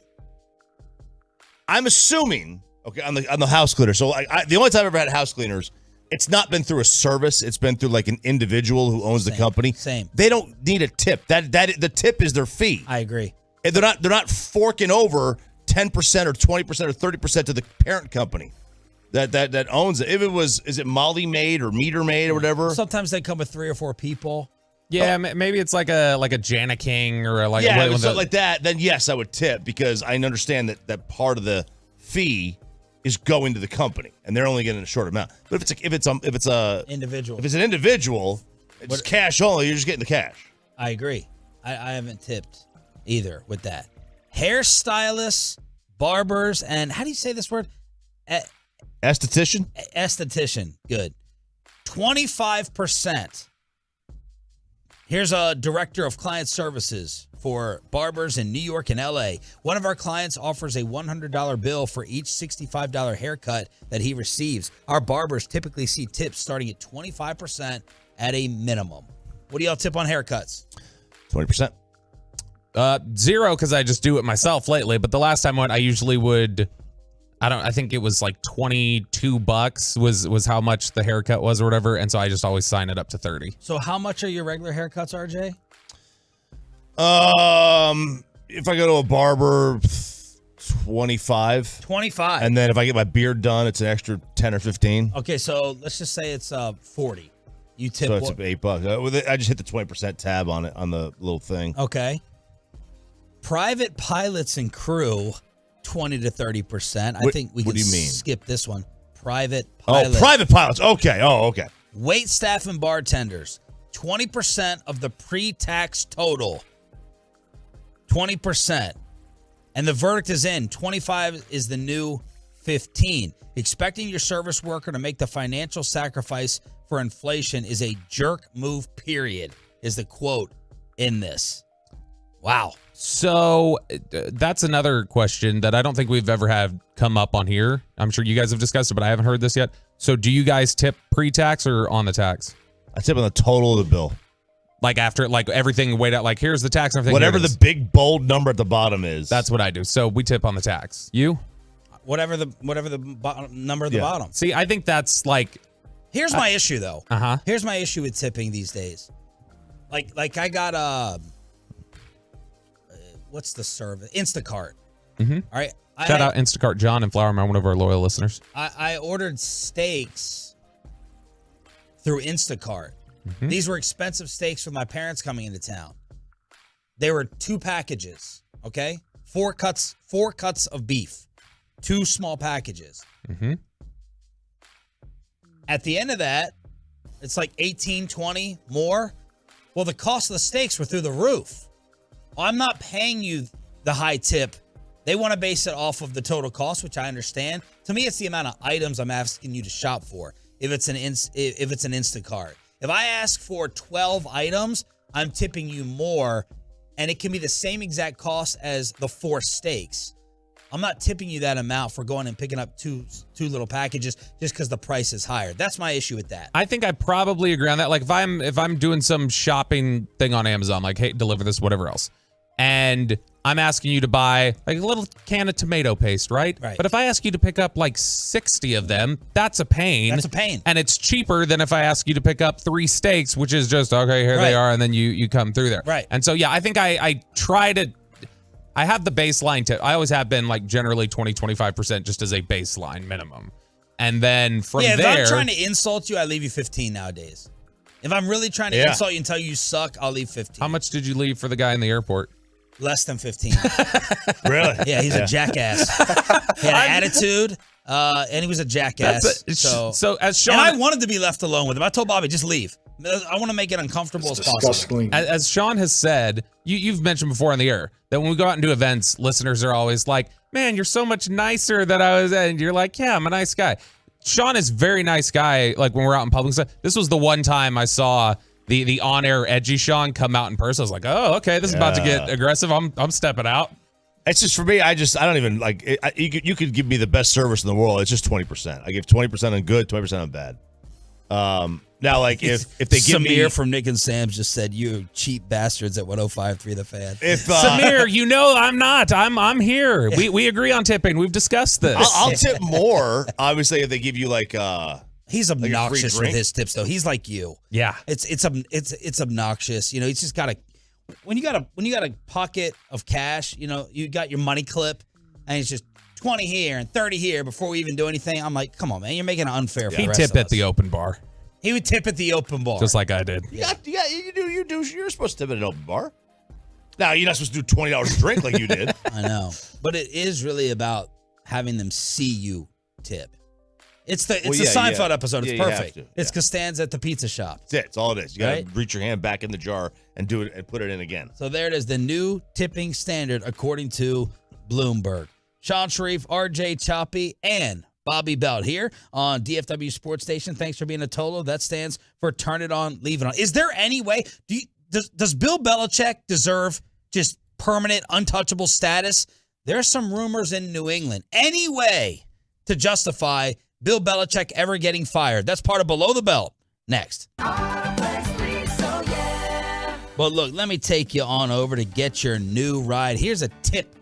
I'm assuming on the house cleaner. So the only time I've ever had house cleaners, it's not been through a service. It's been through like an individual who owns the company. Same. They don't need a tip. That the tip is their fee. I agree. And they're not forking over 10% or 20% or 30% to the parent company that owns it. If it was, is it Molly Maid or Meter Maid or whatever? Sometimes they come with 3 or 4 people. Yeah, maybe it's like a Jana King or like something like that. Then yes, I would tip because I understand that part of the fee is going to the company and they're only getting a short amount. But if it's an individual, it's cash only. You're just getting the cash. I agree. I haven't tipped either with that. Hairstylists, barbers, and how do you say this word? Esthetician? Esthetician. Good. 25%. Here's a director of client services for barbers in New York and LA. One of our clients offers a $100 bill for each $65 haircut that he receives. Our barbers typically see tips starting at 25% at a minimum. What do y'all tip on haircuts? 20%. 0 because I just do it myself lately. But the last time I went, I usually would. I think it was like $22 was how much the haircut was or whatever. And so I just always sign it up to 30. So how much are your regular haircuts, RJ? If I go to a barber, 25. 25. And then if I get my beard done, it's an extra 10 or 15. Okay, so let's just say it's 40. You tip. So it's $8. I just hit the 20% tab on it on the little thing. Okay. Private pilots and crew, 20 to 30%. I think we what can do you mean? skip this one. Private pilots. Oh, private pilots. Okay. Oh, okay. Wait staff and bartenders, 20% of the pre-tax total. 20%. And the verdict is in. 25 is the new 15. Expecting your service worker to make the financial sacrifice for inflation is a jerk move, period, is the quote in this. Wow. So that's another question that I don't think we've ever had come up on here. I'm sure you guys have discussed it, but I haven't heard this yet. So do you guys tip pre-tax or on the tax? I tip on the total of the bill. Like after, like everything weighed out, like here's the tax and everything. Whatever the big bold number at the bottom is. That's what I do. So we tip on the tax. You? Whatever the number at the bottom. See, I think that's like. Here's my issue though. Uh-huh. Here's my issue with tipping these days. Like I got what's the service? Instacart. Mm-hmm. All right. Shout out Instacart John and Flower Man, one of our loyal listeners. I ordered steaks through Instacart. Mm-hmm. These were expensive steaks for my parents coming into town. They were 2 packages, okay? 4 cuts of beef. 2 small packages. Mm-hmm. At the end of that, it's like 18, 20 more. Well, the cost of the steaks were through the roof. I'm not paying you the high tip. They want to base it off of the total cost, which I understand. To me, it's the amount of items I'm asking you to shop for. If it's an Instacart. If I ask for 12 items, I'm tipping you more, and it can be the same exact cost as the 4 steaks. I'm not tipping you that amount for going and picking up two little packages just because the price is higher. That's my issue with that. I think I probably agree on that. Like if I'm doing some shopping thing on Amazon, like, hey, deliver this, whatever else, and I'm asking you to buy like a little can of tomato paste, right? Right. But if I ask you to pick up like 60 of them, that's a pain. That's a pain. And it's cheaper than if I ask you to pick up 3 steaks, which is just, okay, here they are, and then you come through there. Right. And so, yeah, I think I try to, I have the baseline tip. I always have been like generally 20, 25% just as a baseline minimum. And then from there. If I'm trying to insult you, I leave you 15 nowadays. If I'm really trying to insult you and tell you suck, I'll leave 15. How much did you leave for the guy in the airport? Less than 15. Really? Yeah, he's a jackass. He had an attitude, and he was a jackass. So as Sean, and I wanted to be left alone with him. I told Bobby, just leave. I want to make it uncomfortable as possible. As Sean has said, you've mentioned before on the air that when we go out and do events, listeners are always like, man, you're so much nicer than I was. And you're like, yeah, I'm a nice guy. Sean is a very nice guy. Like when we're out in public stuff. This was the one time I saw the on-air edgy Sean come out in person. I was like, oh, okay, this is about to get aggressive. I'm stepping out. It's just for me. I don't even like. You could give me the best service in the world. It's just 20%. I give 20% on good, 20% on bad. Now, like if they give Samir me from Nick and Sam's just said you cheap bastards at 105.3 The Fan. If Samir, you know I'm not. I'm here. We agree on tipping. We've discussed this. I'll tip more. Obviously, if they give you like he's obnoxious like with his tips though. He's like you. Yeah. It's obnoxious. You know, he's just got when you got a pocket of cash, you know, you got your money clip and it's just 20 here and 30 here before we even do anything. I'm like, come on, man, you're making it unfair for the rest He tipped of at us. the open bar. He would tip at the open bar. Just like I did. Yeah, you do. You're supposed to tip at an open bar. Now, you're not supposed to do $20 a drink like you did. I know. But it is really about having them see you tip. It's the Seinfeld episode. It's perfect. It's Costanza at the pizza shop. That's it. That's all it is. You got to reach your hand back in the jar and do it and put it in again. So there it is, the new tipping standard according to Bloomberg. Sean Sharif, RJ Choppy, and Bobby Belt here on DFW Sports Station. Thanks for being a Tolo. That stands for Turn It On, Leave It On. Is there any way, does Bill Belichick deserve just permanent, untouchable status? There's some rumors in New England. Any way to justify Bill Belichick ever getting fired? That's part of Below the Belt. Next. But look, let me take you on over to get your new ride. Here's a tip.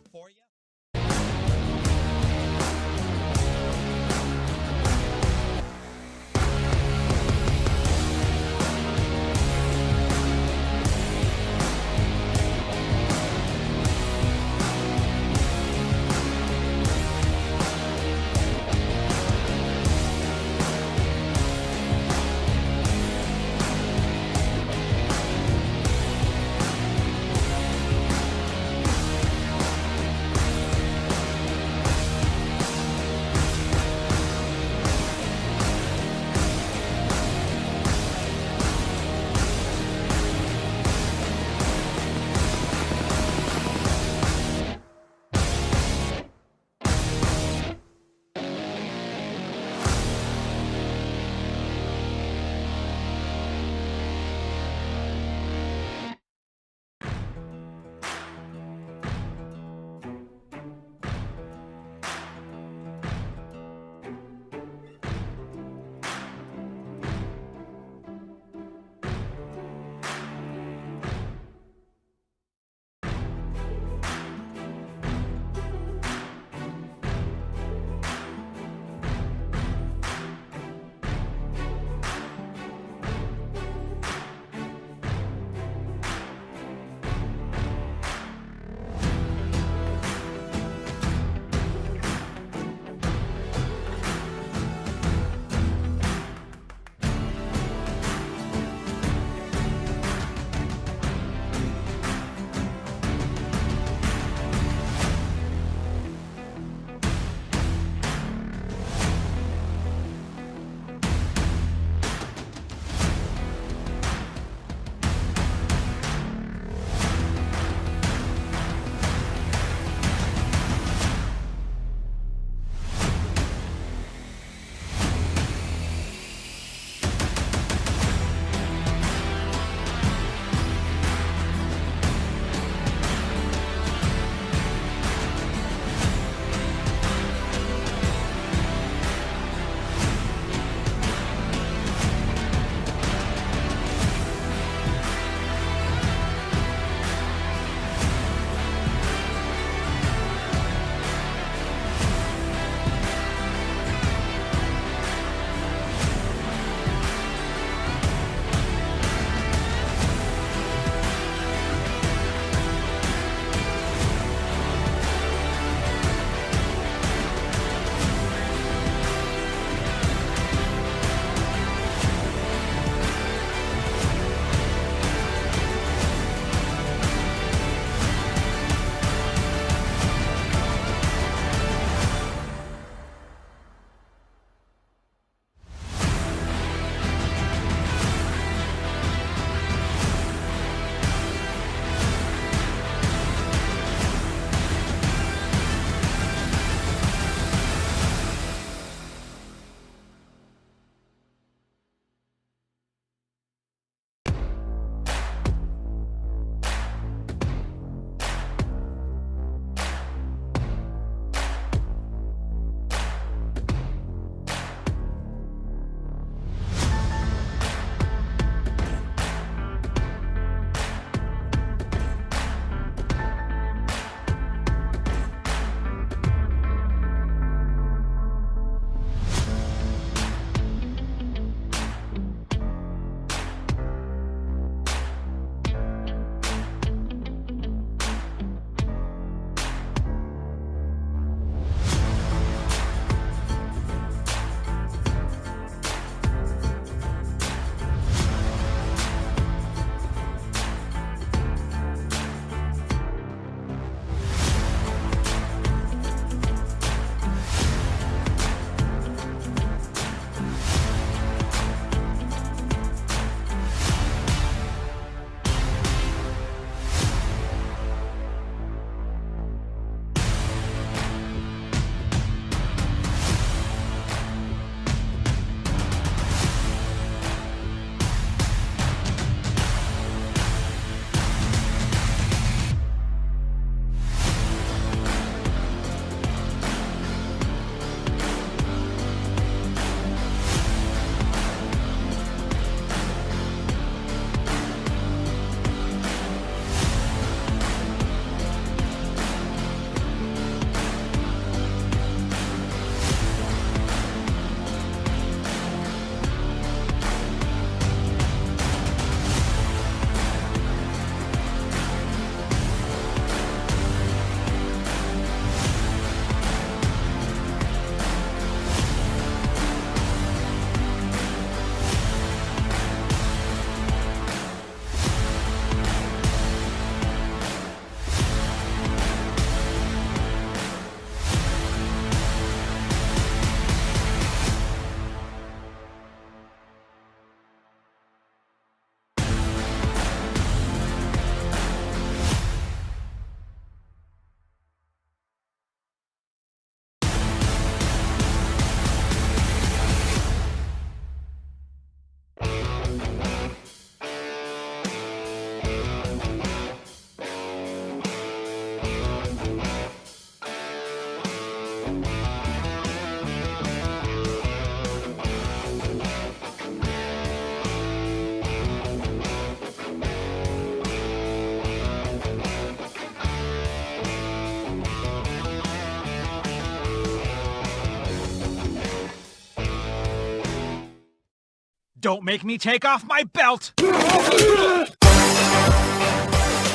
Don't make me take off my belt.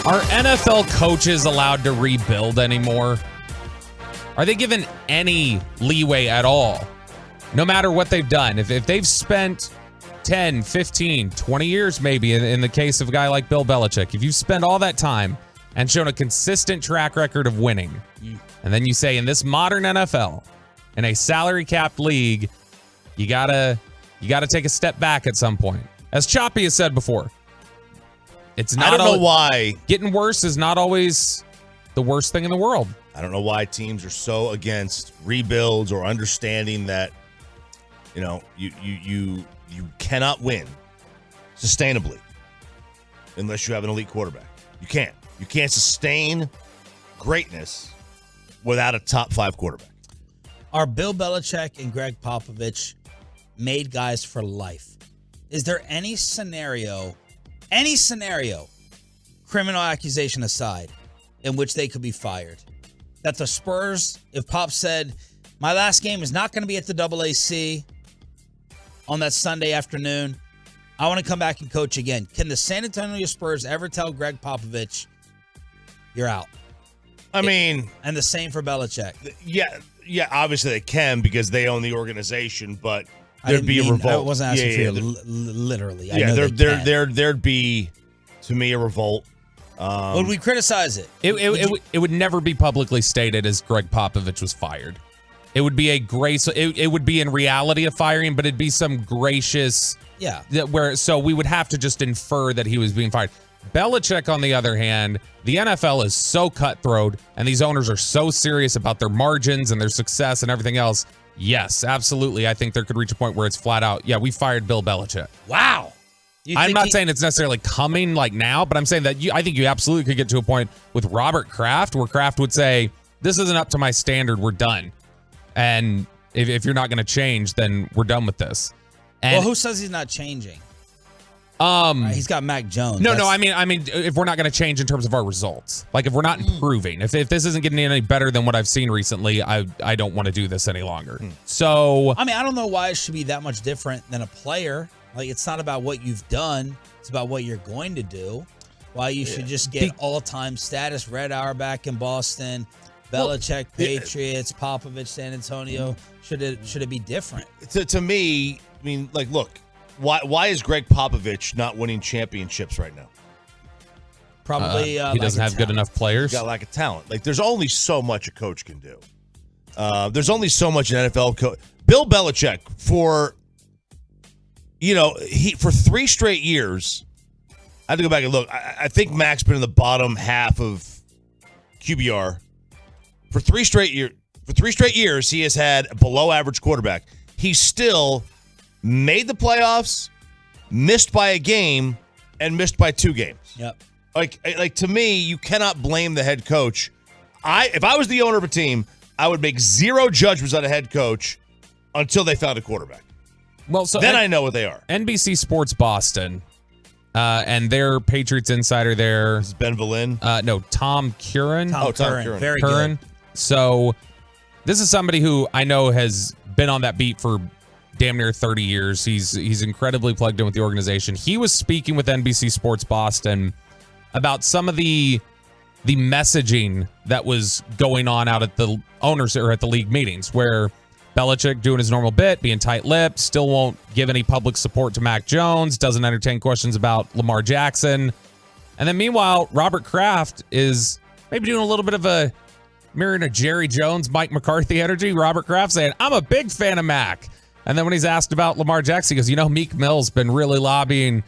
Are NFL coaches allowed to rebuild anymore? Are they given any leeway at all? No matter what they've done. If they've spent 10, 15, 20 years maybe, in the case of a guy like Bill Belichick, if you spend all that time and shown a consistent track record of winning, and then you say in this modern NFL, in a salary-capped league, you gotta take a step back at some point. As Choppy has said before, it's not. I don't know why getting worse is not always the worst thing in the world. I don't know why teams are so against rebuilds or understanding that, you cannot win sustainably unless you have an elite quarterback. You can't. You can't sustain greatness without a top 5 quarterback. Are Bill Belichick and Greg Popovich made guys for life? Is there any scenario, criminal accusation aside, in which they could be fired? That the Spurs, if Pop said, my last game is not going to be at the AAC on that Sunday afternoon, I want to come back and coach again. Can the San Antonio Spurs ever tell Greg Popovich, you're out? And the same for Belichick. Yeah, obviously they can because they own the organization, but there'd be a revolt. I wasn't asking for you literally. There'd be, to me, a revolt. Would we criticize it? It would never be publicly stated as Greg Popovich was fired. It would be a grace. It would be in reality a firing, but it'd be some gracious. Yeah. So we would have to just infer that he was being fired. Belichick, on the other hand, the NFL is so cutthroat, and these owners are so serious about their margins and their success and everything else. Yes, absolutely. I think there could reach a point where it's flat out, yeah, we fired Bill Belichick. Wow. I'm not saying it's necessarily coming like now, but I'm saying that I think you absolutely could get to a point with Robert Kraft where Kraft would say, this isn't up to my standard, we're done. And if you're not going to change, then we're done with this. And, who says he's not changing? He's got Mac Jones. No, I mean, if we're not going to change in terms of our results, like if we're not improving, if this isn't getting any better than what I've seen recently, I don't want to do this any longer. So, I don't know why it should be that much different than a player. Like, it's not about what you've done; it's about what you're going to do. Why you should just get all-time status. Red Auerbach in Boston, Belichick, Patriots, Popovich, San Antonio. Should it be different? To me, look. Why is Greg Popovich not winning championships right now? Probably he doesn't have good enough players. He's got lack of talent. Like, there's only so much a coach can do. There's only so much an NFL coach. Bill Belichick for 3 straight years. I had to go back and look. I think Mac's been in the bottom half of QBR for 3 straight years. For 3 straight years, he has had a below average quarterback. He's still made the playoffs, missed by a game, and missed by 2 games. Yep. Like to me, you cannot blame the head coach. If I was the owner of a team, I would make 0 judgments on a head coach until they found a quarterback. Well, so then I know what they are. NBC Sports Boston, and their Patriots insider there. This is Ben Valin? No, Tom Curran. Tom Curran. Very Curran. good. So this is somebody who I know has been on that beat for damn near 30 years. He's incredibly plugged in with the organization. He was speaking with NBC Sports Boston about some of the messaging that was going on out at the owners or at the league meetings, where Belichick doing his normal bit, being tight-lipped, still won't give any public support to Mac Jones, doesn't entertain questions about Lamar Jackson. And then meanwhile, Robert Kraft is maybe doing a little bit of a mirroring a Jerry Jones, Mike McCarthy energy. Robert Kraft saying, I'm a big fan of Mac. And then when he's asked about Lamar Jackson, he goes, Meek Mill's been really lobbying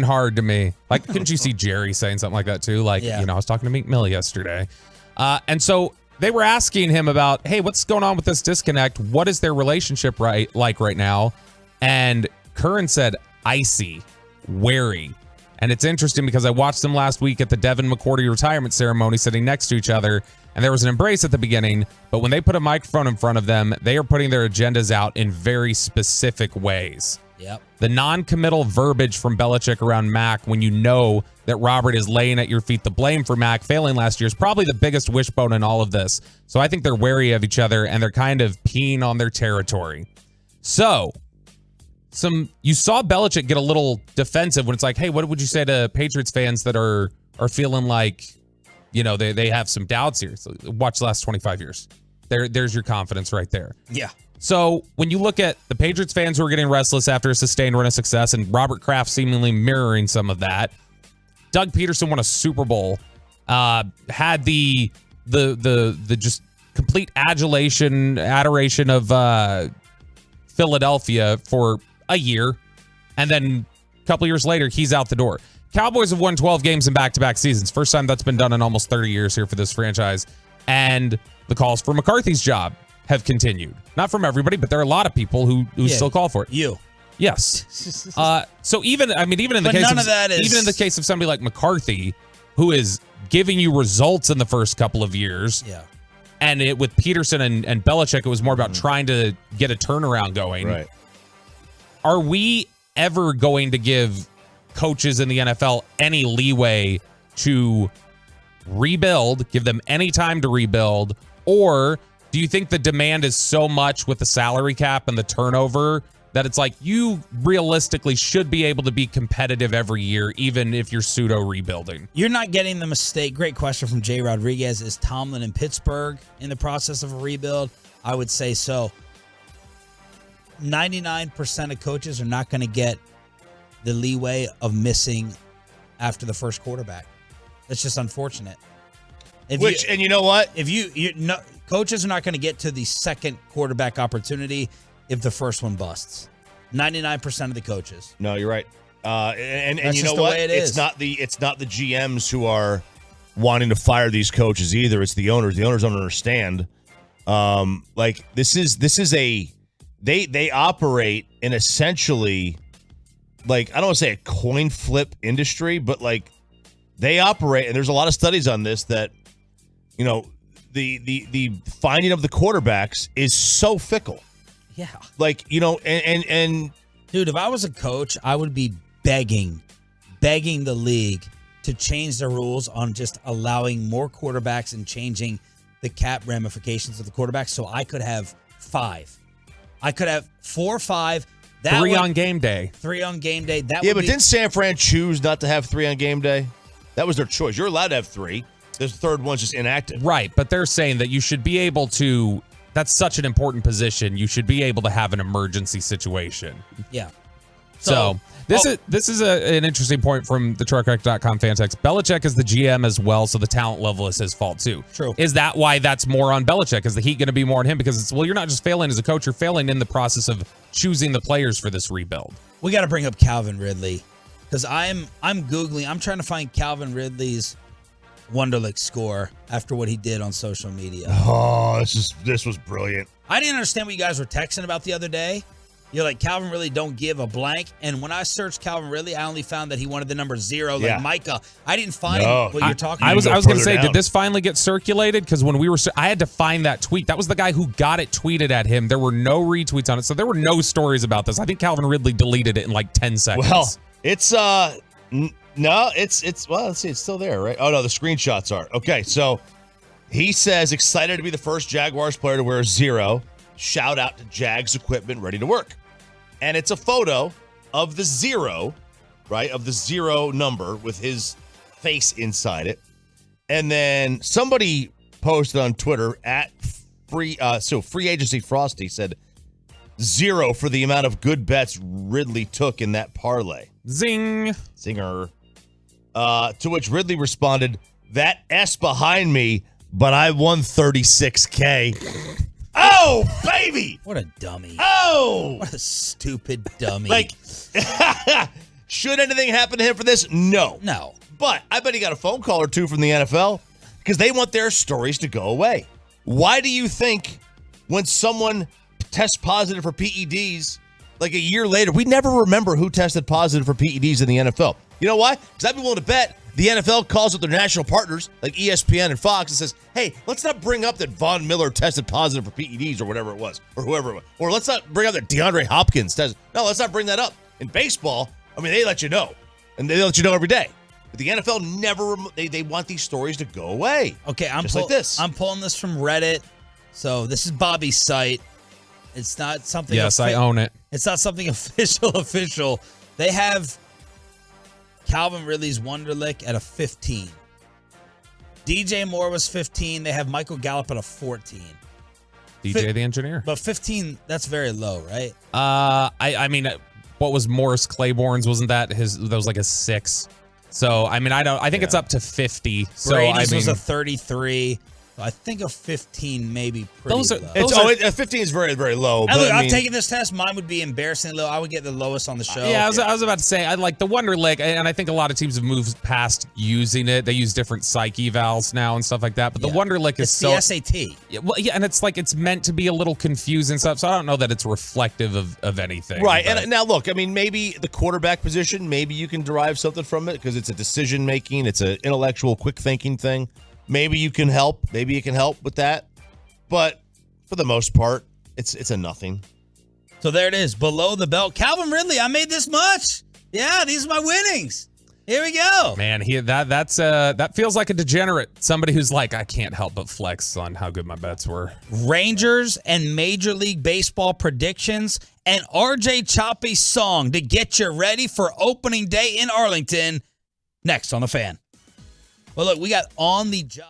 hard to me. Like, couldn't you see Jerry saying something like that too? Like, I was talking to Meek Mill yesterday. And so they were asking him about, hey, what's going on with this disconnect? What is their relationship like right now? And Curran said, icy, wary. And it's interesting because I watched them last week at the Devin McCourty retirement ceremony sitting next to each other. And there was an embrace at the beginning, but when they put a microphone in front of them, they are putting their agendas out in very specific ways. Yep. The non-committal verbiage from Belichick around Mac, when you know that Robert is laying at your feet the blame for Mac failing last year, is probably the biggest wishbone in all of this. So I think they're wary of each other, and they're kind of peeing on their territory. So you saw Belichick get a little defensive when it's like, hey, what would you say to Patriots fans that are feeling like, they have some doubts here? So watch the last 25 years. There's your confidence right there. Yeah. So when you look at the Patriots fans who are getting restless after a sustained run of success, and Robert Kraft seemingly mirroring some of that, Doug Peterson won a Super Bowl, had the just complete adoration of Philadelphia for a year, and then a couple years later, he's out the door. Cowboys have won 12 games in back-to-back seasons. First time that's been done in almost 30 years here for this franchise. And the calls for McCarthy's job have continued. Not from everybody, but there are a lot of people who still call for it. You. Yes. So even in the case of somebody like McCarthy, who is giving you results in the first couple of years. Yeah. And with Peterson and Belichick, it was more about trying to get a turnaround going. Right. Are we ever going to give coaches in the NFL any leeway to rebuild, give them any time to rebuild? Or do you think the demand is so much with the salary cap and the turnover that it's like you realistically should be able to be competitive every year, even if you're pseudo rebuilding? You're not getting the mistake. Great question from Jay Rodriguez. Is Tomlin in Pittsburgh in the process of a rebuild? I would say so. 99% of coaches are not going to get the leeway of missing after the first quarterback. That's just unfortunate. And you know what? Coaches are not going to get to the second quarterback opportunity if the first one busts. 99% of the coaches. No, you're right. And That's you just know the what? way it It's is. not the GMs who are wanting to fire these coaches either. It's the owners. The owners don't understand. They operate in essentially, like, I don't want to say a coin flip industry, but like they operate, and there's a lot of studies on this that, the finding of the quarterbacks is so fickle. Yeah. Like, and dude, if I was a coach, I would be begging the league to change the rules on just allowing more quarterbacks and changing the cap ramifications of the quarterbacks so I could have 5. I could have 4 or 5. 3 on game day. 3 on game day. Didn't San Fran choose not to have 3 on game day? That was their choice. You're allowed to have 3. The third one's just inactive. Right, but they're saying that you should be able to, that's such an important position, you should be able to have an emergency situation. Yeah. So this is an interesting point from the truckwreck.com fan text. Belichick is the GM as well, so the talent level is his fault too. True. Is that why that's more on Belichick? Is the heat going to be more on him? Because you're not just failing as a coach, you're failing in the process of choosing the players for this rebuild. We got to bring up Calvin Ridley because I'm Googling. I'm trying to find Calvin Ridley's Wonderlic score after what he did on social media. Oh, this was brilliant. I didn't understand what you guys were texting about the other day. You're like, Calvin Ridley don't give a blank. And when I searched Calvin Ridley, I only found that he wanted the number 0, like Micah. I didn't find what you're talking about. I was going to say, did this finally get circulated? Because when I had to find that tweet. That was the guy who got it tweeted at him. There were no retweets on it, so there were no stories about this. I think Calvin Ridley deleted it in like 10 seconds. Well, it's let's see, it's still there, right? Oh no, the screenshots are. Okay, so he says excited to be the first Jaguars player to wear a 0. Shout out to Jags equipment ready to work. And it's a photo of the 0, right? Of the 0 number with his face inside it. And then somebody posted on Twitter at free agency Frosty said 0 for the amount of good bets Ridley took in that parlay. Zing. Zinger. To which Ridley responded, that S behind me, but I won 36K. Oh, baby! What a dummy. Oh! What a stupid dummy. Like, should anything happen to him for this? No. No. But I bet he got a phone call or two from the NFL because they want their stories to go away. Why do you think when someone tests positive for PEDs, like a year later, we never remember who tested positive for PEDs in the NFL? You know why? Because I'd be willing to bet the NFL calls up their national partners like ESPN and Fox and says, hey, let's not bring up that Von Miller tested positive for PEDs or whatever it was, or whoever it was. Or let's not bring up that DeAndre Hopkins tested. No, let's not bring that up. In baseball, I mean, they let you know. And they let you know every day. But the NFL never, they want these stories to go away. Okay, like this. I'm pulling this from Reddit. So this is Bobby's site. It's not something. Yes, I own it. It's not something official. They have Calvin Ridley's Wonderlic at a 15. DJ Moore was 15. They have Michael Gallup at a 14. DJ the engineer. But 15, that's very low, right? I mean, what was Morris Claiborne's? Wasn't that that was like a 6? So I mean, I think it's up to 50. So Brady's I mean, was a 33. I think a 15 maybe pretty Those are- low. A 15 is very, very low. And But look, I I've mean, taken this test. Mine would be embarrassingly low. I would get the lowest on the show. Yeah, I was about to say, I like the Wonderlic, and I think a lot of teams have moved past using it. They use different psych evals now and stuff like that. But the Wonderlic is It's so the SAT. Yeah, well, yeah, and it's like it's meant to be a little confusing stuff. So I don't know that it's reflective of anything. right. but- And now look, I mean, maybe the quarterback position, maybe you can derive something from it because it's a decision making, it's an intellectual, quick thinking thing. Maybe you can help. Maybe you can help with that. But for the most part, it's a nothing. So there it is, below the belt. Calvin Ridley, I made this much. Yeah, these are my winnings. Here we go. Man, that feels like a degenerate. Somebody who's like, I can't help but flex on how good my bets were. Rangers and Major League Baseball predictions and RJ Choppy's song to get you ready for opening day in Arlington. Next on The Fan. Well, look, we got on the job.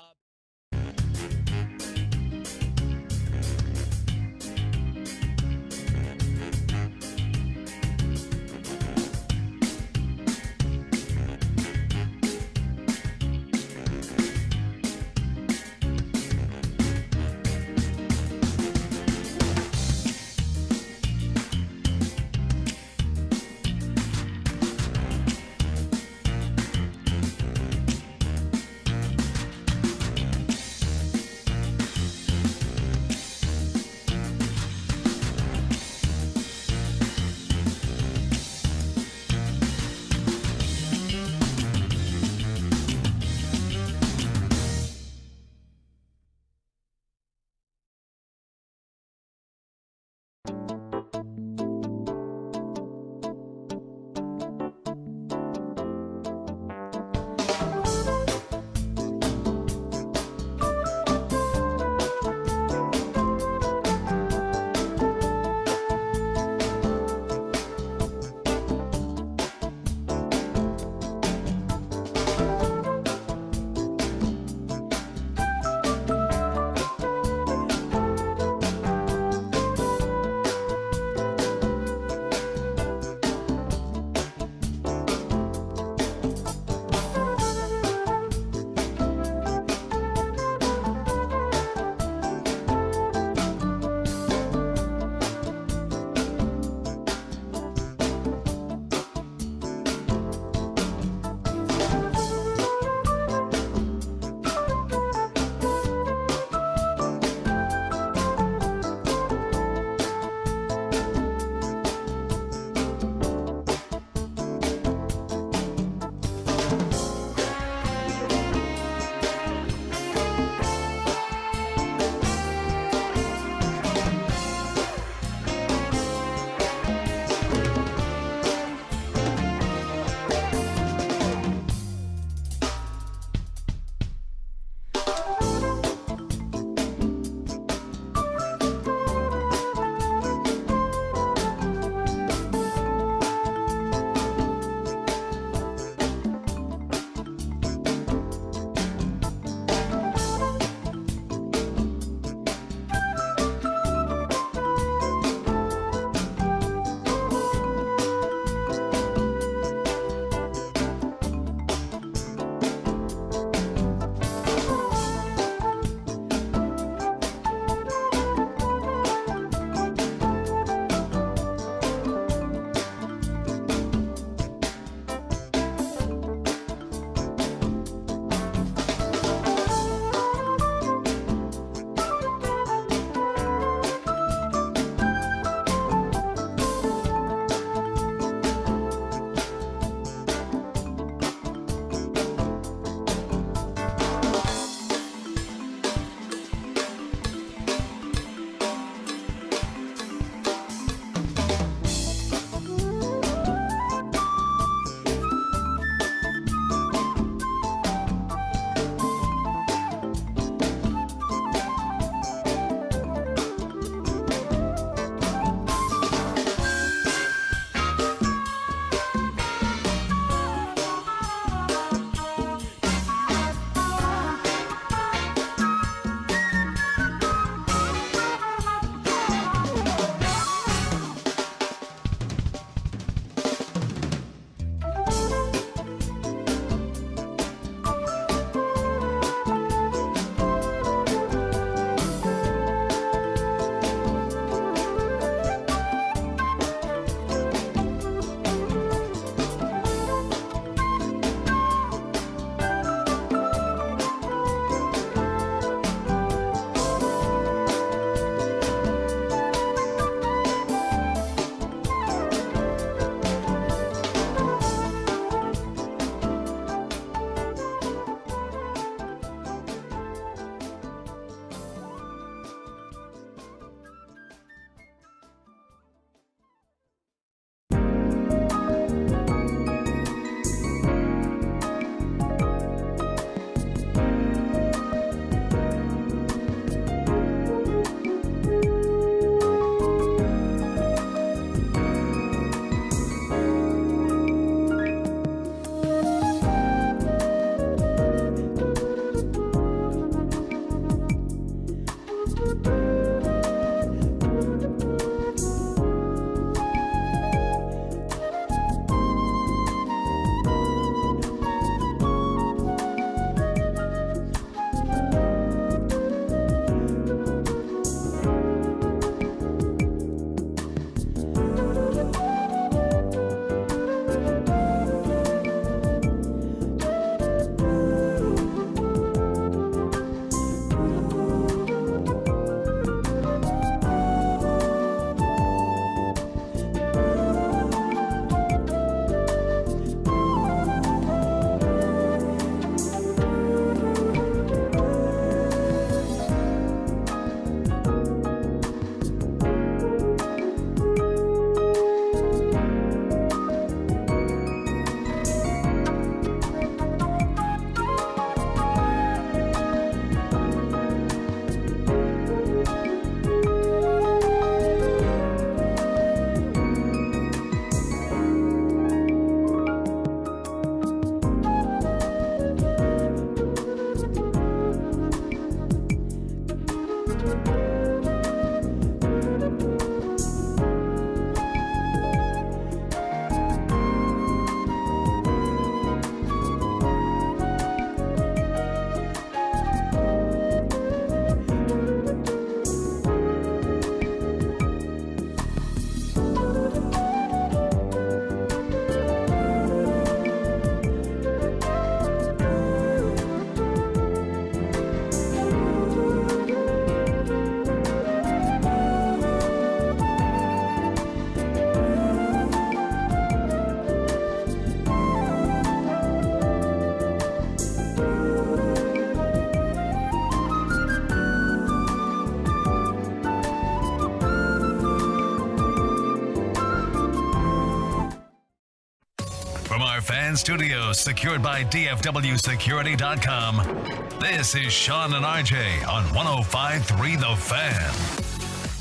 fan studios secured by DFWsecurity.com, this is Sean and RJ on 105.3 The Fan.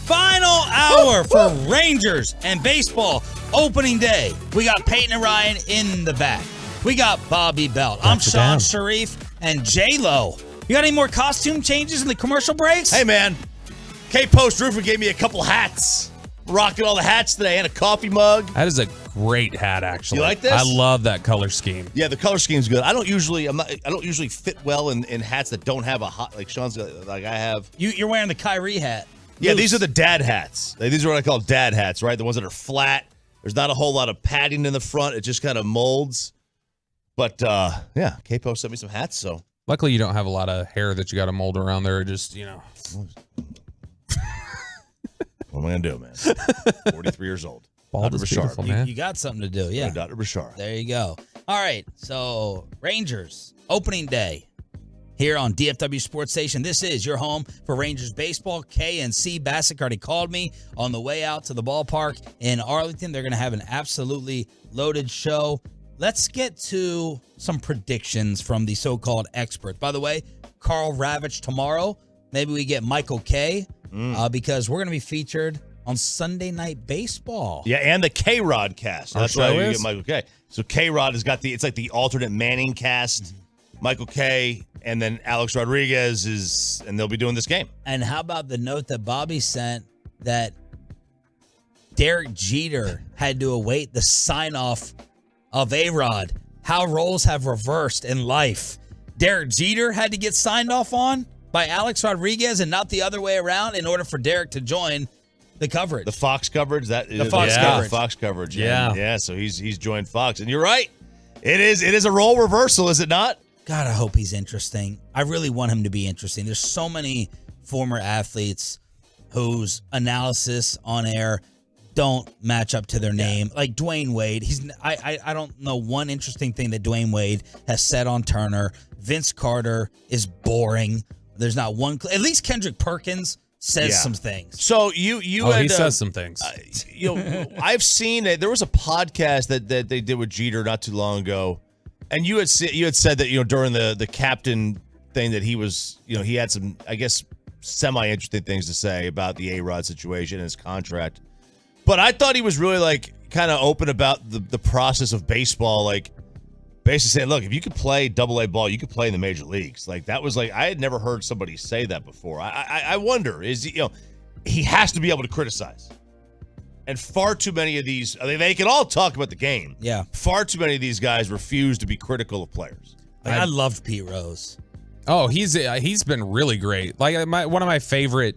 Final hour for Rangers and baseball opening day. We got Peyton and Ryan in the back. We got Bobby Belt. I'm Sean Sharif and J-Lo. You got any more costume changes in the commercial breaks? Hey, man. K-Post Roofer gave me a couple hats. Rocking all the hats today and a coffee mug. That is a great hat, actually. You like this? I love that color scheme. Yeah, the color scheme's good. I don't usually fit well in hats that don't have a hot, like Sean's like I have. You're wearing the Kyrie hat. Yeah, these are the dad hats. These are what I call dad hats, right? The ones that are flat. There's not a whole lot of padding in the front. It just kind of molds. But yeah, K-Post sent me some hats, so. Luckily, you don't have a lot of hair that you got to mold around there. Just, What am I going to do, man? 43 years old. Bald is beautiful, man. You got something to do, yeah. Dr. Bashar. There you go. All right, so Rangers, opening day here on DFW Sports Station. This is your home for Rangers baseball. KNC Bassick already called me on the way out to the ballpark in Arlington. They're going to have an absolutely loaded show. Let's get to some predictions from the so-called experts. By the way, Carl Ravitch tomorrow. Maybe we get Michael K. Because we're going to be featured on Sunday Night Baseball. Yeah, and the K-Rod cast. That's why you get Michael K. So K-Rod has got it's like the alternate Manning cast. Michael K. and then Alex Rodriguez and they'll be doing this game. And how about the note that Bobby sent that Derek Jeter had to await the sign-off of A-Rod? How roles have reversed in life. Derek Jeter had to get signed off on by Alex Rodriguez and not the other way around in order for Derek to join the coverage. The Fox coverage? The Fox coverage. Fox coverage. Yeah. Yeah, so he's joined Fox. And you're right. It is a role reversal, is it not? God, I hope he's interesting. I really want him to be interesting. There's so many former athletes whose analysis on air don't match up to their name. Like Dwayne Wade. I don't know one interesting thing that Dwayne Wade has said on Turner. Vince Carter is boring. There's not one. At least Kendrick Perkins says some things. So he says some things. I've seen it. There was a podcast that they did with Jeter not too long ago, and you had said that during the captain thing that he was he had some, I guess, semi interesting things to say about the A-Rod situation and his contract. But I thought he was really like kind of open about the process of baseball, like. Basically saying, look, if you could play AA ball, you could play in the major leagues. Like that was like I had never heard somebody say that before. I wonder he has to be able to criticize, and far too many of these they can all talk about the game. Yeah, far too many of these guys refuse to be critical of players. I loved Pete Rose. Oh, he's been really great. Like one of my favorite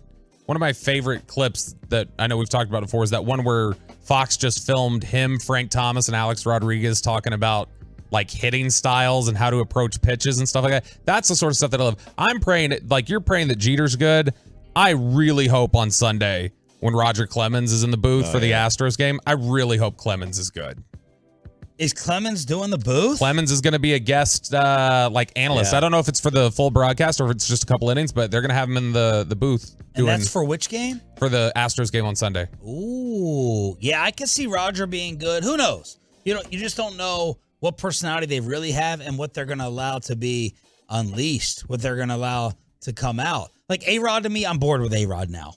clips that I know we've talked about before is that one where Fox just filmed him, Frank Thomas, and Alex Rodriguez talking about like hitting styles and how to approach pitches and stuff like that. That's the sort of stuff that I love. I'm praying, like you're praying that Jeter's good. I really hope on Sunday when Roger Clemens is in the booth for the Astros game, I really hope Clemens is good. Is Clemens doing the booth? Clemens is going to be a guest analyst. Yeah. I don't know if it's for the full broadcast or if it's just a couple innings, but they're going to have him in the booth. And that's for which game? For the Astros game on Sunday. Ooh. Yeah, I can see Roger being good. Who knows? You just don't know what personality they really have and what they're going to allow to be unleashed, what they're going to allow to come out. Like A-Rod, to me, I'm bored with A-Rod now.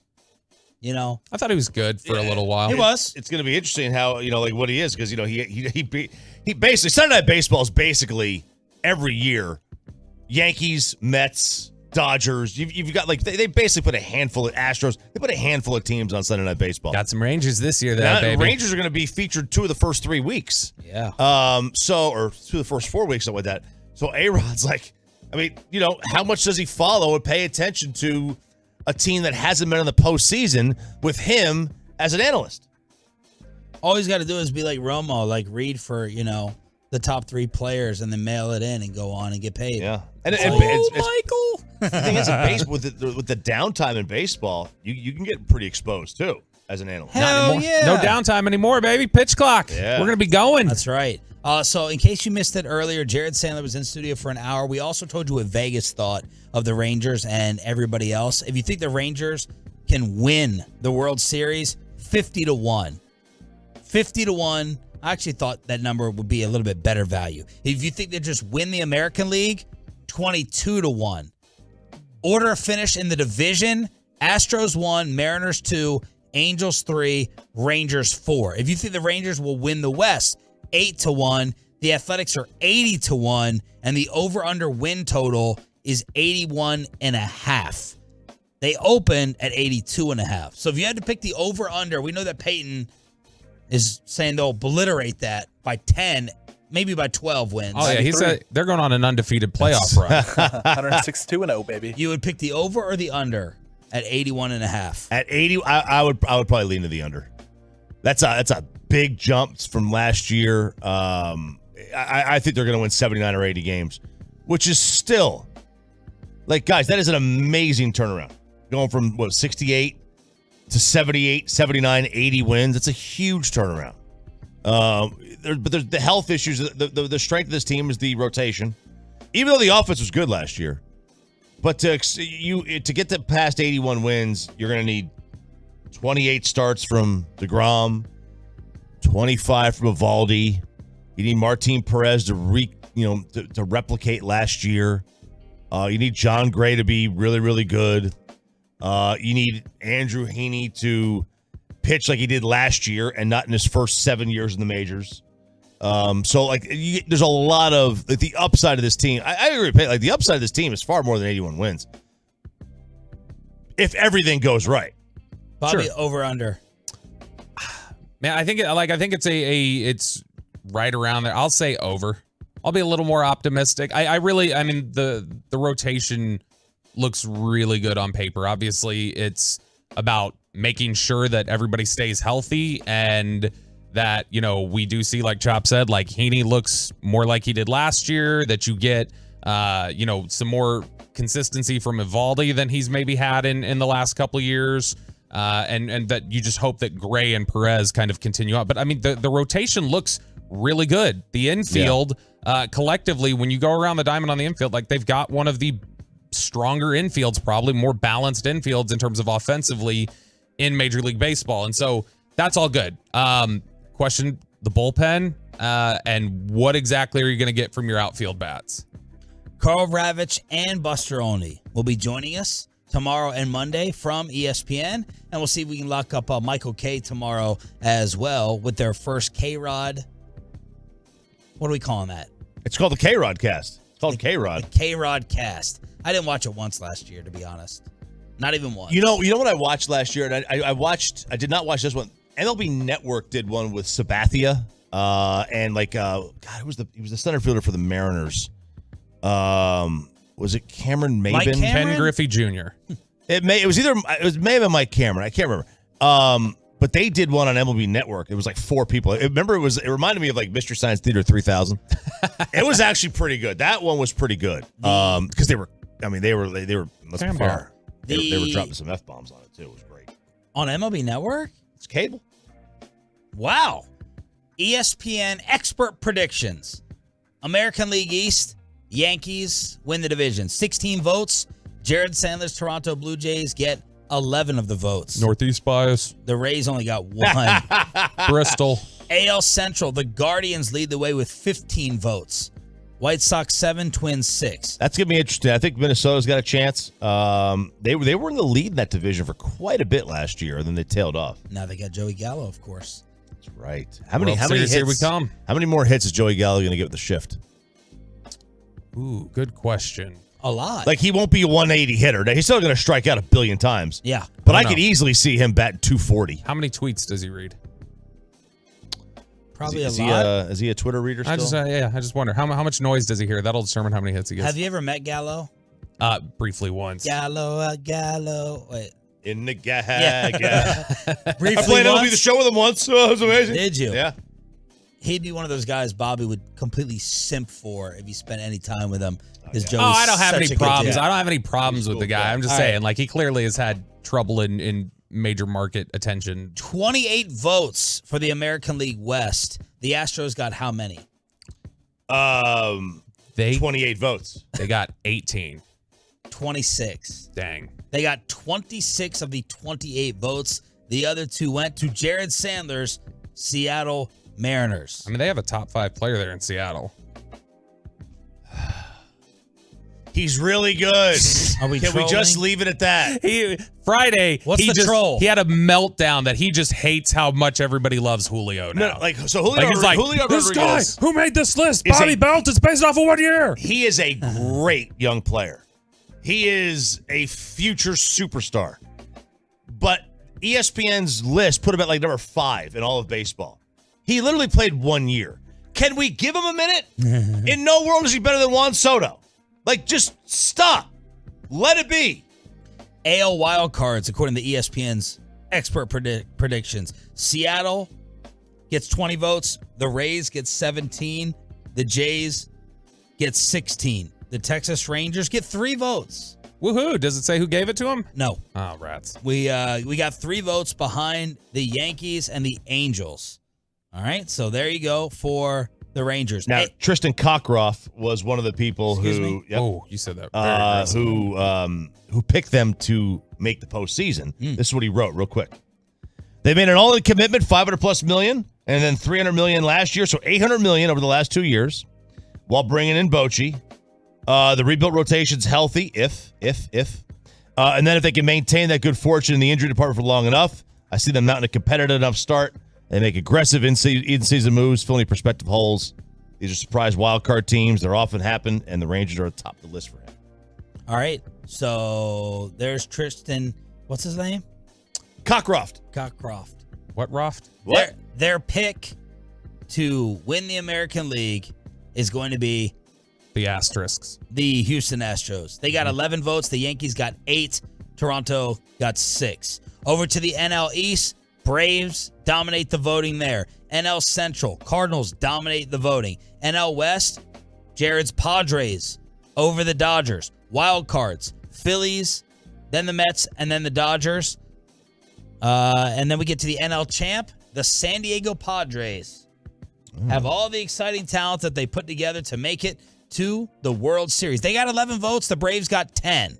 I thought he was good for a little while. He was. It's going to be interesting how, like what he is, because, he basically, Sunday Night Baseball is basically every year, Yankees, Mets, Dodgers. You've got they basically put a handful of Astros. They put a handful of teams on Sunday Night Baseball. Got some Rangers this year, though, baby. Rangers are going to be featured 2 of the first 3 weeks. Yeah. Or 2 of the first 4 weeks, something like that. So A-Rod's like, I mean, how much does he follow and pay attention to a team that hasn't been in the postseason with him as an analyst? All he's got to do is be like Romo, like read for the top 3 players and then mail it in and go on and get paid. Yeah. And Michael. The thing is, with the downtime in baseball, you can get pretty exposed too as an analyst. Hell yeah. No downtime anymore, baby. Pitch clock. Yeah. We're gonna be going. That's right. So in case you missed it earlier, Jared Sandler was in studio for an hour. We also told you what Vegas thought of the Rangers and everybody else. If you think the Rangers can win the World Series, 50-1. 50-1 I actually thought that number would be a little bit better value. If you think they just win the American League, 22-1. Order of finish in the division, Astros 1, Mariners 2, Angels 3, Rangers 4. If you think the Rangers will win the West, 8-1. The Athletics are 80-1, and the over-under win total is 81.5. They opened at 82.5. So if you had to pick the over-under, we know that Peyton is saying they'll obliterate that by 10, maybe by 12 wins. Oh, yeah, he said they're going on an undefeated playoff run. 162-0, baby. You would pick the over or the under at 81.5? At 80, I would probably lean to the under. That's a big jump from last year. I think they're going to win 79 or 80 games, which is still, like, guys, that is an amazing turnaround. Going from, 68 to 78, 79, 80 wins. It's a huge turnaround. But there's the health issues. The strength of this team is the rotation. Even though the offense was good last year. But to get to past 81 wins, you're going to need 28 starts from DeGrom, 25 from Evaldi. You need Martin Perez to replicate last year. You need John Gray to be really, really good. You need Andrew Heaney to pitch like he did last year and not in his first 7 years in the majors. So there's a lot of the upside of this team. I agree. Like, the upside of this team is far more than 81 wins if everything goes right. Bobby, Sure. over under. Man, I think it's right around there. I'll say over. I'll be a little more optimistic. The rotation looks really good on paper. Obviously, it's about making sure that everybody stays healthy and that, we do see, like Chop said, like Heaney looks more like he did last year, that you get, some more consistency from Evaldi than he's maybe had in the last couple of years. And that you just hope that Gray and Perez kind of continue on. But I mean, the rotation looks really good. The infield, collectively, when you go around the diamond on the infield, like, they've got one of the stronger infields, probably more balanced infields in terms of offensively in Major League Baseball. And so that's all good. Question, the bullpen, and what exactly are you going to get from your outfield bats? Carl Ravitch and Buster Olney will be joining us tomorrow and Monday from ESPN, and we'll see if we can lock up Michael K tomorrow as well with their first K-Rod. What are we calling that? It's called the K-Rod cast. It's called K-Rod. The K-Rod cast. I didn't watch it once last year, to be honest. Not even once. You know what I watched last year? And I did not watch this one. MLB Network did one with Sabathia. He was the center fielder for the Mariners. Was it Cameron Maben? Mike Cameron? Ken Griffey Jr. It may have been Mike Cameron. I can't remember. But they did one on MLB Network. It was like 4 people. It reminded me of like Mystery Science Theater 3000. It was actually pretty good. That one was pretty good. Because they were let's be fair. They were dropping some F-bombs on it too. It was great. On MLB Network? It's cable. Wow. ESPN expert predictions. American League East, Yankees win the division. 16 votes. Jared Sandler's Toronto Blue Jays get 11 of the votes. Northeast bias. The Rays only got 1. Bristol. AL Central, the Guardians lead the way with 15 votes. White Sox 7, Twins 6. That's going to be interesting. I think Minnesota's got a chance. They were in the lead in that division for quite a bit last year, and then they tailed off. Now they got Joey Gallo, of course. That's right. How many hits? Here we come. How many more hits is Joey Gallo going to get with the shift? Ooh, good question. A lot. Like, he won't be a 180 hitter. Now, he's still going to strike out 1 billion times. Yeah. But I could easily see him batting 240. How many tweets does he read? Probably is a lot. Is he a Twitter reader still? I just wonder how much noise does he hear? That'll determine how many hits he gets. Have you ever met Gallo? Briefly once. Gallo. Wait. In the Briefly I played once? MLB The Show with him once. So it was amazing. Did you? Yeah. He'd be one of those guys Bobby would completely simp for if he spent any time with him. Joey's I don't have such any a good problems. dude. I don't have any problems with the guy. I'm just All saying, right. like, he clearly has had trouble in major market attention. 28 votes for the American League West. The Astros got how many? 28 votes. They got 18. 26. Dang. They got 26 of the 28 votes. The other 2 went to Jared Sandler's Seattle Mariners. I mean, they have a top 5 player there in Seattle. He's really good. Are we Can we just leave it at that? Friday, What's the troll? He had a meltdown that he just hates how much everybody loves Julio now. Julio this Rodriguez guy who made this list, Bobby Belt, is based off of 1 year. He is a great young player. He is a future superstar. But ESPN's list put him at like number 5 in all of baseball. He literally played 1 year. Can we give him a minute? In no world is he better than Juan Soto. Like, just stop. Let it be. AL wildcards, according to ESPN's expert predictions. Seattle gets 20 votes. The Rays get 17. The Jays get 16. The Texas Rangers get 3 votes. Woohoo. Does it say who gave it to him? No. Oh, rats. We got 3 votes behind the Yankees and the Angels. All right, so there you go for the Rangers. Now, Tristan Cockcroft was one of the people who Oh, you said that. who picked them to make the postseason. This is what he wrote real quick. They made an all-in commitment, $500+ million, and then $300 million last year, so $800 million over the last 2 years, while bringing in Bochy. The rebuilt rotation's healthy, if. And then if they can maintain that good fortune in the injury department for long enough, I see them mounting a competitive enough start. They make aggressive in-season moves, filling prospective holes. These are surprise wildcard teams. They're often happen, and the Rangers are atop the list for him. All right, so there's Tristan. What's his name? Cockcroft. What Roft? What? Their pick to win the American League is going to be the Asterisks. The Houston Astros. They got 11 votes. The Yankees got 8. Toronto got 6. Over to the NL East. Braves dominate the voting there. NL Central, Cardinals dominate the voting. NL West, Jared's Padres over the Dodgers. Wild cards, Phillies, then the Mets, and then the Dodgers. And then we get to the NL champ, the San Diego Padres. Have all the exciting talent that they put together to make it to the World Series. They got 11 votes. The Braves got 10.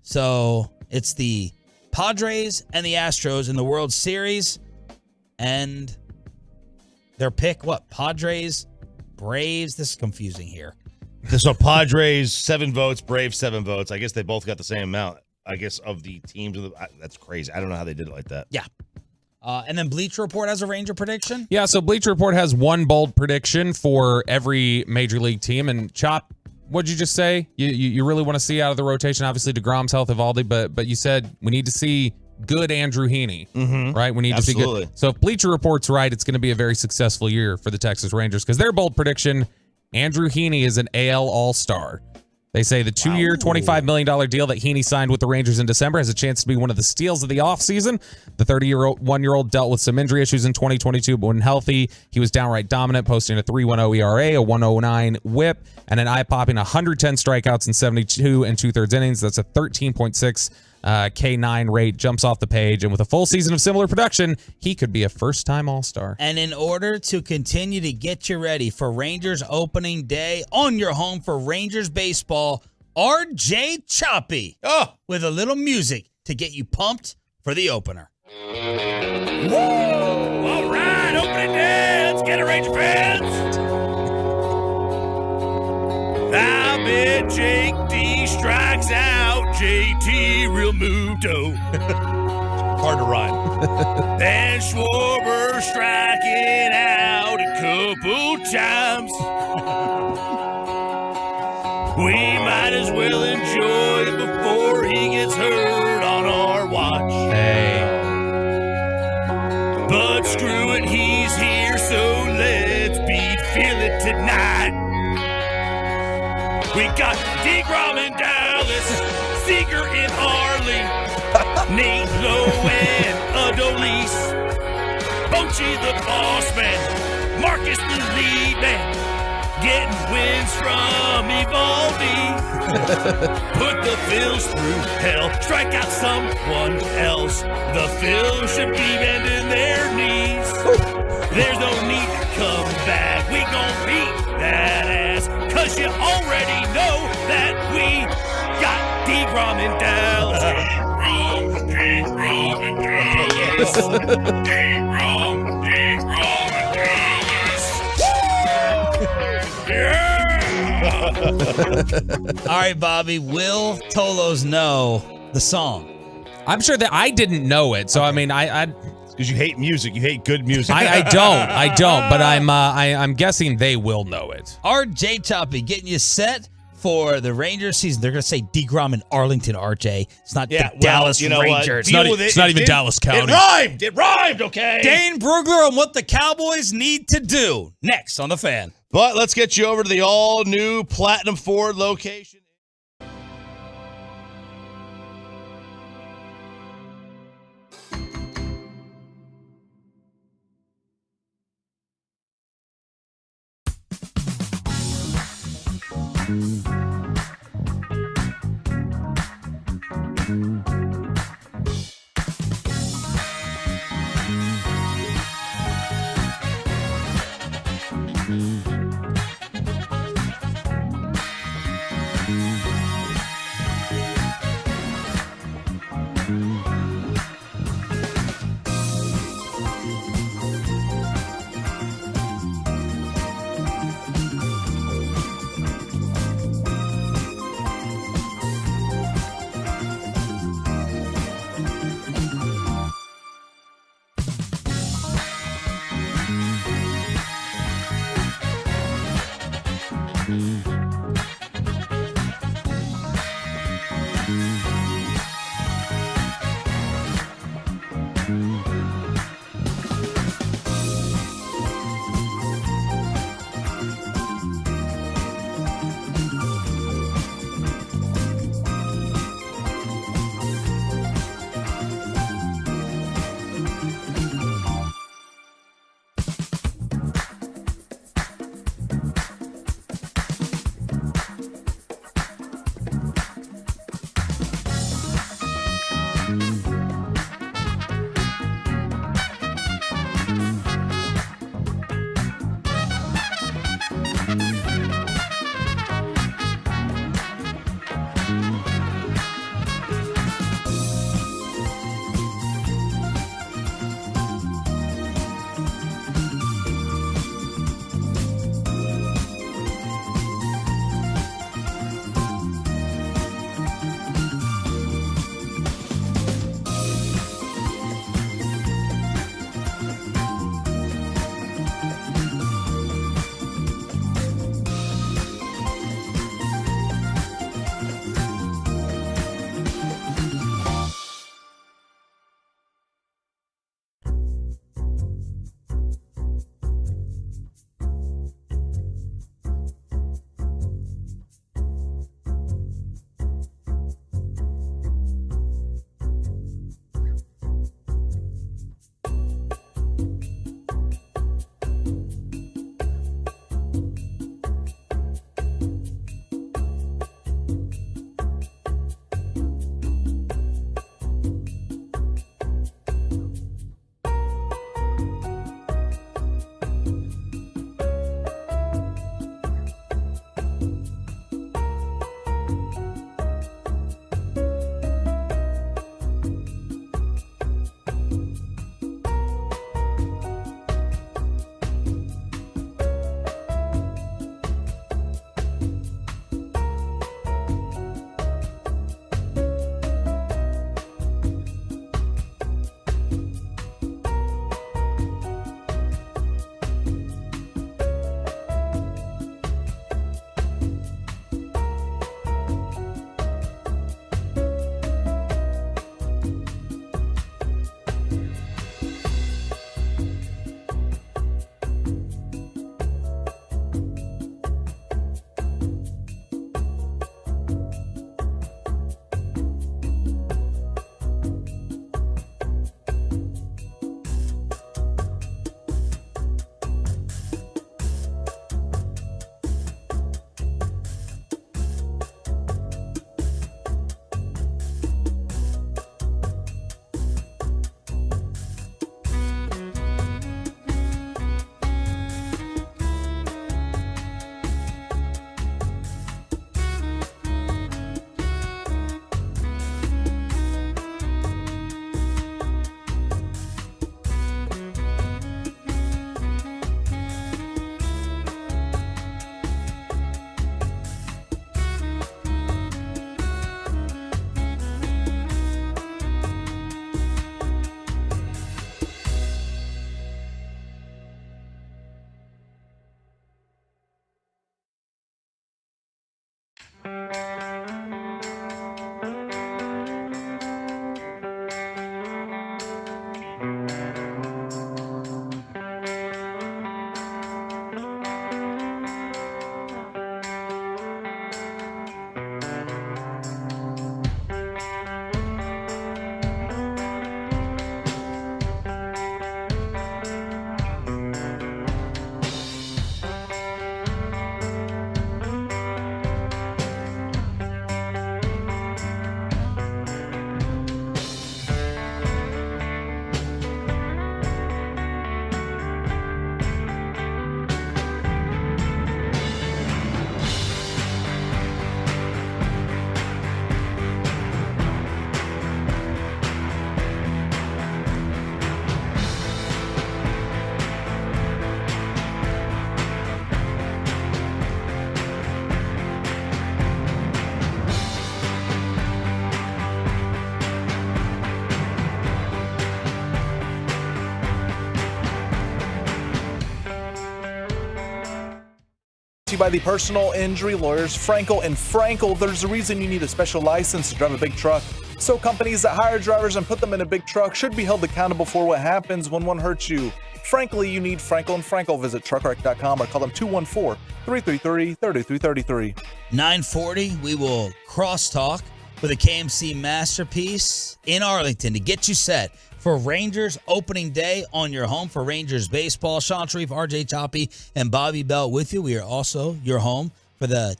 So it's the Padres and the Astros in the World Series, and their pick, what? Padres, Braves. This is confusing here. So Padres 7 votes, Braves 7 votes. I guess they both got the same amount. I guess of the teams. That's crazy. I don't know how they did it like that. Yeah. And then Bleacher Report has a Ranger prediction. Yeah. So Bleacher Report has one bold prediction for every major league team. And Chop, what'd you just say? You really want to see out of the rotation? Obviously, DeGrom's health, Evaldi, but you said we need to see good Andrew Heaney, right? We need to see good. So if Bleacher Report's right, it's going to be a very successful year for the Texas Rangers because their bold prediction, Andrew Heaney is an AL All-Star. They say the 2-year, $25 million deal that Heaney signed with the Rangers in December has a chance to be one of the steals of the offseason. The 31-year-old dealt with some injury issues in 2022, but when healthy, he was downright dominant, posting a 3.10 ERA, a 1.09 WHIP, and an eye-popping 110 strikeouts in 72 2/3 innings. That's a 13.6 K9 rate, jumps off the page, and with a full season of similar production, he could be a first-time All-Star. And in order to continue to get you ready for Rangers opening day on your home for Rangers baseball, RJ Choppy with a little music to get you pumped for the opener. Woo! All right, opening day. Let's get it, Ranger fans. I bet Jake D strikes out JT Real Muto. Hard to rhyme. And Schwarber striking out a couple times. We might as well enjoy it before he gets hurt on our watch. Hey. But screw it, he's here, so let's feel it tonight. We got DeGrom in Dallas, Seager in Arley, Nate Lowe and Adolis, Bochy the boss man, Marcus the lead man, getting wins from Evaldi. Put the Phils through hell, strike out someone else. The Phils should be bending their knees. There's no need to come back, we gon' beat that ass, cause you already know that we got DeGrom in Dallas. DeGrom in Dallas. DeGrom in Dallas. All right, Bobby. Will Tolos know the song? I'm sure that I didn't know it. So, I mean, because you hate music. You hate good music. I don't. But I'm guessing they will know it. RJ Choppy getting you set for the Rangers season. They're going to say DeGrom and Arlington, RJ. It's not the Dallas Rangers. It's not even Dallas County. It rhymed, okay? Dane Brugler on what the Cowboys need to do. Next on The Fan. But let's get you over to the all-new Platinum Ford location. to you by the personal injury lawyers Frankel and Frankel. There's a reason you need a special license to drive a big truck. So companies that hire drivers and put them in a big truck should be held accountable for what happens when one hurts you. Frankly, you need Frankel and Frankel. Visit truckwreck.com or call them 214-333-3333. 9:40, we will crosstalk with a KMC masterpiece in Arlington to get you set for Rangers opening day on your home for Rangers baseball. Sean Sharif, RJ Choppy, and Bobby Belt with you. We are also your home for the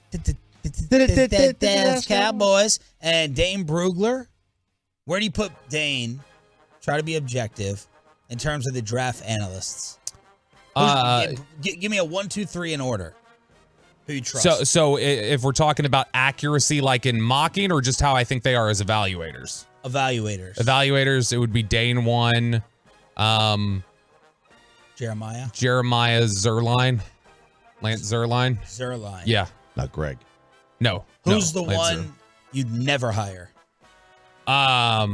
Dallas Cowboys and Dane Brugler. Where do you put Dane? Try to be objective in terms of the draft analysts. Give me a 1, 2, 3 in order. Who you trust? So if we're talking about accuracy, like in mocking, or just how I think they are as evaluators? Evaluators, it would be Dane 1. Jeremiah Zerline. Lance Zerline. Yeah. Not Greg. No. Who's the Lance one Zerline. you'd never hire? I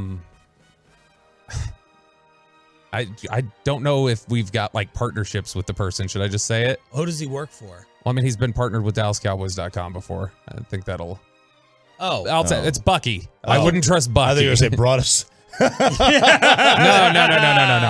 don't know if we've got like partnerships with the person. Should I just say it? Who does he work for? Well, I mean, he's been partnered with DallasCowboys.com before. I think that'll. Oh, I'll say it's Bucky. I wouldn't trust Bucky. I think you were going to say Broadus. No.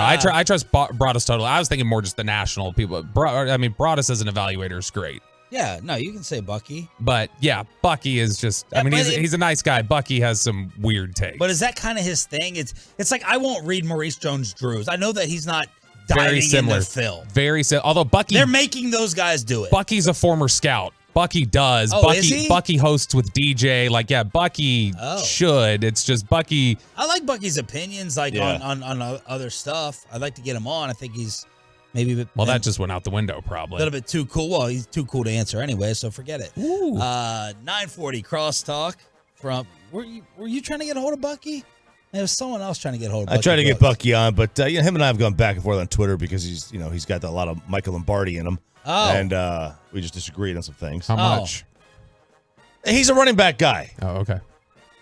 I trust Broadus totally. I was thinking more just the national people. Broadus as an evaluator is great. Yeah, no, you can say Bucky. But yeah, Bucky is just. I mean, he's a nice guy. Bucky has some weird takes. But is that kind of his thing? It's like I won't read Maurice Jones-Drews. I know that he's not diving into film. Very similar. Although Bucky, they're making those guys do it. Bucky's a former scout. Bucky does. Oh, is he? Bucky hosts with DJ. Like, yeah, Bucky should. It's just Bucky. I like Bucky's opinions, like on other stuff. I'd like to get him on. I think he's maybe. Well, that just went out the window, A probably. little bit too cool. Well, he's too cool to answer anyway, so forget it. 9:40 crosstalk from. Were you trying to get a hold of Bucky? There was someone else trying to get a hold of Bucky. I tried to get Bucky on, but him and I have gone back and forth on Twitter because he's got a lot of Michael Lombardi in him. Oh. And we just disagreed on some things. How much? He's a running back guy. Oh, okay.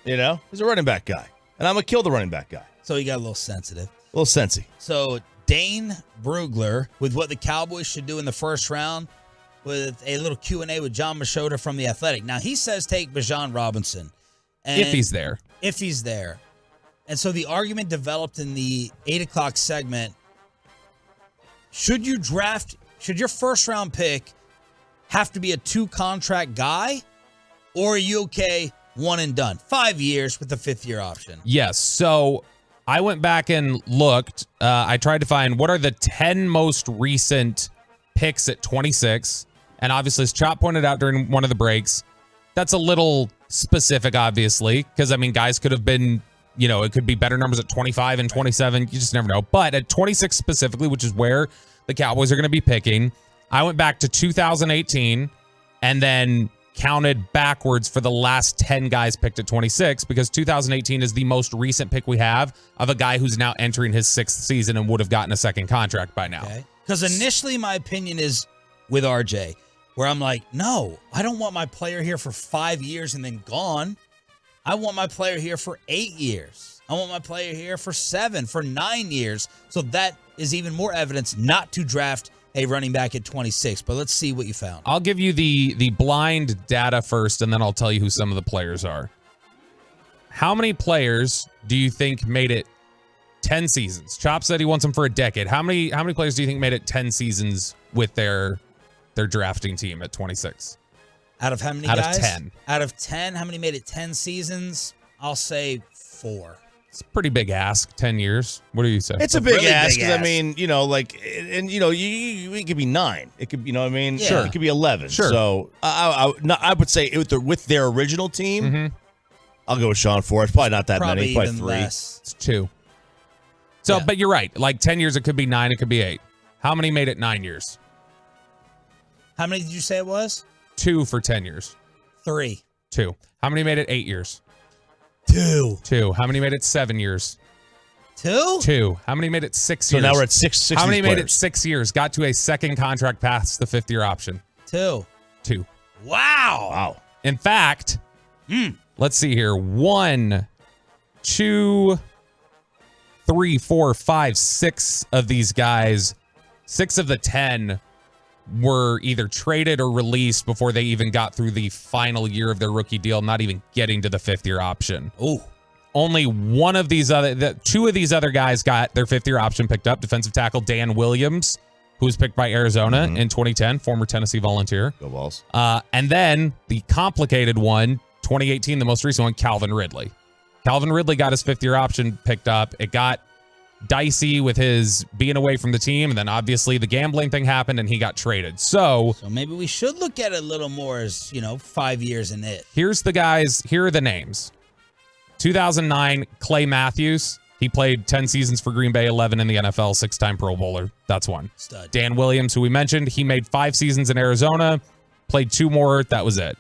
He's a running back guy. And I'm going to kill the running back guy. So he got a little sensitive. A little sensy. So Dane Brugler with what the Cowboys should do in the first round with a little Q&A with John Machota from The Athletic. Now, he says take Bijan Robinson. And If he's there. If he's there. And so the argument developed in the 8 o'clock segment, should your first round pick have to be a 2-contract guy? Or are you okay, one and done? 5 years with the 5th-year option. Yes. So I went back and looked. I tried to find what are the 10 most recent picks at 26. And obviously, as Chop pointed out during one of the breaks, that's a little specific, obviously, because, I mean, guys could have been, it could be better numbers at 25 and 27. You just never know. But at 26 specifically, which is where the Cowboys are going to be picking, I went back to 2018 and then counted backwards for the last 10 guys picked at 26 because 2018 is the most recent pick we have of a guy who's now entering his 6th season and would have gotten a second contract by now. Because initially my opinion is with RJ, where I'm like, no, I don't want my player here for 5 years and then gone. I want my player here for 8 years. I want my player here for 7, for 9 years. So that is even more evidence not to draft a running back at 26. But let's see what you found. I'll give you the blind data first, and then I'll tell you who some of the players are. How many players do you think made it 10 seasons? Chop said he wants them for a decade. How many players do you think made it 10 seasons with their drafting team at 26? Out of how many guys? Out of 10. Out of 10, how many made it 10 seasons? I'll say 4. It's a pretty big ask, 10 years. What do you say? It's a big ask because, I mean, it could be 9. It could, what I mean? Sure. It could be 11. Sure. So I would say with their original team, I'll go with Sean 4. It's probably not that many. Probably 3. Less. It's 2. So, but you're right. Like 10 years, it could be 9. It could be 8. How many made it 9 years? How many did you say it was? 2 for 10 years. 3. 2. How many made it 8 years? 2. 2. How many made it 7 years? 2? 2. How many made it 6 years? So now we're at 6. How many made it 6 years? Got to a second contract past the 5th-year option? 2. 2. Wow. In fact, let's see here. 1, 2, 3, 4, 5, 6 of these guys, 6 of the 10 were either traded or released before they even got through the final year of their rookie deal, not even getting to the 5th-year option. Oh. Only two of these other guys got their 5th-year option picked up. Defensive tackle Dan Williams, who was picked by Arizona in 2010, former Tennessee Volunteer. Go Balls. And then the complicated one, 2018, the most recent one, Calvin Ridley. Calvin Ridley got his 5th-year option picked up. It got dicey with his being away from the team, and then obviously the gambling thing happened and he got traded. So maybe we should look at it a little more as, 5 years in it. Here's the guys. Here are the names. 2009, Clay Matthews. He played 10 seasons for Green Bay, 11 in the NFL, 6-time Pro Bowler. That's one. Stud. Dan Williams, who we mentioned, he made 5 seasons in Arizona, played 2 more. That was it.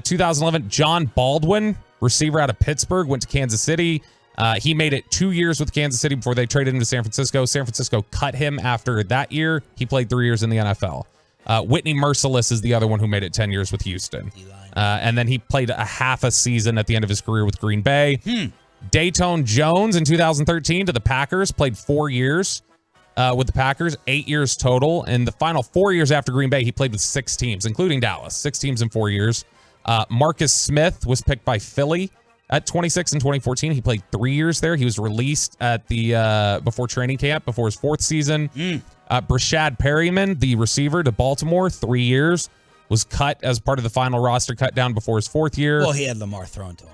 2011, John Baldwin, receiver out of Pittsburgh, went to Kansas City. He made it 2 years with Kansas City before they traded him to San Francisco. San Francisco cut him after that year. He played 3 years in the NFL. Whitney Merciless is the other one who made it 10 years with Houston. And then he played a half a season at the end of his career with Green Bay. Dayton Jones in 2013 to the Packers, played 4 years with the Packers, 8 years total. And the final 4 years after Green Bay, he played with 6 teams, including Dallas. 6 teams in 4 years. Marcus Smith was picked by Philly at 26 in 2014. He played 3 years there. He was released at the before training camp, before his 4th season. Brashad Perryman, the receiver to Baltimore, 3 years. Was cut as part of the final roster cut down before his 4th year. Well, he had Lamar thrown to him.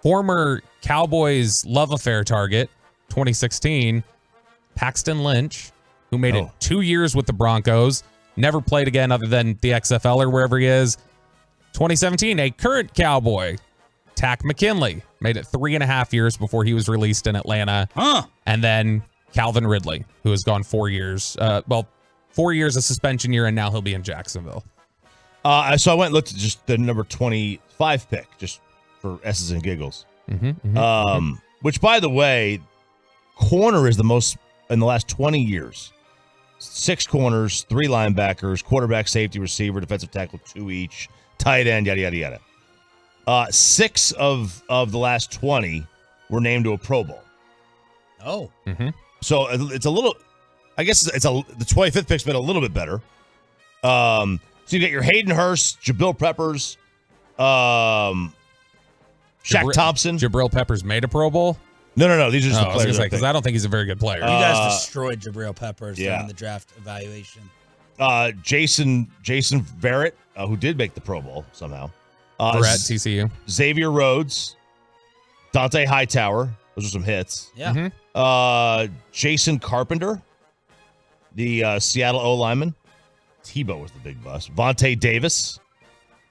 Former Cowboys love affair target, 2016, Paxton Lynch, who made it 2 years with the Broncos, never played again other than the XFL or wherever he is. 2017, a current Cowboy, Tack McKinley, made it 3.5 years before he was released in Atlanta. And then Calvin Ridley, who has gone 4 years. 4 years of suspension year, and now he'll be in Jacksonville. So I went and looked at just the number 25 pick, just for S's and giggles. Which, by the way, corner is the most in the last 20 years. 6 corners, 3 linebackers, quarterback, safety, receiver, defensive tackle, 2 each, tight end, yada, yada, yada. 6 of the last 20 were named to a Pro Bowl. Oh. So it's a little... I guess the 25th pick's been a little bit better. So you get your Hayden Hurst, Jabril Peppers, Shaq Thompson. Jabril Peppers made a Pro Bowl? No. These are just the players. Because I don't think he's a very good player. You guys destroyed Jabril Peppers during the draft evaluation. Jason Verrett, who did make the Pro Bowl somehow. Verrett, TCU. Xavier Rhodes, Dante Hightower. Those are some hits. Yeah. Jason Carpenter, the Seattle O-lineman. Tebow was the big bust. Vontae Davis.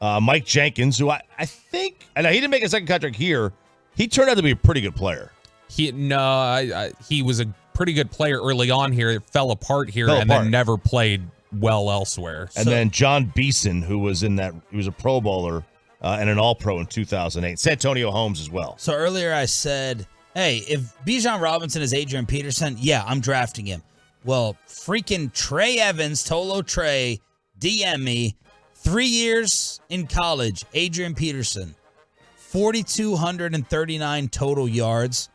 Mike Jenkins, who I think, and he didn't make a second contract here. He turned out to be a pretty good player. He was a pretty good player early on here. It fell apart here then never played well elsewhere. And then John Beeson, who was he was a Pro Bowler and an All-Pro in 2008. Santonio Holmes as well. So earlier I said, hey, if Bijan Robinson is Adrian Peterson, yeah, I'm drafting him. Well, freaking Trey Evans, Tolo Trey, DM me. 3 years in college, Adrian Peterson, 4,239 total yards.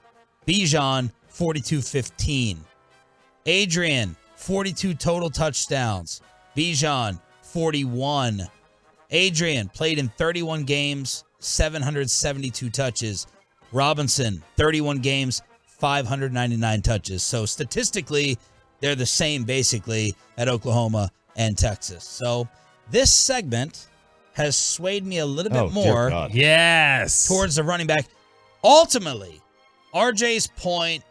Bijan, 4,215. Adrian, 42 total touchdowns. Bijan, 41. Adrian played in 31 games, 772 touches. Robinson, 31 games, 599 touches. So statistically, they're the same basically at Oklahoma and Texas. So this segment has swayed me a little bit more. Yes. Towards the running back. Ultimately, RJ's point,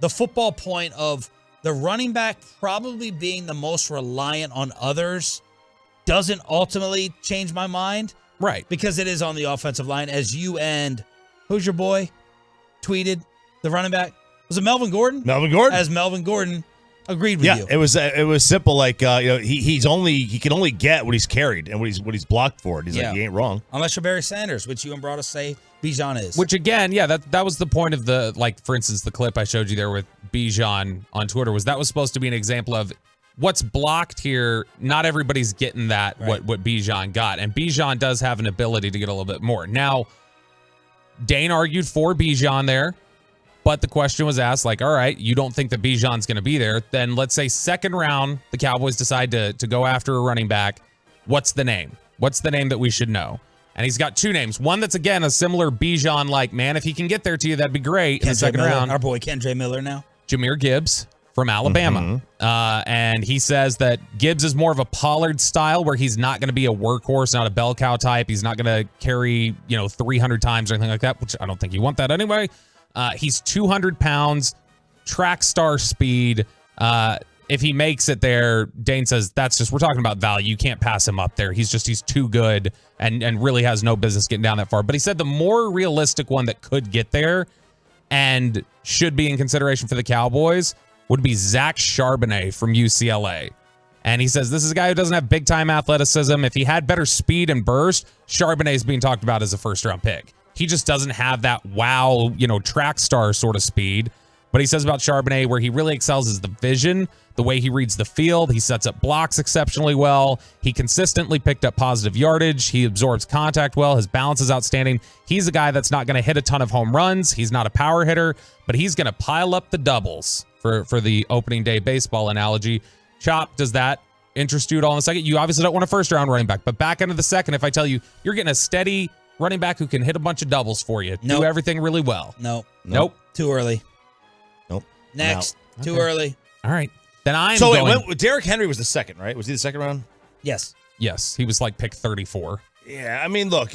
the football point of the running back probably being the most reliant on others doesn't ultimately change my mind. Right. Because it is on the offensive line, as you and who's your boy tweeted, the running back? Was it Melvin Gordon? Melvin Gordon. As Melvin Gordon agreed with you. Yeah, it was simple. Like he can only get what he's carried and what he's blocked for. He's like, he ain't wrong. Unless you're Barry Sanders, which you and Broadus say Bijan is. Which again, that was the point of the, like, for instance, the clip I showed you there with Bijan on Twitter was supposed to be an example of what's blocked here. Not everybody's getting that, right. what Bijan got. And Bijan does have an ability to get a little bit more. Now, Dane argued for Bijan there, But the question was asked, like, all right, you don't think that Bijan's going to be there. Then let's say second round, the Cowboys decide to go after a running back. What's the name? What's the name that we should know? And he's got two names. One that's, again, a similar Bijan, like, man, if he can get there to you, that'd be great in the second round. Our boy Kendra Miller now. Jahmyr Gibbs from Alabama. And he says that Gibbs is more of a Pollard style where he's not going to be a workhorse, not a bell cow type. He's not going to carry, 300 times or anything like that, which I don't think you want that anyway. He's 200 pounds, track star speed. If he makes it there, Dane says we're talking about value. You can't pass him up there. He's too good and really has no business getting down that far. But he said the more realistic one that could get there and should be in consideration for the Cowboys would be Zach Charbonnet from UCLA. And he says this is a guy who doesn't have big-time athleticism. If he had better speed and burst, Charbonnet is being talked about as a first-round pick. He just doesn't have that wow, track star sort of speed. But he says about Charbonnet where he really excels is the vision, the way he reads the field. He sets up blocks exceptionally well. He consistently picked up positive yardage. He absorbs contact well. His balance is outstanding. He's a guy that's not going to hit a ton of home runs. He's not a power hitter, but he's going to pile up the doubles for the opening day baseball analogy. Chop, does that interest you at all in a second? You obviously don't want a first-round running back, but back into the second, if I tell you you're getting a steady running back who can hit a bunch of doubles for you, do everything really well. Nope. Too early. Nope. Next. Too early. All right. Then I'm so going... wait, Derrick Henry was the second, right? Was he the second round? Yes. Yes. He was like pick 34. Yeah, I mean, look,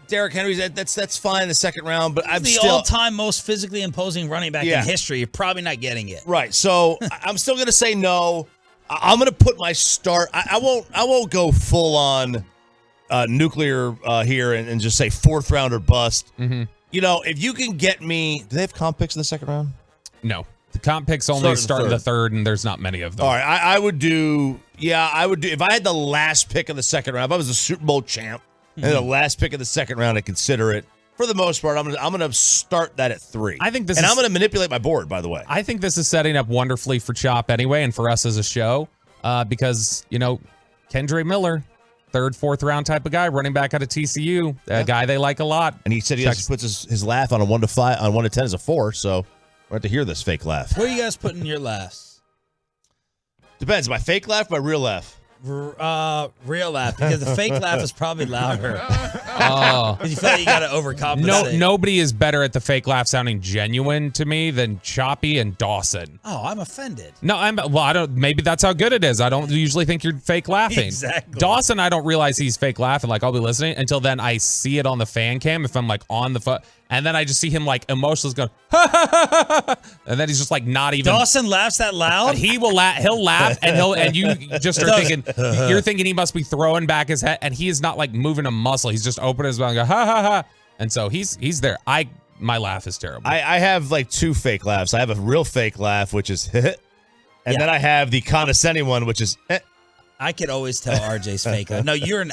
Derrick Henry, that's fine in the second round, but I'm the still all-time most physically imposing running back in history. You're probably not getting it. Right. So I'm still going to say no. I'm going to put my start. I won't go full on nuclear here and just say fourth round or bust. Mm-hmm. If you can get me, do they have comp picks in the second round? No. The comp picks only start in the third, and there's not many of them. All right, I would do. If I had the last pick of the second round, if I was a Super Bowl champ, and the last pick of the second round, I consider it. For the most part, I'm gonna start that at 3. I think I'm gonna manipulate my board. By the way, I think this is setting up wonderfully for Chop anyway, and for us as a show, because Kendra Miller, third, fourth round type of guy, running back out of TCU, a guy they like a lot. And he said he puts his laugh on a 1 to 5, on 1 to 10 as a 4. So we're going to hear this fake laugh. Where are you guys putting your laughs? Depends. My fake laugh, my real laugh. Real laugh, because the fake laugh is probably louder. Oh, you feel like you got to overcompensate. Nobody is better at the fake laugh sounding genuine to me than Choppy and Dawson. Oh, I'm offended. No, I don't. Maybe that's how good it is. I don't usually think you're fake laughing. Exactly. Dawson, I don't realize he's fake laughing. Like I'll be listening until then I see it on the fan cam if I'm like on the phone, and then I just see him like emotionally going, ha, ha, ha, ha, and then he's just like not even. Dawson laughs that loud. He will laugh. He'll laugh, and you just are thinking. You're thinking he must be throwing back his head, and he is not like moving a muscle. He's just opening his mouth and go ha ha ha, and so he's there. My laugh is terrible. I have like 2 fake laughs. I have a real fake laugh, which is and then I have the condescending one, which is I could always tell RJ's fake laugh. No, you're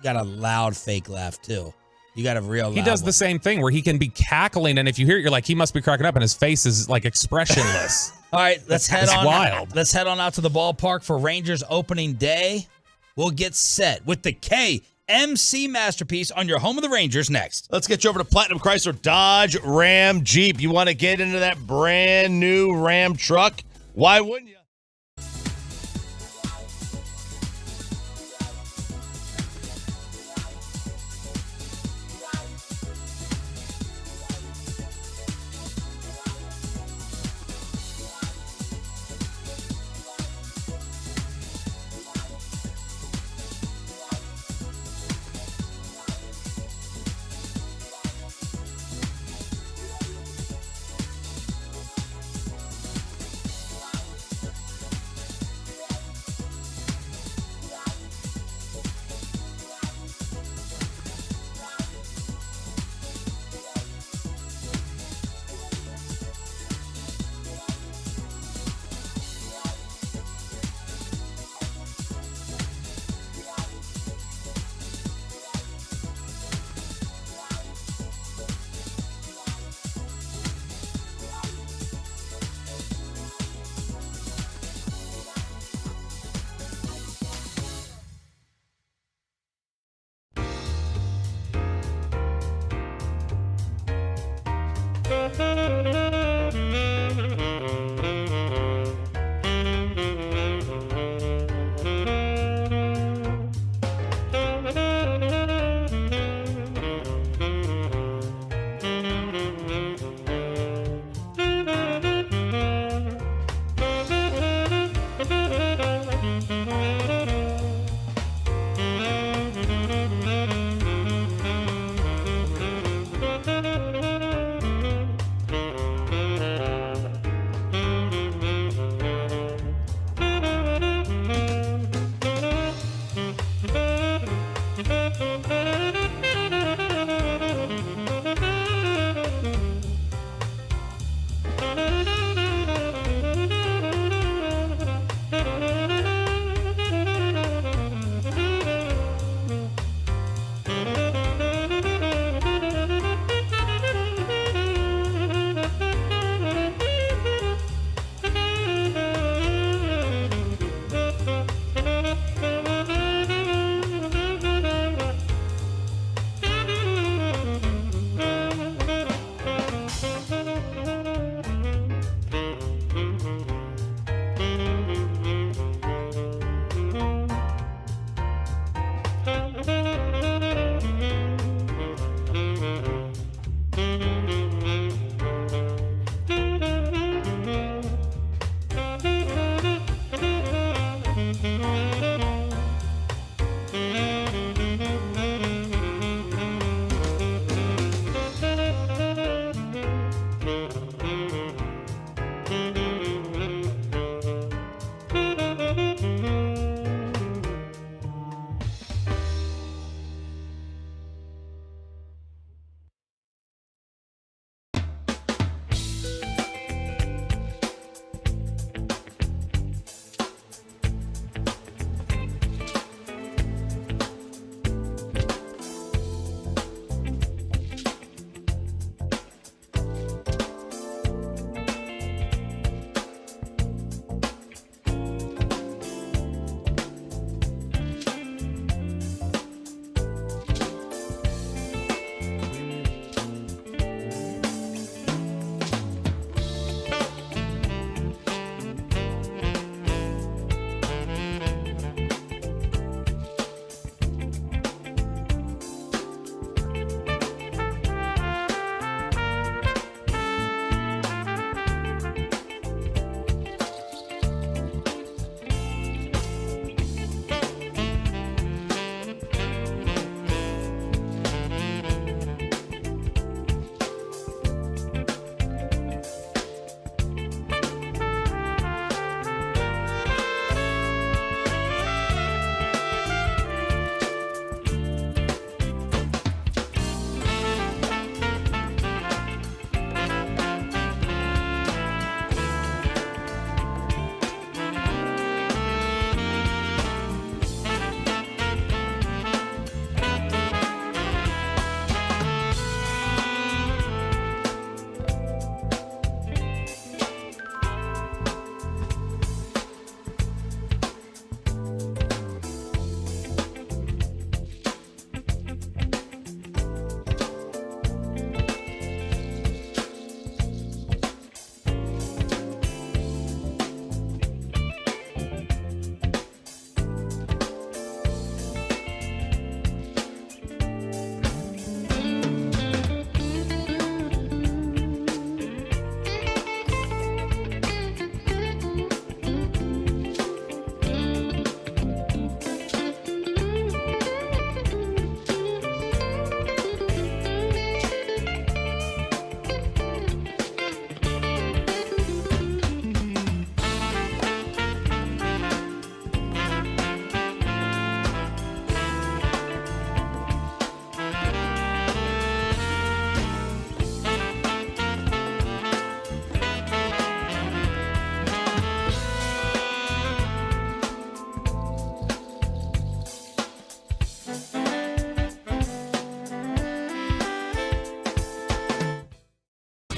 got a loud fake laugh too. You got a real loud He does one. the same thing where he can be cackling, and if you hear it, you're like, he must be cracking up, and his face is like expressionless. All right, let's head on. Wild. Let's head on out to the ballpark for Rangers opening day. We'll get set with the KMC masterpiece on your home of the Rangers next. Let's get you over to Platinum Chrysler Dodge Ram Jeep. You want to get into that brand new Ram truck? Why wouldn't you?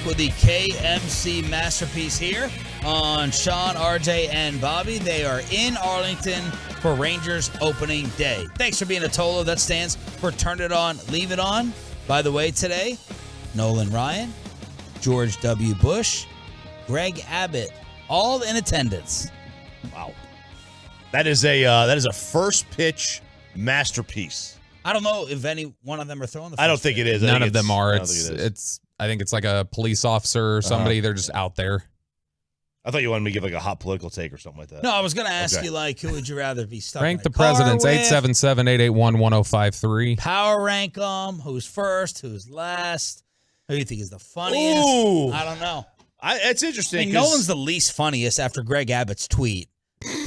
with the KMC Masterpiece here on Sean, RJ, and Bobby. They are in Arlington for Rangers opening day. Thanks for being a Tolo. That stands for Turn It On, Leave It On. By the way, today, Nolan Ryan, George W. Bush, Greg Abbott, all in attendance. Wow. That is a first pitch masterpiece. I don't know if any one of them are throwing the first I don't think it is. None of them are. I think it's like a police officer or somebody. They're just out there. I thought you wanted me to give like a hot political take or something like that. No, I was going to ask you, like, who would you rather be stuck Rank in the a car presidents, with? 877-881-1053. Power rank them. Who's first? Who's last? Who do you think is the funniest? Ooh. I don't know. It's interesting. I mean, Nolan's the least funniest after Greg Abbott's tweet.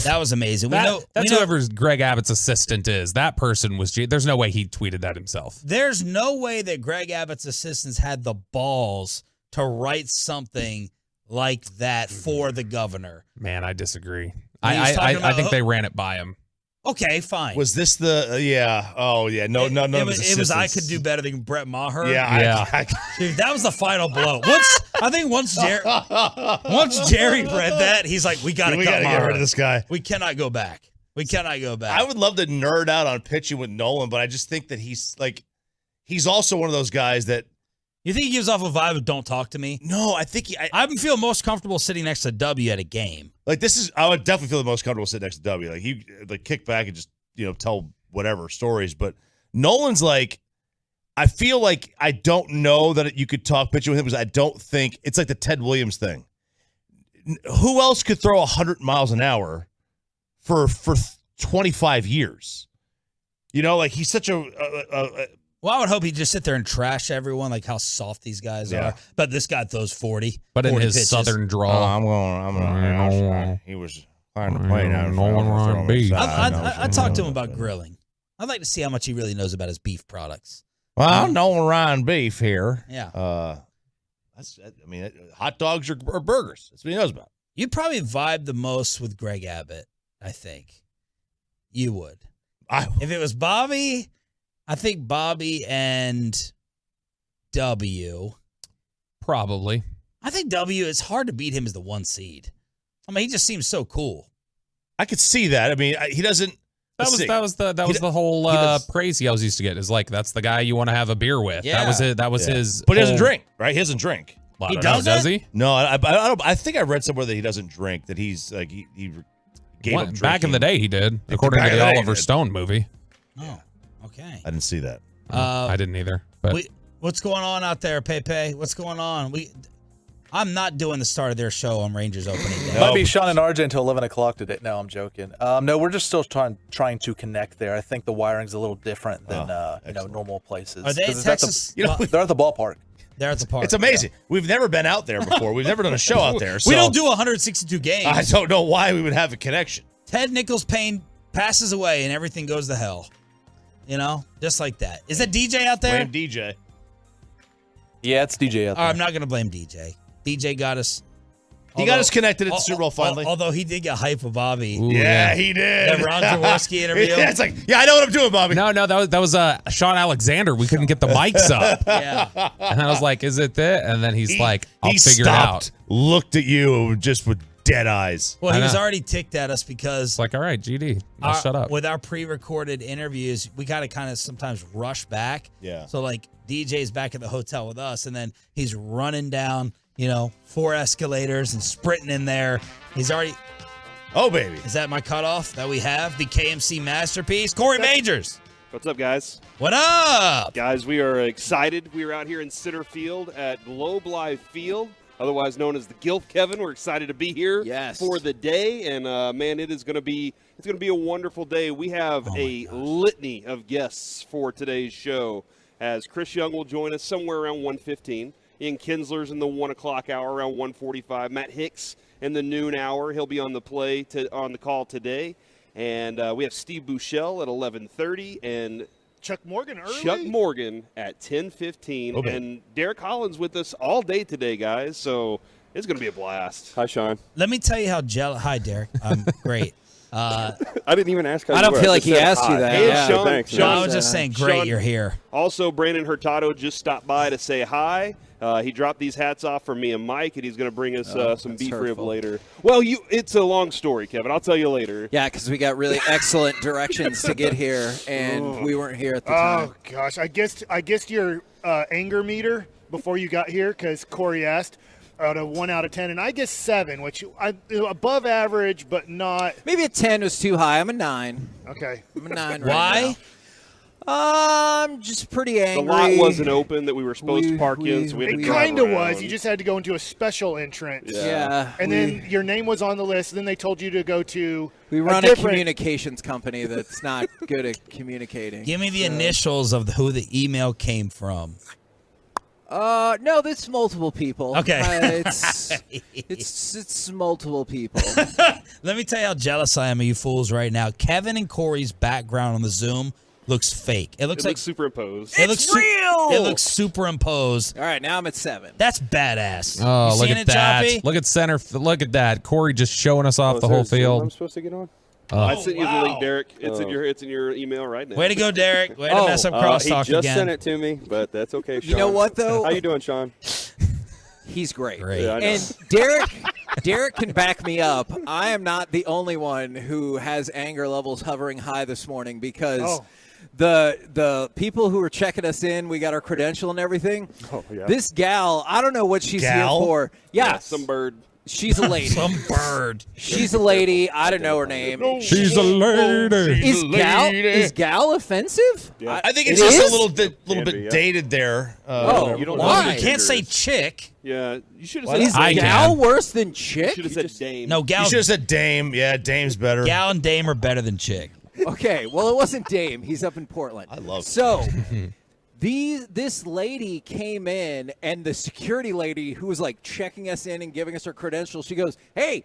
That was amazing. That's whoever Greg Abbott's assistant is. That person was. There's no way he tweeted that himself. There's no way that Greg Abbott's assistants had the balls to write something like that for the governor. Man, I disagree. I think they ran it by him. Okay, fine. Was this the yeah? Oh yeah, no. It was I could do better than Brett Maher. Yeah. Dude, that was the final blow. Once Jerry read that, he's like, we gotta get rid of this guy. We cannot go back. I would love to nerd out on pitching with Nolan, but I just think that he's also one of those guys that. You think he gives off a vibe of "Don't talk to me"? No, I think I feel most comfortable sitting next to W at a game. I would definitely feel the most comfortable sitting next to W. Like he kick back and just tell whatever stories. But Nolan's like, I feel like I don't know that you could talk pitching with him because I don't think it's like the Ted Williams thing. Who else could throw 100 miles an hour for 25 years? He's such a well, I would hope he'd just sit there and trash everyone, like how soft these guys are. But this guy throws 40. But in his pitches. southern drawl. He was trying to play now. I talked to him about grilling. I'd like to see how much he really knows about his beef products. Well, Nolan Ryan beef here. Yeah. Hot dogs or burgers. That's what he knows about. You'd probably vibe the most with Greg Abbott, I think. You would. If it was Bobby, I think Bobby and W. Probably. I think W, it's hard to beat him as the 1 seed. I mean, he just seems so cool. I could see that. I mean, he doesn't. That was the whole praise he always used to get. Is like, that's the guy you want to have a beer with. Yeah. That was his. But he doesn't drink, right? He doesn't drink. He does he? No, I don't. I think I read somewhere that he doesn't drink. That he's like he gave up drinking. Back in the day, he did, according to the Oliver Stone movie. Oh, okay. I didn't see that. I didn't either. But what's going on out there, Pepe? What's going on? I'm not doing the start of their show on Rangers opening day. Might be Sean and RJ until 11 o'clock today. No, I'm joking. No, we're just still trying to connect there. I think the wiring's a little different than normal places. Are they in Texas? They're at the ballpark. They're at the park. It's amazing. Yeah. We've never been out there before. We've never done a show out there. So we don't do 162 games. I don't know why we would have a connection. Ted Nichols Payne passes away and everything goes to hell. Just like that. Is that DJ out there? Blame DJ. Yeah, it's DJ out there. I'm not going to blame DJ. DJ got us. He got us connected at the Super Bowl finally. Although he did get hype with Bobby. Ooh, yeah, he did. That Ron Jaworski interview. Yeah, it's like, I know what I'm doing, Bobby. No, that was Sean Alexander. We couldn't get the mics up. Yeah. And I was like, is it that? And then he's like, I'll figure it out. Looked at you just with dead eyes. Well, he was already ticked at us because it's like, all right, GD, shut up. With our pre-recorded interviews, we got to kind of sometimes rush back. Yeah. So like DJ's back at the hotel with us, and then he's running down, 4 escalators and sprinting in there. He's already. Oh, baby. Is that my cutoff that we have? The KMC Masterpiece? Corey Majors. What's up, guys? What up? Guys, we are excited. We are out here in center field at Globe Life Field, otherwise known as the Gilf Kevin. We're excited to be here for the day, and man, it's going to be a wonderful day. We have a litany of guests for today's show, as Chris Young will join us somewhere around 1:15. Ian Kinsler's in the 1 o'clock hour around 1:45. Matt Hicks in the noon hour. He'll be on the on the call today, and we have Steve Buechele at 11:30 and Chuck Morgan early. Chuck Morgan at 10:15, and Derek Hollins with us all day today, guys. So it's going to be a blast. Hi, Sean. Let me tell you how jealous. Hi, Derek. I'm great. I didn't even ask how I you don't were. feel like he asked you that. Hey, Yeah, Sean, thanks. No, I was just saying, great, Sean, you're here. Also, Brandon Hurtado just stopped by to say hi. He dropped these hats off for me and Mike, and he's going to bring us some beef rib hurtful. later. Well, it's a long story, Kevin. I'll tell you later. Yeah, because we got really excellent directions to get here, and we weren't here at the time. Oh gosh, I guessed your anger meter before you got here because Corey asked out of 1 out of 10, and I guess 7, which above average, but not. Maybe a 10 was too high. I'm a 9. Okay, I'm a 9. Why? Right now. I'm just pretty angry. The lot wasn't open that we were supposed to park in, so we had to it drive kind of around. was. You just had to go into a special entrance. Yeah. And then your name was on the list. Then they told you to go to. We run a different communications company that's not good at communicating. Give me the initials of who the email came from. No, there's multiple people. Okay. It's multiple people. Let me tell you how jealous I am of you fools right now. Kevin and Corey's background on the Zoom looks fake. It looks like superimposed. It's real. It looks superimposed. All right, now I'm at 7. That's badass. Oh, You look seeing at it, that. Joppy? Look at center. Look at that. Corey just showing us off the whole I'm field. supposed to get on? I sent you the link, Derek. It's in your email right now. Way to go, Derek. Way to mess up crosstalk he just again. sent it to me, but that's okay, Sean. You know what, though? How you doing, Sean? He's great. Yeah, I know. And Derek can back me up. I am not the only one who has anger levels hovering high this morning because the people who were checking us in, we got our credential and everything. Oh, yeah. This gal, I don't know what she's Gal? here for. Yeah, some bird. She's a lady. Some bird. She's a lady. I don't know her name. She's a lady. Is gal offensive? Yeah. I think it's It just is? a little bit yeah. dated there. You don't know Why? what You can't say gender is. chick. Yeah, you should have What? said Is I gal can. worse than chick? should have said dame. No, You gal, should have said dame. Yeah, dame's better. gal and dame are better than chick. Okay, well, it wasn't Dame. He's up in Portland. I love So, this lady came in, and the security lady who was like checking us in and giving us her credentials, she goes, "Hey,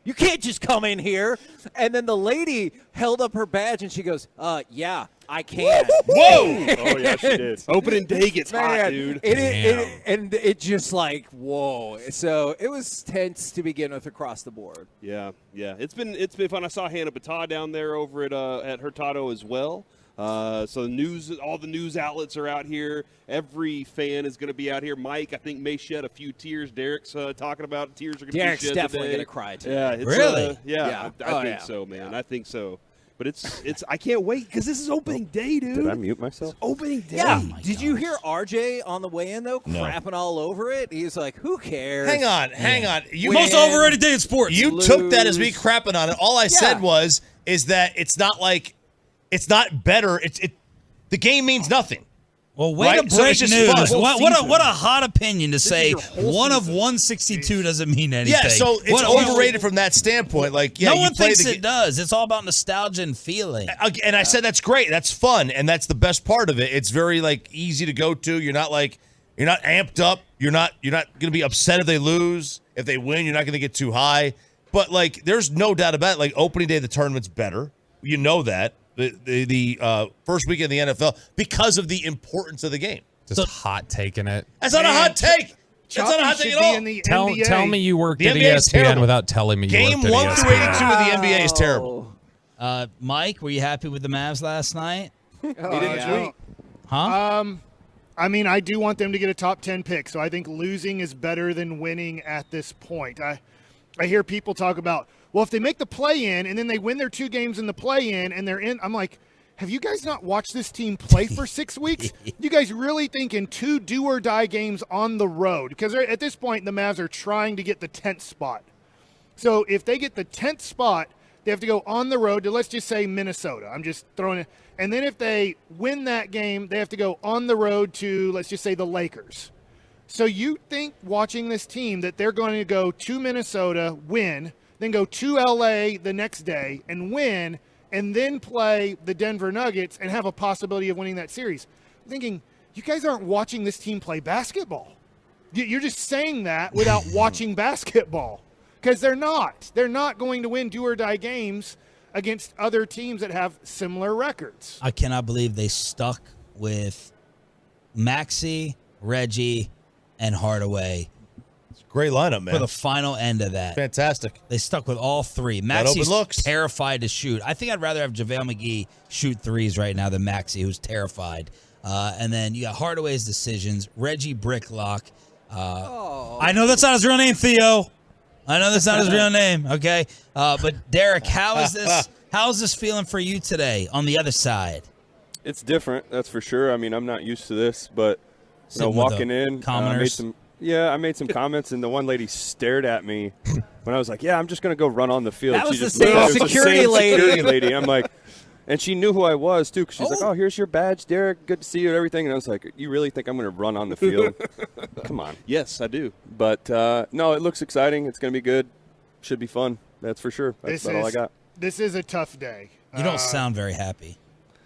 you can't just come in here." And then the lady held up her badge, and she goes, "Yeah, I can." Whoa! Oh, yeah, she did. Opening day gets hot, Man, dude. it just like, whoa. So it was tense to begin with across the board. Yeah. It's been fun. I saw Hannah Batah down there over at Hurtado as well. So all the news outlets are out here. Every fan is going to be out here. Mike, I think, may shed a few tears. Derek's talking about tears are going to be shed Derek's definitely today. going to cry today. Yeah, it's, Really? yeah, I think so, man. I think so. But it's I can't wait because this is opening day, dude. Did I mute myself? Opening day. Yeah. Oh my Did you hear RJ on the way in, though, crapping all over it? He's like, who cares? Hang on. You Most overrated day in sports. You took that as me crapping on it. All I said is that it's not like it's not better. The game means nothing. Well, way Right? to So break it's just news. fun. What a hot opinion to say your whole one of season. 162 doesn't mean anything. Yeah, so it's overrated from that standpoint. Like, yeah, no you one play thinks the it does. It's all about nostalgia and feeling. And I said that's great. That's fun, and that's the best part of it. It's very like easy to go to. You're not amped up. You're not going to be upset if they lose. If they win, you're not going to get too high. But like, there's no doubt about it. Like, opening day of the tournament's better. You know that the first weekend of the NFL because of the importance of the game. Just hot taking it. That's not a hot take. That's not a hot take at all. In the Tell NBA. me you worked The at NBA is ESPN terrible. without telling me you Game worked 1 at through ESPN. 82 of the NBA is terrible. Mike, were you happy with the Mavs last night? He didn't tweet. Huh? I mean, I do want them to get a top 10 pick, so I think losing is better than winning at this point. I hear people talk about, well, if they make the play-in and then they win their 2 games in the play-in and they're in, I'm like, have you guys not watched this team play for 6 weeks? You guys really thinking 2 do-or-die games on the road? Because at this point, the Mavs are trying to get the 10th spot. So if they get the 10th spot, they have to go on the road to, let's just say, Minnesota. I'm just throwing it. And then if they win that game, they have to go on the road to, let's just say, the Lakers. So you think watching this team that they're going to go to Minnesota, win, then go to LA the next day and win, and then play the Denver Nuggets and have a possibility of winning that series. I'm thinking, you guys aren't watching this team play basketball. You're just saying that without watching basketball. Because they're not. They're not going to win do-or-die games against other teams that have similar records. I cannot believe they stuck with Maxey, Reggie, and Hardaway. Great lineup, man. For the final end of that. Fantastic. They stuck with all 3. open Maxey's looks. terrified to shoot. I think I'd rather have JaVale McGee shoot threes right now than Maxey, who's terrified. And then you got Hardaway's Decisions, Reggie Bricklock. I know that's not his real name, Theo. I know that's not his real name, okay? But Derek, how is this feeling for you today on the other side? It's different, that's for sure. I mean, I'm not used to this, but walking in, I made some comments, and the one lady stared at me when I was like, "Yeah, I'm just gonna go run on the field." That was the same security lady. I'm like, and she knew who I was too, because she's like, "Oh, here's your badge, Derek. Good to see you," and everything. And I was like, "You really think I'm gonna run on the field? Come on." Yes, I do. But no, it looks exciting. It's gonna be good. Should be fun. That's for sure. That's about all I got. This is a tough day. You don't sound very happy.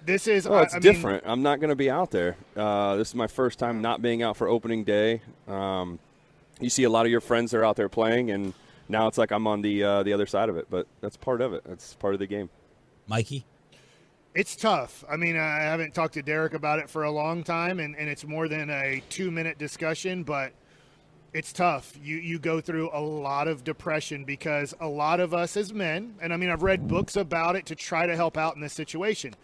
This is. It's different. I'm not going to be out there. This is my first time not being out for opening day. You see a lot of your friends that are out there playing, and now it's like I'm on the other side of it. But that's part of it. That's part of the game. Mikey? It's tough. I mean, I haven't talked to Derek about it for a long time, and it's more than a 2-minute discussion, but it's tough. You go through a lot of depression because a lot of us as men, and I mean, I've read books about it to try to help out in this situation.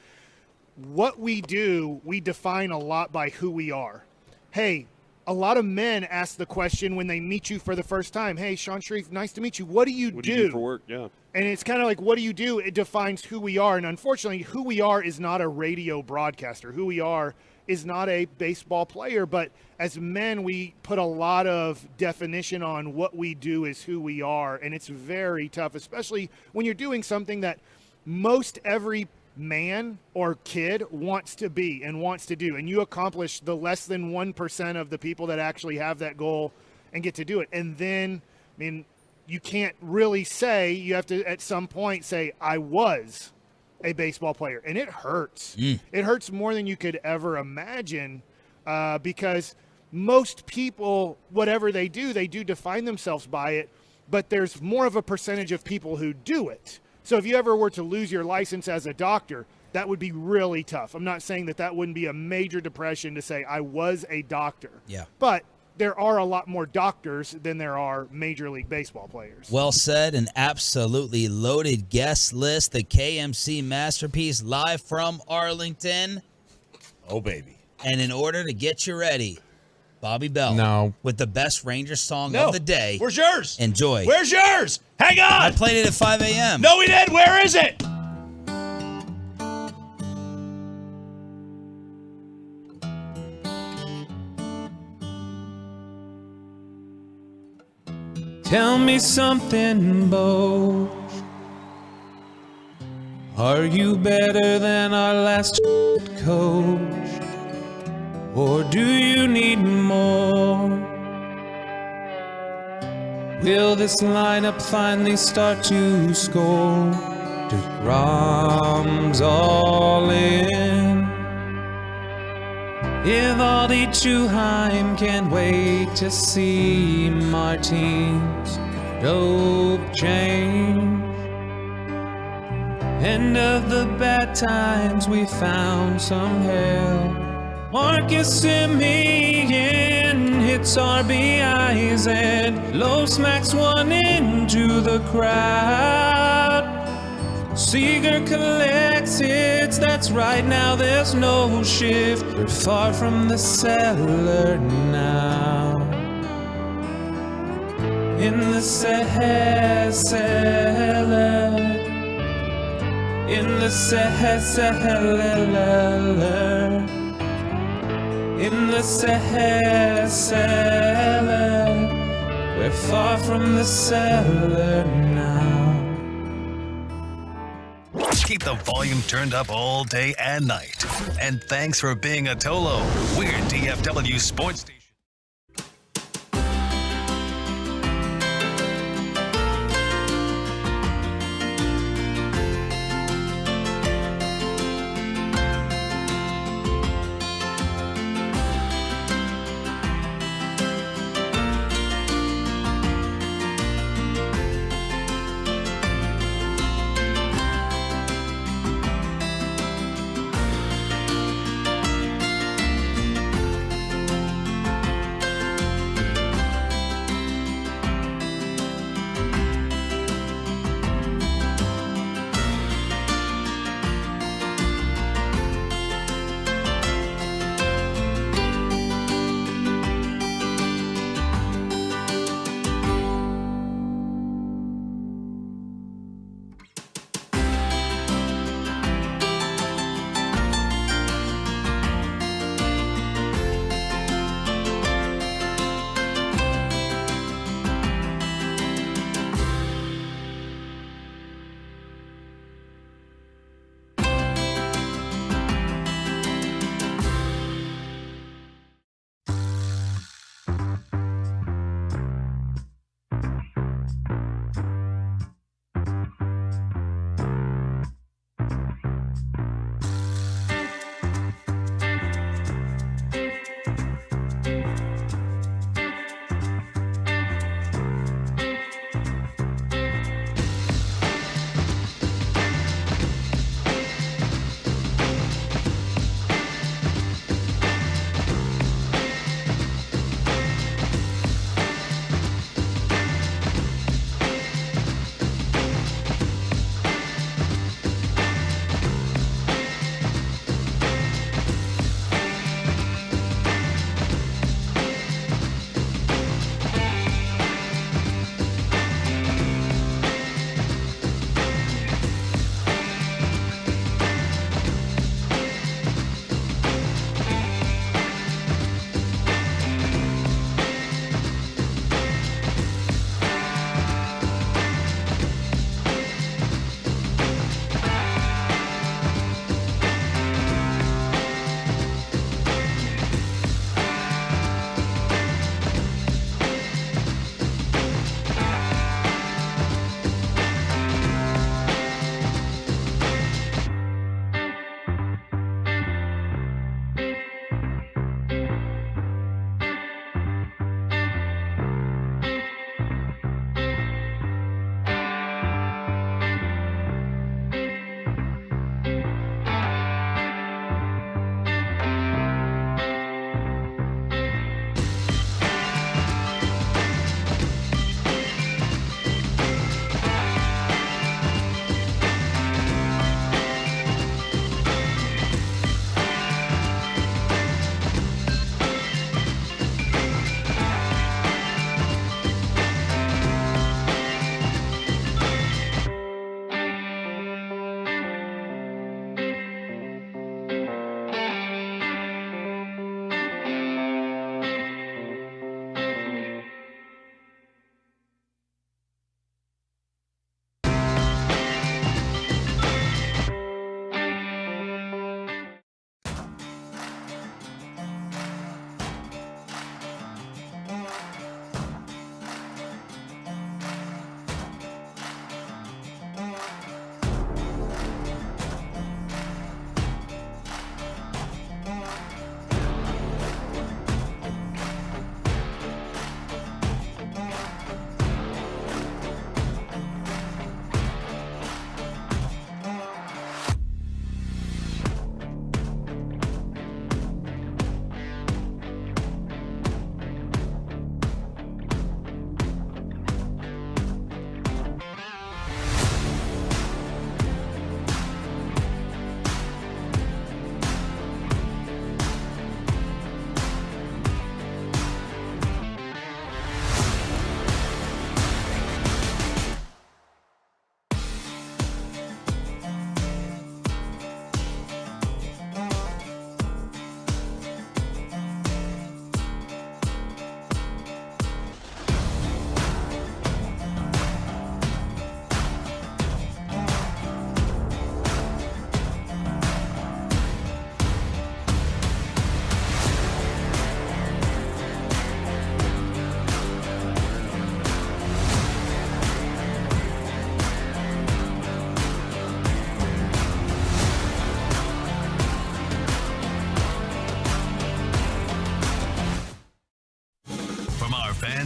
What we do, we define a lot by who we are. Hey, a lot of men ask the question when they meet you for the first time, "Hey, Sean Sharif, nice to meet you. What do you do?" What do you do for work? Yeah. And it's kind of like, what do you do? It defines who we are. And unfortunately, who we are is not a radio broadcaster. Who we are is not a baseball player. But as men, we put a lot of definition on what we do is who we are. And it's very tough, especially when you're doing something that most every man or kid wants to be and wants to do. And you accomplish the less than 1% of the people that actually have that goal and get to do it. And then, I mean, you can't really say, you have to at some point say, I was a baseball player. And it hurts. It hurts more than you could ever imagine because most people, whatever they do define themselves by it, but there's more of a percentage of people who do it. So if you ever were to lose your license as a doctor, that would be really tough. I'm not saying that wouldn't be a major depression to say I was a doctor. Yeah. But there are a lot more doctors than there are Major League Baseball players. Well said. An absolutely loaded guest list. The KMC Masterpiece live from Arlington. Oh, baby. And in order to get you ready, Bobby Bell. No. With the best Ranger song of the day. Where's yours? Enjoy. Where's yours? Hang on. I played it at 5 a.m. No, we didn't. Where is it? Tell me something, Bo. Are you better than our last coach? Or do you need more? Will this lineup finally start to score? DeGrom's all in. Evaldi Chuheim can't wait to see Martine's dope change. End of the bad times, we found some help. Marcus Simeon hits RBIs and low smacks one into the crowd. Seager collects hits, that's right, now there's no shift. We're far from the cellar now. In the cellar, in the cellar, in the cellar, we're far from the cellar now. Keep the volume turned up all day and night. And thanks for being a Tolo. We're DFW Sports Station.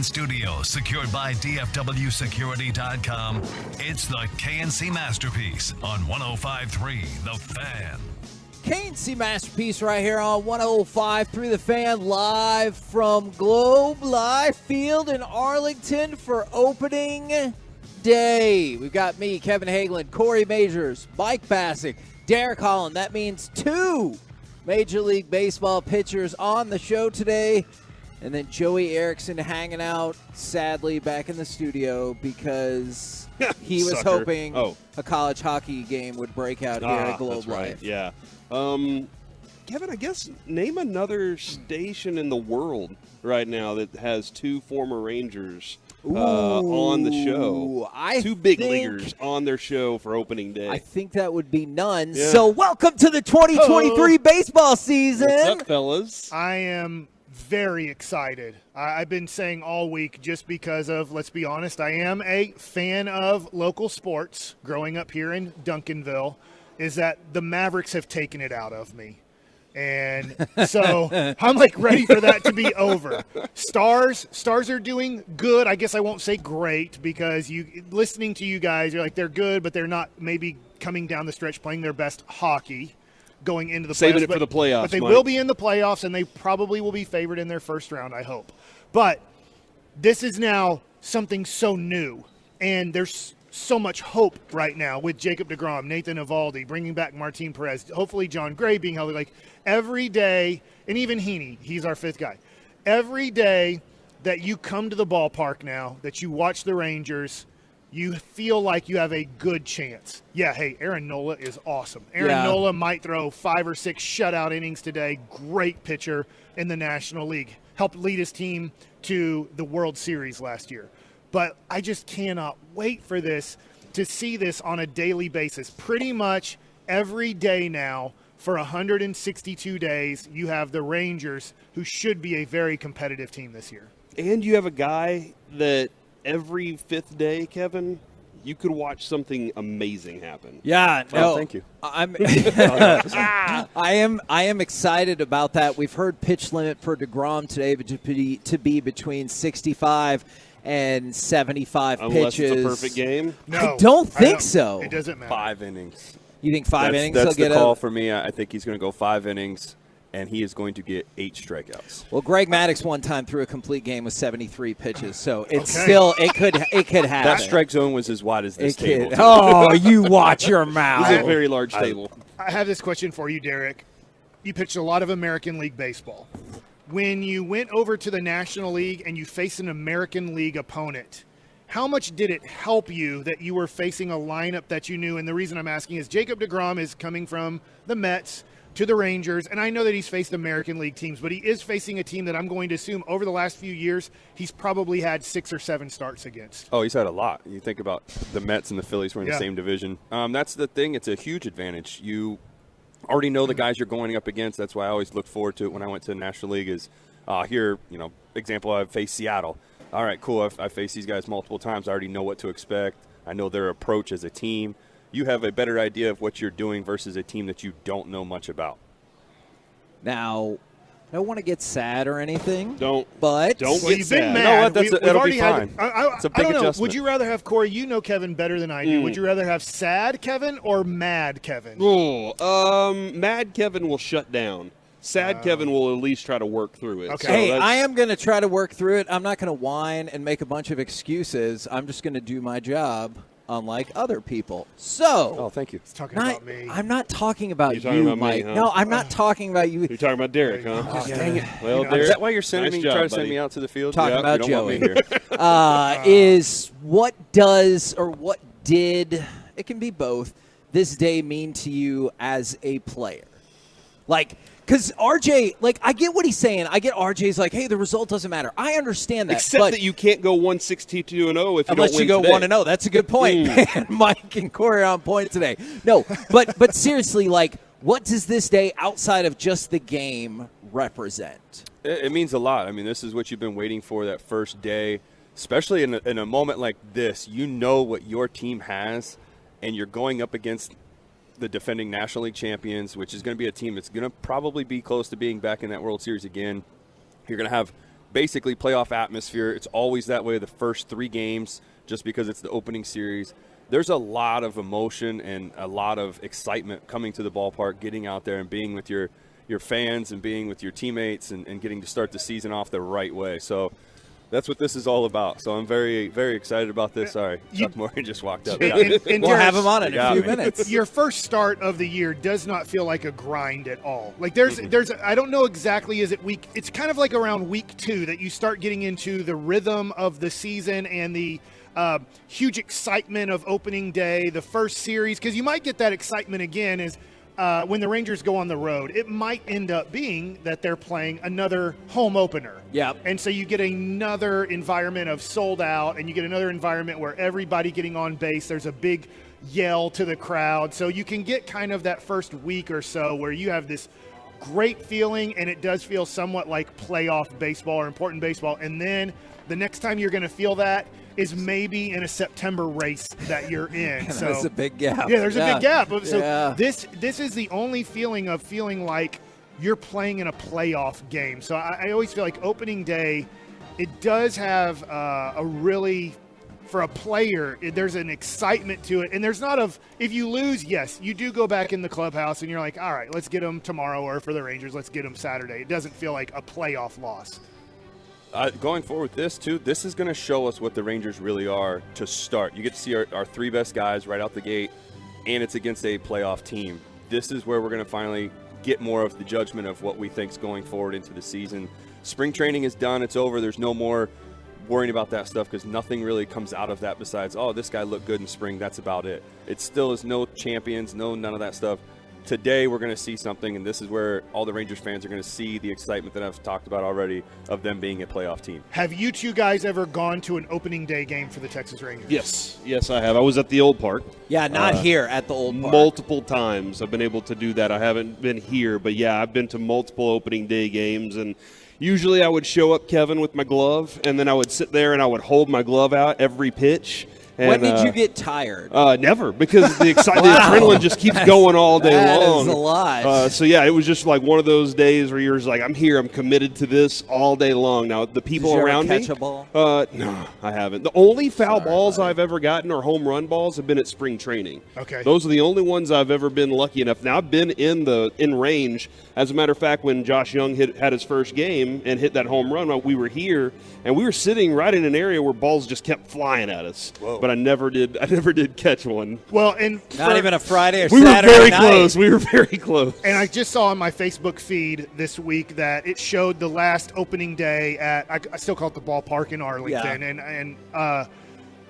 studio secured by DFWsecurity.com, it's the KNC Masterpiece on 105.3 The Fan. KNC Masterpiece right here on 105.3 The Fan, live from Globe Life Field in Arlington for opening day. We've got me, Kevin Hagelin, Corey Majors, Mike Bassick, Derek Holland. That means 2 Major League Baseball pitchers on the show today. And then Joey Erickson hanging out, sadly, back in the studio because he was hoping a college hockey game would break out here at Globe Life. Yeah. Kevin, I guess name another station in the world right now that has 2 former Rangers on the show. 2 big leaguers on their show for opening day. I think that would be none. Yeah. So welcome to the 2023 baseball season. What's up, fellas? I am very excited. I've been saying all week, just because of, let's be honest, I am a fan of local sports growing up here in Duncanville, is that the Mavericks have taken it out of me. And so I'm like ready for that to be over. Stars are doing good. I guess I won't say great, because listening to you guys, you're like, they're good, but they're not maybe coming down the stretch playing their best hockey going into the playoffs. Saving it for the playoffs, But they Mike. will be in the playoffs, and they probably will be favored in their first round, I hope. But this is now something so new, and there's so much hope right now with Jacob deGrom, Nathan Eovaldi, bringing back Martin Perez, hopefully John Gray being healthy. Like every day, and even Heaney, he's our 5th guy. Every day that you come to the ballpark now, that you watch the Rangers, you feel like you have a good chance. Yeah, hey, Aaron Nola is awesome. Aaron Nola might throw 5 or 6 shutout innings today. Great pitcher in the National League. Helped lead his team to the World Series last year. But I just cannot wait for this, to see this on a daily basis. Pretty much every day now for 162 days, you have the Rangers, who should be a very competitive team this year. And you have a guy that every 5th day, Kevin, you could watch something amazing happen. Yeah, no, thank you. I am excited about that. We've heard pitch limit for DeGrom today to be between 65 and 75 Unless pitches. it's a perfect game. No, I don't think so. It doesn't matter. 5 innings. You think 5 innings? That's he'll the get call for me. I think he's going to go 5 innings, and he is going to get 8 strikeouts. Well, Greg Maddux one time threw a complete game with 73 pitches, so it's still it could happen. That strike zone was as wide as this table. Oh, you watch your mouth. It's a very large table. I have this question for you, Derek. You pitched a lot of American League baseball. When you went over to the National League and you faced an American League opponent, how much did it help you that you were facing a lineup that you knew? And the reason I'm asking is Jacob deGrom is coming from the Mets to the Rangers, and I know that he's faced American League teams, but he is facing a team that I'm going to assume over the last few years he's probably had 6 or 7 starts against. Oh, he's had a lot. You think about the Mets and the Phillies were in the same division. That's the thing. It's a huge advantage. You already know the guys you're going up against. That's why I always look forward to it when I went to the National League is here, example, I've faced Seattle. All right, cool. I've faced these guys multiple times. I already know what to expect. I know their approach as a team. You have a better idea of what you're doing versus a team that you don't know much about. Now, I don't want to get sad or anything. Don't Well, get you've sad. been mad. You know what? That'll already be fine. It's a big I don't know. adjustment. Would you rather have, Corey, you know Kevin better than I do. Would you rather have sad Kevin or mad Kevin? Mad Kevin will shut down. Sad Kevin will at least try to work through it. Okay. So Hey, I am going to try to work through it. I'm not going to whine and make a bunch of excuses. I'm just going to do my job, unlike other people. So, thank you. He's talking about me. I'm not talking about You're talking about me, Mike. huh? No, I'm not talking about you. You're talking about Derek, huh? Oh, dang it. Well, Is Derek, that why you're sending nice me, trying to job, send buddy. me out to the field? Talking Yeah, about you don't want me Joey. here. Is what did, it can be both, this day mean to you as a player? Like, because RJ, I get what he's saying. I get RJ's like, hey, the result doesn't matter. I understand that. Except but that you can't go 162-0 if you don't unless win you go today. 1-0. That's a good point. Man, Mike and Corey are on point today. No, but seriously, what does this day outside of just the game represent? It means a lot. I mean, this is what you've been waiting for that first day, especially in a moment like this. You know what your team has, and you're going up against the defending National League champions, which is going to be a team that's going to probably be close to being back in that World Series again. You're going to have basically playoff atmosphere. It's always that way the first 3 games just because it's the opening series. There's a lot of emotion and a lot of excitement coming to the ballpark, getting out there and being with your fans and being with your teammates and getting to start the season off the right way. So that's what this is all about. So I'm very, very excited about this. Sorry, Chuck Morgan just walked up. We'll have him on in a few minutes. Your first start of the year does not feel like a grind at all. Like there's I don't know exactly, is it week? It's kind of like around week 2 that you start getting into the rhythm of the season and the huge excitement of opening day, the first series, because you might get that excitement again is when the Rangers go on the road. It might end up being that they're playing another home opener. Yeah. And so you get another environment of sold out, and you get another environment where everybody getting on base, there's a big yell to the crowd. So you can get kind of that first week or so where you have this great feeling, and it does feel somewhat like playoff baseball or important baseball. And then the next time you're going to feel that is maybe in a September race that you're in. So there's a big gap. Yeah, there's a big gap. So this is the only feeling of feeling like you're playing in a playoff game. So I always feel like opening day, it does have a really, for a player, there's an excitement to it. And there's not if you lose, yes, you do go back in the clubhouse and you're like, all right, let's get them tomorrow, or for the Rangers, let's get them Saturday. It doesn't feel like a playoff loss. Going forward with this, too, this is going to show us what the Rangers really are to start. You get to see our 3 best guys right out the gate, and it's against a playoff team. This is where we're going to finally get more of the judgment of what we think is going forward into the season. Spring training is done. It's over. There's no more worrying about that stuff because nothing really comes out of that besides, oh, this guy looked good in spring. That's about it. It still is no champions, none of that stuff. Today we're going to see something, and this is where all the Rangers fans are going to see the excitement that I've talked about already of them being a playoff team. Have you two guys ever gone to an opening day game for the Texas Rangers? Yes, I have. I was at the old park. Yeah, not here at the old park. Multiple times I've been able to do that. I haven't been here, but yeah, I've been to multiple opening day games, and usually I would show up, Kevin, with my glove, and then I would sit there and I would hold my glove out every pitch. And, when did you get tired? Never, because the adrenaline just keeps going all day long. That is a lot. So, yeah, it was just like one of those days where you're just like, I'm here, I'm committed to this all day long. Now, the people around me. Catch a ball? No, I haven't. The only foul balls I've ever gotten or home run balls have been at spring training. Okay. Those are the only ones I've ever been lucky enough. Now, I've been in range. As a matter of fact, when Josh Young had his first game and hit that home run, we were here, and we were sitting right in an area where balls just kept flying at us. Whoa. But I never did catch one. Well, and not even a Friday or we Saturday were very night. close. We were very close. And I just saw on my Facebook feed this week that it showed the last opening day at, I still call it the ballpark in Arlington, and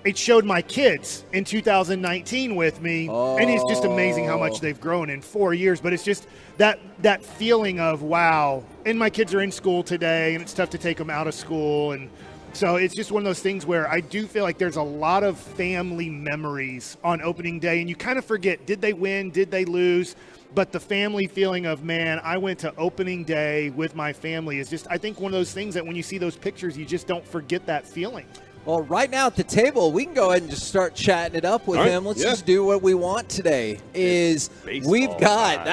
it showed my kids in 2019 with me, and it's just amazing how much they've grown in 4 years. But it's just that feeling of, wow, and my kids are in school today, and it's tough to take them out of school, and so it's just one of those things where I do feel like there's a lot of family memories on opening day, and you kind of forget, did they win, did they lose? But the family feeling of, man, I went to opening day with my family is just, I think, one of those things that when you see those pictures, you just don't forget that feeling. Well, right now at the table, we can go ahead and just start chatting it up with him. Let's just do what we want today. We've got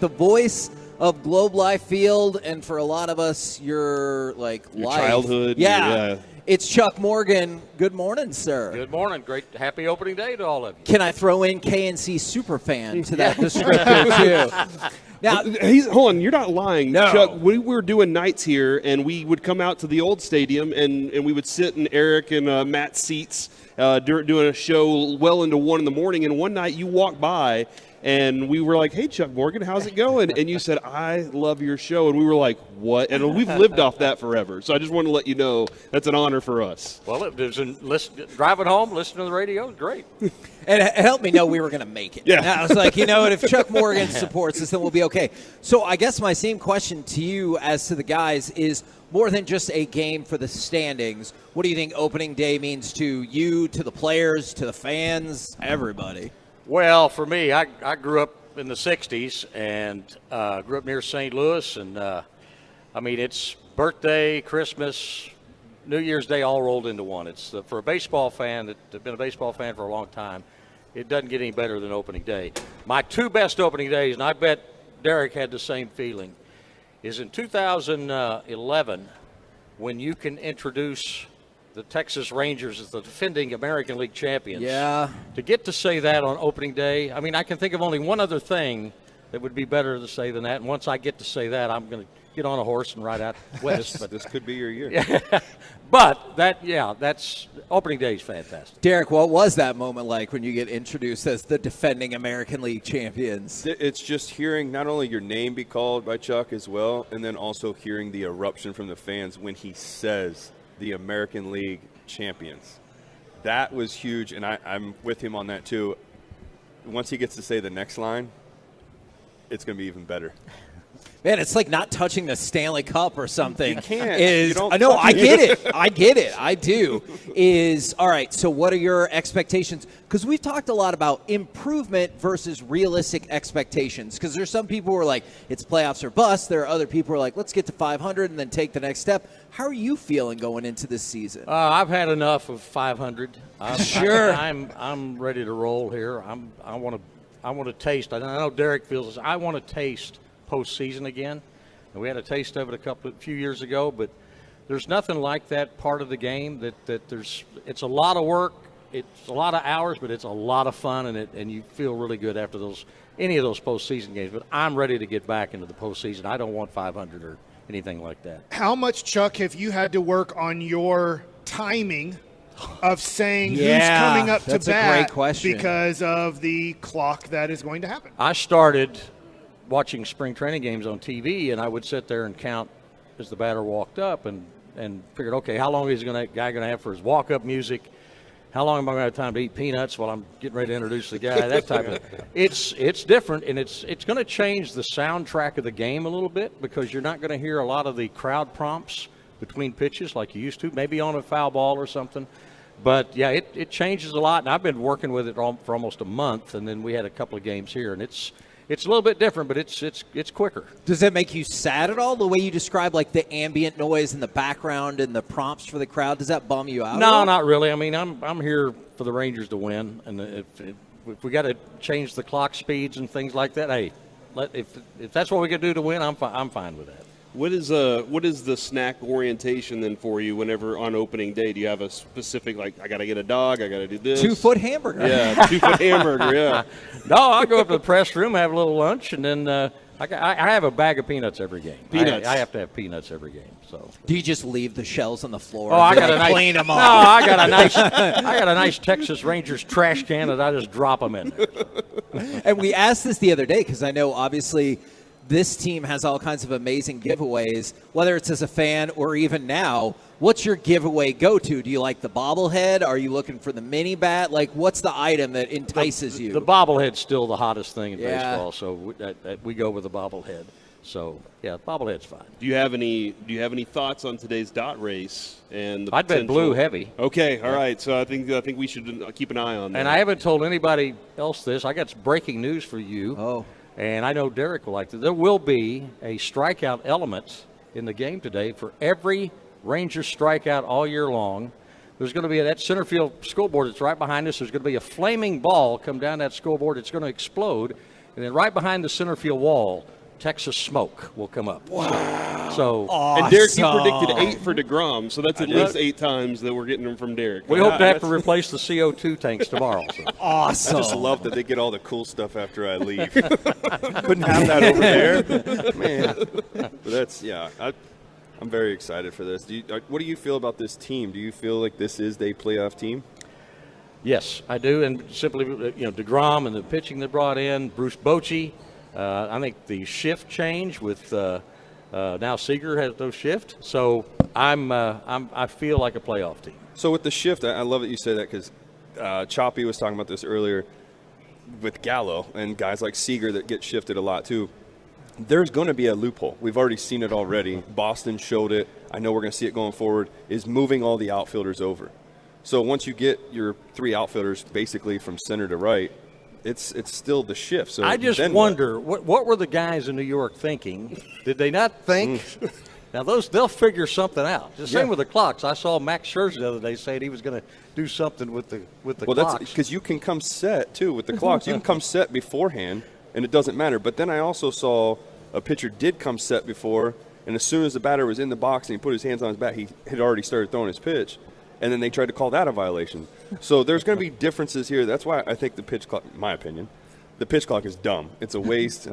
the voice of Globe Life Field, and for a lot of us, your life. Childhood. Yeah. It's Chuck Morgan. Good morning, sir. Good morning. Great, happy opening day to all of you. Can I throw in KNC superfan to that description, too? Now, hold on, you're not lying. No. Chuck, we were doing nights here, and we would come out to the old stadium, and we would sit in Eric and Matt's seats doing a show well into 1 in the morning, and one night you walked by, and we were like, hey, Chuck Morgan, how's it going? And you said, I love your show. And we were like, what? And we've lived off that forever. So I just wanted to let you know that's an honor for us. Well, it was driving home, listening to the radio, great. And it helped me know we were going to make it. Yeah. And I was like, you know what, if Chuck Morgan supports us, then we'll be okay. So I guess my same question to you as to the guys is, more than just a game for the standings, what do you think opening day means to you, to the players, to the fans, everybody? Well, for me, I grew up in the 60s and grew up near St. Louis. And, it's birthday, Christmas, New Year's Day all rolled into one. It's for a baseball fan that's been a baseball fan for a long time, it doesn't get any better than opening day. My 2 best opening days, and I bet Derek had the same feeling, is in 2011, when you can introduce the Texas Rangers as the defending American League champions. Yeah. To get to say that on opening day, I mean, I can think of only one other thing that would be better to say than that. And once I get to say that, I'm going to get on a horse and ride out west. But this could be your year. Yeah. But that's opening day is fantastic. Derek, what was that moment like when you get introduced as the defending American League champions? It's just hearing not only your name be called by Chuck as well, and then also hearing the eruption from the fans when he says the American League champions. That was huge, and I'm with him on that too. Once he gets to say the next line, it's going to be even better. Man, it's like not touching the Stanley Cup or something. You can't. I know. I get it. I get it. I do. All right, so what are your expectations? Because we've talked a lot about improvement versus realistic expectations. Because there's some people who are like, it's playoffs or bust. There are other people who are like, let's get to 500 and then take the next step. How are you feeling going into this season? I've had enough of 500. Sure. I'm ready to roll here. I want to taste. I know Derek feels this. I want to taste postseason again. And we had a taste of it a few years ago, but there's nothing like that part of the game it's a lot of work, it's a lot of hours, but it's a lot of fun, and you feel really good after any of those postseason games. But I'm ready to get back into the postseason. I don't want 500 or anything like that. How much, Chuck, have you had to work on your timing of saying who's coming up to bat? That's a great question. Because of the clock that is going to happen. I started watching spring training games on TV, and I would sit there and count as the batter walked up and figured, okay, how long is the guy going to have for his walk-up music? How long am I going to have time to eat peanuts while I'm getting ready to introduce the guy? That type of it's different, and it's going to change the soundtrack of the game a little bit because you're not going to hear a lot of the crowd prompts between pitches like you used to, maybe on a foul ball or something. But, yeah, it changes a lot, and I've been working with it for almost a month, and then we had a couple of games here, and it's a little bit different, but it's quicker. Does that make you sad at all, the way you describe like the ambient noise in the background and the prompts for the crowd? Does that bum you out? No, not really. I mean, I'm here for the Rangers to win, and if we got to change the clock speeds and things like that, hey, if that's what we can do to win, I'm fine with that. What is the snack orientation then for you whenever on opening day? Do you have a specific, like, I got to get a dog, I got to do this? 2-foot hamburger. Yeah, 2-foot hamburger, yeah. No, I'll go up to the press room, have a little lunch, and then I have a bag of peanuts every game. Peanuts. I have to have peanuts every game. So. Do you just leave the shells on the floor? Oh, I got a nice, clean them up. No, I got a nice Texas Rangers trash can that I just drop them in there. And we asked this the other day because I know obviously this team has all kinds of amazing giveaways, whether it's as a fan or even now. What's your giveaway go-to? Do you like the bobblehead? Are you looking for the mini bat? Like, what's the item that entices you? The bobblehead's still the hottest thing in baseball, so we go with the bobblehead. So, yeah, bobblehead's fine. Do you have any thoughts on today's dot race and the I'd bet blue heavy. Okay, all right. So I think we should keep an eye on that. And I haven't told anybody else this. I got some breaking news for you. Oh. And I know Derek will like this. There will be a strikeout element in the game today for every Ranger strikeout all year long. There's going to be that center field scoreboard that's right behind us. There's going to be a flaming ball come down that scoreboard. It's going to explode. And then right behind the center field wall, Texas smoke will come up. Wow. So And Derek, you predicted 8 for DeGrom, so that's at least 8 times that we're getting them from Derek. We hope to have to replace the CO2 tanks tomorrow. So. Awesome. I just love that they get all the cool stuff after I leave. Couldn't have that over there. Man. But that's, I'm very excited for this. What do you feel about this team? Do you feel like this is a playoff team? Yes, I do. And simply, DeGrom and the pitching they brought in, Bruce Bochy. I think the shift change with now Seager has no shift, so I feel like a playoff team. So with the shift, I love that you say that because Choppy was talking about this earlier with Gallo and guys like Seager that get shifted a lot too. There's going to be a loophole. We've already seen it already. Boston showed it. I know we're going to see it going forward, is moving all the outfielders over. So once you get your 3 outfielders basically from center to right, it's still the shift. So I just wonder, what were the guys in New York thinking? Did they not think? Now, they'll figure something out. The same with the clocks. I saw Max Scherzer the other day saying he was going to do something with the clocks. Well, that's because you can come set, too, with the clocks. You can come set beforehand, and it doesn't matter. But then I also saw a pitcher did come set before, And as soon as the batter was in the box and he put his hands on his bat, he had already started throwing his pitch. And then they tried to call that a violation. So there's going to be differences here. That's why I think the pitch clock, in my opinion, the pitch clock is dumb. It's a waste.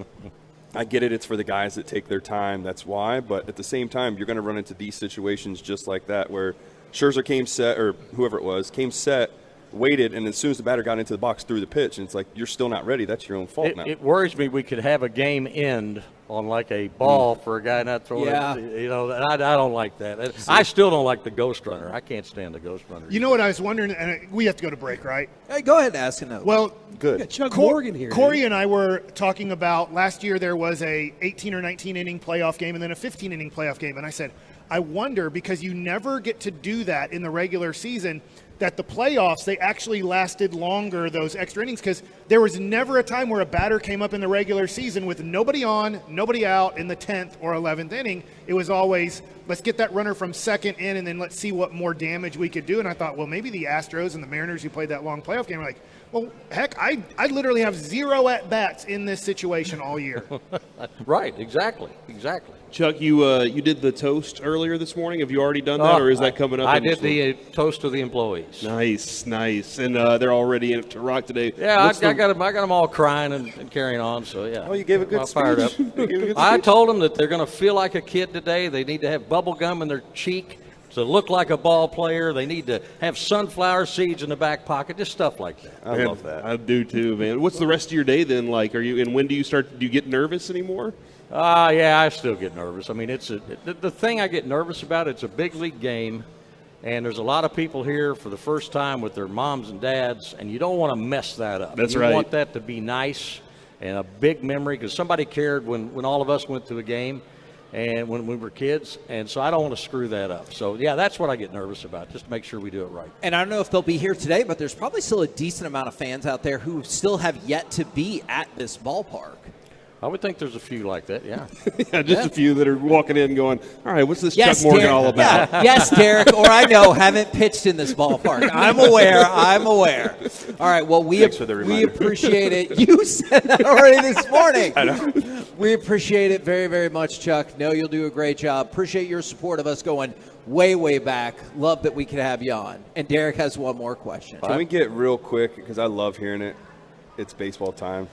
I get it. It's for the guys that take their time. That's why. But at the same time, you're going to run into these situations just like that where Scherzer came set, or whoever it was, came set, waited, and as soon as the batter got into the box, threw the pitch. And it's like, you're still not ready. That's your own fault now. It worries me we could have a game end on like a ball for a guy not throwing it. You know, I don't like that. I still don't like the ghost runner. I can't stand the ghost runner. You know what I was wondering, and we have to go to break, right? Hey, go ahead and ask another. Well, good. Chuck Morgan here. Corey and I were talking about last year there was a 18 or 19 inning playoff game and then a 15 inning playoff game. And I said, I wonder, because you never get to do that in the regular season, that the playoffs, they actually lasted longer, those extra innings, because there was never a time where a batter came up in the regular season with nobody on, nobody out in the 10th or 11th inning. It was always, let's get that runner from second in and then let's see what more damage we could do. And I thought, well, maybe the Astros and the Mariners who played that long playoff game are like, well, heck, I literally have 0 at-bats in this situation all year. Right, exactly. Chuck, you did the toast earlier this morning. Have you already done that, or is that coming up? I did the toast to the employees. Nice. And they're already in to rock today. Yeah, I got them all crying and carrying on. So yeah. Oh, you gave a good speech. Fired up. I told them that they're going to feel like a kid today. They need to have bubble gum in their cheek to look like a ball player. They need to have sunflower seeds in the back pocket, just stuff like that. I love that. I do too, man. What's the rest of your day then like? And when do you get nervous anymore? Yeah, I still get nervous. I mean, the thing I get nervous about, it's a big league game, and there's a lot of people here for the first time with their moms and dads, and you don't want to mess that up. That's you right. You want that to be nice and a big memory, because somebody cared when all of us went to a game and when we were kids, and so I don't want to screw that up. So, yeah, that's what I get nervous about, just to make sure we do it right. And I don't know if they'll be here today, but there's probably still a decent amount of fans out there who still have yet to be at this ballpark. I would think there's a few like that, yeah. Yeah, just a few that are walking in going, all right, what's this Chuck Morgan all about? Yeah. Yes, Derek, or I know, haven't pitched in this ballpark. I'm aware. All right, well, we appreciate it. You said that already this morning. I know. We appreciate it very, very much, Chuck. No, you'll do a great job. Appreciate your support of us going way, way back. Love that we could have you on. And Derek has one more question. Can we get real quick, because I love hearing it. It's baseball time.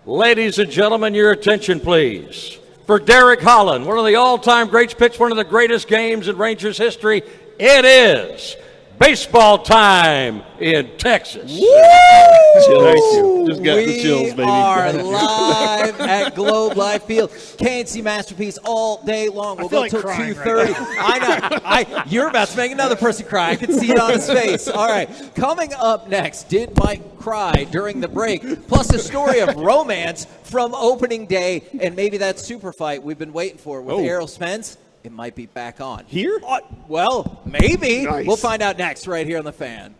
Ladies and gentlemen, your attention, please. For Derek Holland, one of the all-time greats, pitched one of the greatest games in Rangers history. It is baseball time in Texas. Chills. Just got the chills, baby. We are live at Globe Life Field. KNC Masterpiece all day long. We'll go till 2:30. I know. You're about to make another person cry. I can see it on his face. All right. Coming up next, did Mike cry during the break? Plus a story of romance from opening day, and maybe that super fight we've been waiting for with Errol Spence. It might be back on. Here? Well, maybe. Nice. We'll find out next right here on The Fan.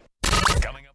Coming up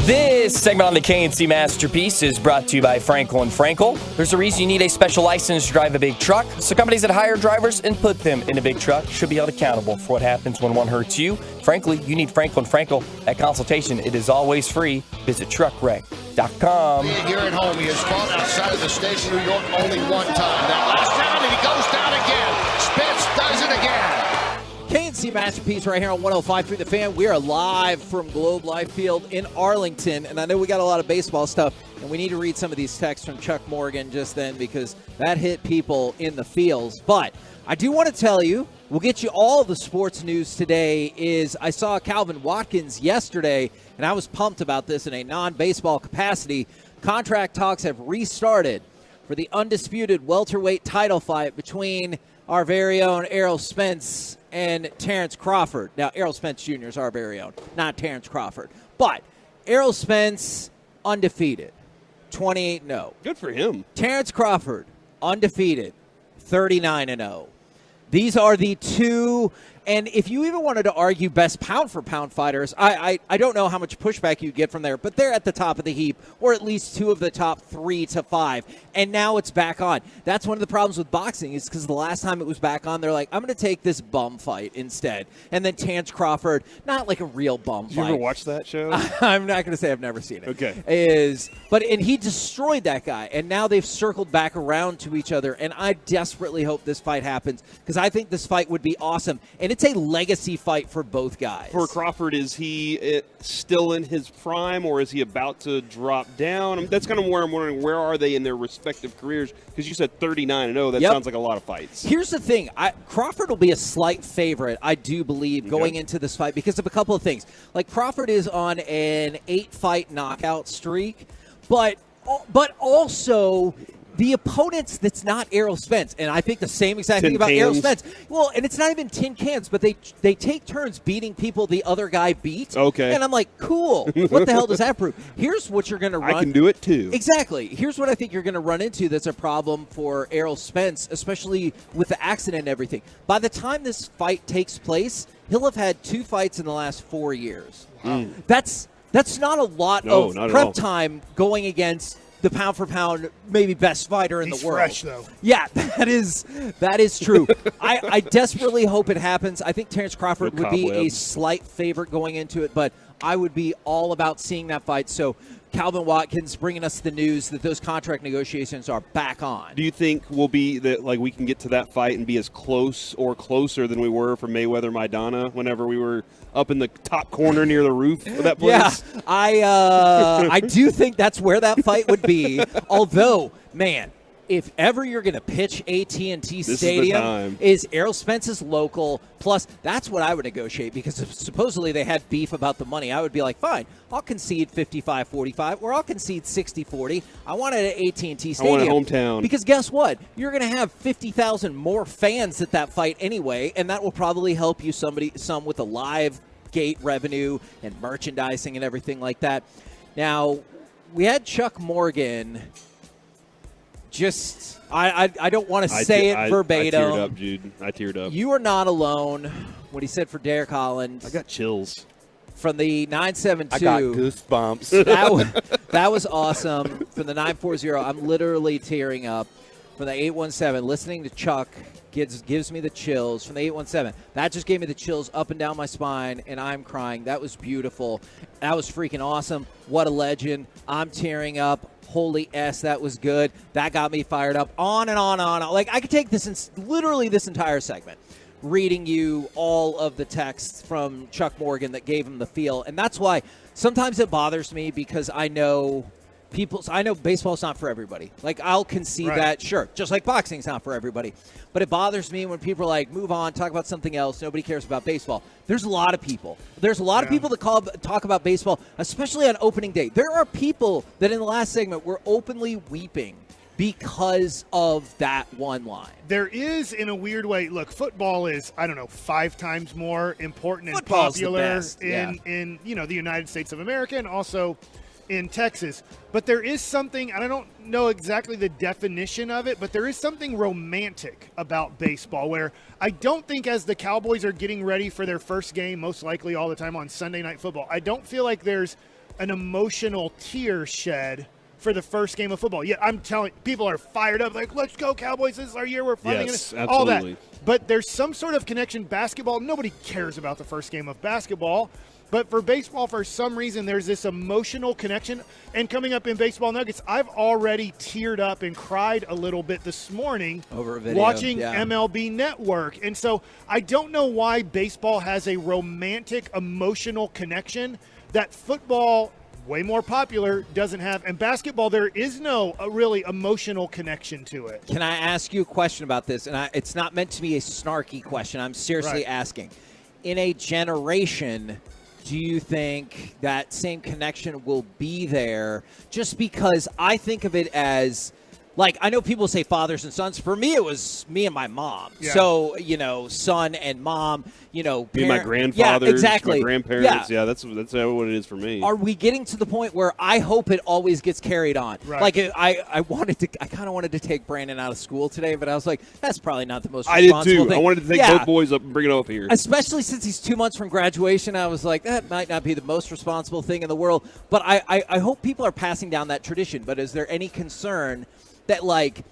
This segment on the KNC Masterpiece is brought to you by Frankel & Frankel. There's a reason you need a special license to drive a big truck, so companies that hire drivers and put them in a big truck should be held accountable for what happens when one hurts you. Frankly, you need Frankel & Frankel. That consultation, it is always free. Visit truckwreck.com. Here at home, he has fought outside of the state of New York only one time. That last round, and he goes down again. Spence does it again. KNC Masterpiece right here on 105.3 The Fan. We are live from Globe Life Field in Arlington, and I know we got a lot of baseball stuff, and we need to read some of these texts from Chuck Morgan just then because that hit people in the feels. But I do want to tell you, we'll get you all the sports news today. I saw Calvin Watkins yesterday, and I was pumped about this in a non-baseball capacity. Contract talks have restarted for the undisputed welterweight title fight between our very own Errol Spence and Terrence Crawford. Now, Errol Spence Jr. is our very own, not Terrence Crawford. But Errol Spence, undefeated, 28-0. Good for him. Terrence Crawford, undefeated, 39-0. These are the two, and if you even wanted to argue best pound-for-pound fighters, I don't know how much pushback you get from there, but they're at the top of the heap, or at least two of the top 3 to 5, and now it's back on. That's one of the problems with boxing is because the last time it was back on, they're like, I'm going to take this bum fight instead. And then Terrence Crawford, not like a real bum Did fight. you ever watch that show? I'm not going to say I've never seen it. Okay. And he destroyed that guy, and now they've circled back around to each other, and I desperately hope this fight happens because I think this fight would be awesome, and it's a legacy fight for both guys. For Crawford, is he still in his prime, or is he about to drop down? That's kind of where I'm wondering, where are they in their respective careers? Because you said 39-0. That sounds like a lot of fights. Here's the thing. Crawford will be a slight favorite, I do believe, going into this fight because of a couple of things. Like, Crawford is on an 8-fight knockout streak, but also the opponents that's not Errol Spence, and I think the same exact thing about Errol Spence. Well, and it's not even tin cans, but they take turns beating people the other guy beat. Okay. And I'm like, cool. What the hell does that prove? Here's what you're going to run. I can do it too. Exactly. Here's what I think you're going to run into that's a problem for Errol Spence, especially with the accident and everything. By the time this fight takes place, he'll have had 2 fights in the last 4 years. Wow. That's not a lot of prep time going against the pound-for-pound maybe best fighter in the world. Fresh, though. Yeah, that is true. I desperately hope it happens. I think Terrence Crawford would be a slight favorite going into it, but I would be all about seeing that fight. So Calvin Watkins bringing us the news that those contract negotiations are back on. Do you think we'll be that we can get to that fight and be as close or closer than we were for Mayweather-Maidana whenever we were up in the top corner near the roof of that place? Yeah, I do think that's where that fight would be. Although, man, if ever you're going to pitch AT&T Stadium, is Errol Spence's local. Plus, that's what I would negotiate because if supposedly they had beef about the money. I would be like, fine, I'll concede 55-45 or I'll concede 60-40. I want it at AT&T Stadium. I want a hometown. Because guess what? You're going to have 50,000 more fans at that fight anyway, and that will probably help you some with a live gate revenue and merchandising and everything like that. Now, we had Chuck Morgan. Just, I don't want to say it verbatim. I teared up, Jude. I teared up. You are not alone. What he said for Derek Holland. I got chills. From the 972. I got goosebumps. That was awesome. From the 940, I'm literally tearing up. From the 817, listening to Chuck gives me the chills. From the 817, that just gave me the chills up and down my spine, and I'm crying. That was beautiful. That was freaking awesome. What a legend. I'm tearing up. Holy S, that was good. That got me fired up. On and on and on. Like, I could take literally this entire segment, reading you all of the texts from Chuck Morgan that gave him the feel. And that's why sometimes it bothers me because I know baseball's not for everybody. Like, I'll concede that, sure, just like boxing's not for everybody. But it bothers me when people are like, move on, talk about something else. Nobody cares about baseball. There's a lot of people. There's a lot of people that talk about baseball, especially on opening day. There are people that in the last segment were openly weeping because of that one line. There is, in a weird way, look, football is, 5 times more important and popular in the United States of America and also in Texas. But there is something, and I don't know exactly the definition of it, but there is something romantic about baseball where I don't think as the Cowboys are getting ready for their first game, most likely all the time on Sunday Night Football, I don't feel like there's an emotional tear shed for the first game of football. Yeah, I'm telling people are fired up, like, let's go Cowboys, this is our year, we're fighting. Yes, all that. absolutely. But there's some sort of connection. Basketball, nobody cares about the first game of basketball. But for baseball, for some reason, there's this emotional connection. And coming up in Baseball Nuggets, I've already teared up and cried a little bit this morning over a video, watching MLB Network. And so I don't know why baseball has a romantic, emotional connection that football, way more popular, doesn't have. And basketball, there is no really emotional connection to it. Can I ask you a question about this? And it's not meant to be a snarky question. I'm seriously asking. In a generation, do you think that same connection will be there? Just because I think of it as, like, I know people say fathers and sons. For me, it was me and my mom. Yeah. So, you know, son and mom, you know. Me and my grandfathers, exactly. my grandparents. Yeah, that's what it is for me. Are we getting to the point where I hope it always gets carried on? Right. Like, I kind of wanted to take Brandon out of school today, but I was like, that's probably not the most I did responsible too. thing. I wanted to take both boys up and bring it over here. Especially since he's 2 months from graduation, I was like, that might not be the most responsible thing in the world. But I hope people are passing down that tradition. But is there any concern that, like,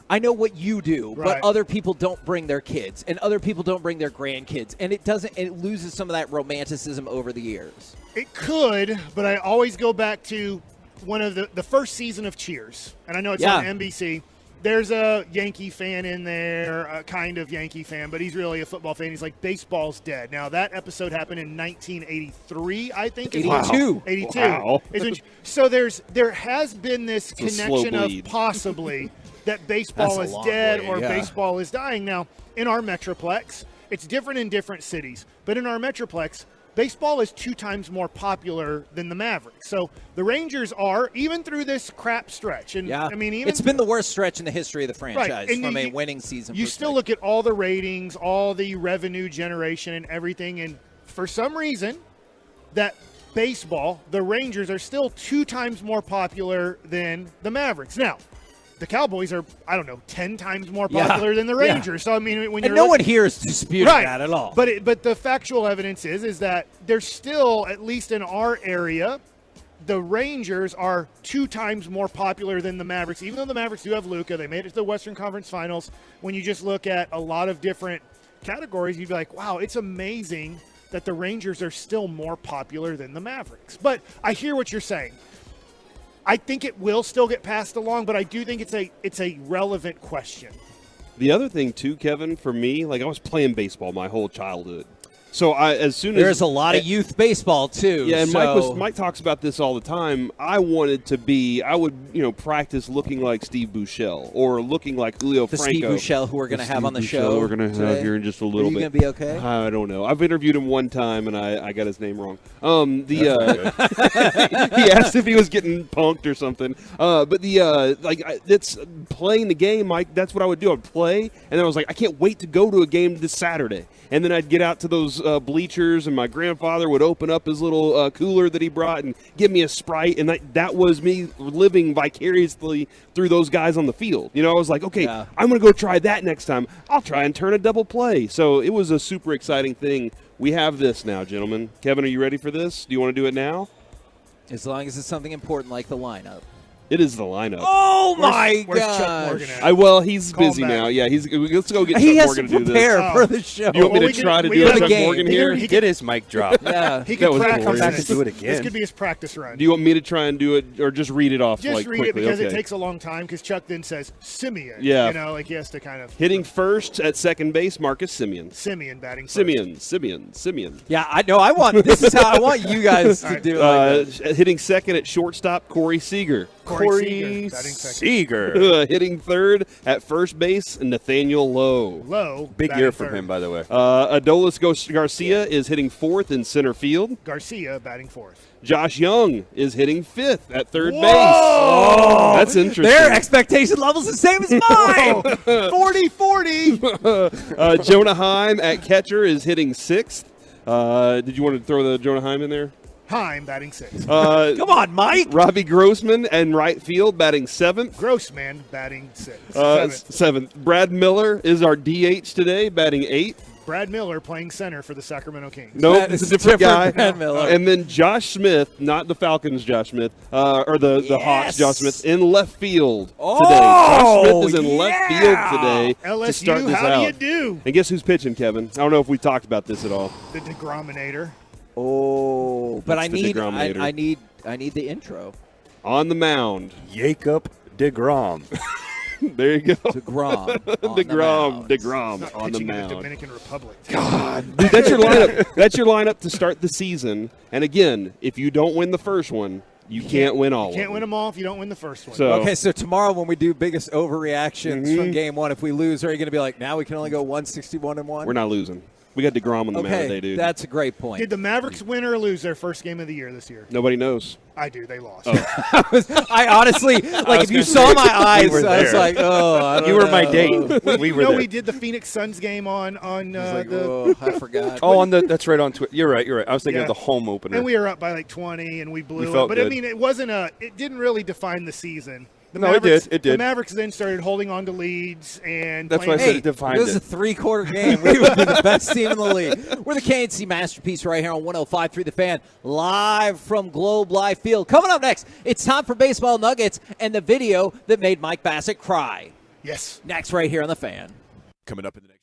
I know what you do, but other people don't bring their kids, and other people don't bring their grandkids, and it loses some of that romanticism over the years? It could, but I always go back to one of the first season of Cheers, and I know it's on NBC. There's a Yankee fan in there, a kind of Yankee fan, but he's really a football fan. He's like, baseball's dead. Now, that episode happened in 1983, I think. 82. 82. Wow. So there has been this connection of possibly that baseball is dead or baseball is dying. Now, in our Metroplex, it's different in different cities, but in our Metroplex, baseball is 2 times more popular than the Mavericks. So the Rangers are, even through this crap stretch. And I mean, even it's been the worst stretch in the history of the franchise And from a winning season. You still look at all the ratings, all the revenue generation and everything, and for some reason, that baseball, the Rangers are still 2 times more popular than the Mavericks. Now, the Cowboys are, 10 times more popular than the Rangers. So, I mean, when and you're no one here is disputing that at all. But the factual evidence is that they're still, at least in our area, the Rangers are 2 times more popular than the Mavericks. Even though the Mavericks do have Luka, they made it to the Western Conference Finals. When you just look at a lot of different categories, you'd be like, wow, it's amazing that the Rangers are still more popular than the Mavericks. But I hear what you're saying. I think it will still get passed along, but I do think it's a relevant question. The other thing too, Kevin, for me, like, I was playing baseball my whole childhood. So there's a lot of youth baseball too. Yeah, and Mike talks about this all the time. I would practice looking like Steve Buechele or looking like Julio Franco. Steve Buechele, who we're going to have on the show. We're going to have here in just a little bit. Are you going to be okay? I don't know. I've interviewed him one time and I got his name wrong. He asked if he was getting punked or something. But it's playing the game, Mike. That's what I would do. I'd play, and then I was like, I can't wait to go to a game this Saturday. And then I'd get out to those bleachers, and my grandfather would open up his little cooler that he brought and give me a Sprite, and that was me living vicariously through those guys on the field. You know, I was like, okay, I'm going to go try that next time. I'll try and turn a double play. So it was a super exciting thing. We have this now, gentlemen. Kevin, are you ready for this? Do you want to do it now? As long as it's something important like the lineup. It is the lineup. Oh, my Where's Chuck gosh. Morgan at? Well, he's busy now. Yeah, let's go get He Chuck has Morgan to to do this. prepare for the show. You want me to try to do a Chuck Morgan here? He did his mic drop. Yeah. He could practice. Come back and do it again. This could be his practice run. Do you want me to try and do it, or just read it off Just read quickly? it because Okay. it takes a long time because Chuck then says Simeon. Yeah. You know, like he has to kind of. Hitting first at second base, Marcus Simeon. Simeon batting first. Simeon. Yeah, I know. This is how I want you guys to do it. Hitting second at shortstop, Corey Seager. Corey Seager. Hitting third at first base, Nathaniel Lowe. Big year from him, by the way. Adolis Garcia is hitting fourth in center field. Garcia batting fourth. Josh Young is hitting fifth at third base. Oh, that's interesting. Their expectation level's the same as mine. 40-40. Jonah Heim at catcher is hitting sixth. Did you want to throw the Jonah Heim in there? Heim batting sixth. Come on, Mike. Robbie Grossman and right field batting seventh. Grossman batting sixth. Seventh. Brad Miller is our DH today, batting eighth. Brad Miller playing center for the Sacramento Kings. No, That it's is a different guy. Brad Miller. And then Josh Smith, not the Falcons Josh Smith, or the Hawks Josh Smith, in left field today. Josh Smith is in left field today to start LSU, this how out. do you do? And guess who's pitching, Kevin? I don't know if we talked about this at all. The DeGrominator. Oh, but That's the DeGrom-nator. I need the intro. On the mound, Jacob DeGrom. there you go. DeGrom. DeGrom on the Pitching in the mound. Dominican Republic. God, dude, that's your lineup. That's your lineup to start the season. And again, if you don't win the first one, you can't win all. You can't of win them. them all if you don't win the first one. So, Okay, so tomorrow when we do biggest overreactions Mhm. from game one, if we lose, are you going to be like, now we can only go 161-1? we're not losing. We got DeGrom on the mound Okay, today, dude. that's a great point. Did the Mavericks win or lose their first game of the year this year? Nobody knows. I do. They lost. I honestly, like, if you saw my eyes, I was like, oh, I don't You were know. my date. We were there. we did the Phoenix Suns game on Like, the. oh, I forgot. Oh, that's right on Twitter. You're right. I was thinking Yeah. of the home opener. And we were up by like 20, and we blew We it. felt But I good. mean, it wasn't it didn't really define the season. The No, it Mavericks, did. It did. The Mavericks then started holding on to leads, and That's why I playing- said it defined It was a three-quarter game. We would be the best team in the league. We're the KNC Masterpiece right here on 105.3 The Fan, live from Globe Life Field. Coming up next, it's time for Baseball Nuggets and the video that made Mike Bassett cry. Yes. Next right here on The Fan. Coming up in the next.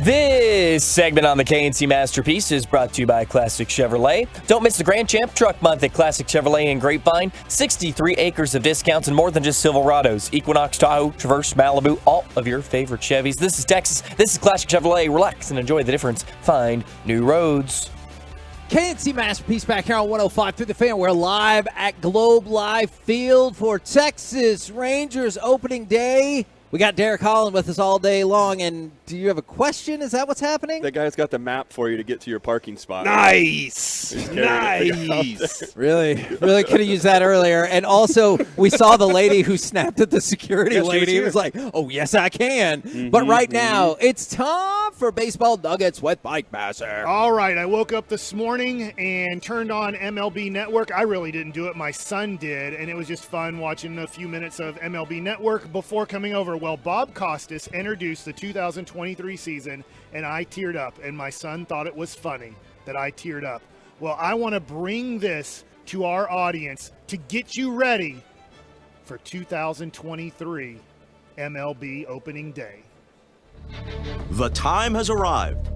This segment on the KNC Masterpiece is brought to you by Classic Chevrolet. Don't miss the Grand Champ Truck Month at Classic Chevrolet in Grapevine. 63 acres of discounts and more than just Silverados. Equinox, Tahoe, Traverse, Malibu, all of your favorite Chevys. This is Texas. This is Classic Chevrolet. Relax and enjoy the difference. Find new roads. KNC Masterpiece back here on 105 through the Fan. We're live at Globe Life Field for Texas Rangers opening day. We got Derek Holland with us all day long, and do you have a question? Is that what's happening? That guy's got the map for you to get to your parking spot. Nice. Nice. Really could have used that earlier. And also, we saw the lady who snapped at the security lady. It was like, oh, yes, I can. But right now, it's time for Baseball Nuggets with Mike Masser. All right, I woke up this morning and turned on MLB Network. I really didn't do it. My son did, and it was just fun watching a few minutes of MLB Network before coming over. Well, Bob Costas introduced the 2023 season, and I teared up, and my son thought it was funny that I teared up. Well, I want to bring this to our audience to get you ready for 2023 MLB opening day. The time has arrived.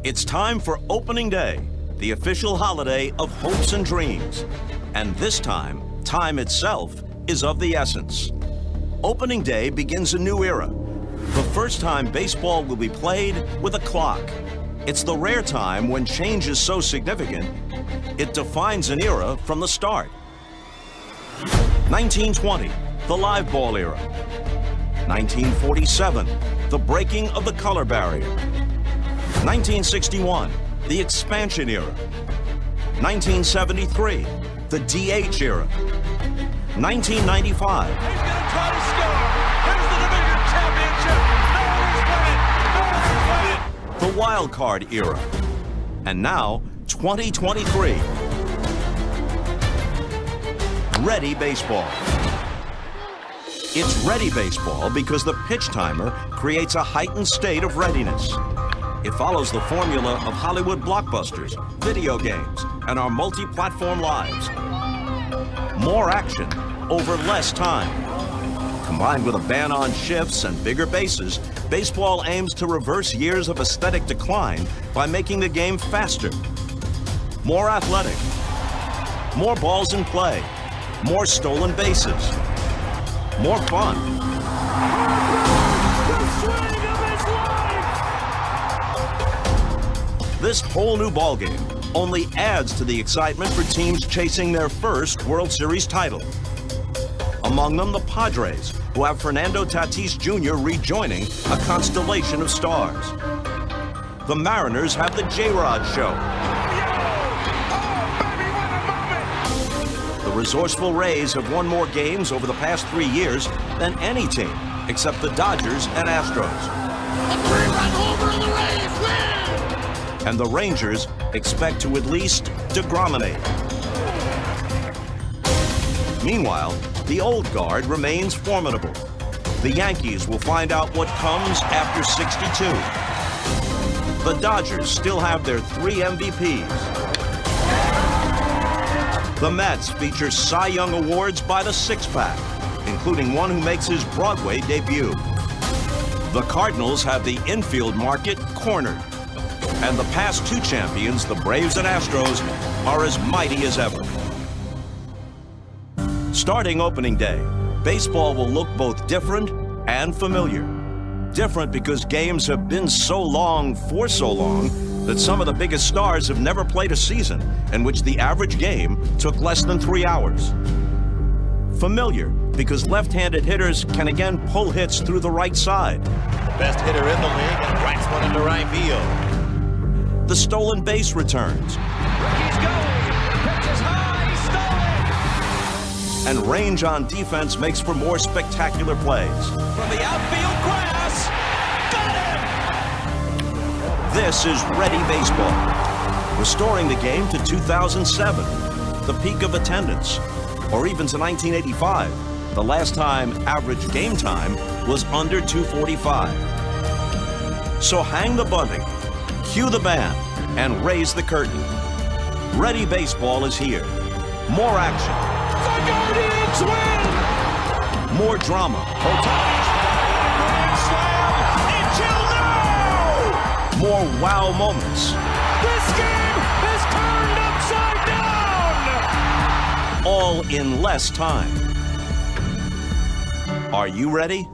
It's time for opening day, the official holiday of hopes and dreams. And this time itself is of the essence. Opening day begins a new era. The first time baseball will be played with a clock. It's the rare time when change is so significant, it defines an era from the start. 1920, the live ball era. 1947, the breaking of the color barrier. 1961, the expansion era. 1973, the DH era. 1995. He's going to try to score. Here's the division championship. No, he's winning. The wild card era. And now, 2023. Ready baseball. It's ready baseball because the pitch timer creates a heightened state of readiness. It follows the formula of Hollywood blockbusters, video games, and our multi-platform lives. More action over less time. Combined with a ban on shifts and bigger bases, baseball aims to reverse years of aesthetic decline by making the game faster, more athletic, more balls in play, more stolen bases, more fun. This whole new ballgame only adds to the excitement for teams chasing their first World Series title. Among them, the Padres, who have Fernando Tatis Jr. rejoining a constellation of stars. The Mariners have the J-Rod Show. The resourceful Rays have won more games over the past 3 years than any team, except the Dodgers and Astros. And the Rangers expect to at least degrominate. Meanwhile, the old guard remains formidable. The Yankees will find out what comes after 62. The Dodgers still have their 3 MVPs. The Mets feature Cy Young Awards by the six-pack, including one who makes his Broadway debut. The Cardinals have the infield market cornered. And the past 2 champions, the Braves and Astros, are as mighty as ever. Starting opening day, baseball will look both different and familiar. Different because games have been so long for so long that some of the biggest stars have never played a season in which the average game took less than 3 hours. Familiar because left-handed hitters can again pull hits through the right side. Best hitter in the league and rights one into right field. The stolen base returns. Ricky's going. Pitches high. Stolen. And range on defense makes for more spectacular plays. From the outfield grass. Got him. This is Ready Baseball. Restoring the game to 2007, the peak of attendance. Or even to 1985, the last time average game time was under 2:45. So hang the bunting, cue the band, and raise the curtain. Ready Baseball is here. More action. The Guardians win. More drama. Ohtani's grand slam until now. more wow moments. This game is turned upside down! All in less time. Are you ready?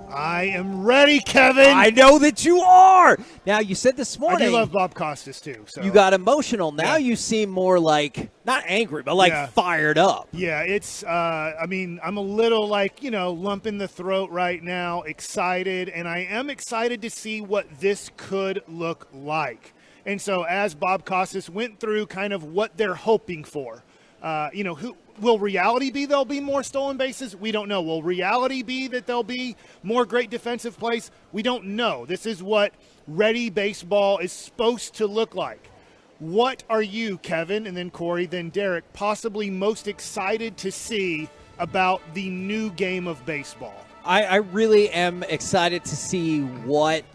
I am ready, Kevin. I know that you are. Now, you said this I morning. do love Bob Costas, too. So. You got emotional. Now you seem more like, not angry, but like fired up. Yeah, it's, I mean, I'm a little like, lump in the throat right now, excited, and I am excited to see what this could look like. And so as Bob Costas went through kind of what they're hoping for, who will reality be there'll be more stolen bases? We don't know. Will reality be that there'll be more great defensive plays? We don't know. This is what ready baseball is supposed to look like. What are you, Kevin, and then Corey, then Derek, possibly most excited to see about the new game of baseball? I really am excited to see what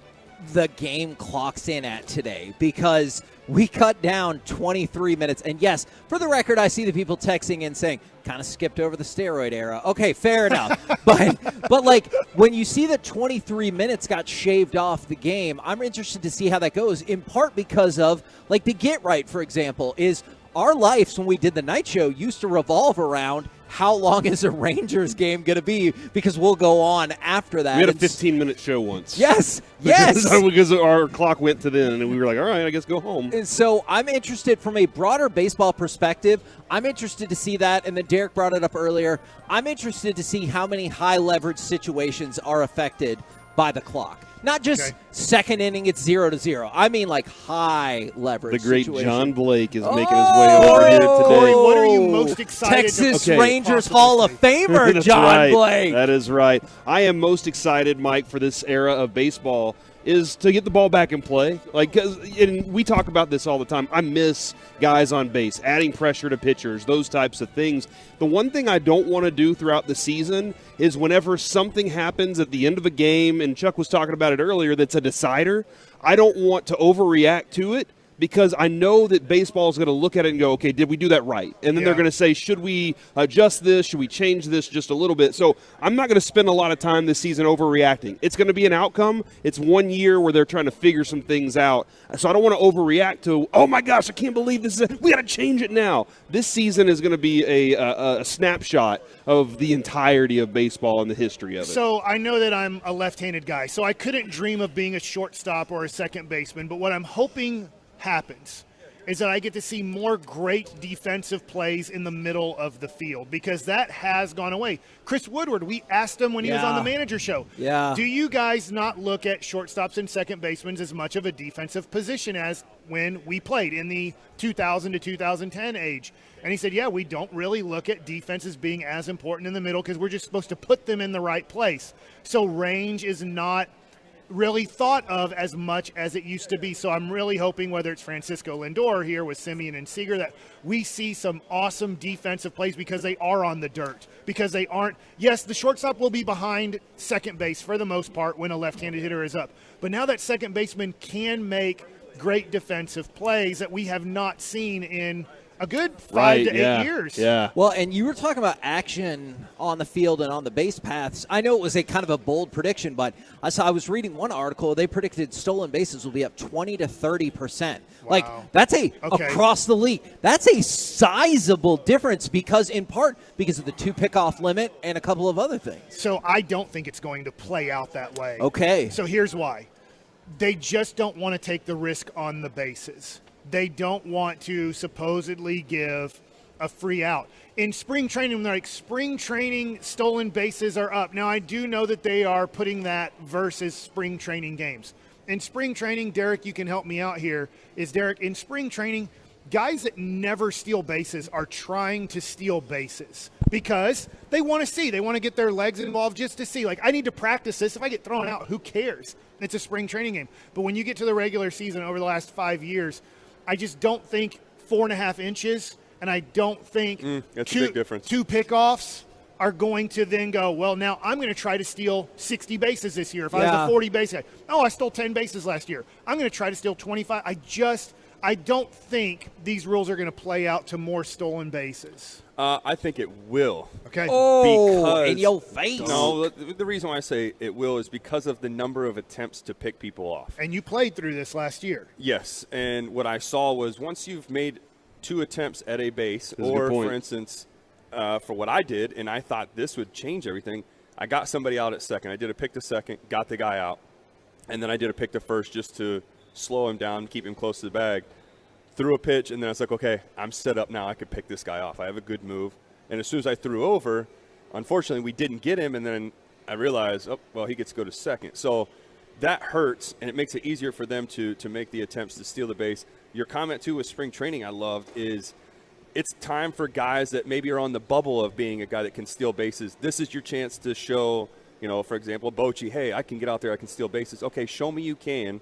the game clocks in at today, because we cut down 23 minutes. And yes, for the record, I see the people texting in saying, kind of skipped over the steroid era. Okay, fair enough. but like, when you see that 23 minutes got shaved off the game, I'm interested to see how that goes, in part because of, like, the Get Right, for example, is our lives when we did the night show used to revolve around how long is a Rangers game going to be, because we'll go on after that. We had a 15-minute show once. Yes. Because our clock went to then, and we were like, all right, I guess go home. And so I'm interested from a broader baseball perspective. I'm interested to see that, and then Derek brought it up earlier. I'm interested to see how many high-leverage situations are affected by the clock. Not just second inning, it's 0-0. I mean, like, high leverage. The great situation. John Blake is making his way over here today. Corey, what are you most excited Texas Rangers Hall of Famer, That's John right. Blake. That is right. I am most excited, Mike, for this era of baseball is to get the ball back in play. And we talk about this all the time. I miss guys on base, adding pressure to pitchers, those types of things. The one thing I don't want to do throughout the season is whenever something happens at the end of a game, and Chuck was talking about it earlier, that's a decider, I don't want to overreact to it, because I know that baseball is going to look at it and go, okay, did we do that right? And then they're going to say, should we adjust this? Should we change this just a little bit? So I'm not going to spend a lot of time this season overreacting. It's going to be an outcome. It's 1 year where they're trying to figure some things out. So I don't want to overreact to, oh, my gosh, I can't believe this. We got to change it now. This season is going to be a snapshot of the entirety of baseball and the history of it. So I know that I'm a left-handed guy, so I couldn't dream of being a shortstop or a second baseman, but what I'm hoping happens is that I get to see more great defensive plays in the middle of the field, because that has gone away. Chris Woodward, we asked him when he was on the manager show, do you guys not look at shortstops and second basemen as much of a defensive position as when we played in the 2000 to 2010 age? And he said, yeah, we don't really look at defenses being as important in the middle, because we're just supposed to put them in the right place. So range is not really thought of as much as it used to be. So I'm really hoping, whether it's Francisco Lindor here with Simeon and Seager, that we see some awesome defensive plays, because they are on the dirt, because they aren't. Yes, the shortstop will be behind second base for the most part when a left-handed hitter is up. But now that second baseman can make great defensive plays that we have not seen in a good 5 to 8 years. Yeah. Well, and you were talking about action on the field and on the base paths. I know it was a kind of a bold prediction, but I was reading one article. They predicted stolen bases will be up 20 to 30%. Wow. Like, that's across the league. That's a sizable difference, in part because of the 2 pickoff limit and a couple of other things. So I don't think it's going to play out that way. Okay. So here's why. They just don't want to take the risk on the bases. They don't want to supposedly give a free out. In spring training, they're like, spring training stolen bases are up. Now, I do know that they are putting that versus spring training games. In spring training, Derek, you can help me out here, in spring training, guys that never steal bases are trying to steal bases because they want to see. They want to get their legs involved just to see. Like, I need to practice this. If I get thrown out, who cares? It's a spring training game. But when you get to the regular season over the last 5 years, I just don't think 4.5 inches, and I don't think that's a big difference. 2 pickoffs are going to then go, well, now I'm going to try to steal 60 bases this year. If I was a 40 base guy, I stole 10 bases last year. I'm going to try to steal 25. I don't think these rules are going to play out to more stolen bases. I think it will. Okay. Oh, in your face. No, the reason why I say it will is because of the number of attempts to pick people off. And you played through this last year. Yes, and what I saw was once you've made 2 attempts at a base, That's a good or point. for instance, for what I did, and I thought this would change everything, I got somebody out at second. I did a pick to second, got the guy out, and then I did a pick to first just to slow him down, keep him close to the bag. Threw a pitch, and then I was like, okay, I'm set up now. I could pick this guy off. I have a good move. And as soon as I threw over, unfortunately, we didn't get him, and then I realized, oh, well, he gets to go to second. So that hurts, and it makes it easier for them to make the attempts to steal the base. Your comment, too, with spring training I loved is it's time for guys that maybe are on the bubble of being a guy that can steal bases. This is your chance to show, for example, Bochy, hey, I can get out there, I can steal bases. Okay, show me you can.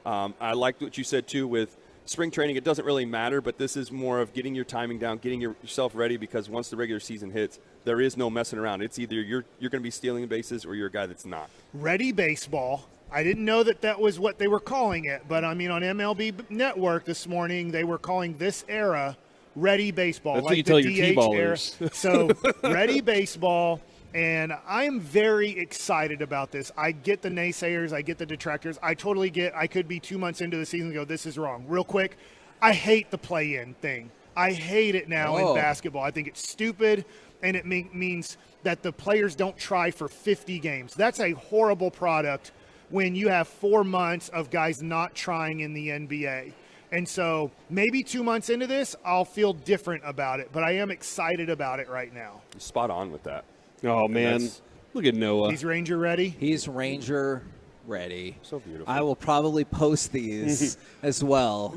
I liked what you said, too, with spring training. It doesn't really matter, but this is more of getting your timing down, getting yourself ready, because once the regular season hits, there is no messing around. It's either you're going to be stealing bases or you're a guy that's not. Ready baseball. I didn't know that was what they were calling it, but I mean on MLB Network this morning they were calling this era Ready Baseball. That's like what you the tell DH your T-ballers. era. So Ready Baseball. And I'm very excited about this. I get the naysayers. I get the detractors. I totally get I could be 2 months into the season and go, this is wrong. Real quick, I hate the play-in thing. I hate it now in basketball. I think it's stupid, and it means that the players don't try for 50 games. That's a horrible product when you have 4 months of guys not trying in the NBA. And so maybe 2 months into this, I'll feel different about it. But I am excited about it right now. You're spot on with that. Oh, man. Look at Noah. He's Ranger ready? He's Ranger ready. So beautiful. I will probably post these as well.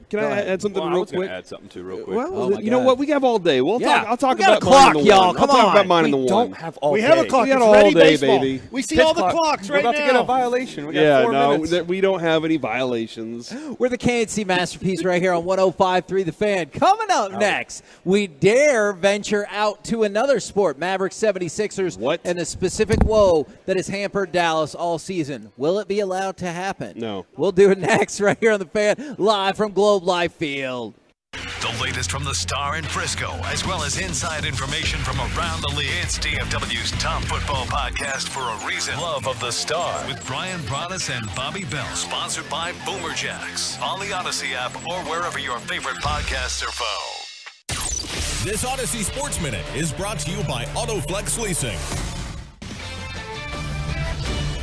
Can I add something I real was gonna quick? add something too real quick. Well, you know what? We have all day. I'll talk we got about a clock, mine in the y'all. one. Come I'll talk on. about mine in the We one. don't have all We day. have a clock. We got It's all Ready day, Baseball. baby. We see Pitch all the clock. clocks We're right about now. to get a violation. We got Yeah, 4 minutes. we don't have any violations. We're the KNC Masterpiece right here on 105.3 The Fan. Coming up next, we dare venture out to another sport, Mavericks 76ers, and a specific woe that has hampered Dallas all season. Will it be allowed to happen? No. We'll do it next right here on The Fan, live from Globe Life Field. The latest from the Star in Frisco, as well as inside information from around the league. It's DFW's top football podcast for a reason. Love of the Star with Brian Broaddus and Bobby Bell. Sponsored by Boomer Jacks on the Odyssey app or wherever your favorite podcasts are found. This Odyssey Sports Minute is brought to you by AutoFlex Leasing.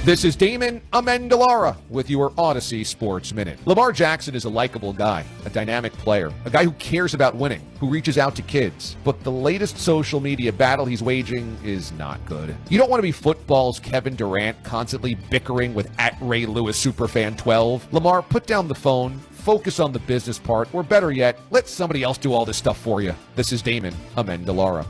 This is Damon Amendolara with your Odyssey Sports Minute. Lamar Jackson is a likable guy, a dynamic player, a guy who cares about winning, who reaches out to kids. But the latest social media battle he's waging is not good. You don't want to be football's Kevin Durant constantly bickering with @RayLewisSuperFan12. Lamar, put down the phone, focus on the business part, or better yet, let somebody else do all this stuff for you. This is Damon Amendolara.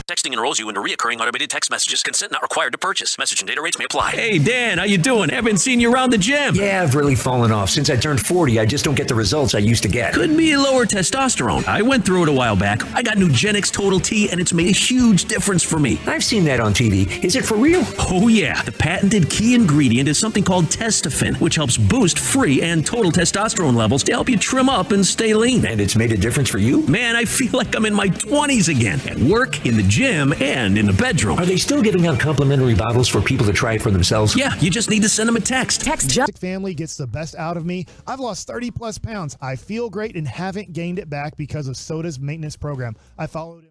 Texting enrolls you into recurring automated text messages. Consent not required to purchase. Message and data rates may apply. Hey, Dan, how you doing? Haven't seen you around the gym. Yeah, I've really fallen off. Since I turned 40, I just don't get the results I used to get. Could be lower testosterone. I went through it a while back. I got Nugenix Total T, and it's made a huge difference for me. I've seen that on TV. Is it for real? Oh, yeah. The patented key ingredient is something called Testofen, which helps boost free and total testosterone levels to help you trim up and stay lean. And it's made a difference for you? Man, I feel like I'm in my 20s again. At work, in the gym, and in the bedroom. Are they still giving out complimentary bottles for people to try it for themselves? Yeah, you just need to send them a text. Family gets the best out of me. I've lost 30 plus pounds. I feel great and haven't gained it back because of Soda's maintenance program. I followed him.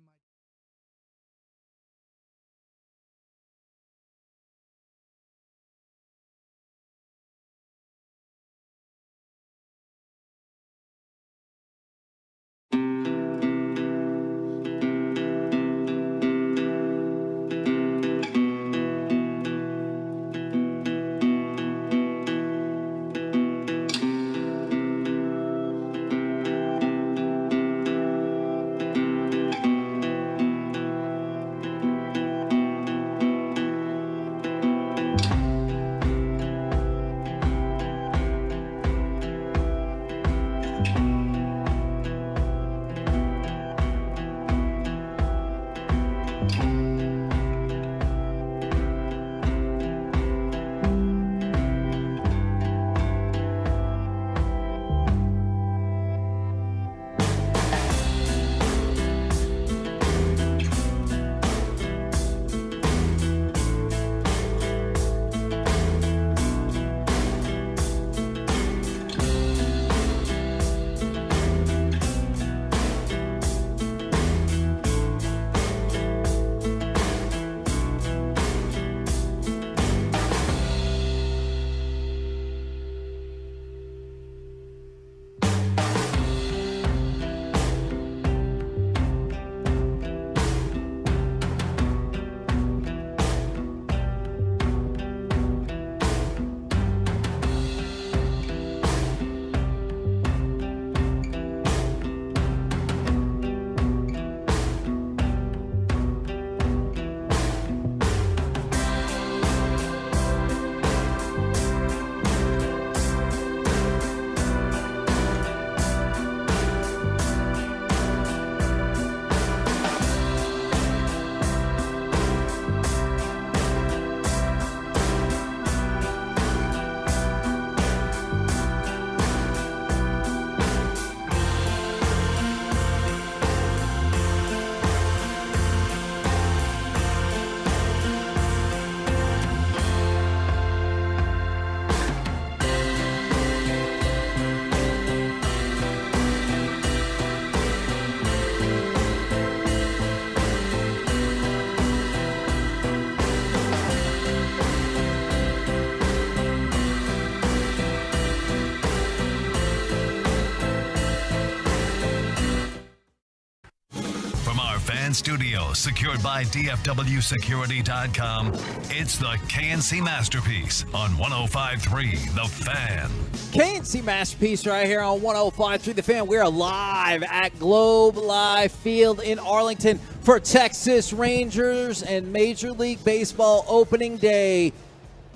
and studios secured by DFWsecurity.com. It's the KNC Masterpiece on 105.3 The Fan. KNC Masterpiece right here on 105.3 The Fan. We're live at Globe Life Field in Arlington for Texas Rangers and Major League Baseball opening day.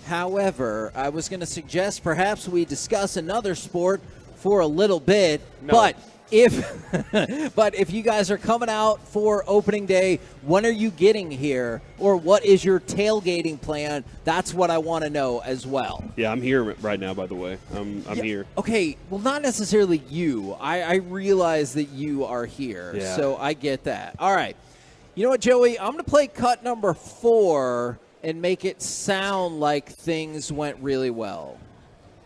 However, I was going to suggest perhaps we discuss another sport for a little bit, but if you guys are coming out for opening day, when are you getting here, or what is your tailgating plan? That's what I want to know as well. Yeah, I'm here right now, by the way. I'm here. Okay, well, not necessarily you. I realize that you are here, so I get that. All right. You know what, Joey? I'm going to play cut number 4 and make it sound like things went really well.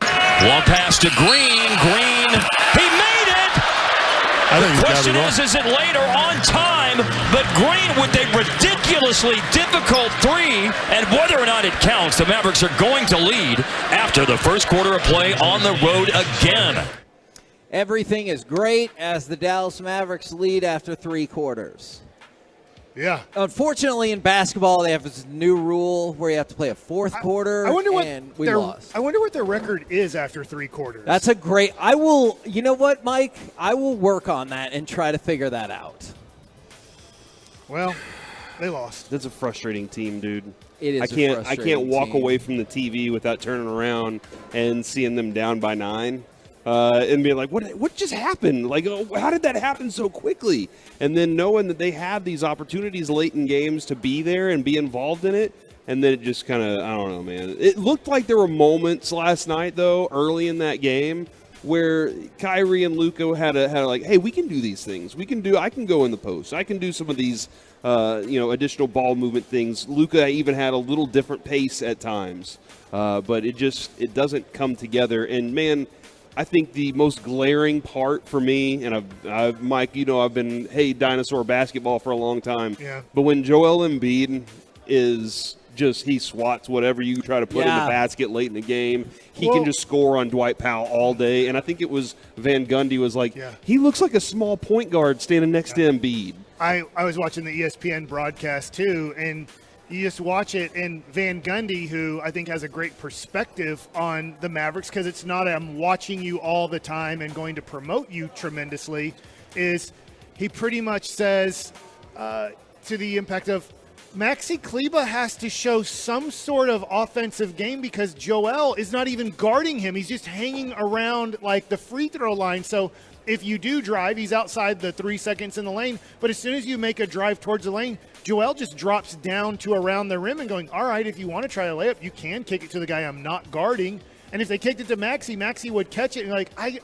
Long pass to Green. Green, he made it! The question is it later on time? But Green with a ridiculously difficult 3, and whether or not it counts, the Mavericks are going to lead after the first quarter of play on the road again. Everything is great as the Dallas Mavericks lead after 3 quarters. Yeah. Unfortunately, in basketball, they have this new rule where you have to play a 4th quarter, and we lost. I wonder what their record is after 3 quarters. That's a great – you know what, Mike? I will work on that and try to figure that out. Well, they lost. That's a frustrating team, dude. It is I can't walk away from the TV without turning around and seeing them down by 9. And be like, what just happened? Like, how did that happen so quickly? And then knowing that they have these opportunities late in games to be there and be involved in it, and then it just kind of, I don't know, man. It looked like there were moments last night, though, early in that game, where Kyrie and Luka had like, hey, we can do these things. I can go in the post. I can do some of these, additional ball movement things. Luka even had a little different pace at times, but it doesn't come together. And man, I think the most glaring part for me, and I've Mike, I've been dinosaur basketball for a long time. Yeah. But when Joel Embiid is he swats whatever you try to put in the basket late in the game, he can just score on Dwight Powell all day. And I think it was Van Gundy was like, he looks like a small point guard standing next to Embiid. I was watching the ESPN broadcast too, and you just watch it, and Van Gundy, who I think has a great perspective on the Mavericks, because it's not I'm watching you all the time and going to promote you tremendously, is he pretty much says to the impact of Maxi Kleber has to show some sort of offensive game because Joel is not even guarding him. He's just hanging around like the free throw line. So if you do drive, he's outside the 3 seconds in the lane. But as soon as you make a drive towards the lane, Joel just drops down to around the rim and going, all right, if you want to try a layup, you can kick it to the guy I'm not guarding. And if they kicked it to Maxi would catch it and like, I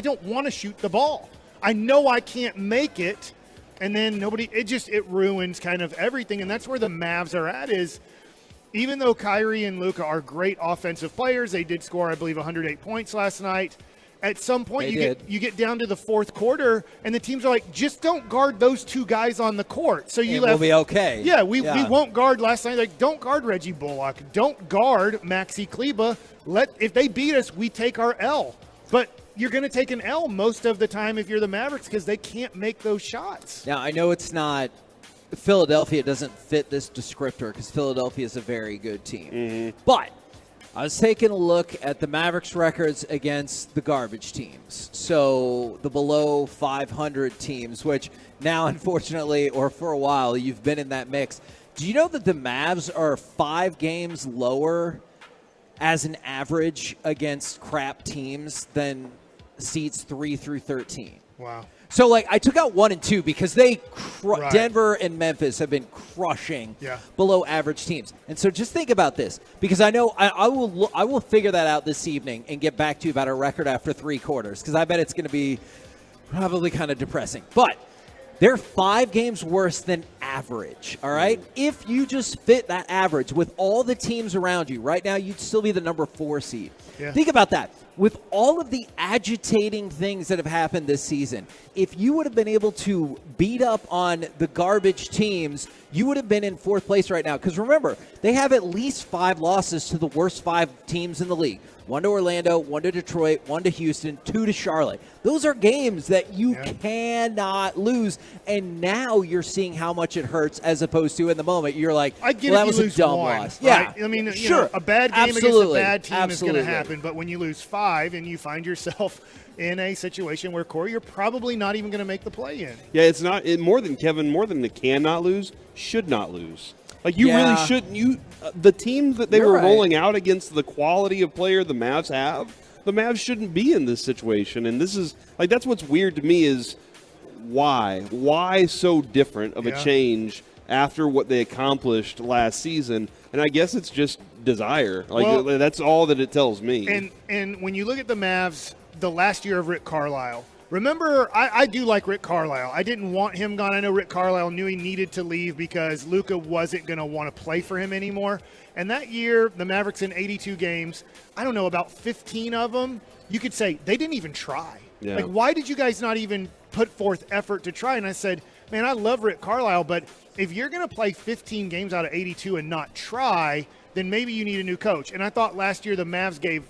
don't want to shoot the ball. I know I can't make it. And then it ruins kind of everything. And that's where the Mavs are at, is even though Kyrie and Luka are great offensive players, they did score, I believe, 108 points last night. At some point, you get down to the 4th quarter, and the teams are like, just don't guard those 2 guys on the court. So we'll be okay. Yeah, we won't guard last night. Like, don't guard Reggie Bullock. Don't guard Maxi Kleber. If they beat us, we take our L. But you're going to take an L most of the time if you're the Mavericks because they can't make those shots. Now, I know it's not – Philadelphia doesn't fit this descriptor because Philadelphia is a very good team. Mm-hmm. But I was taking a look at the Mavericks records against the garbage teams. So the below 500 teams, which now, unfortunately, or for a while, you've been in that mix. Do you know that the Mavs are 5 games lower as an average against crap teams than seeds 3 through 13? Wow. So, I took out 1 and 2 because Denver and Memphis have been crushing below average teams. And so just think about this, because I know I will figure that out this evening and get back to you about our record after 3 quarters, because I bet it's going to be probably kind of depressing. But they're 5 games worse than average, all right? If you just fit that average with all the teams around you, right now you'd still be the number 4 seed. Yeah. Think about that. With all of the agitating things that have happened this season, if you would have been able to beat up on the garbage teams, you would have been in 4th place right now. Because remember, they have at least 5 losses to the worst 5 teams in the league. 1 to Orlando, 1 to Detroit, 1 to Houston, 2 to Charlotte. Those are games that you cannot lose and now you're seeing how much it hurts as opposed to in the moment you're like, I get well, that if was you a lose dumb one, loss. right? Yeah, I mean, sure. a bad game Absolutely. against a bad team is going to Absolutely. happen, but when you lose 5 and you find yourself in a situation where, Corey, you're probably not even going to make the play-in. Yeah, it's not more than Kevin, more than the cannot lose, should not lose. Like, you really shouldn't. The teams that they were rolling out against the quality of player the Mavs have, the Mavs shouldn't be in this situation. And this is, like, that's what's weird to me is why? Why so different of a change after what they accomplished last season? And I guess it's just desire. Like, that's all that it tells me. And when you look at the Mavs, the last year of Rick Carlisle, remember, I do like Rick Carlisle. I didn't want him gone. I know Rick Carlisle knew he needed to leave because Luka wasn't going to want to play for him anymore. And that year, the Mavericks in 82 games, I don't know, about 15 of them, you could say they didn't even try. Yeah. Like, why did you guys not even put forth effort to try? And I said, man, I love Rick Carlisle, but if you're going to play 15 games out of 82 and not try, then maybe you need a new coach. And I thought last year the Mavs gave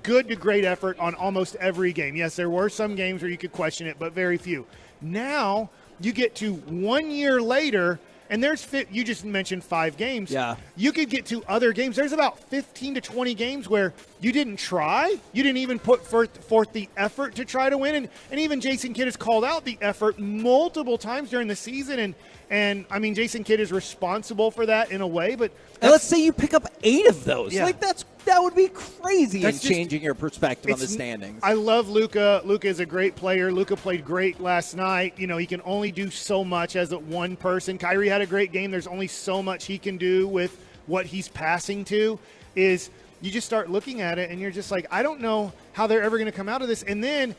good to great effort on almost every game. Yes, there were some games where you could question it, but very few. Now you get to 1 year later, and you just mentioned 5 games. Yeah. You could get to other games. There's about 15 to 20 games where you didn't try. You didn't even put forth the effort to try to win. And even Jason Kidd has called out the effort multiple times during the season. And I mean, Jason Kidd is responsible for that in a way, but and let's say you pick up 8 of those. Yeah. Like, that would be crazy in That's just- changing your perspective on the standings. I love Luka. Luka is a great player. Luka played great last night. You know, he can only do so much as a one person. Kyrie had a great game. There's only so much he can do with what he's passing to. You just start looking at it and you're just like, I don't know how they're ever going to come out of this. And then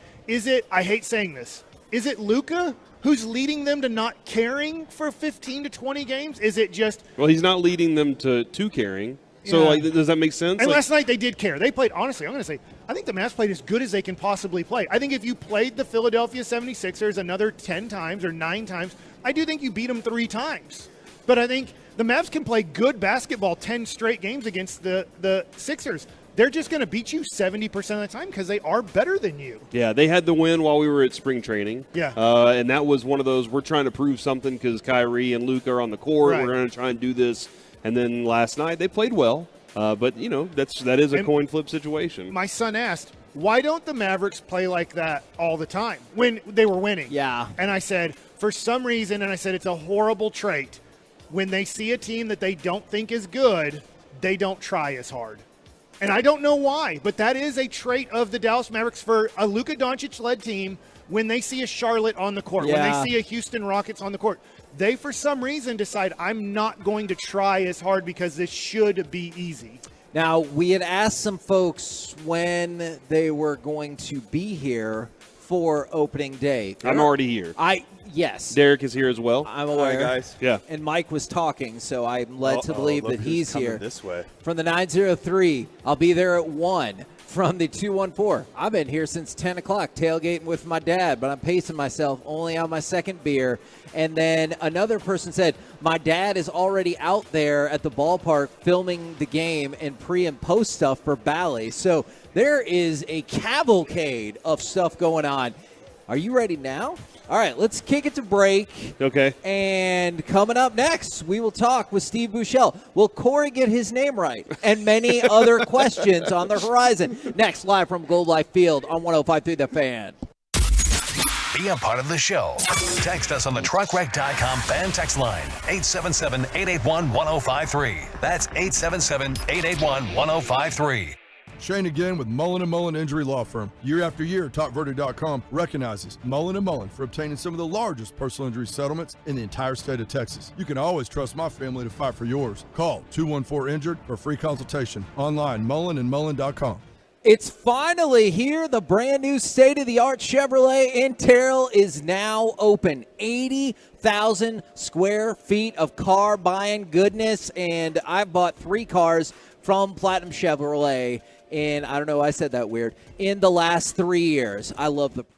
I hate saying this, is it Luka who's leading them to not caring for 15 to 20 games? Is it just – well, he's not leading them to caring. So, like, does that make sense? And last night they did care. They played – honestly, I'm going to say I think the Mavs played as good as they can possibly play. I think if you played the Philadelphia 76ers another 10 times or 9 times, I do think you beat them 3 times. But I think the Mavs can play good basketball 10 straight games against the Sixers. They're just going to beat you 70% of the time because they are better than you. Yeah, they had the win while we were at spring training. Yeah. And that was one of those, we're trying to prove something because Kyrie and Luka are on the court. Right. We're going to try and do this. And then last night they played well. But, you know, that is a coin flip situation. My son asked, why don't the Mavericks play like that all the time when they were winning? Yeah. And I said, for some reason, and I said it's a horrible trait, when they see a team that they don't think is good, they don't try as hard. And I don't know why, but that is a trait of the Dallas Mavericks for a Luka Doncic-led team when they see a Charlotte on the court, when they see a Houston Rockets on the court. They, for some reason, decide, I'm not going to try as hard because this should be easy. Now, we had asked some folks when they were going to be here for opening day. I'm already here. Yes. Derek is here as well. I'm aware. Hi, guys. Yeah. And Mike was talking, so I'm led to believe that he's here. This way. From the 903, I'll be there at 1. From the 214, I've been here since 10 o'clock, tailgating with my dad, but I'm pacing myself, only on my second beer. And then another person said, my dad is already out there at the ballpark filming the game and pre and post stuff for Bally. So there is a cavalcade of stuff going on. Are you ready now? All right, let's kick it to break. Okay. And coming up next, we will talk with Steve Buechele. Will Corey get his name right? And many other questions on the horizon. Next, live from Gold Life Field on 105.3 The Fan. Be a part of the show. Text us on the truckwreck.com fan text line, 877-881-1053. That's 877-881-1053. Shane again with Mullen & Mullen Injury Law Firm. Year after year, TalkVerdi.com recognizes Mullen & Mullen for obtaining some of the largest personal injury settlements in the entire state of Texas. You can always trust my family to fight for yours. Call 214-INJURED for a free consultation. Online, mullenandmullen.com. It's finally here. The brand new state-of-the-art Chevrolet in Terrell is now open. 80,000 square feet of car buying goodness, and I bought 3 cars from Platinum Chevrolet in, I don't know, I said that weird, in the last 3 years. I love the price.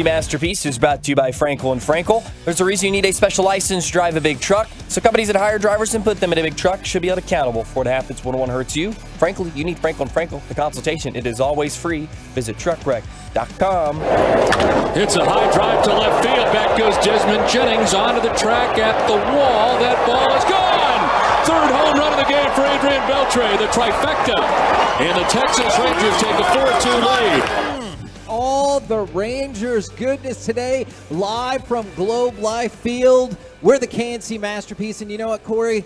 Masterpiece is brought to you by Frankel & Frankel. There's a reason you need a special license to drive a big truck. So companies that hire drivers and put them in a big truck should be held accountable for what happens when one hurts you. Frankly, you need Frankel & Frankel. The consultation, it is always free. Visit truckwreck.com. It's a high drive to left field. Back goes Desmond Jennings onto the track at the wall. That ball is gone. Third home run of the game for Adrian Beltre, the trifecta. And the Texas Rangers take a 4-2 lead. All the Rangers goodness today, live from Globe Life Field. We're the KNC Masterpiece, and you know what, Corey?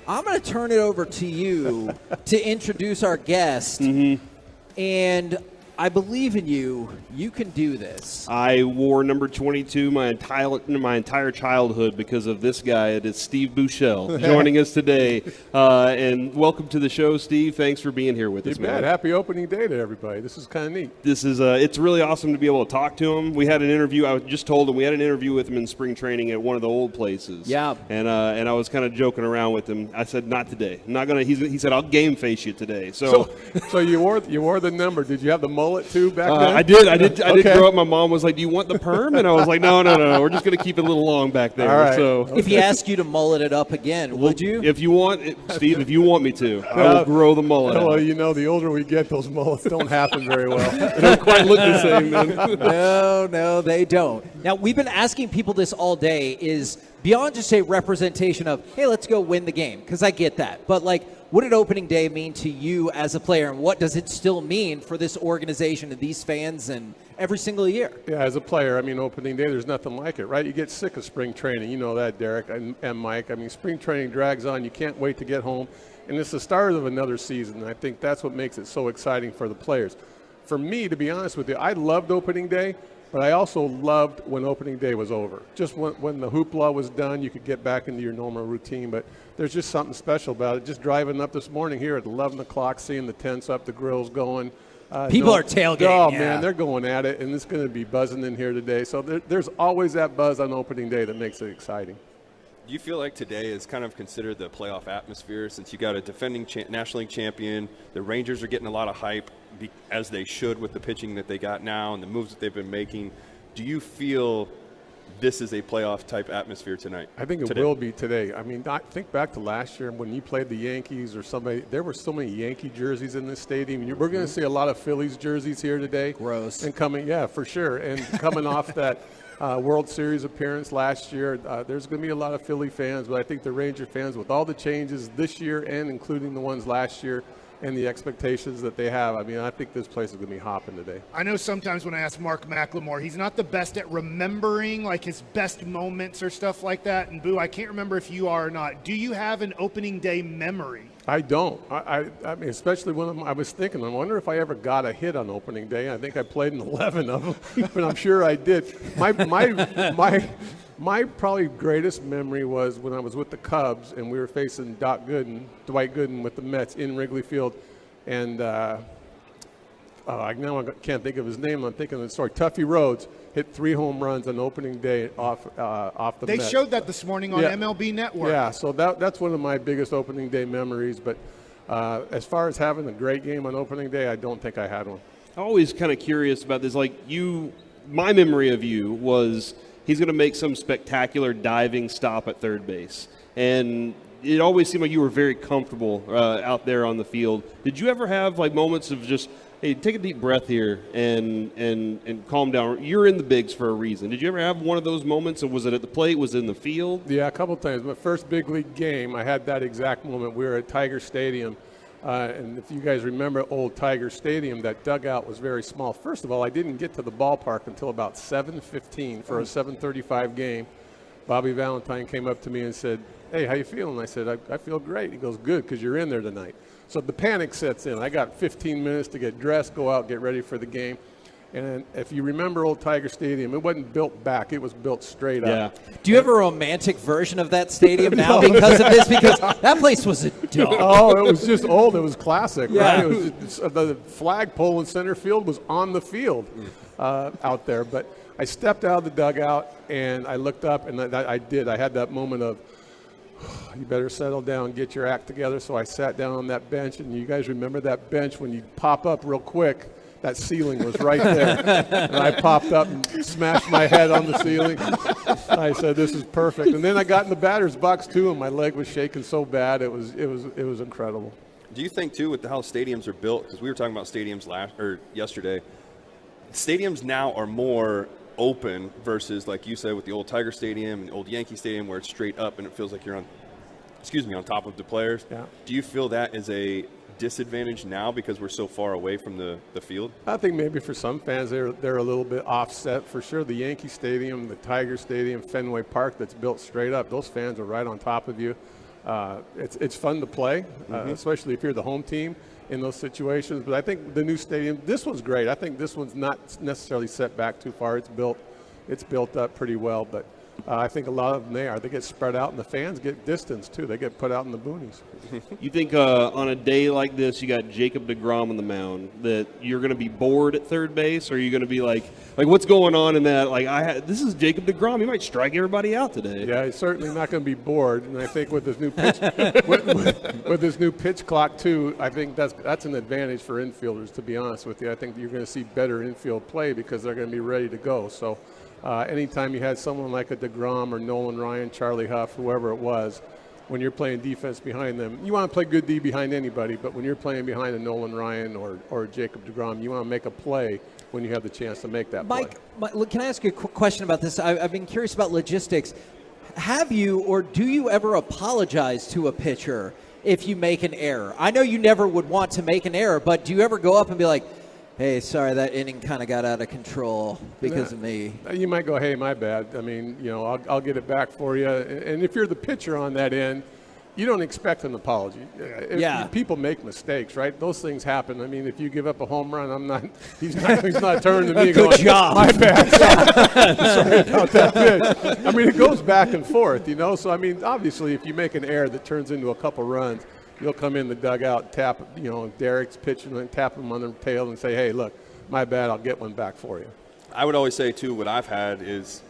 I'm going to turn it over to you to introduce our guest. And I believe in you. You can do this. I wore number 22 my entire childhood because of this guy. It is Steve Buechele joining us today. And welcome to the show, Steve. Thanks for being here with us, man. Happy opening day to everybody. This is kind of neat. This is it's really awesome to be able to talk to him. We had an interview. I just told him we had an interview with him in spring training at one of the old places. Yeah. And I was kind of joking around with him. I said, not today. I'm not gonna. He said, I'll game face you today. So you wore the number. Did you have the mullet too back then? I did grow up. My mom was like, do you want the perm? And I was like, no. We're just going to keep it a little long back there. All right. So if he asked you to mullet it up again, would you? If you want, Steve, if you want me to, I will grow the mullet. Well, you know, the older we get, those mullets don't happen very well. They don't quite look the same, then. No, they don't. Now, we've been asking people this all day is beyond just a representation of, hey, let's go win the game, because I get that. But, like, what did opening day mean to you as a player, and what does it still mean for this organization and these fans and every single year? Yeah, as a player, I mean, opening day, there's nothing like it, right? You get sick of spring training. You know that, Derek and Mike. I mean, spring training drags on. You can't wait to get home. And it's the start of another season. And I think that's what makes it so exciting for the players. For me, to be honest with you, I loved opening day, but I also loved when opening day was over. Just when the hoopla was done, you could get back into your normal routine. But there's just something special about it. Just driving up this morning here at 11 o'clock, seeing the tents up, the grills going. People are tailgating. Oh, man, they're going at it, and it's going to be buzzing in here today. So there's always that buzz on opening day that makes it exciting. Do you feel like today is kind of considered the playoff atmosphere since you got a defending National League champion? The Rangers are getting a lot of hype, as they should with the pitching that they got now and the moves that they've been making. Do you feel this is a playoff-type atmosphere tonight? I think it will be today. I mean, think back to last year when you played the Yankees or somebody. There were so many Yankee jerseys in this stadium. We're going to see a lot of Phillies jerseys here today. Gross. And for sure. And coming off that World Series appearance last year, there's going to be a lot of Philly fans. But I think the Ranger fans, with all the changes this year and including the ones last year, and the expectations that they have, I mean, I think this place is going to be hopping today. I know sometimes when I ask Mark McLemore, he's not the best at remembering like his best moments or stuff like that. And Boo, I can't remember if you are or not. Do you have an opening day memory? I don't. I mean, especially when I was thinking, I wonder if I ever got a hit on opening day. I think I played in 11 of them, but I'm sure I did. My probably greatest memory was when I was with the Cubs and we were facing Dwight Gooden with the Mets in Wrigley Field, and now I can't think of his name. I'm thinking of the story. Tuffy Rhodes hit 3 home runs on opening day off the Mets. They showed that this morning on MLB Network. Yeah, so that's one of my biggest opening day memories. But as far as having a great game on opening day, I don't think I had one. I'm always kind of curious about this. Like my memory of you was he's going to make some spectacular diving stop at third base. And it always seemed like you were very comfortable out there on the field. Did you ever have like moments of just, hey, take a deep breath here and calm down? You're in the bigs for a reason. Did you ever have one of those moments? Or was it at the plate? Was it in the field? Yeah, a couple of times. My first big league game, I had that exact moment. We were at Tiger Stadium. And if you guys remember old Tiger Stadium, that dugout was very small. First of all, I didn't get to the ballpark until about 7:15 for a 7:35 game. Bobby Valentine came up to me and said, hey, how you feeling? I said, I feel great. He goes, good, because you're in there tonight. So the panic sets in. I got 15 minutes to get dressed, go out, get ready for the game. And if you remember old Tiger Stadium, it wasn't built back. It was built straight up. Do you have a romantic version of that stadium now because of this? Because that place was a dump. Oh, it was just old. It was classic, right? It was just, the flagpole in center field was on the field out there. But I stepped out of the dugout, and I looked up, and I did. I had that moment of, you better settle down, get your act together. So I sat down on that bench, and you guys remember that bench when you pop up real quick. that ceiling was right there. And I popped up and smashed my head on the ceiling. I said, this is perfect. And then I got in the batter's box, too, and my leg was shaking so bad. It was incredible. Do you think, too, with how stadiums are built, because we were talking about stadiums yesterday, stadiums now are more open versus, like you said, with the old Tiger Stadium and the old Yankee Stadium where it's straight up and it feels like you're on top of the players. Yeah. Do you feel that is a disadvantage now because we're so far away from the field? I think maybe for some fans they're a little bit offset. For sure, the Yankee Stadium, the Tiger Stadium, Fenway Park that's built straight up, those fans are right on top of you. It's fun to play, especially if you're the home team in those situations. But I think the new stadium, this one's great. I think this one's not necessarily set back too far. It's built up pretty well, but I think a lot of them they get spread out, and the fans get distance too. They get put out in the boonies. You think on a day like this, you got Jacob deGrom on the mound, that you're going to be bored at third base, or are you going to be like what's going on in that? Like, this is Jacob deGrom. He might strike everybody out today. Yeah, he's certainly not going to be bored. And I think with this new pitch, with this new pitch clock too, I think that's an advantage for infielders. To be honest with you, I think you're going to see better infield play because they're going to be ready to go. So. Anytime you had someone like a DeGrom or Nolan Ryan, Charlie Huff, whoever it was, when you're playing defense behind them, you want to play good D behind anybody, but when you're playing behind a Nolan Ryan or Jacob DeGrom, you want to make a play when you have the chance to make that play. Mike, can I ask you a quick question about this? I've been curious about logistics. Have you or do you ever apologize to a pitcher if you make an error? I know you never would want to make an error, but do you ever go up and be like, hey, sorry, that inning kind of got out of control because of me? You might go, hey, my bad. I mean, I'll get it back for you. And if you're the pitcher on that end, you don't expect an apology. Yeah. People make mistakes, right? Those things happen. I mean, if you give up a home run, he's not turning to me Good going, job. my bad. Sorry about that pitch. I mean, it goes back and forth, So, I mean, obviously, if you make an error that turns into a couple runs, you'll come in the dugout and tap, Derek's pitching and tap him on the tail and say, hey, look, my bad, I'll get one back for you. I would always say, too, what I've had is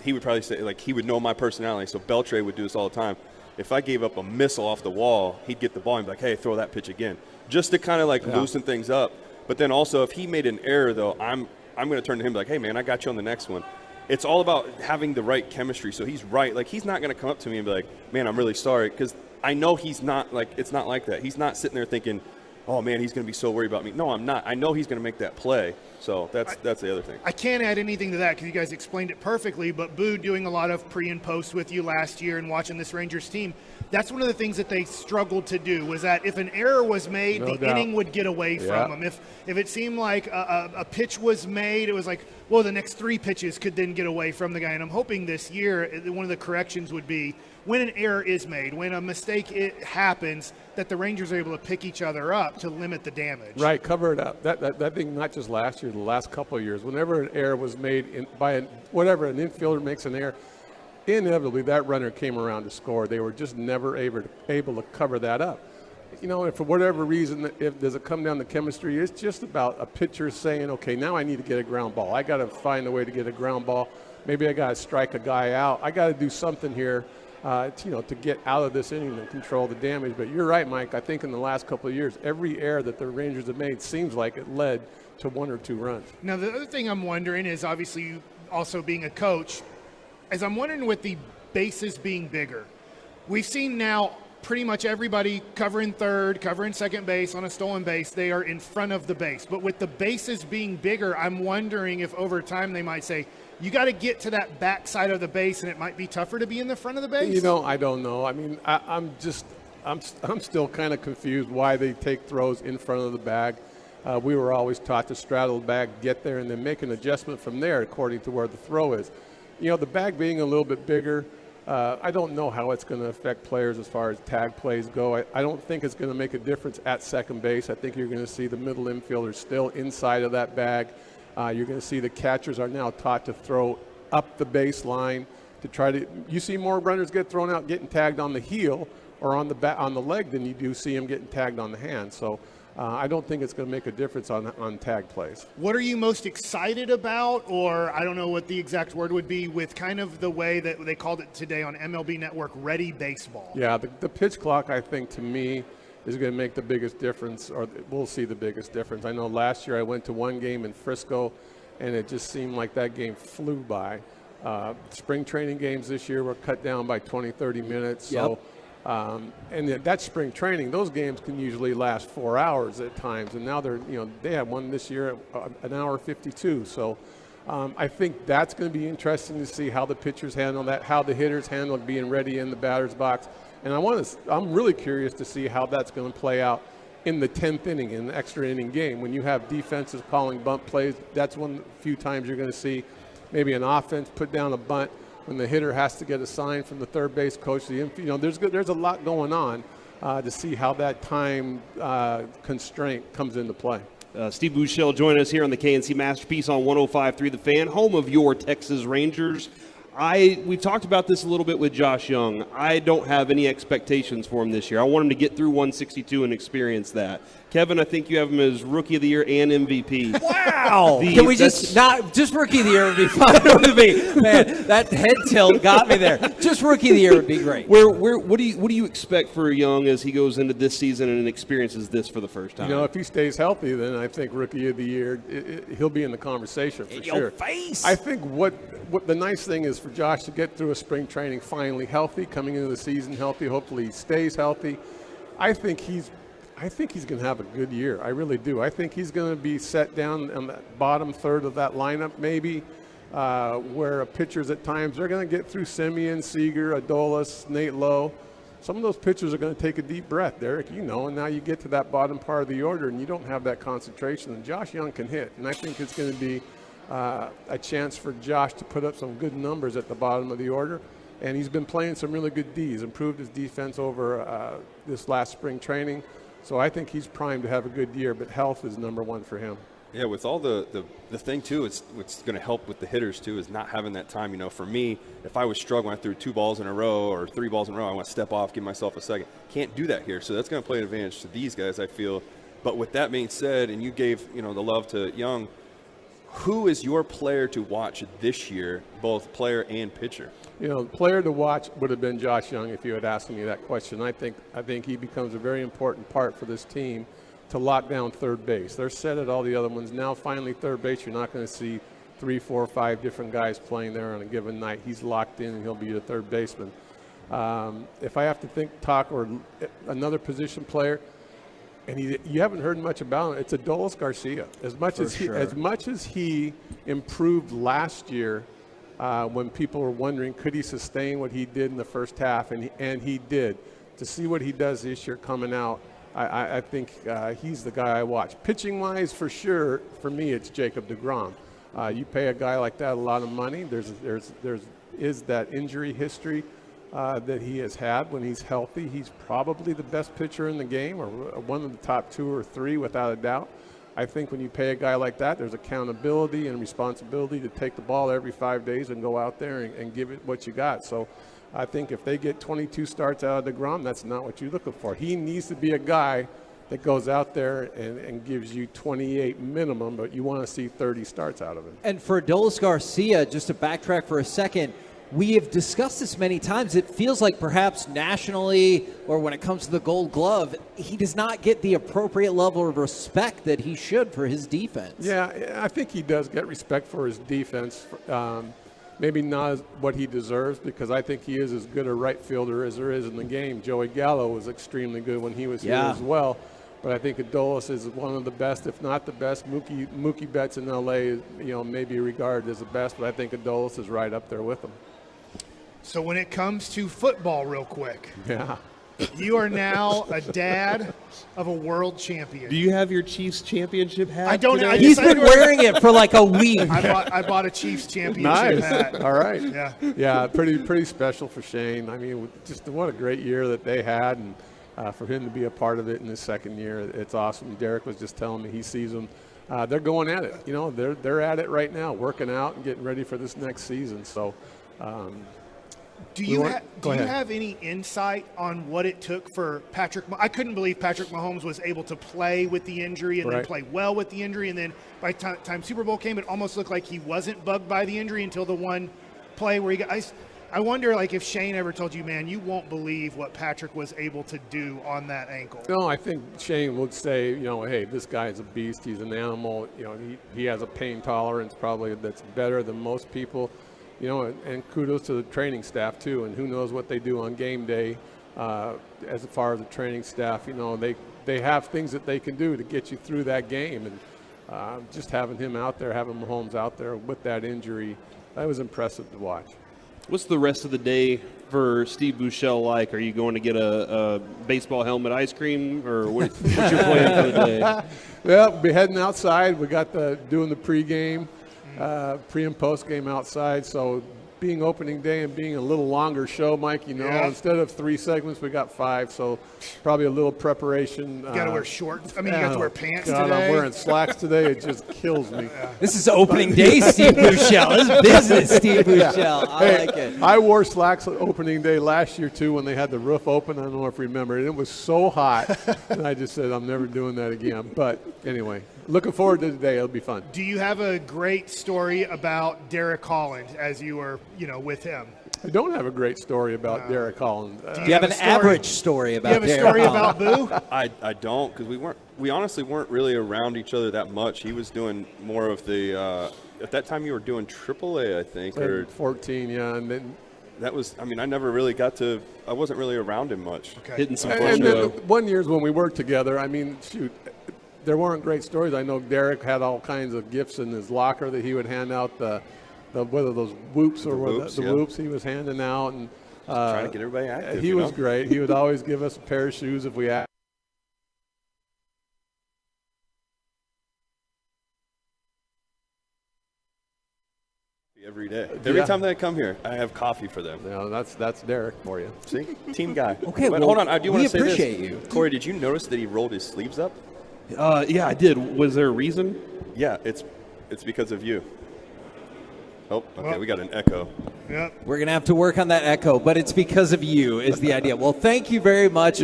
he would probably say, he would know my personality. So Beltre would do this all the time. If I gave up a missile off the wall, he'd get the ball and be like, hey, throw that pitch again, just to kind of loosen things up. But then also if he made an error, though, I'm going to turn to him and be like, hey, man, I got you on the next one. It's all about having the right chemistry. So he's right. He's not going to come up to me and be like, man, I'm really sorry, because I know he's not it's not like that. He's not sitting there thinking, oh, man, he's going to be so worried about me. No, I'm not. I know he's going to make that play. So that's the other thing. I can't add anything to that because you guys explained it perfectly, but Boo doing a lot of pre and post with you last year and watching this Rangers team, that's one of the things that they struggled to do, was that if an error was made, the inning would get away from them. If it seemed like a pitch was made, it was like, well, the next 3 pitches could then get away from the guy. And I'm hoping this year one of the corrections would be when an error is made, when a mistake happens, that the Rangers are able to pick each other up to limit the damage. Right, cover it up. That thing, not just last year, the last couple of years, whenever an error was made by an infielder makes an error, inevitably that runner came around to score. They were just never able to cover that up. And for whatever reason, does it come down to chemistry? It's just about a pitcher saying, okay, now I need to get a ground ball. I got to find a way to get a ground ball. Maybe I got to strike a guy out. I got to do something here, to get out of this inning and control the damage. But you're right, Mike. I think in the last couple of years, every error that the Rangers have made seems like it led to 1 or 2 runs. Now, the other thing I'm wondering is, obviously, you also being a coach, as I'm wondering with the bases being bigger, we've seen now pretty much everybody covering third, covering second base on a stolen base, they are in front of the base. But with the bases being bigger, I'm wondering if over time they might say, you got to get to that back side of the base and it might be tougher to be in the front of the base? I don't know. I mean, I'm still kind of confused why they take throws in front of the bag. We were always taught to straddle the bag, get there, and then make an adjustment from there according to where the throw is. The bag being a little bit bigger, I don't know how it's going to affect players as far as tag plays go. I don't think it's going to make a difference at second base. I think you're going to see the middle infielders still inside of that bag. You're going to see the catchers are now taught to throw up the baseline to try to. You see more runners get thrown out getting tagged on the heel or on the leg than you do see them getting tagged on the hand. So I don't think it's going to make a difference on tag plays. What are you most excited about, or I don't know what the exact word would be, with kind of the way that they called it today on MLB Network, ready baseball? Yeah, the pitch clock, I think, to me, is going to make the biggest difference, or we'll see the biggest difference. I know last year I went to one game in Frisco, and it just seemed like that game flew by. Spring training games this year were cut down by 20, 30 minutes. Yep. So, and that spring training, those games can usually last 4 hours at times, and now they have one this year at an hour 52. So, I think that's going to be interesting to see how the pitchers handle that, how the hitters handle being ready in the batter's box. And I'm really curious to see how that's going to play out in the 10th inning, in the extra inning game. When you have defenses calling bunt plays, that's one of the few times you're going to see maybe an offense put down a bunt when the hitter has to get a sign from the third base coach. There's a lot going on to see how that time constraint comes into play. Steve Buechele joined us here on the KNC Masterpiece on 105.3 The Fan, home of your Texas Rangers. We talked about this a little bit with Josh Young. I don't have any expectations for him this year. I want him to get through 162 and experience that. Kevin, I think you have him as Rookie of the Year and MVP. Wow! Can we just Rookie of the Year would be fine with me, man? That head tilt got me there. Just Rookie of the Year would be great. What do you expect for Young as he goes into this season and experiences this for the first time? If he stays healthy, then I think Rookie of the Year, he'll be in the conversation for sure. Your face. I think what the nice thing is for Josh to get through a spring training finally healthy, coming into the season healthy. Hopefully he stays healthy. I think he's going to have a good year. I really do. I think he's going to be set down on the bottom third of that lineup, maybe, where pitchers at times they're going to get through Semien, Seager, Adolis, Nate Lowe. Some of those pitchers are going to take a deep breath, Derek. And now you get to that bottom part of the order, and you don't have that concentration. And Josh Young can hit, and I think it's going to be a chance for Josh to put up some good numbers at the bottom of the order. And he's been playing some really good Ds, improved his defense over this last spring training. So I think he's primed to have a good year, but health is number one for him. Yeah, with all the thing, too, what's going to help with the hitters, too, is not having that time. For me, if I was struggling, I threw 2 balls in a row or 3 balls in a row, I want to step off, give myself a second. Can't do that here. So that's going to play an advantage to these guys, I feel. But with that being said, and you gave, the love to Young, who is your player to watch this year, both player and pitcher? Player to watch would have been Josh Young if you had asked me that question. I think he becomes a very important part for this team to lock down third base. They're set at all the other ones. Now finally third base, you're not going to see 3, 4, 5 different guys playing there on a given night. He's locked in and he'll be your third baseman. If I have to talk or another position player, and you haven't heard much about him, it's Adolis Garcia. As much as he improved last year, when people were wondering could he sustain what he did in the first half, and he did. To see what he does this year coming out, I think he's the guy I watch. Pitching wise, for sure, for me it's Jacob deGrom. You pay a guy like that a lot of money. There's that injury history that he has had. When he's healthy, he's probably the best pitcher in the game, or one of the top 2 or 3 without a doubt. I think when you pay a guy like that, there's accountability and responsibility to take the ball every 5 days and go out there and give it what you got. So I think if they get 22 starts out of deGrom, that's not what you're looking for. He needs to be a guy that goes out there and gives you 28 minimum, but you want to see 30 starts out of him. And for Adolis Garcia, just to backtrack for a second, we have discussed this many times. It feels like perhaps nationally, or when it comes to the Gold Glove, he does not get the appropriate level of respect that he should for his defense. Yeah, I think he does get respect for his defense. Maybe not what he deserves, because I think he is as good a right fielder as there is in the game. Joey Gallo was extremely good when he was here as well. But I think Adolis is one of the best, if not the best. Mookie Betts in L.A., maybe regarded as the best, but I think Adolis is right up there with him. So when it comes to football, real quick, yeah, you are now a dad of a world champion. Do you have your Chiefs championship hat? I don't. He's been wearing it for like a week. I bought a Chiefs championship hat. All right. Yeah. Pretty special for Shane. I mean, just what a great year that they had, and for him to be a part of it in his second year, it's awesome. Derek was just telling me he sees them. They're going at it. They're at it right now, working out and getting ready for this next season. So. Do you have any insight on what it took for Patrick? I couldn't believe Patrick Mahomes was able to play with the injury and then play well with the injury. And then by the time Super Bowl came, it almost looked like he wasn't bugged by the injury until the one play where he got ice. I wonder, like, if Shane ever told you, man, you won't believe what Patrick was able to do on that ankle. No, I think Shane would say, hey, this guy's a beast. He's an animal. He has a pain tolerance probably that's better than most people. And kudos to the training staff too. And who knows what they do on game day as far as the training staff. They have things that they can do to get you through that game. And just having him out there, having Mahomes out there with that injury, that was impressive to watch. What's the rest of the day for Steve Buechele like? Are you going to get a baseball helmet ice cream, or what's your plan for the day? Well, we'll be heading outside. We got doing the pregame, pre and post game outside. So being opening day and being a little longer show, Mike, instead of 3 segments, we got 5. So probably a little preparation. You got to wear shorts. I mean, you got to wear pants today. I'm wearing slacks today. It just kills me. This is opening day, Steve Buechele. This is business, Steve Buechele. I like it. I wore slacks on opening day last year, too, when they had the roof open. I don't know if you remember. And it was so hot. And I just said, I'm never doing that again. But anyway, looking forward to today. It'll be fun. Do you have a great story about Derek Holland as you were, with him? I don't have a great story about Derek Holland. Do you have an average story about Derek? Do you have a story about Boo? I don't, because we honestly weren't really around each other that much. He was doing more of the at that time you were doing AAA, I think, or 14, yeah, and then that was. I mean, I never really I wasn't really around him much. Okay. Hitting some and then one year's when we worked together. I mean, shoot, there weren't great stories. I know Derek had all kinds of gifts in his locker that he would hand out. Whether those whoops or the whoops he was handing out, and trying to get everybody active. He was great. He would always give us a pair of shoes if we asked. Every day. Every time they come here, I have coffee for them. That's Derek for you. See? Team guy. Okay, but hold on. I do want to say this. We appreciate you. Corey, did you notice that he rolled his sleeves up? Yeah, I did. Was there a reason? Yeah, it's because of you. Oh, okay, we got an echo. Yep. We're going to have to work on that echo, but it's because of you is the idea. Well, thank you very much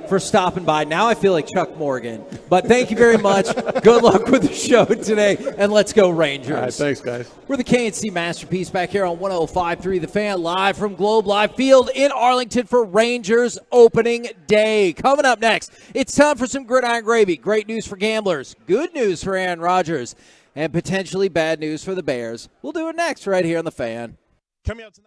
for stopping by. Now I feel like Chuck Morgan, but thank you very much. Good luck with the show today, and let's go Rangers. All right, thanks, guys. We're the KNC Masterpiece back here on 105.3 The Fan, live from Globe Life Field in Arlington for Rangers opening day. Coming up next, it's time for some gridiron gravy. Great news for gamblers, good news for Aaron Rodgers, and potentially bad news for the Bears. We'll do it next right here on The Fan. Coming up tonight.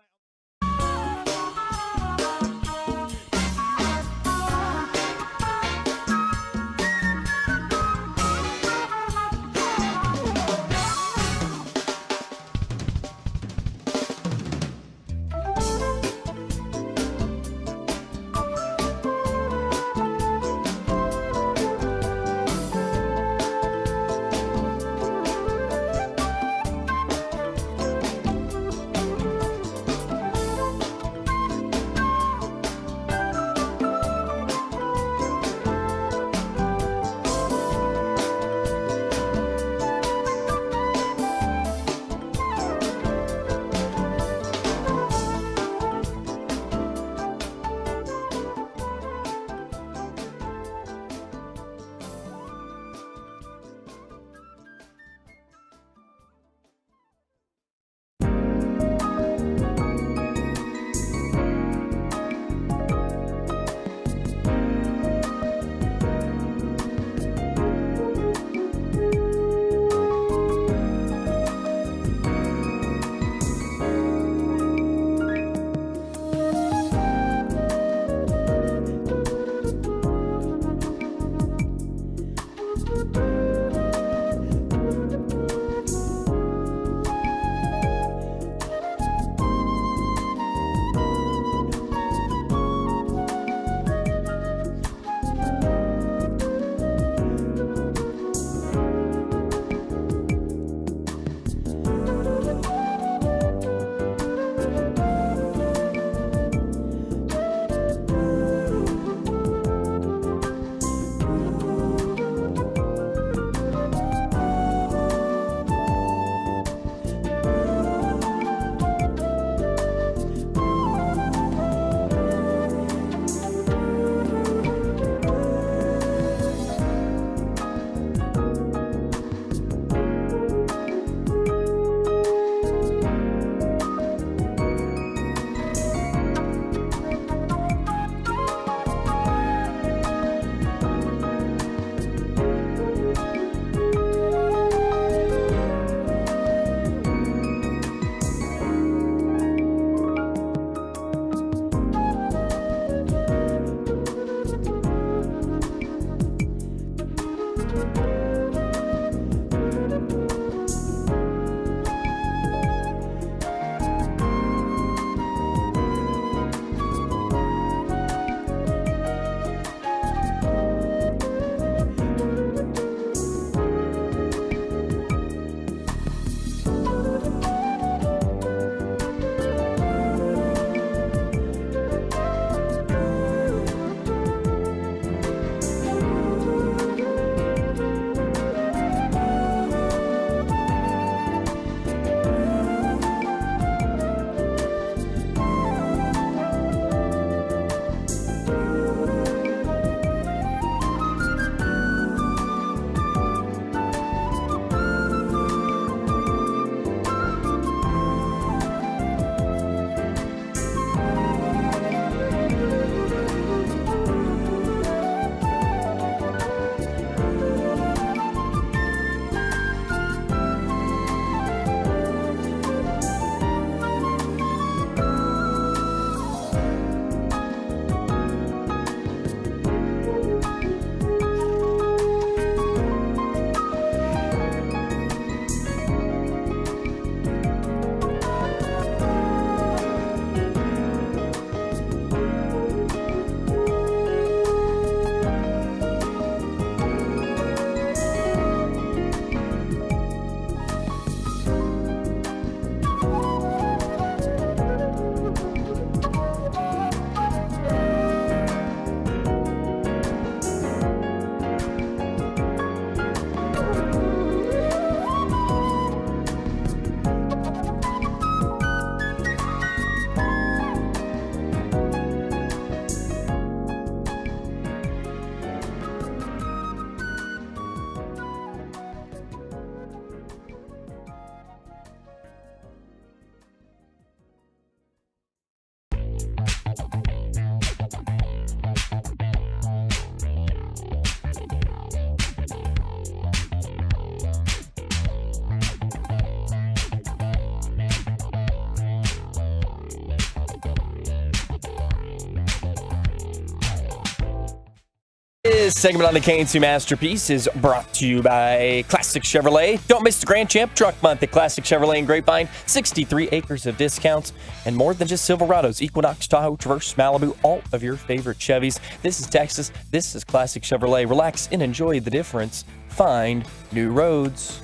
This segment on the KNC Masterpiece is brought to you by Classic Chevrolet. Don't miss the Grand Champ Truck Month at Classic Chevrolet in Grapevine. 63 acres of discounts and more than just Silverados, Equinox, Tahoe, Traverse, Malibu, all of your favorite Chevys. This is Texas. This is Classic Chevrolet. Relax and enjoy the difference. Find new roads.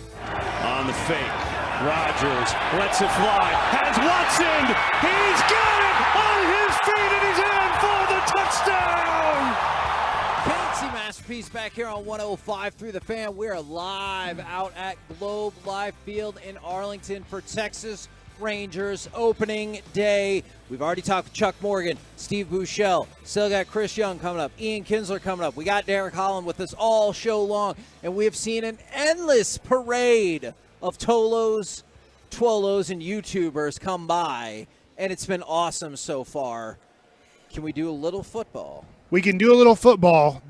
On the fake, Rodgers lets it fly. Has Watson. He's got it on his feet and he's in for the touchdown. KNC Masterpiece back here on 105 through the fan. We're live out at Globe Life Field in Arlington for Texas Rangers opening day. We've already talked with Chuck Morgan, Steve Buechele. Still got Chris Young coming up, Ian Kinsler coming up. We got Derek Holland with us all show long, and we have seen an endless parade of Tolos, Twolos, and YouTubers come by, and it's been awesome so far. Can we do a little football? We can do a little football.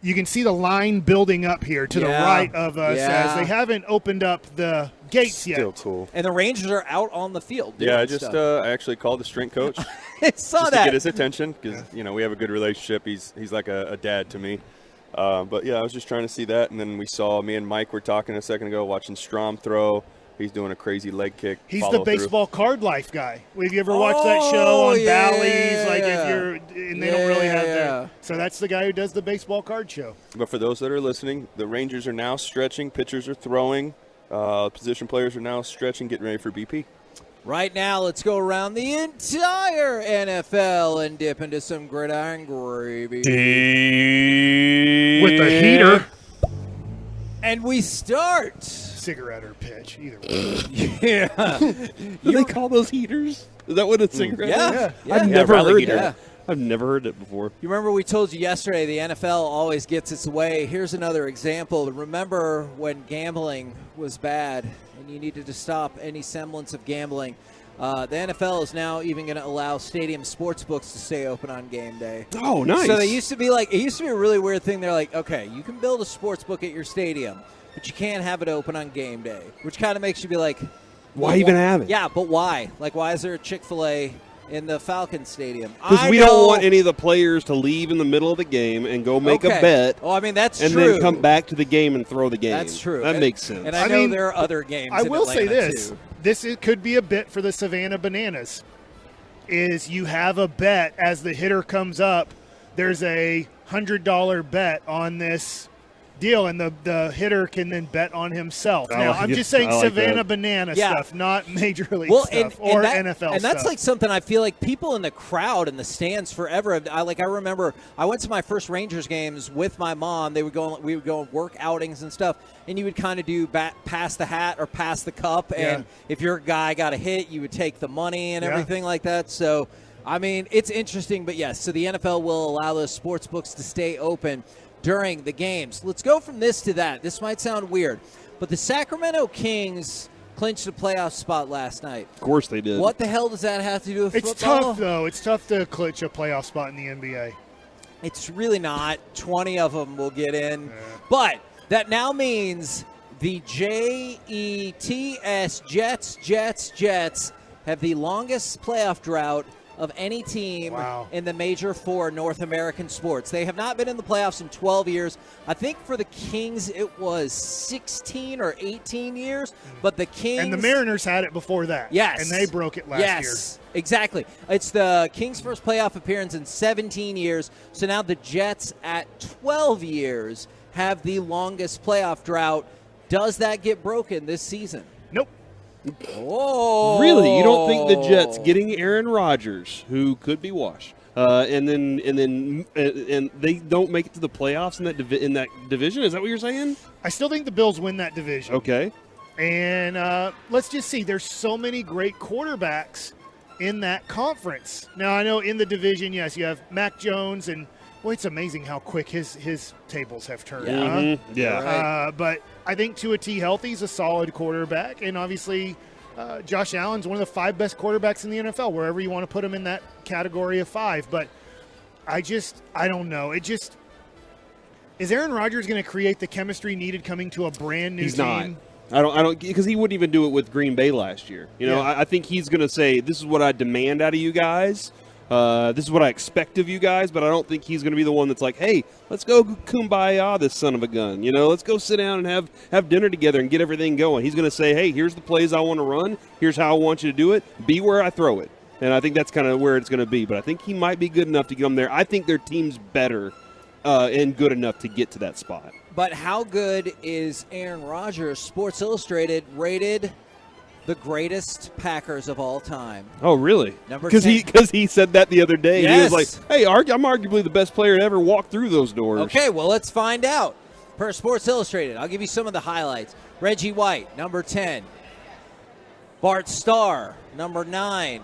You can see the line building up here to the right of us as they haven't opened up the gates yet. Still cool. And the Rangers are out on the field. Yeah, I actually called the strength coach. I saw just that. to get his attention because we have a good relationship. He's like a dad to me. But yeah, I was just trying to see that, and then me and Mike were talking a second ago, watching Strom throw. He's doing a crazy leg kick. He's the baseball card life guy. Have you ever watched that show on Bally's? Like they don't really have their. So that's the guy who does the baseball card show. But for those that are listening, the Rangers are now stretching. Pitchers are throwing. Position players are now stretching, getting ready for BP. Right now, let's go around the entire NFL and dip into some gridiron gravy. With the heater. And we start. Cigarette or pitch, either way. Yeah. Do they call those heaters? Is that what a cigarette is? Yeah. I've never heard that. I've never heard it before. You remember we told you yesterday the NFL always gets its way. Here's another example. Remember when gambling was bad and you needed to stop any semblance of gambling? The NFL is now even going to allow stadium sports books to stay open on game day. Oh, nice. So it used to be a really weird thing. They're like, okay, you can build a sports book at your stadium, but you can't have it open on game day, which kind of makes you be like, why even have it? Yeah, but why? Like, why is there a Chick-fil-A in the Falcon Stadium. Because we don't want any of the players to leave in the middle of the game and go make a bet. Oh, I mean, that's and true. And then come back to the game and throw the game. That's true. That makes sense. And I know there are other games I in will say Atlanta, this. too. This could be a bit for the Savannah Bananas. Is you have a bet as the hitter comes up. There's a $100 bet on this deal, and the hitter can then bet on himself. Now, I'm just saying Savannah Banana stuff, not Major League stuff or NFL stuff. And that's like something I feel like people in the crowd in the stands forever. I remember I went to my first Rangers games with my mom. We would go on work outings and stuff, and you would kind of do pass the hat or pass the cup. And if your guy got a hit, you would take the money and everything like that. So, I mean, it's interesting. But, yes, so the NFL will allow those sports books to stay open during the games. Let's go from this to that. This might sound weird, but the Sacramento Kings clinched a playoff spot last night. Of course they did. What the hell does that have to do with football? It's tough, though. It's tough to clinch a playoff spot in the NBA. It's really not. 20 of them will get in. But that now means the Jets have the longest playoff drought of any team in the major four North American sports. They have not been in the playoffs in 12 years. I think for the Kings it was 16 or 18 years, but the Kings... And the Mariners had it before that. Yes. And they broke it last year. Yes, exactly. It's the Kings' first playoff appearance in 17 years, so now the Jets at 12 years have the longest playoff drought. Does that get broken this season? Nope. Whoa! Really, you don't think the Jets getting Aaron Rodgers, who could be washed, and they don't make it to the playoffs in that division? Is that what you're saying? I still think the Bills win that division. Okay. And let's just see. There's so many great quarterbacks in that conference. Now I know in the division, yes, you have Mac Jones, and boy, it's amazing how quick his tables have turned. Yeah. Mm-hmm. Yeah. Right. But I think Tua T. Healthy is a solid quarterback, and obviously Josh Allen's one of the 5 best quarterbacks in the NFL, wherever you want to put him in that category of 5. But I don't know. Is Aaron Rodgers going to create the chemistry needed coming to a brand new team? He's not. I don't, because he wouldn't even do it with Green Bay last year. I think he's going to say, "This is what I demand out of you guys. This is what I expect of you guys," but I don't think he's going to be the one that's like, "Hey, let's go kumbaya this son of a gun. Let's go sit down and have dinner together and get everything going." He's going to say, "Hey, here's the plays I want to run. Here's how I want you to do it. Be where I throw it." And I think that's kind of where it's going to be. But I think he might be good enough to get them there. I think their team's better and good enough to get to that spot. But how good is Aaron Rodgers? Sports Illustrated rated the greatest Packers of all time. Oh, really? Number Because he said that the other day. Yes. He was like, "Hey, I'm arguably the best player to ever walk through those doors." Okay, well, let's find out. Per Sports Illustrated, I'll give you some of the highlights. Reggie White, number 10. Bart Starr, number 9.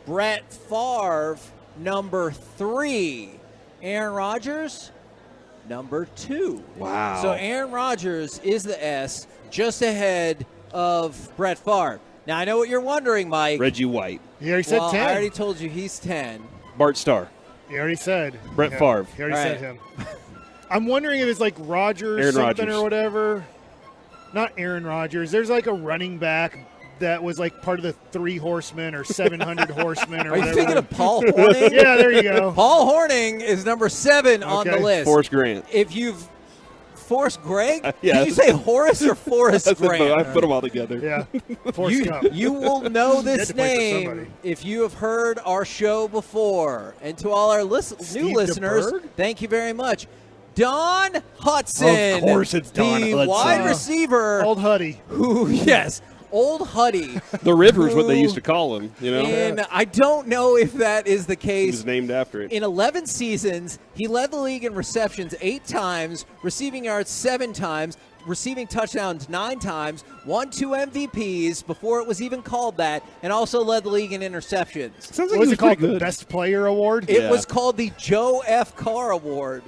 Brett Favre, number 3. Aaron Rodgers, number 2. Wow. So Aaron Rodgers is the S, just ahead of Brett Favre. Now, I know what you're wondering, Mike. Reggie White. He already said 10. I already told you he's 10. Bart Starr. He already said. Brett Favre. He already said him. I'm wondering if it's like Rodgers or whatever. Not Aaron Rodgers. There's like a running back that was like part of the 3 Horsemen or 700 Horsemen or whatever. Are you thinking of Paul Horning? Yeah, there you go. Paul Horning is number 7 on the list. Forrest Grant. If you've Forrest Gregg? Yeah. Did you say Horace or Forrest Grant? I put them all together. Yeah. Forrest Gump. You will know He had this to play for name somebody. if you have heard our show before. And to all our new listeners, DeBerg? thank you very much. Don Hudson. Of course it's Don the Hudson. wide receiver. Old Huddy. Who, yes, Old Huddy. The River's what they used to call him, And I don't know if that is the He case. was named after it. In 11 seasons, he led the league in receptions 8 times, receiving yards 7 times, receiving touchdowns 9 times, won 2 MVPs before it was even called that, and also led the league in interceptions. Sounds like What was he it called? pretty The good. Best Player Award? It was called the Joe F. Carr Award.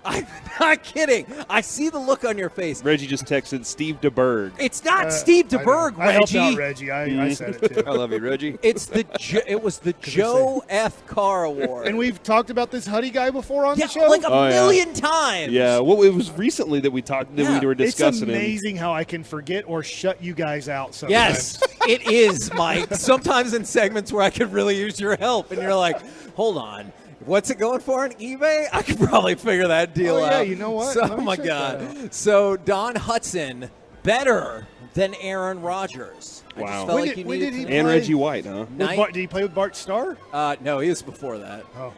I'm not kidding. I see the look on your face. Reggie just texted Steve DeBerg. It's not Steve DeBerg, I helped Reggie. out Reggie. I said it too. I love you, Reggie. It was the Joe F. Carr Award. And we've talked about this Huddy guy before on the show? like a million times. Yeah, well, it was recently that we were discussing It's amazing how I can forget or shut you guys out sometimes. Yes, it is, Mike. Sometimes in segments where I could really use your help, and you're like, hold on. What's it going for on eBay? I could probably figure that deal out. Yeah, you know what? So, oh, my God. So, Don Hudson, better than Aaron Rodgers. Wow. When did he play? And Reggie White, huh? Did he play with Bart Starr? No, he was before that. Oh.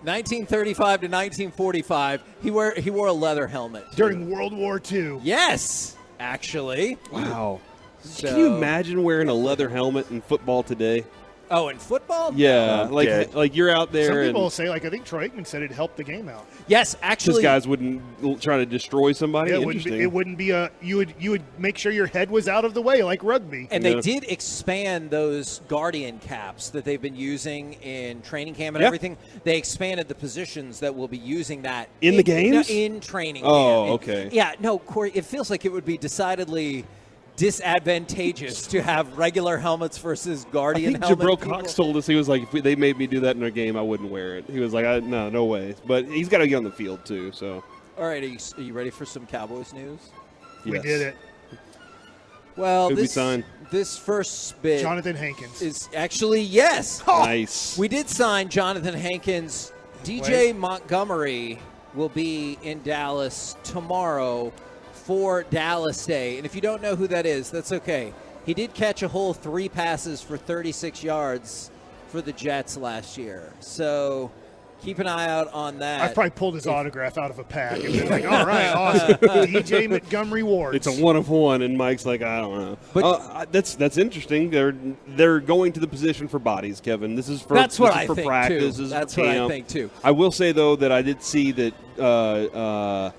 1935 to 1945, he wore a leather helmet. During World War II. Yes, actually. Wow. Can you imagine wearing a leather helmet in football today? Oh, in football? Yeah, No. like you're out there. Some people and say, I think Troy Aikman said it helped the game out. Yes, actually. These guys wouldn't try to destroy somebody. Yeah, Interesting. it wouldn't be you would make sure your head was out of the way like rugby. And they did expand those Guardian caps that they've been using in training camp and everything. They expanded the positions that will be using that in the games? In training camp. Oh, okay. Yeah, no, Corey, it feels like it would be decidedly disadvantageous to have regular helmets versus Guardian I think helmets. Jabril Cox told us, he was like, if they made me do that in their game, I wouldn't wear it. He was like, no way. But he's got to get on the field too. So. All right, are you ready for some Cowboys news? We Yes. did it. Well, Who'd we sign? this first bid Jonathan Hankins is actually yes. Nice. We did sign Jonathan Hankins. DJ Montgomery will be in Dallas tomorrow for Dallas Day. And if you don't know who that is, that's okay. He did catch a whole 3 passes for 36 yards for the Jets last year. So keep an eye out on that. I probably pulled his autograph out of a pack and been like, all right, awesome. DJ Montgomery Ward. It's a 1 of 1, and Mike's like, I don't know. But that's interesting. They're going to the position for bodies, Kevin. This is for that's what I for think practice. too. This is That's for what camp. I think too. I will say though that I did see that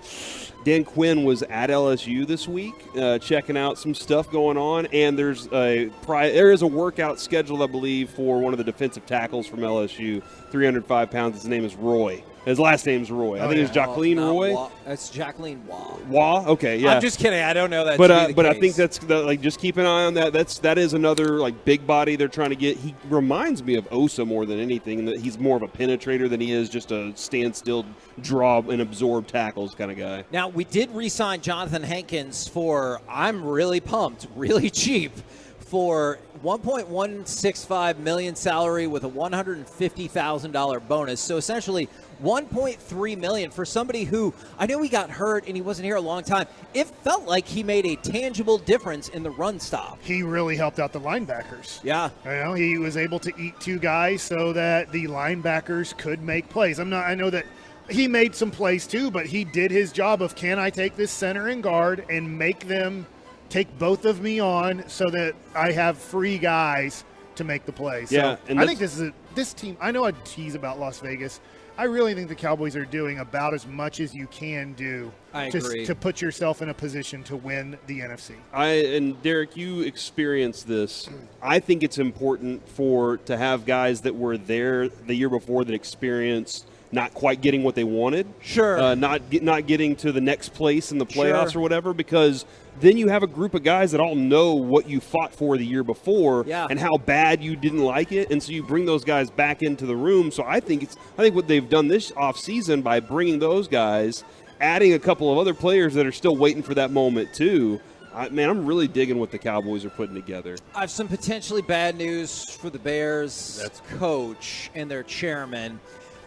Dan Quinn was at LSU this week, checking out some stuff going on, and there is a workout scheduled, I believe, for one of the defensive tackles from LSU, 305 pounds. His name is Roy. His last name's Roy. I think it's Jacqueline Roy. That's Jacqueline Waugh. Waugh? Okay, yeah. I'm just kidding. I don't know that. But to be the I case. think that's just keep an eye on that. That is another big body they're trying to get. He reminds me of Osa more than anything. That he's more of a penetrator than he is just a standstill, draw and absorb tackles kind of guy. Now, we did re-sign Jonathan Hankins for, I'm really pumped, really cheap, for $1.165 million salary with a $150,000 bonus. So essentially $1.3 million for somebody who, I know he got hurt and he wasn't here a long time. It felt like he made a tangible difference in the run stop. He really helped out the linebackers. Yeah. He was able to eat 2 guys so that the linebackers could make plays. I know that he made some plays too, but he did his job of, can I take this center and guard and make them take both of me on so that I have free guys to make the play. Yeah, So and I think this team, I know I tease about Las Vegas. I really think the Cowboys are doing about as much as you can do to put yourself in a position to win the NFC. And Derek, you experienced this. I think it's important to have guys that were there the year before that experienced not quite getting what they wanted. Sure. Not getting to the next place in the playoffs or whatever, because then you have a group of guys that all know what you fought for the year before and how bad you didn't like it, and so you bring those guys back into the room. So I think what they've done this offseason by bringing those guys, adding a couple of other players that are still waiting for that moment too. I'm really digging what the Cowboys are putting together. I have some potentially bad news for the Bears coach and their chairman.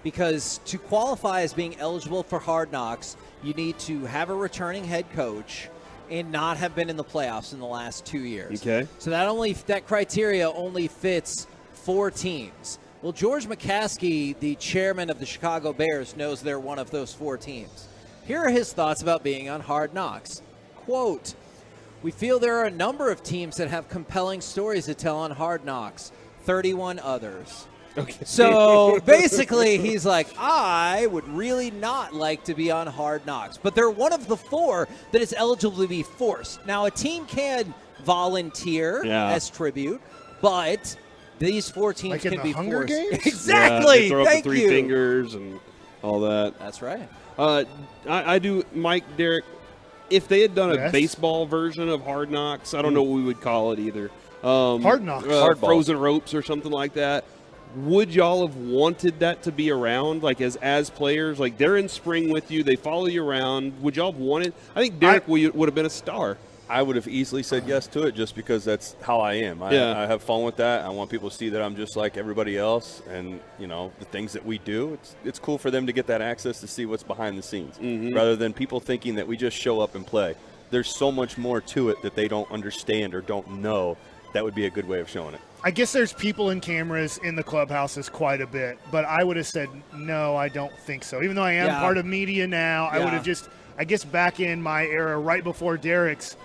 Because to qualify as being eligible for Hard Knocks, you need to have a returning head coach and not have been in the playoffs in the last 2 years. Okay. So that criteria only fits 4 teams. Well, George McCaskey, the chairman of the Chicago Bears, knows they're one of those 4 teams. Here are his thoughts about being on Hard Knocks. Quote, "We feel there are a number of teams that have compelling stories to tell on Hard Knocks. 31 others." Okay. So basically, he's like, I would really not like to be on Hard Knocks. But they're one of the 4 that is eligible to be forced. Now, a team can volunteer as tribute, but these 4 teams like can be Hunger forced. Games? Exactly. Throw Thank up the 3 you. fingers and all that. That's right. I do, Mike, Derek. If they had done a baseball version of Hard Knocks, I don't know what we would call it either. Hard Knocks. Frozen Ropes or something like that. Would y'all have wanted that to be around, like as players? Like, they're in spring with you, they follow you around. Would y'all have wanted? I think Derek would have been a star. I would have easily said yes to it just because that's how I am. I have fun with that. I want people to see that I'm just like everybody else, and the things that we do. It's cool for them to get that access to see what's behind the scenes, rather than people thinking that we just show up and play. There's so much more to it that they don't understand or don't know. That would be a good way of showing it. I guess there's people and cameras in the clubhouses quite a bit, but I would have said no, I don't think so. Even though I am part of media now, I would have I guess back in my era, right before Derek's,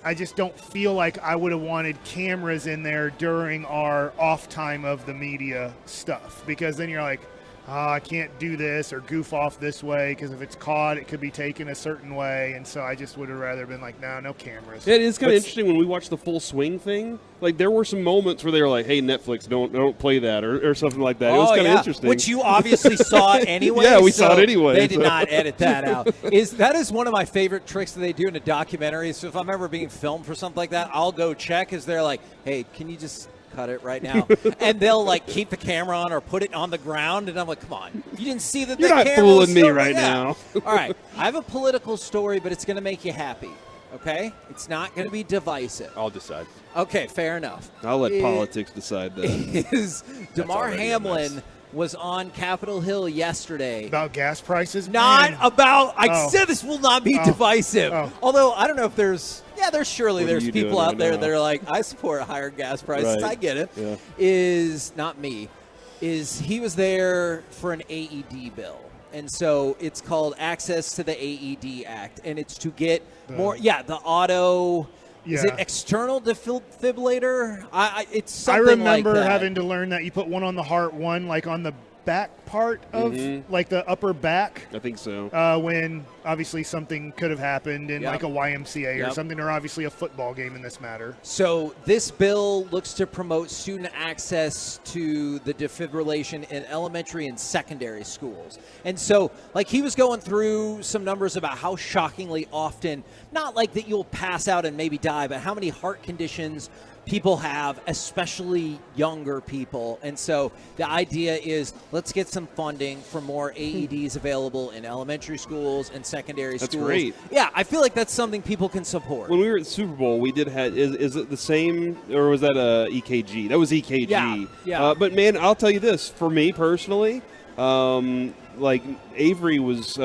I just don't feel like I would have wanted cameras in there during our off time of the media stuff, because then you're like, I can't do this or goof off this way, because if it's caught, it could be taken a certain way. And so I just would have rather been like, no cameras. Yeah, it is kind of interesting when we watch the Full Swing thing. Like, there were some moments where they were like, hey, Netflix, don't play that or something like that. It was kind of interesting. Which you obviously saw anyway. Yeah, we saw it anyway. They did not edit that out. That is one of my favorite tricks that they do in a documentary. So if I'm ever being filmed for something like that, I'll go check, as they're like, hey, can you just cut it right now? And they'll like keep the camera on or put it on the ground, and I'm like, come on, you didn't see that? You're the not camera fooling was me still right there. now. All right, I have a political story, but it's going to make you happy. Okay, it's not going to be divisive. I'll decide. Okay, fair enough. I'll let politics decide that. Damar Hamlin was on Capitol Hill yesterday. About gas prices? Not Man. about, I said this will not be divisive. Although, I don't know if there's people out there that are like, I support higher gas prices. Right. I get it. Yeah. He was there for an AED bill. And so it's called Access to the AED Act. And it's to get more, the auto... Is it external defibrillator? It's something like that. I remember having to learn that you put one on the heart, one like on the back part of like the upper back. I think so. When obviously something could have happened in like a YMCA or something, or obviously a football game in this matter. So this bill looks to promote student access to the defibrillation in elementary and secondary schools. And so like he was going through some numbers about how shockingly often, not like that you'll pass out and maybe die, but how many heart conditions people have, especially younger people. And so the idea is, let's get some funding for more AEDs available in elementary schools and secondary schools. That's great. Yeah, I feel like that's something people can support. When we were at the Super Bowl, we did have, is it the same, or was that EKG? That was EKG. Yeah. But man, I'll tell you this, for me personally, like Avery was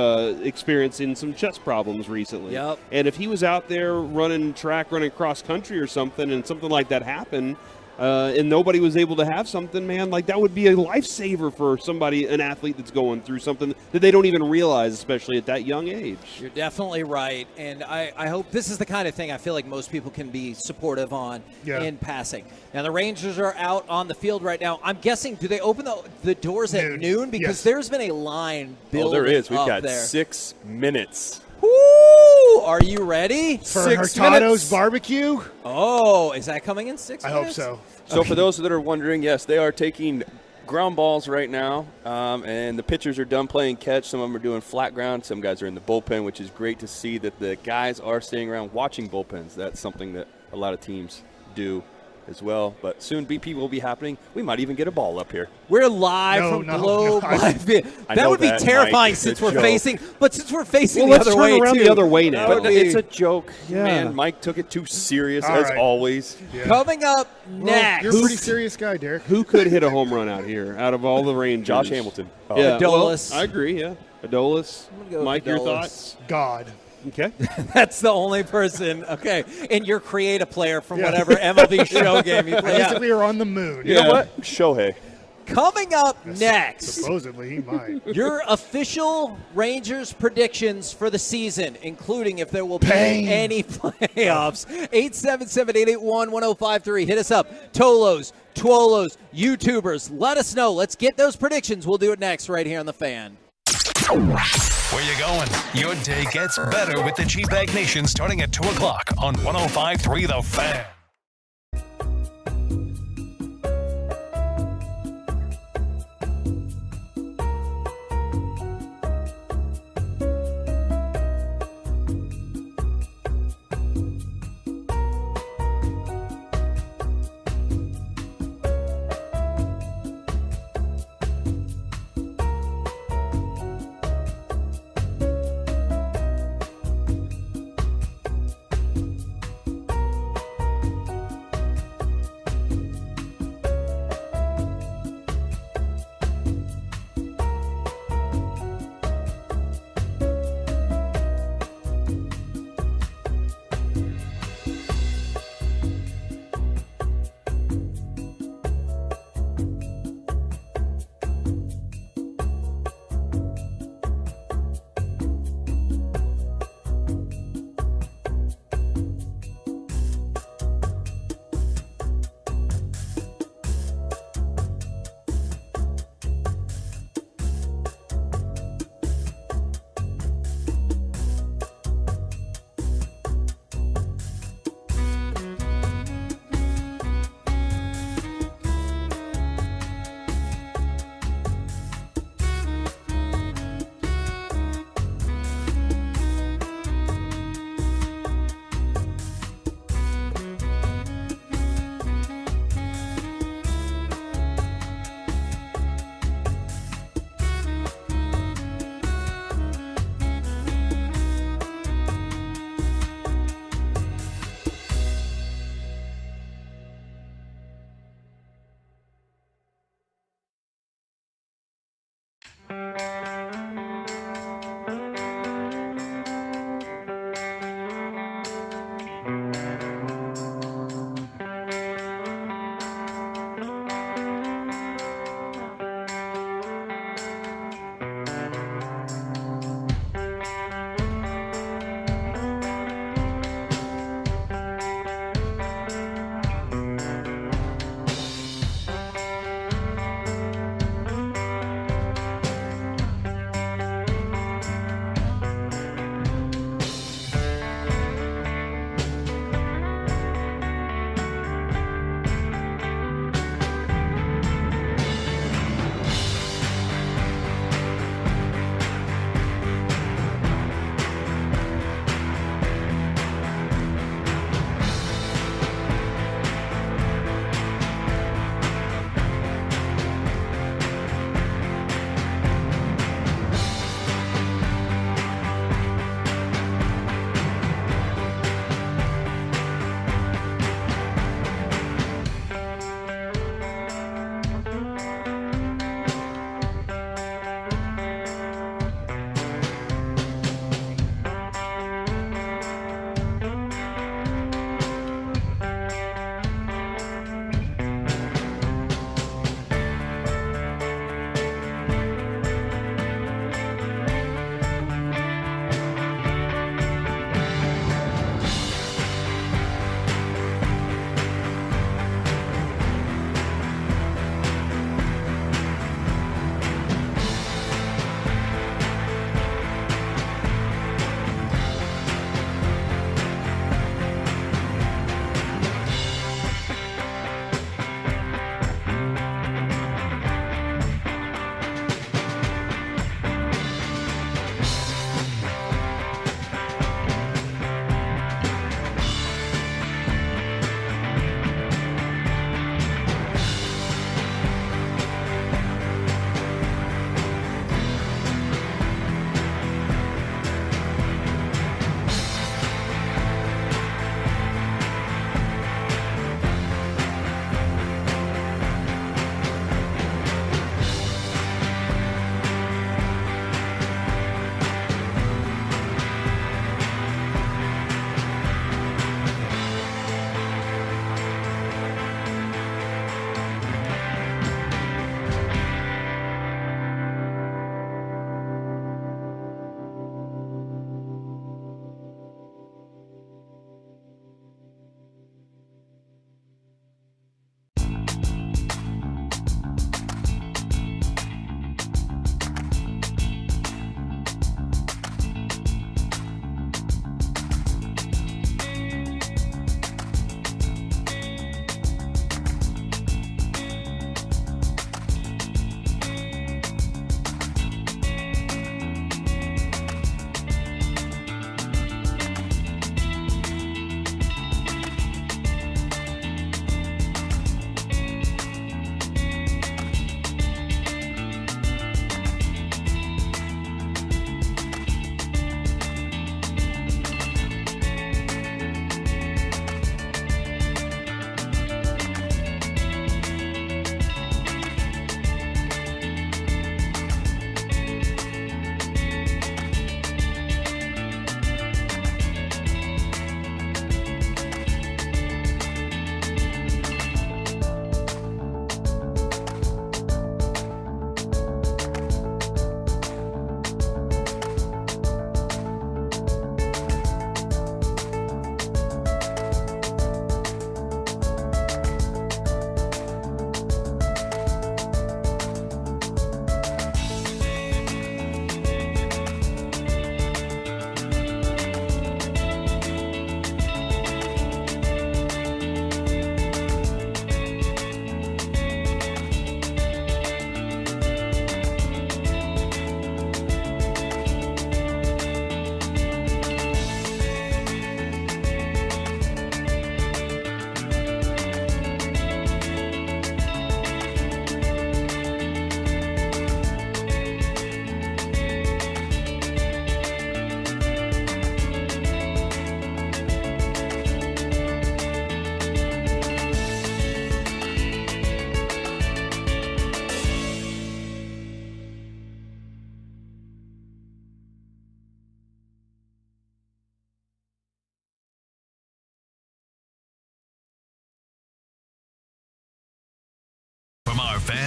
experiencing some chest problems recently. Yep. And if he was out there running track, running cross country or something, and something like that happened, and nobody was able to have something, man, like that would be a lifesaver for somebody, an athlete that's going through something that they don't even realize, especially at that young age. You're definitely right. And I hope this is the kind of thing I feel like most people can be supportive on in passing. Now, the Rangers are out on the field right now. I'm guessing, do they open the doors at noon? Because there's been a line building there is. We've got there. 6 minutes. Woo! Are you ready? For Hurtado's barbecue? Oh, is that coming in 6 minutes? I hope so. So for those that are wondering, yes, they are taking ground balls right now, and the pitchers are done playing catch. Some of them are doing flat ground. Some guys are in the bullpen, which is great to see that the guys are staying around watching bullpens. That's something that a lot of teams do as well. But soon BP will be happening. We might even get a ball up here. We're live from Globe Live. That would be terrifying since we're facing the other way, around too. the other way now. But it's a joke. Yeah. Man, Mike took it too serious, as always. Yeah. Coming up next. You're a pretty serious guy, Derek. Who could hit a home run out here out of all the Rangers? Josh Hamilton. Yeah, Adolis. Well, I agree, yeah. Adolis. Mike, your thoughts? God. Okay. That's the only person. Okay. And you're create a player from whatever MLB show game you play. As if we were on the moon. You know what? Shohei. Coming up next. Supposedly he might. Your official Rangers predictions for the season, including if there will be any playoffs. 877-881-1053. Hit us up. Tolos, Tuolos, YouTubers. Let us know. Let's get those predictions. We'll do it next right here on The Fan. Where you going? Your day gets better with the G-Bag Nation starting at 2 o'clock on 105.3 The Fan.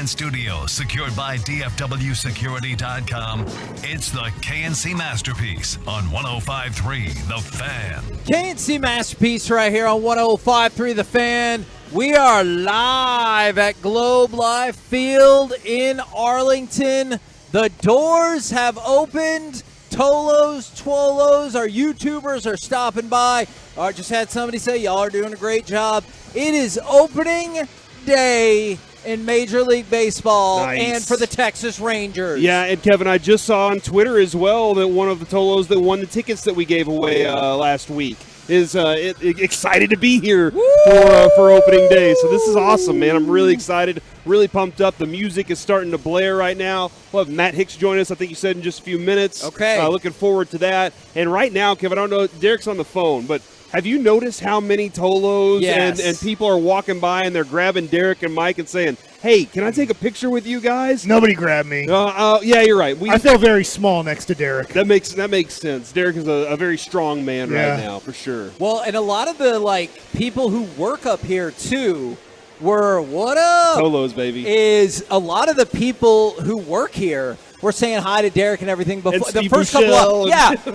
Fan Studios, secured by DFWsecurity.com. It's the KNC Masterpiece on 105.3 The Fan. KNC Masterpiece right here on 105.3 The Fan. We are live at Globe Life Field in Arlington. The doors have opened. Tolos, Twolos, our YouTubers are stopping by. I just had somebody say, y'all are doing a great job. It is opening day in Major League Baseball and for the Texas Rangers. Yeah, and Kevin, I just saw on Twitter as well that one of the Tolos that won the tickets that we gave away last week is excited to be here for opening day. So this is awesome, man. I'm really excited, really pumped up. The music is starting to blare right now. We'll have Matt Hicks join us, I think you said, in just a few minutes. Okay. Looking forward to that. And right now, Kevin, I don't know, Derek's on the phone, but have you noticed how many Tolos and people are walking by and they're grabbing Derek and Mike and saying, hey, can I take a picture with you guys? Nobody grabbed me. Yeah, you're right. I feel very small next to Derek. That makes sense. Derek is a very strong man right now, for sure. Well, and a lot of the people who work up here too were what up? Tolos, baby. Is a lot of the people who work here were saying hi to Derek and everything before and the first couple of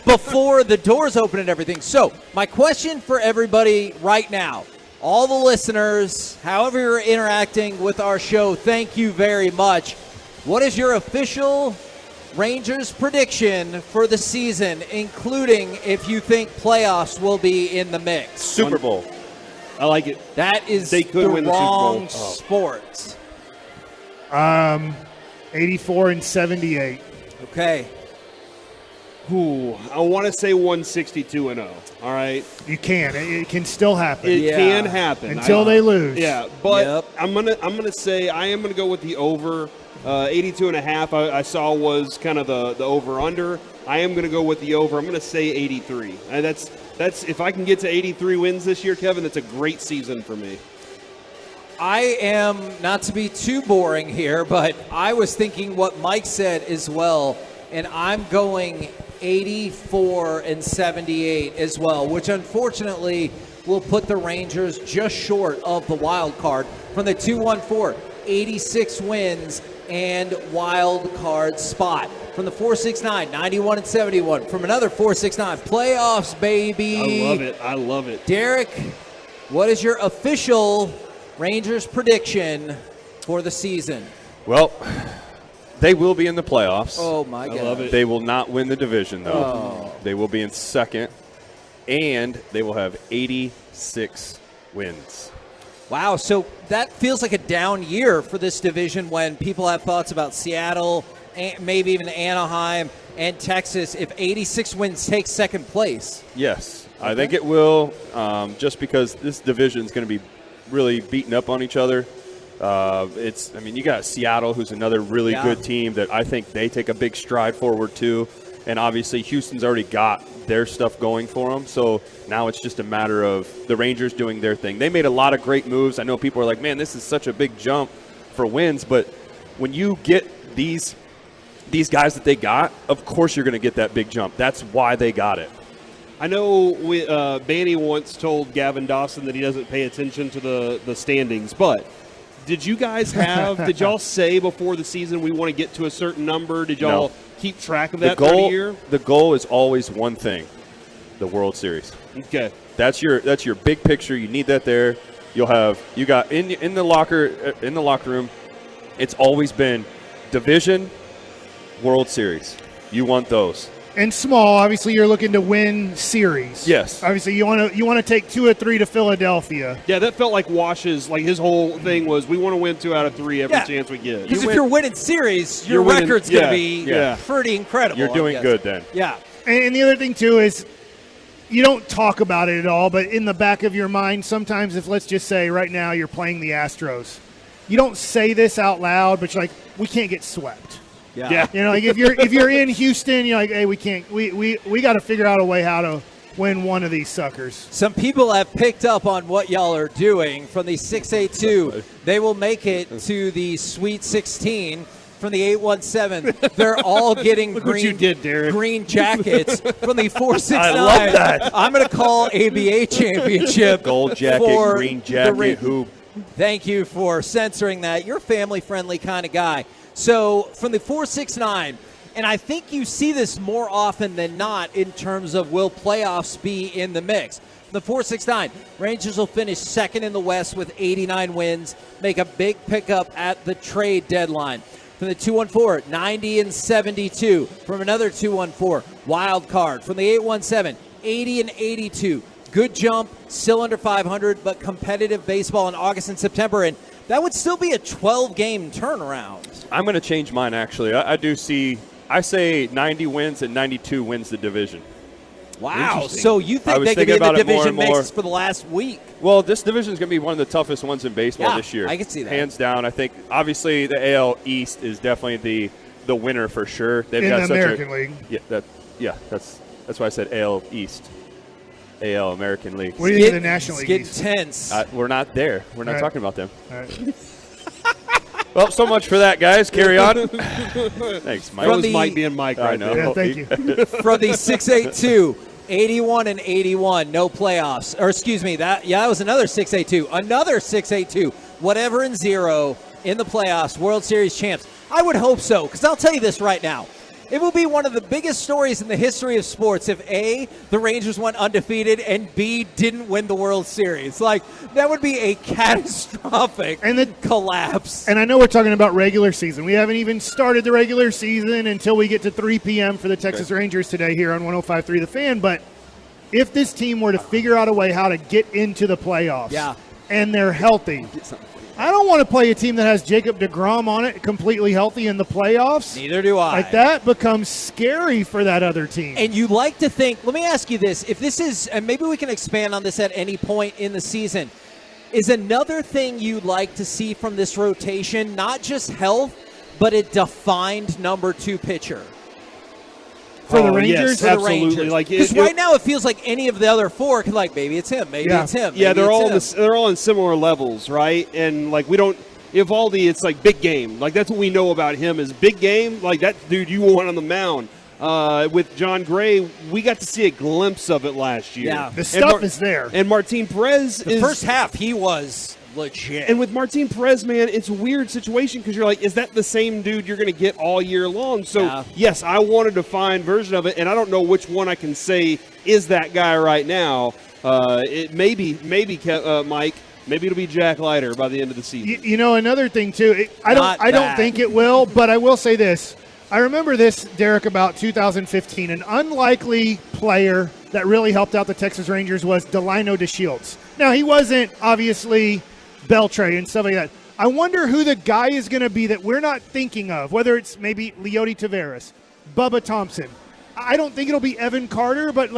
before the doors open and everything. So my question for everybody right now, all the listeners, however you're interacting with our show, thank you very much. What is your official Rangers prediction for the season, including if you think playoffs will be in the mix? Super Bowl. I like it. That is they could the win the wrong Super Bowl. sport. 84 and 78. Okay. Ooh, I want to say 162 and 0. All right. You can. It can still happen. It can happen until they lose. Yeah, but I'm gonna say I am gonna go with the over. 82 and a half. I saw was kind of the over under. I am gonna go with the over. I'm gonna say 83. And that's if I can get to 83 wins this year, Kevin, that's a great season for me. I am, not to be too boring here, but I was thinking what Mike said as well, and I'm going 84 and 78 as well, which unfortunately will put the Rangers just short of the wild card. From the 2-1-4, 86 wins and wild card spot. From the 4-6-9, 91 and 71. From another 4-6-9, playoffs, baby. I love it. Derek, what is your official Rangers prediction for the season? Well, they will be in the playoffs. Oh, my God. I love it. They will not win the division, though. Oh. They will be in second, and they will have 86 wins. Wow, so that feels like a down year for this division when people have thoughts about Seattle, maybe even Anaheim, and Texas. If 86 wins takes second place. Yes, I think it will, just because this division is going to be really beating up on each other. You got Seattle, who's another really good team that I think they take a big stride forward too. And obviously Houston's already got their stuff going for them. So now it's just a matter of the Rangers doing their thing. They made a lot of great moves. I know people are like, man, this is such a big jump for wins. But when you get these guys that they got, of course you're going to get that big jump. That's why they got it. I know Banny once told Gavin Dawson that he doesn't pay attention to the standings, but did you guys did y'all say before the season we want to get to a certain number? Did y'all keep track of that throughout the year? The goal is always one thing, the World Series. Okay. That's your big picture. You need that there. You got in the locker room, it's always been division, World Series. You want those. And small, obviously, you're looking to win series. Yes. Obviously, you want to take 2 or 3 to Philadelphia. Yeah, that felt like Wash's. Like his whole thing was, we want to win 2 out of 3 every chance we get. Because if you're winning series, your record's going to be pretty incredible. You're doing good then. Yeah. And the other thing too is, you don't talk about it at all, but in the back of your mind, sometimes if let's just say right now you're playing the Astros, you don't say this out loud, but you're like, we can't get swept. Yeah. You know, like if you're in Houston, you're like, hey, we got to figure out a way how to win one of these suckers. Some people have picked up on what y'all are doing from the 682. They will make it to the Sweet 16 from the 817. They're all getting Look what you did, Derek. green jackets from the 469. I love that. I'm going to call ABA championship gold jacket, for green jacket, hoop. Thank you for censoring that. You're a family-friendly kind of guy. So from the 4-6-9, and I think you see this more often than not in terms of will playoffs be in the mix. The 4-6-9, Rangers will finish second in the West with 89 wins, make a big pickup at the trade deadline. From the 2-1-4, 90 and 72. From another 2-1-4, wild card. From the 8-1-7, 80 and 82. Good jump, still under 500, but competitive baseball in August and September, and that would still be a 12-game turnaround. I'm going to change mine, actually. I say 90 wins and 92 wins the division. Wow. So you think they could be in the division mix for the last week? Well, this division is going to be one of the toughest ones in baseball this year. I can see that. Hands down. I think, obviously, the AL East is definitely the winner for sure. They've in got the American League. That's why I said AL East. AL American League. What do you think of the National League? It's getting tense. We're not there. We're not talking about them. All right. Well, so much for that, guys. Carry on. Thanks, Mike. That was Mike being Mike right know. there. Yeah, thank you. From the 6-8-2, 81 and 81, no playoffs. Or excuse me, that was another 6-8-2. Another 6-8-2, whatever in zero in the playoffs, World Series champs. I would hope so, because I'll tell you this right now. It will be one of the biggest stories in the history of sports if A, the Rangers went undefeated, and B, didn't win the World Series. Like, that would be a catastrophic collapse. And I know we're talking about regular season. We haven't even started the regular season until we get to 3 p.m. for the Texas Rangers today here on 105.3 The Fan. But if this team were to figure out a way how to get into the playoffs and they're healthy, I don't want to play a team that has Jacob deGrom on it completely healthy in the playoffs. Neither do I. Like, that becomes scary for that other team. And you like to think, let me ask you this, if this is, and maybe we can expand on this at any point in the season, is another thing you like to see from this rotation, not just health, but a defined number 2 pitcher? For the Rangers? Yes, absolutely. Because right now it feels like any of the other 4 can, like, maybe it's him, maybe it's him. Yeah, maybe they're it's him. they're all in similar levels, right? And like we don't. Evaldi, it's like big game. Like that's what we know about him is big game. Like that dude you want on the mound. With John Gray, we got to see a glimpse of it last year. Yeah, the stuff is there. And Martin Perez the first half, he was legit. And with Martin Perez, man, it's a weird situation because you're like, is that the same dude you're going to get all year long? So, yes, I want a defined version of it, and I don't know which one I can say is that guy right now. It maybe Mike. Maybe it'll be Jack Leiter by the end of the season. You know, another thing, too, I don't think it will, but I will say this. I remember this, Derek, about 2015. An unlikely player that really helped out the Texas Rangers was Delino DeShields. Now, he wasn't, obviously, Beltre and stuff like that. I wonder who the guy is going to be that we're not thinking of, whether it's maybe Leody Taveras, Bubba Thompson. I don't think it'll be Evan Carter, but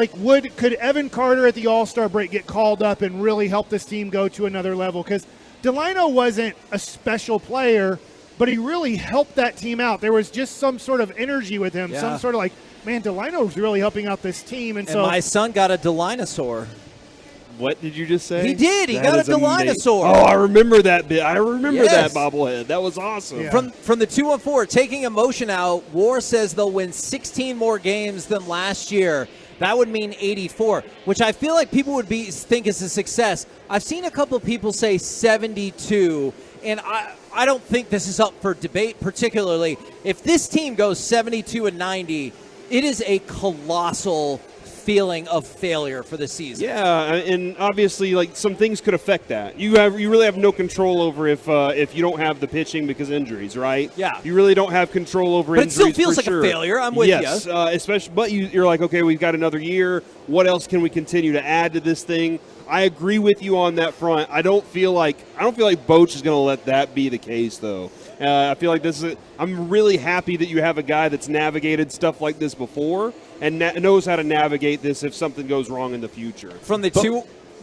could Evan Carter at the All-Star break get called up and really help this team go to another level? Because Delino wasn't a special player, but he really helped that team out. There was just some sort of energy with him, some sort of like, man, Delino's really helping out this team. And so my son got a Delinosaur. What did you just say? He did. He got a Delinosaur. Oh, I remember that bit. I remember that bobblehead. That was awesome. Yeah. From the 2-1-4, taking emotion out, War says they'll win 16 more games than last year. That would mean 84, which I feel like people would think is a success. I've seen a couple of people say 72, and I don't think this is up for debate particularly. If this team goes 72 and 90, it is a colossal feeling of failure for the season. Yeah, and obviously, like some things could affect that. You really have no control over if you don't have the pitching because injuries, right? Yeah, you really don't have control over injuries. But it still feels for like sure. a failure. I'm with you. Yes, especially. But you're like, okay, we've got another year. What else can we continue to add to this thing? I agree with you on that front. I don't feel like Boch is going to let that be the case, though. I feel like I'm really happy that you have a guy that's navigated stuff like this before and knows how to navigate this if something goes wrong in the future. From the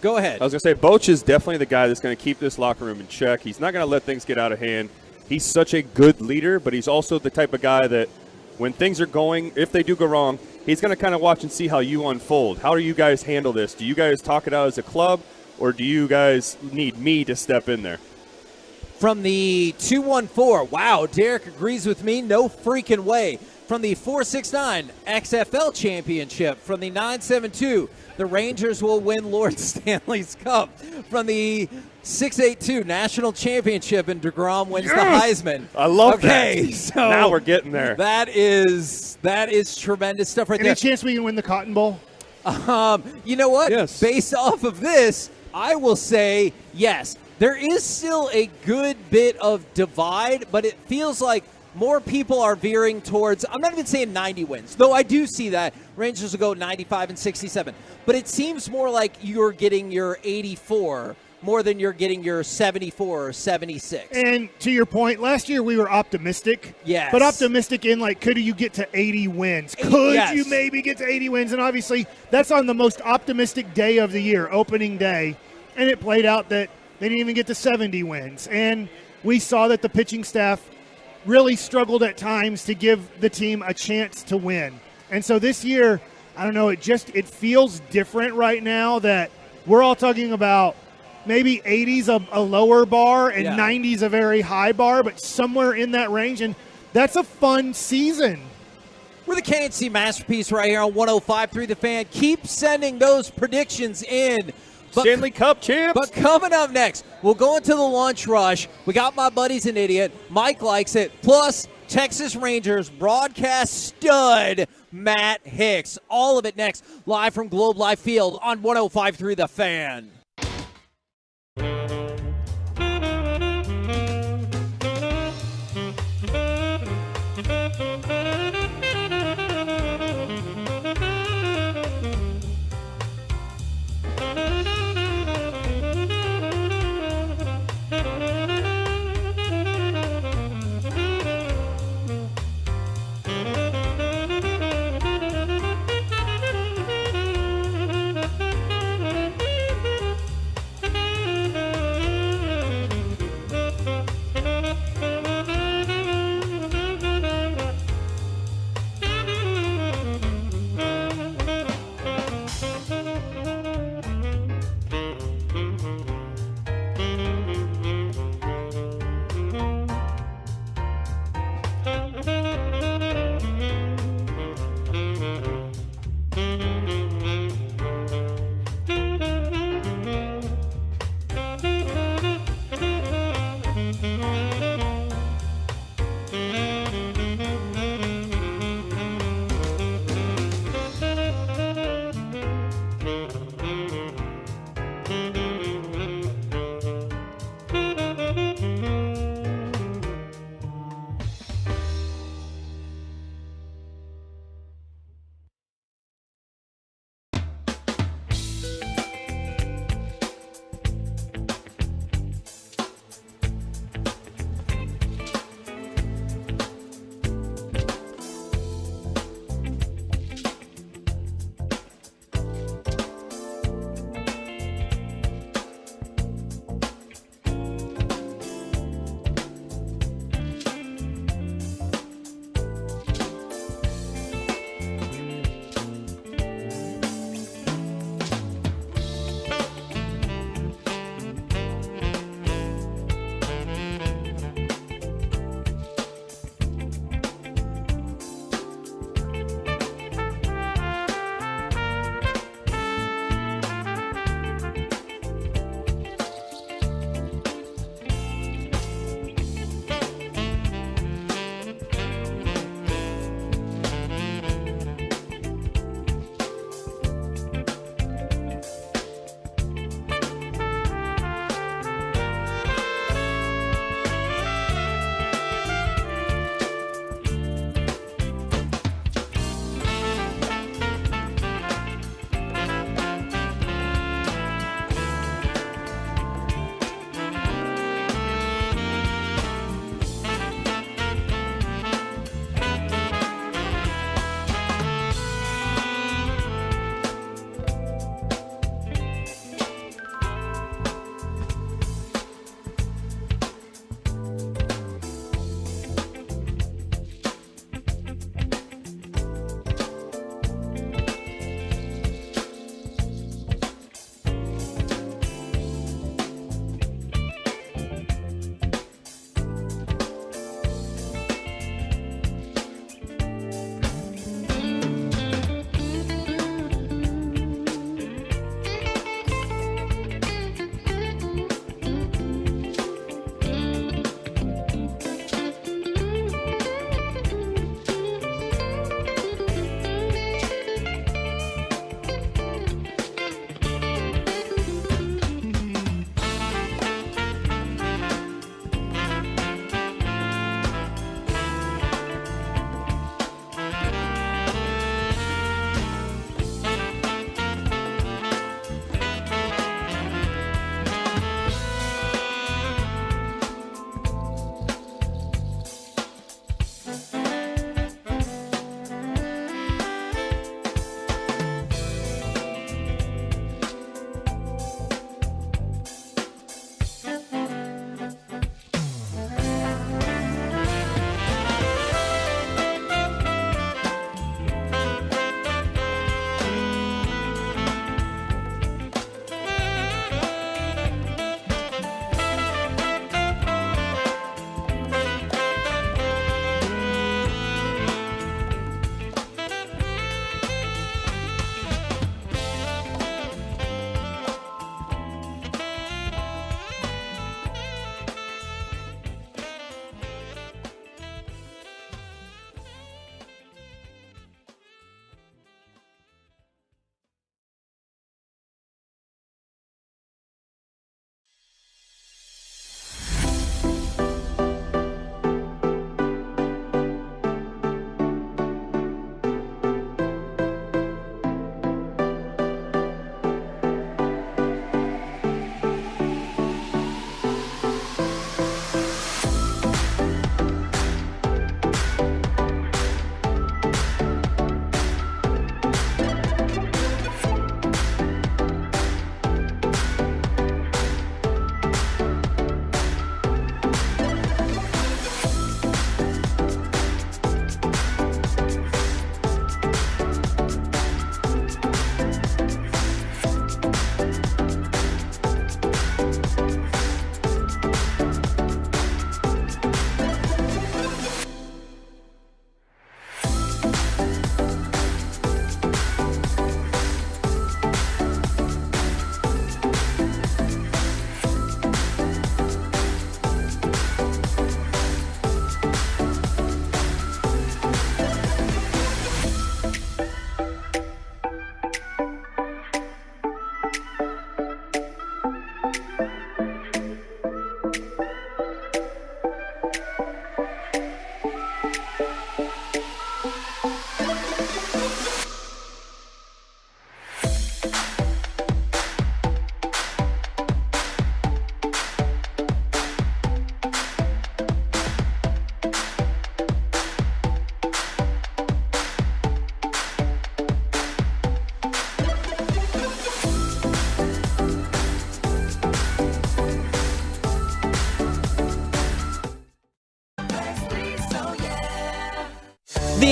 go ahead. I was going to say, Boch is definitely the guy that's going to keep this locker room in check. He's not going to let things get out of hand. He's such a good leader, but he's also the type of guy that when things are going, if they do go wrong, he's going to kind of watch and see how you unfold. How do you guys handle this? Do you guys talk it out as a club, or do you guys need me to step in there? From the 2-1-4, wow, Derek agrees with me. No freaking way. From the 469 XFL Championship, from the 972, the Rangers will win Lord Stanley's Cup. From the 682 National Championship, and DeGrom wins the Heisman. I love that. Okay, so now we're getting there. That is tremendous stuff right there. Any chance we can win the Cotton Bowl? You know what? Yes. Based off of this, I will say yes. There is still a good bit of divide, but it feels like more people are veering towards, I'm not even saying 90 wins, though I do see that. Rangers will go 95 and 67. But it seems more like you're getting your 84 more than you're getting your 74 or 76. And to your point, last year we were optimistic. Yes. But optimistic in could you get to 80 wins? Could you maybe get to 80 wins? And obviously that's on the most optimistic day of the year, opening day. And it played out that they didn't even get to 70 wins. And we saw that the pitching staff really struggled at times to give the team a chance to win. And so this year, I don't know, it feels different right now that we're all talking about maybe 80's a lower bar and 90's a very high bar, but somewhere in that range. And that's a fun season. We're the KNC Masterpiece right here on 105.3 The Fan. Keep sending those predictions in. Stanley Cup champs. But coming up next, we'll go into the lunch rush. We got My Buddy's an Idiot. Mike likes it. Plus, Texas Rangers broadcast stud Matt Hicks. All of it next, live from Globe Life Field on 105.3 The Fan.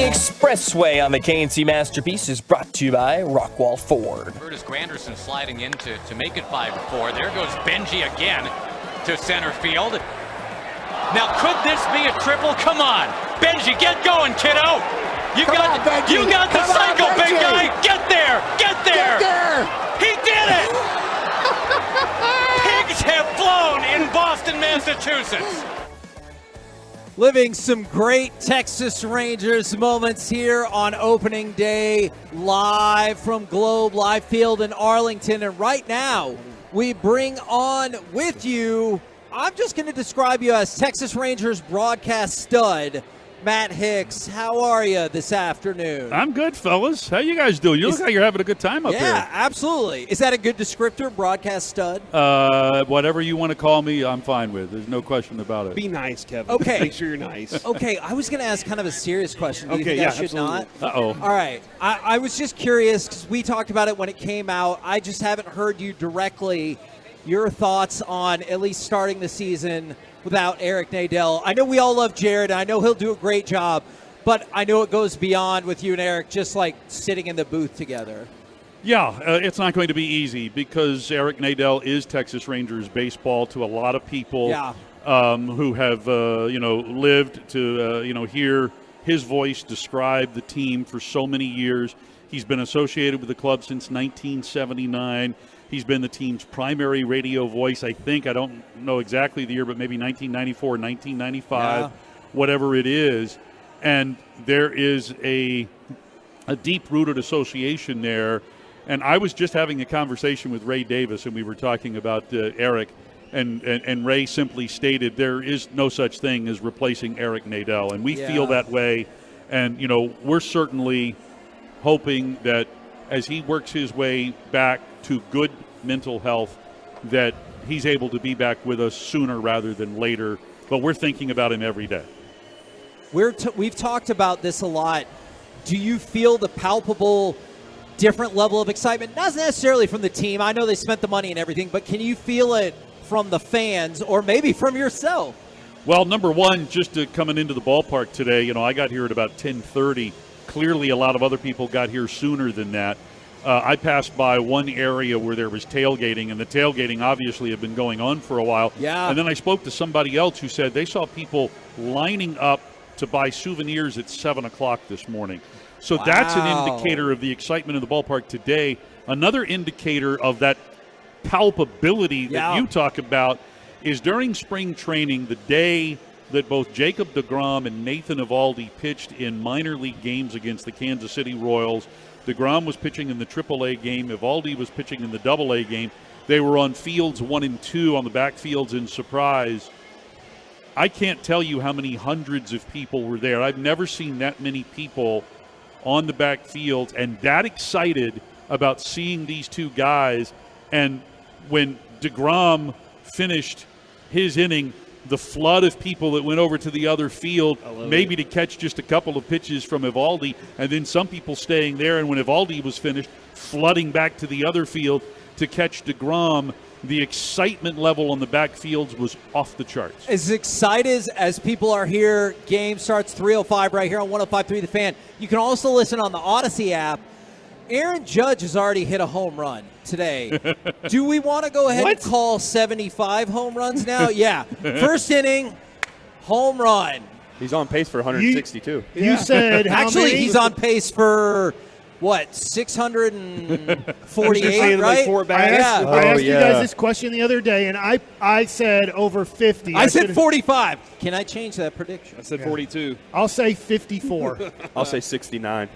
Expressway on the KNC Masterpiece is brought to you by Rockwall Ford. Curtis Granderson sliding in to make it 5-4. There goes Benji again to center field. Now, could this be a triple? Come on. Benji, get going, kiddo. You got the cycle, big guy. Get there. Get there. He did it. Pigs have flown in Boston, Massachusetts. Living some great Texas Rangers moments here on opening day, live from Globe Life Field in Arlington. And right now, we bring on with you, I'm just going to describe you as Texas Rangers broadcast stud, Matt Hicks. How are you this afternoon? I'm good, fellas. How you guys doing? You look like you're having a good time up here. Yeah, absolutely. Is that a good descriptor, broadcast stud? Whatever you want to call me, I'm fine with. There's no question about it. Be nice, Kevin. Okay. Make sure you're nice. Okay, I was going to ask kind of a serious question. Do you think I should absolutely. not? Uh-oh. All right. I was just curious because we talked about it when it came out. I just haven't heard you directly, your thoughts on at least starting the season without Eric Nadel. I know we all love Jared. I know he'll do a great job, but I know it goes beyond with you and Eric just like sitting in the booth together. Yeah, it's not going to be easy because Eric Nadel is Texas Rangers baseball to a lot of people who have lived to hear his voice describe the team for so many years. He's been associated with the club since 1979. He's been the team's primary radio voice, I think. I don't know exactly the year, but maybe 1994, 1995, whatever it is. And there is a deep-rooted association there. And I was just having a conversation with Ray Davis, and we were talking about Eric, and Ray simply stated there is no such thing as replacing Eric Nadel. And we feel that way. And, we're certainly hoping that as he works his way back to good mental health, that he's able to be back with us sooner rather than later. But we're thinking about him every day. We've talked about this a lot. Do you feel the palpable different level of excitement? Not necessarily from the team. I know they spent the money and everything, but can you feel it from the fans or maybe from yourself? Well, number one, just coming into the ballpark today, I got here at about 10:30. Clearly, a lot of other people got here sooner than that. I passed by one area where there was tailgating, and the tailgating obviously had been going on for a while. Yeah. And then I spoke to somebody else who said they saw people lining up to buy souvenirs at 7 o'clock this morning. So that's an indicator of the excitement in the ballpark today. Another indicator of that palpability that you talk about is during spring training, the day that both Jacob deGrom and Nathan Eovaldi pitched in minor league games against the Kansas City Royals. DeGrom was pitching in the AAA game. Eovaldi was pitching in the AA game. They were on fields 1 and 2 on the backfields in Surprise. I can't tell you how many hundreds of people were there. I've never seen that many people on the backfields and that excited about seeing these two guys. And when DeGrom finished his inning, the flood of people that went over to the other field, maybe to catch just a couple of pitches from Eovaldi, and then some people staying there, and when Eovaldi was finished, flooding back to the other field to catch DeGrom. The excitement level on the backfields was off the charts. As excited as people are here, game starts 3:05 right here on 105.3 The Fan. You can also listen on the Odyssey app. Aaron Judge has already hit a home run today. Do we want to go ahead and call 75 home runs now? Yeah. First inning, home run. He's on pace for 162. You said how Actually, many? he's on pace for, 648, right? Like 4 bags. I asked you guys this question the other day, and I said over 50. I said 45. Can I change that prediction? I said 42. I'll say 54. I'll say 69.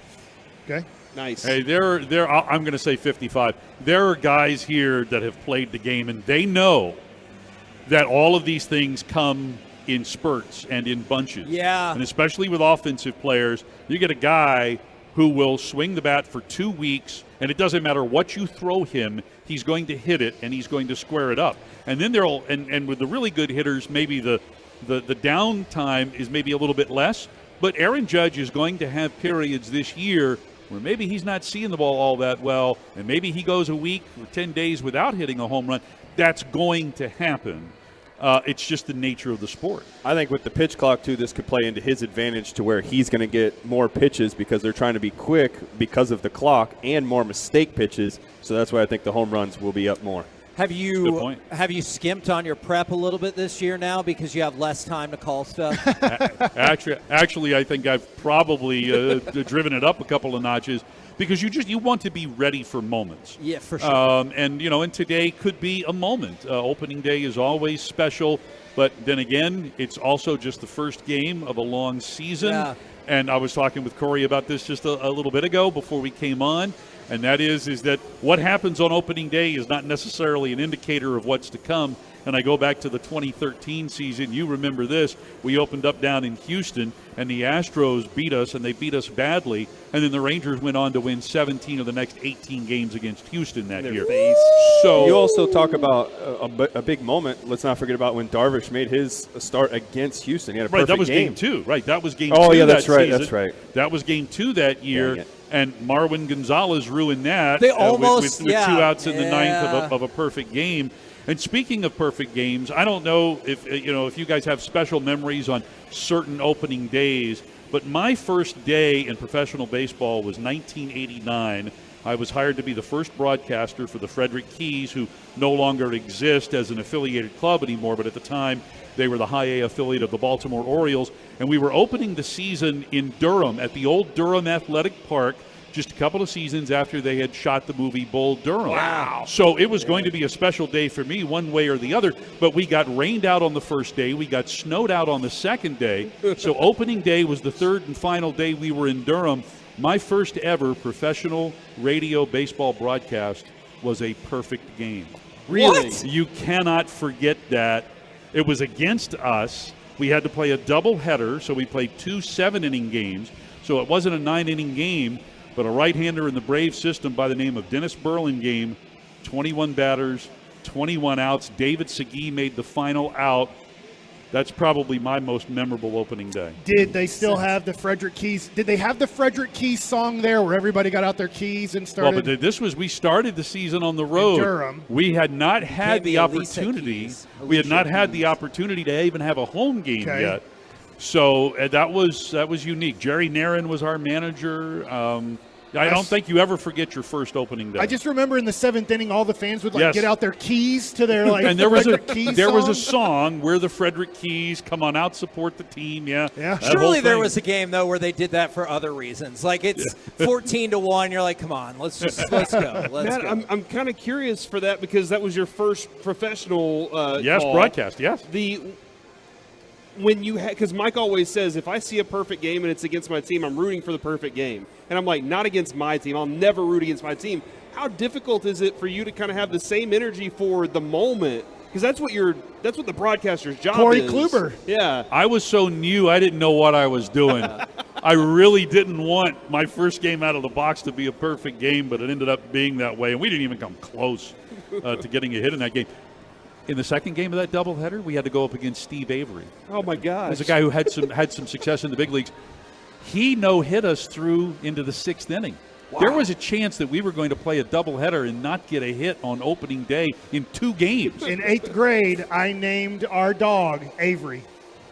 Okay. Nice. Hey, I'm going to say 55. There are guys here that have played the game, and they know that all of these things come in spurts and in bunches. Yeah. And especially with offensive players, you get a guy who will swing the bat for 2 weeks, and it doesn't matter what you throw him, he's going to hit it, and he's going to square it up. And then and with the really good hitters, maybe the downtime is maybe a little bit less, but Aaron Judge is going to have periods this year where maybe he's not seeing the ball all that well, and maybe he goes a week or 10 days without hitting a home run. That's going to happen. It's just the nature of the sport. I think with the pitch clock, too, this could play into his advantage to where he's going to get more pitches because they're trying to be quick because of the clock and more mistake pitches. So that's why I think the home runs will be up more. Have you skimped on your prep a little bit this year now because you have less time to call stuff? Actually, I think I've probably driven it up a couple of notches because you want to be ready for moments. Yeah, for sure. And today could be a moment. Opening day is always special, but then again, it's also just the first game of a long season. Yeah. And I was talking with Corey about this just a little bit ago before we came on. And that is that what happens on opening day is not necessarily an indicator of what's to come. And I go back to the 2013 season. You remember this. We opened up down in Houston, and the Astros beat us, and they beat us badly. And then the Rangers went on to win 17 of the next 18 games against Houston that year. So you also talk about a big moment. Let's not forget about when Darvish made his start against Houston. He had a perfect that was game 2. Right, that was game 2. Oh, yeah, that's that right. season. That's right. That was game 2 that year. And Marwin Gonzalez ruined that. They almost, with 2 outs in the ninth of a perfect game. And speaking of perfect games, I don't know if you guys have special memories on certain opening days, but my first day in professional baseball was 1989. I was hired to be the first broadcaster for the Frederick Keys, who no longer exist as an affiliated club anymore, but at the time they were the high A affiliate of the Baltimore Orioles. And we were opening the season in Durham at the old Durham Athletic Park, just a couple of seasons after they had shot the movie Bull Durham. Wow. So it was going to be a special day for me one way or the other, but we got rained out on the first day. We got snowed out on the second day. So opening day was the third and final day we were in Durham. My first ever professional radio baseball broadcast was a perfect game. Really? What? You cannot forget that. It was against us. We had to play a doubleheader, so we played 2 7-inning games. So it wasn't a 9-inning game, but a right-hander in the Brave system by the name of Dennis Burlingame, 21 batters, 21 outs. David Segui made the final out. That's probably my most memorable opening day. Did they still have the Frederick Keys? Did they have the Frederick Keys song there where everybody got out their keys and started? Well, but we started the season on the road. In Durham. We had not had the opportunity. Keys. We had not had the opportunity to even have a home game yet. So that was unique. Jerry Narin was our manager. I don't think you ever forget your first opening day. I just remember in the 7th inning, all the fans would get out their keys to their and there was a song where the Frederick Keys come on out, support the team. Yeah. Surely there was a game though where they did that for other reasons. Like it's 14-1. You're like, come on, let's go. Matt, I'm kind of curious for that because that was your first professional. Call. Broadcast. Yes. When you because Mike always says, if I see a perfect game and it's against my team, I'm rooting for the perfect game. And I'm like, not against my team. I'll never root against my team. How difficult is it for you to kind of have the same energy for the moment? Because that's what the broadcaster's job Corey is. Kluber. Yeah. I was so new, I didn't know what I was doing. I really didn't want my first game out of the box to be a perfect game, but it ended up being that way. And we didn't even come close to getting a hit in that game. In the second game of that doubleheader, we had to go up against Steve Avery. Oh my gosh! He's a guy who had some success in the big leagues. He no-hit us through into the 6th inning. Wow. There was a chance that we were going to play a doubleheader and not get a hit on opening day in 2 games. In 8th grade, I named our dog Avery.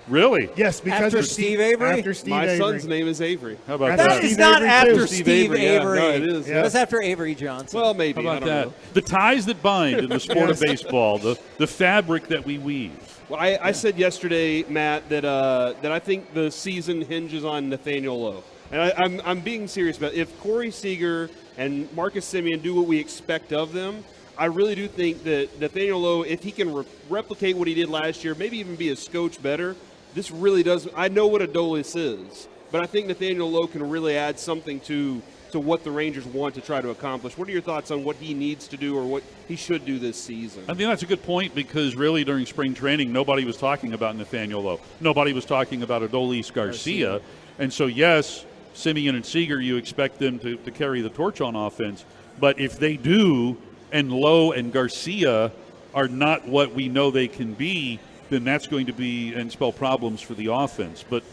Really? Yes, because after Steve Avery. After Steve My Avery. son's name is Avery. How about that? Is not after Steve Avery. Yeah, no, it is. That's after Avery Johnson. Well, maybe. How about I don't that? know. The ties that bind in the sport of baseball, the fabric that we weave. Well, I said yesterday, Matt, that I think the season hinges on Nathaniel Lowe. And I'm being serious about it. If Corey Seager and Marcus Semien do what we expect of them, I really do think that Nathaniel Lowe, if he can replicate what he did last year, maybe even be a scotch better, this really does. I know what Adolis is, but I think Nathaniel Lowe can really add something to what the Rangers want to try to accomplish. What are your thoughts on what he needs to do or what he should do this season? I think that's a good point because really during spring training, nobody was talking about Nathaniel Lowe. Nobody was talking about Adolis Garcia. And so, yes, Semien and Seager, you expect them to carry the torch on offense. But if they do and Lowe and Garcia are not what we know they can be, then that's going to be and spell problems for the offense. But,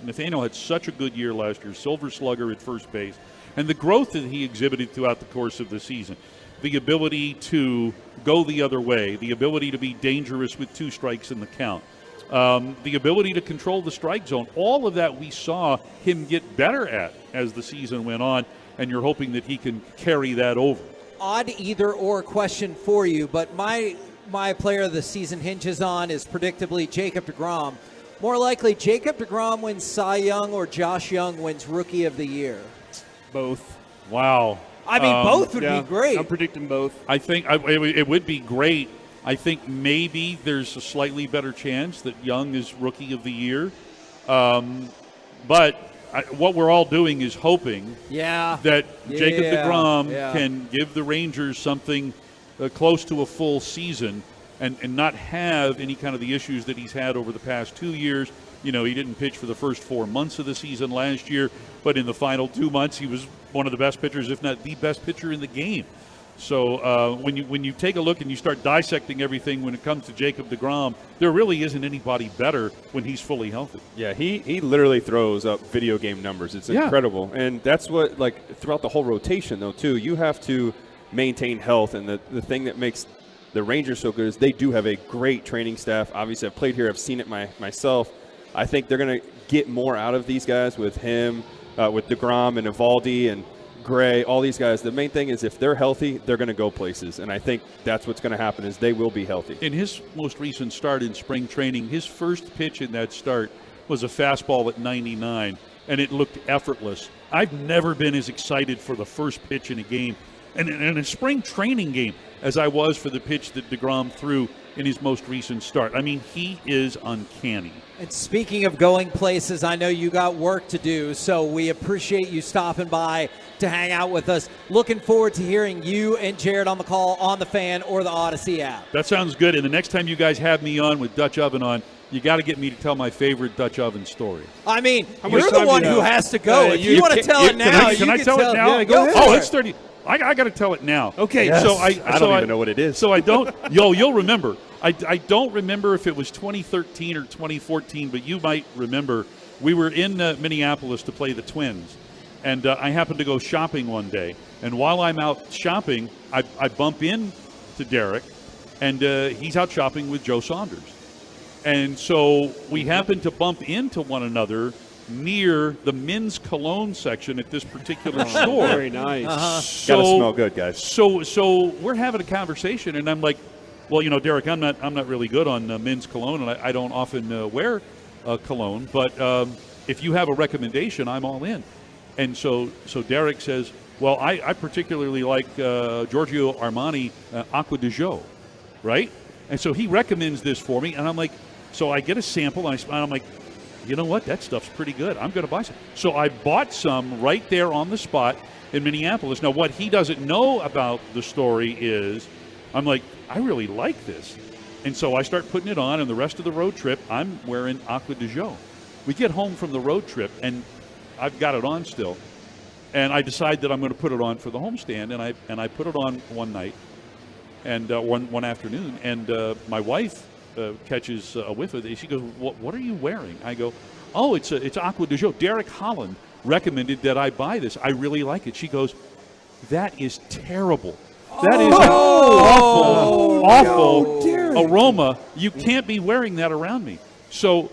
Nathaniel had such a good year last year, Silver Slugger at first base, and the growth that he exhibited throughout the course of the season. the ability to go the other way, the ability to be dangerous with 2 strikes in the count, the ability to control the strike zone, all of that we saw him get better at as the season went on, and you're hoping that he can carry that over. Odd either-or question for you, but my player of the season hinges on is predictably Jacob deGrom. More likely, Jacob deGrom wins Cy Young or Josh Young wins Rookie of the Year? Both. Wow. I mean, both would be great. I'm predicting both. I think it would be great. I think maybe there's a slightly better chance that Young is Rookie of the Year. But what we're all doing is hoping that Jacob deGrom can give the Rangers something close to a full season and not have any kind of the issues that he's had over the past 2 years. You know, he didn't pitch for the first 4 months of the season last year, but in the final 2 months, he was one of the best pitchers, if not the best pitcher in the game. So when you take a look and you start dissecting everything when it comes to Jacob deGrom, there really isn't anybody better when he's fully healthy. Yeah, he literally throws up video game numbers. It's incredible. And that's what, like, throughout the whole rotation, though, too, you have to maintain health. And the thing that makes the Rangers so good is they do have a great training staff. Obviously, I've played here. I've seen it myself. I think they're going to get more out of these guys with him, with deGrom and Eovaldi and Gray, all these guys. The main thing is if they're healthy, they're going to go places. And I think that's what's going to happen is they will be healthy. In his most recent start in spring training, his first pitch in that start was a fastball at 99, and it looked effortless. I've never been as excited for the first pitch in a game, and in a spring training game, as I was for the pitch that deGrom threw in his most recent start. I mean, he is uncanny. And speaking of going places, I know you got work to do, so we appreciate you stopping by to hang out with us. Looking forward to hearing you and Jared on the call on the Fan or the Odyssey app. That sounds good. And the next time you guys have me on with Dutch Oven on, you got to get me to tell my favorite Dutch Oven story. I mean, you're the one who has to go. If you want to tell it now, can I tell it now? Yeah, go ahead. Oh, it's 30. I got to tell it now. Okay. Yes. So I don't even know what it is. So I don't. You'll remember. I don't remember if it was 2013 or 2014, but you might remember. We were in Minneapolis to play the Twins, and I happened to go shopping one day. And while I'm out shopping, I bump into Derek, and he's out shopping with Joe Saunders. And so we happened to bump into one another near the men's cologne section at this particular store. Very nice. So, gotta smell good, guys. So we're having a conversation, and I'm like, well, you know, Derek, I'm not really good on men's cologne, and I don't often wear cologne. But if you have a recommendation, I'm all in. And so Derek says, well, I particularly like Giorgio Armani Acqua di Gio, right? And so he recommends this for me, and I'm like, so I get a sample, and I'm like, you know what? That stuff's pretty good. I'm going to buy some. So I bought some right there on the spot in Minneapolis. Now, what he doesn't know about the story is I'm like, I really like this. And so I start putting it on, and the rest of the road trip, I'm wearing Acqua di Gio. We get home from the road trip, and I've got it on still. And I decide that I'm going to put it on for the homestand, and I put it on one night and one afternoon, and my wife catches a whiff of it. She goes, what are you wearing? I go, oh, it's Acqua di Gio. Derek Holland recommended that I buy this. I really like it. She goes, that is terrible. That is awful aroma. You can't be wearing that around me. So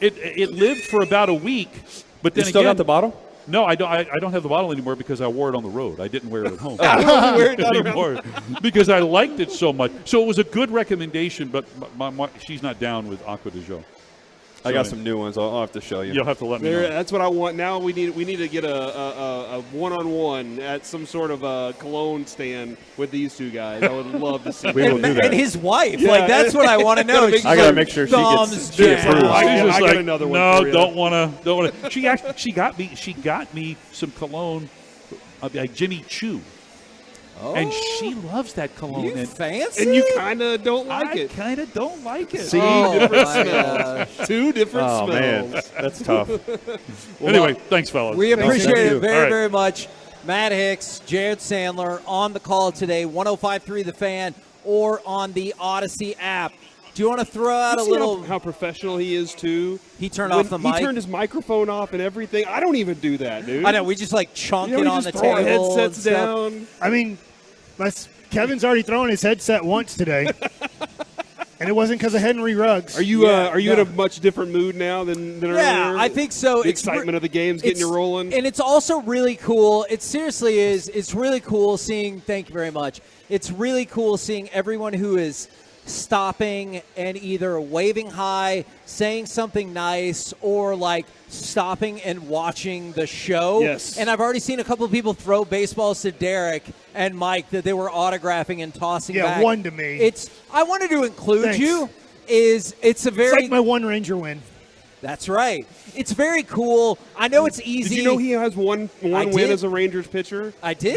it lived for about a week, but then you still got the bottle? No, I don't have the bottle anymore because I wore it on the road. I didn't wear it at home wear it anymore because I liked it so much. So it was a good recommendation, but she's not down with Acqua di Gio. I got some new ones. I'll have to show you. You'll have to let me know. That's what I want. Now we need to get a one-on-one at some sort of a cologne stand with these two guys. I would love to see. We will do that. And his wife. Yeah. Like, that's what I want to know. I got to make sure she approves. I got another one. No, for you. don't want to. She got me some cologne, like Jimmy Choo. Oh. And she loves that cologne. You fancy? And you kind of don't like it. I kind of don't like it. See, different smells. Two different smells. Man, that's tough. Anyway, thanks, fellas. We appreciate it very, right. very much. Matt Hicks, Jared Sandler on the call today, 105.3 The Fan or on the Odyssey app. Do you want to throw out a little? How professional he is, too. He turned off the mic. He turned his microphone off and everything. I don't even do that, dude. I know. We just, like, chunk it on the table. Headsets down. I mean, Kevin's already thrown his headset once today. And it wasn't because of Henry Ruggs. Are you in a much different mood now than earlier? Yeah, I think so. The excitement of the game's getting you rolling. And it's also really cool. It seriously is. It's really cool seeing – thank you very much. It's really cool seeing everyone who is stopping and either waving hi, saying something nice, or, like, stopping and watching the show. Yes. And I've already seen a couple of people throw baseballs to Derek and Mike that they were autographing and tossing back. Yeah, one to me. I wanted to include Thanks. you. It's like my one Ranger win. That's right. It's very cool. I know it's easy. Did you know he has one win as a Rangers pitcher? I did.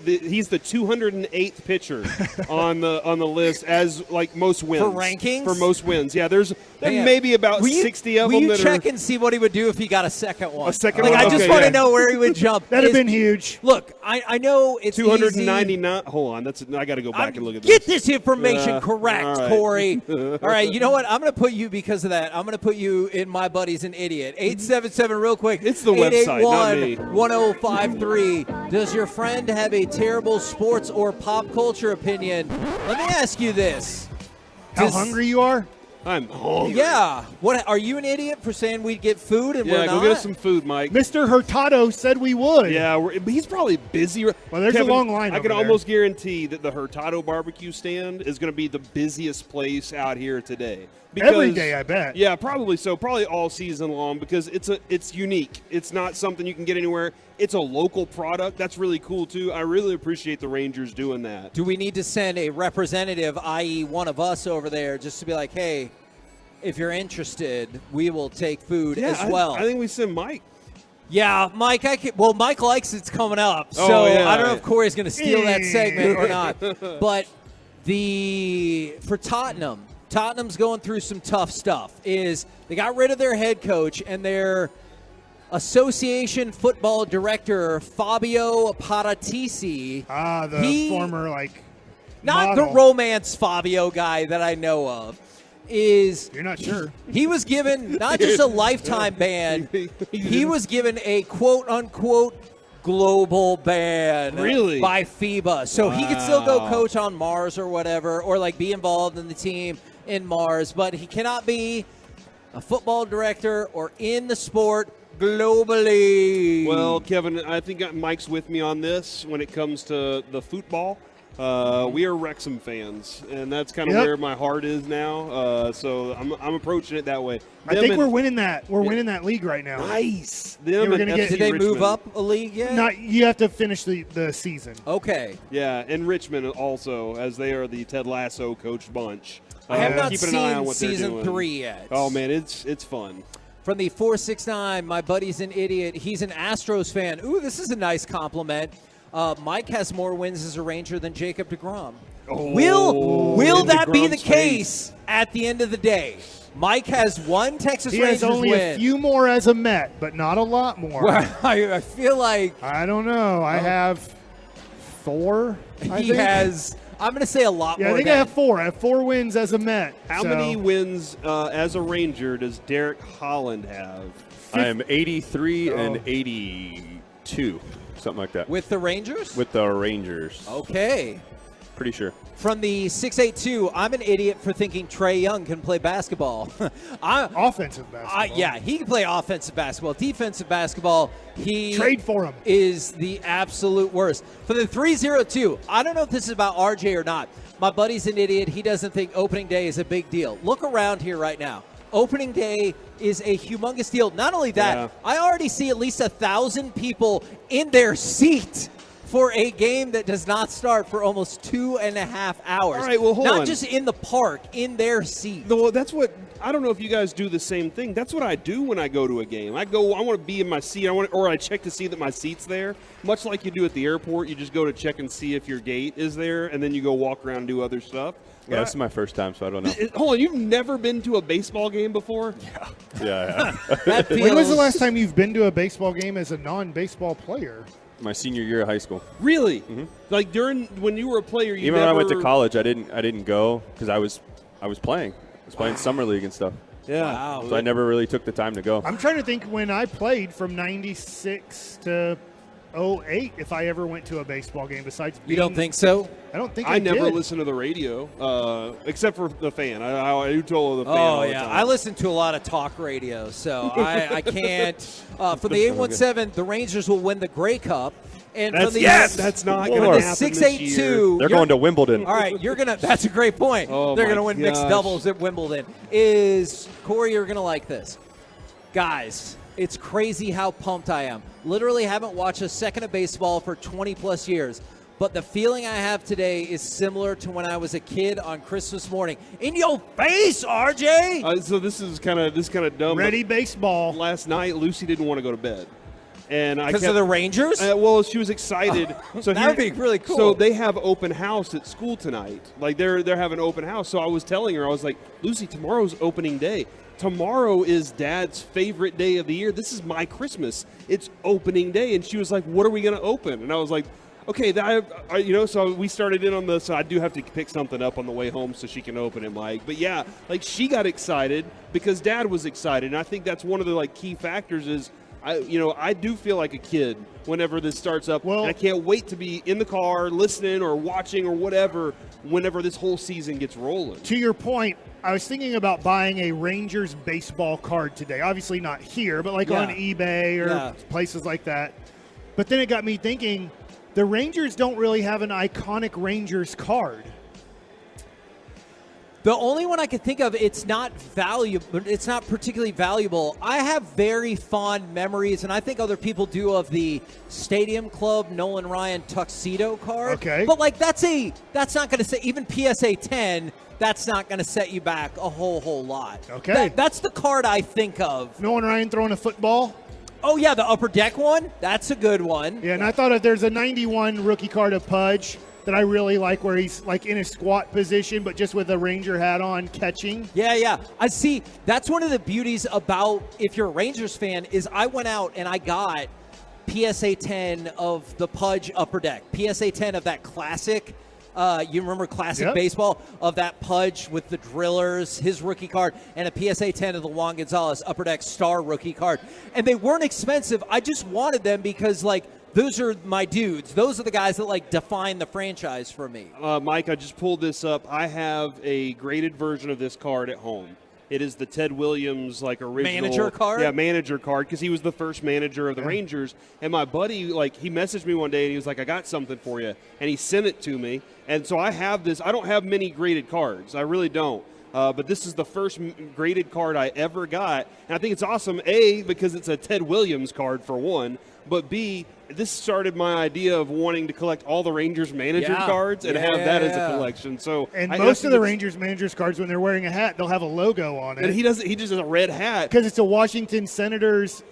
He's the 208th pitcher on the list as like most wins For rankings? For most wins. Yeah, there Man. may be about 60 of them. Will you that check are, and see what he would do if he got a second one? A second like, one? I just Okay, want to yeah. know where he would jump. That'd have been huge. Look, I know it's 299. Hold on, I got to go back and look at this. Get this information correct, all right. Corey. All right, you know what? I'm going to put you, because of that, I'm going to put you in My Buddy's an Idiot. 877 real quick. It's the website, not me. 881-1053. Does your friend have a terrible sports or pop culture opinion? Let me ask you this. How hungry you are? I'm hungry. Yeah. What, are you an idiot for saying we'd get food and we're Yeah, not? go get us some food, Mike. Mr. Hurtado said we would. Yeah, but he's probably busy. Well, there's Kevin, a long line I can over there. almost guarantee that the Hurtado barbecue stand is going to be the busiest place out here today. Every day, I bet. Yeah, probably so. Probably all season long because it's unique. It's not something you can get anywhere. It's a local product. That's really cool, too. I really appreciate the Rangers doing that. Do we need to send a representative, i.e. one of us over there, just to be like, hey, if you're interested, we will take food as well? I think we send Mike. Yeah, Mike. Mike likes it's coming up, so Oh, yeah. I don't know if Corey's going to steal that segment or not. But for Tottenham's going through some tough stuff. They got rid of their head coach and their association football director Fabio Paratisi. The former not model. the romance Fabio guy that I know of. You're not sure. He was given not just a lifetime ban, he was given a quote-unquote global ban by FIBA. So he could still go coach on Mars or whatever, or like be involved in the team in Mars, but he cannot be a football director or in the sport globally. Well, Kevin, I think Mike's with me on this when it comes to the football. We are Wrexham fans, and that's kind of where my heart is now. So I'm approaching it that way. I think we're winning that. We're winning that league right now. Nice. Did they move up a league yet? You have to finish the season. Okay. Yeah, and Richmond also, as they are the Ted Lasso coach bunch. I have not keeping an eye on seen what they're season doing. 3 yet. Oh man, it's fun. From the 469, my buddy's an idiot. He's an Astros fan. Ooh, this is a nice compliment. Mike has more wins as a Ranger than Jacob deGrom. Will that be the case at the end of the day? Mike has one Texas Rangers He has only win. a few more as a Met, but not a lot more. Well, I feel like I don't know. I have 4. he has. I'm going to say a lot more. I think I have 4. I have 4 wins as a Met. How many wins as a Ranger does Derek Holland have? I am 83 and 82, something like that. With the Rangers? With the Rangers. Okay. Pretty sure. From the 682, I'm an idiot for thinking Trae Young can play basketball. Offensive basketball. Yeah, he can play offensive basketball. Defensive basketball, trade for him. Is the absolute worst. For the 302, I don't know if this is about RJ or not. My buddy's an idiot. He doesn't think opening day is a big deal. Look around here right now. Opening day is a humongous deal. Not only that, I already see at least 1,000 people in their seat for a game that does not start for almost 2.5 hours. All right, well, hold on. Not just in the park, in their seat. Well, that's what I don't know if you guys do the same thing. That's what I do when I go to a game. I want to be in my seat. Or I check to see that my seat's there. Much like you do at the airport, you just go to check and see if your gate is there, and then you go walk around and do other stuff. Yeah, this is my first time, so I don't know. Hold on, you've never been to a baseball game before? Yeah. When was the last time you've been to a baseball game as a non-baseball player? My senior year of high school. Really? Mm-hmm. Like when you were a player, you even never... when I went to college, I didn't go because I was playing. I was playing summer league and stuff. Yeah. Wow. So I never really took the time to go. I'm trying to think when I played from 96 to 2008 if I ever went to a baseball game. Besides, you don't think so? I don't think I never did. listen to the radio except for the fan. I do tell the fan. Oh all the yeah, time. I listen to a lot of talk radio, so I can't. For the 817, the Rangers will win the Grey Cup. And that's, from the that's not going to happen 682, this year. They're going to Wimbledon. All right, you're gonna. That's a great point. Oh, they're my gonna win mixed gosh. doubles at Wimbledon. Corey? You're gonna like this, guys. It's crazy how pumped I am. Literally haven't watched a second of baseball for 20 plus years. But the feeling I have today is similar to when I was a kid on Christmas morning. In your face, RJ! So this is kind of dumb. Ready baseball. Last night, Lucy didn't want to go to bed. And Because of the Rangers? Well, she was excited. So that would be really cool. So they have open house at school tonight. Like they're having open house. So I was telling her, I was like, Lucy, tomorrow's opening day. Tomorrow is Dad's favorite day of the year. This is my Christmas. It's opening day. And she was like, what are we going to open? And I was like, okay, so we started in on this. So I do have to pick something up on the way home so she can open it, Mike. But yeah, like she got excited because Dad was excited. And I think that's one of the key factors is, I do feel like a kid whenever this starts up. Well, and I can't wait to be in the car listening or watching or whatever whenever this whole season gets rolling. To your point, I was thinking about buying a Rangers baseball card today. Obviously not here, but on eBay or places like that. But then it got me thinking, the Rangers don't really have an iconic Rangers card. The only one I can think of, it's not valuable. It's not particularly valuable. I have very fond memories, and I think other people do, of the Stadium Club Nolan Ryan tuxedo card. Okay. But that's not going to say, even PSA 10, that's not going to set you back a whole lot. Okay. That's the card I think of. Nolan Ryan throwing a football. Oh yeah, the Upper Deck one. That's a good one. Yeah, and I thought if there's a 91 rookie card of Pudge that I really like, where he's in a squat position, but just with a Ranger hat on, catching. Yeah. I see. That's one of the beauties about, if you're a Rangers fan, is I went out and I got PSA 10 of the Pudge Upper Deck. PSA 10 of that classic. You remember classic baseball of that Pudge with the Drillers, his rookie card, and a PSA 10 of the Juan Gonzalez Upper Deck Star rookie card. And they weren't expensive. I just wanted them because, those are my dudes. Those are the guys that define the franchise for me. Mike, I just pulled this up. I have a graded version of this card at home. It is the Ted Williams original manager card. Yeah, manager card, because he was the first manager of the Rangers. And my buddy, he messaged me one day and he was like, "I got something for you," and he sent it to me. And so I have this. I don't have many graded cards. I really don't. But this is the first graded card I ever got, and I think it's awesome. A, because it's a Ted Williams card for one, but B, this started my idea of wanting to collect all the Rangers manager cards and have that as a collection. So, and most of the Rangers managers cards, when they're wearing a hat, they'll have a logo on it. And he just has a red hat because it's a Washington Senators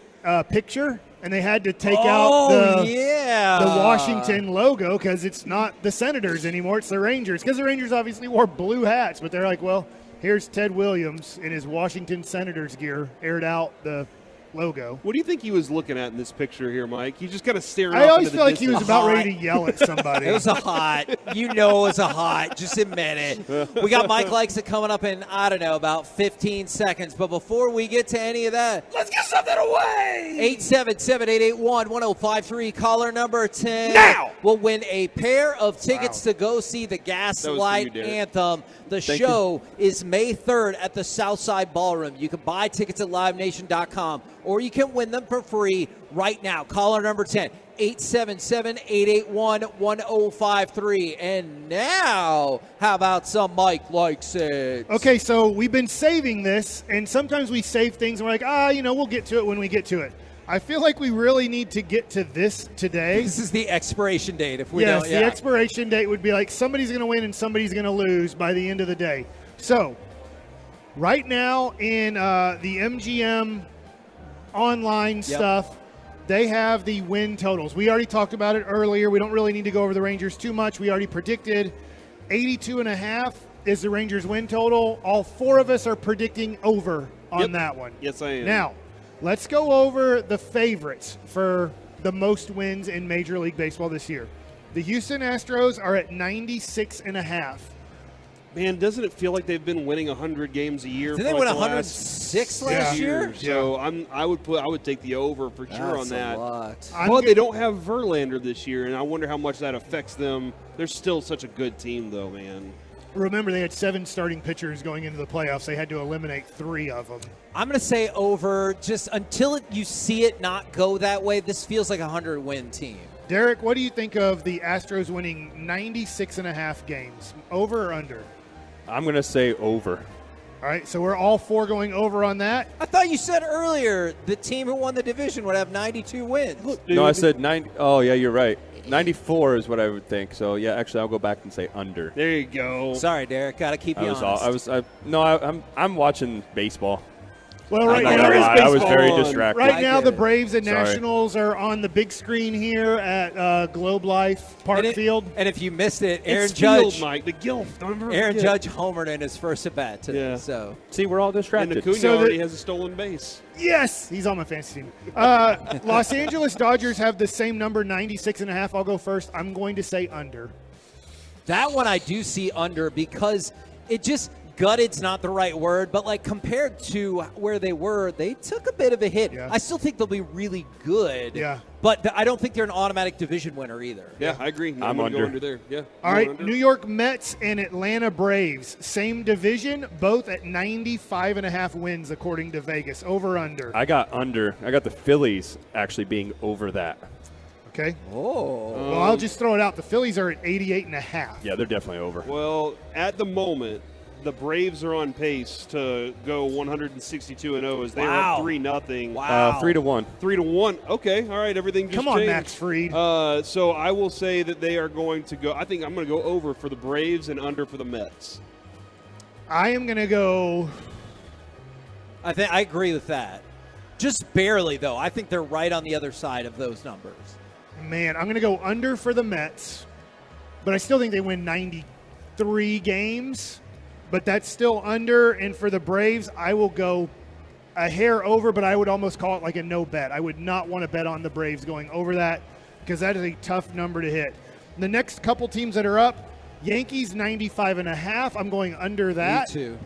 picture, and they had to take out the Washington logo because it's not the Senators anymore; it's the Rangers. Because the Rangers obviously wore blue hats, but they're like, well, here's Ted Williams in his Washington Senators gear, aired out the logo. What do you think he was looking at in this picture here, Mike? He just kind of staring. I off always into feel the like he was distance. about ready to yell at somebody. It was a hot. You know it was a hot. Just admit it. We got Mike Likes It coming up in, about 15 seconds. But before we get to any of that, let's get something away. 877-881-1053. Caller number 10 now will win a pair of tickets to go see the Gaslight Anthem. The show is May 3rd at the Southside Ballroom. You can buy tickets at livenation.com, or you can win them for free right now. Caller number 10, 877-881-1053. And now, how about some Mike Likes It? Okay, so we've been saving this, and sometimes we save things and we're like, we'll get to it when we get to it. I feel like we really need to get to this today. This is the expiration date. If we don't, the expiration date would be somebody's going to win and somebody's going to lose by the end of the day. So, right now in the MGM online stuff, they have the win totals. We already talked about it earlier. We don't really need to go over the Rangers too much. We already predicted 82.5 is the Rangers win total. All four of us are predicting over on that one. Yes, I am. Now, let's go over the favorites for the most wins in Major League Baseball this year. The Houston Astros are at 96.5. Man, doesn't it feel like they've been winning 100 games a year? Did for they like win the 106 last last year? So I would take the over for sure That's on that. a lot. But they don't have Verlander this year, and I wonder how much that affects them. They're still such a good team, though, man. Remember, they had 7 starting pitchers going into the playoffs. They had to eliminate 3 of them. I'm going to say over just until you see it not go that way. This feels like a 100-win team. Derek, what do you think of the Astros winning 96.5 games? Over or under? I'm going to say over. All right, so we're all 4 going over on that. I thought you said earlier the team who won the division would have 92 wins. No, I said 90. Oh, yeah, you're right. 94 is what I would think. So, yeah, actually, I'll go back and say under. There you go. Sorry, Derek. Got to keep you honest. I'm watching baseball. Well, right now, I was very distracted. Right now, the Braves and Nationals are on the big screen here at Globe Life Park Field. And if you missed it, Aaron It's Judge, Field, Mike, the Gilf. Aaron Judge homered in his first at bat today. Yeah. So see, we're all distracted. And Acuna already has a stolen base. Yes, he's on my fantasy team. Los Angeles Dodgers have the same number, 96.5. I'll go first. I'm going to say under. That one I do see under because it just gutted's not the right word, but like compared to where they were, they took a bit of a hit. Yeah. I still think they'll be really good. Yeah. But I don't think they're an automatic division winner either. Yeah, I agree. I'm gonna under. Go under there. Yeah. All right, New York Mets and Atlanta Braves, same division, both at 95.5 wins according to Vegas. Over under. I got under. I got the Phillies actually being over that. Okay. Oh. Well, I'll just throw it out. The Phillies are at 88.5. Yeah, they're definitely over. Well, at the moment, the Braves are on pace to go 162-0 as they are 3-0. Wow. 3-1. 3-1. Okay. All right. Everything just Come on, changed. Max Fried. So I will say that they are going to go. I think I'm going to go over for the Braves and under for the Mets. I am going to go. I agree with that. Just barely, though. I think they're right on the other side of those numbers. Man, I'm going to go under for the Mets, but I still think they win 93 games. But that's still under. And for the Braves, I will go a hair over, but I would almost call it like a no bet. I would not want to bet on the Braves going over that because that is a tough number to hit. The next couple teams that are up, Yankees 95.5. I'm going under that. Me too.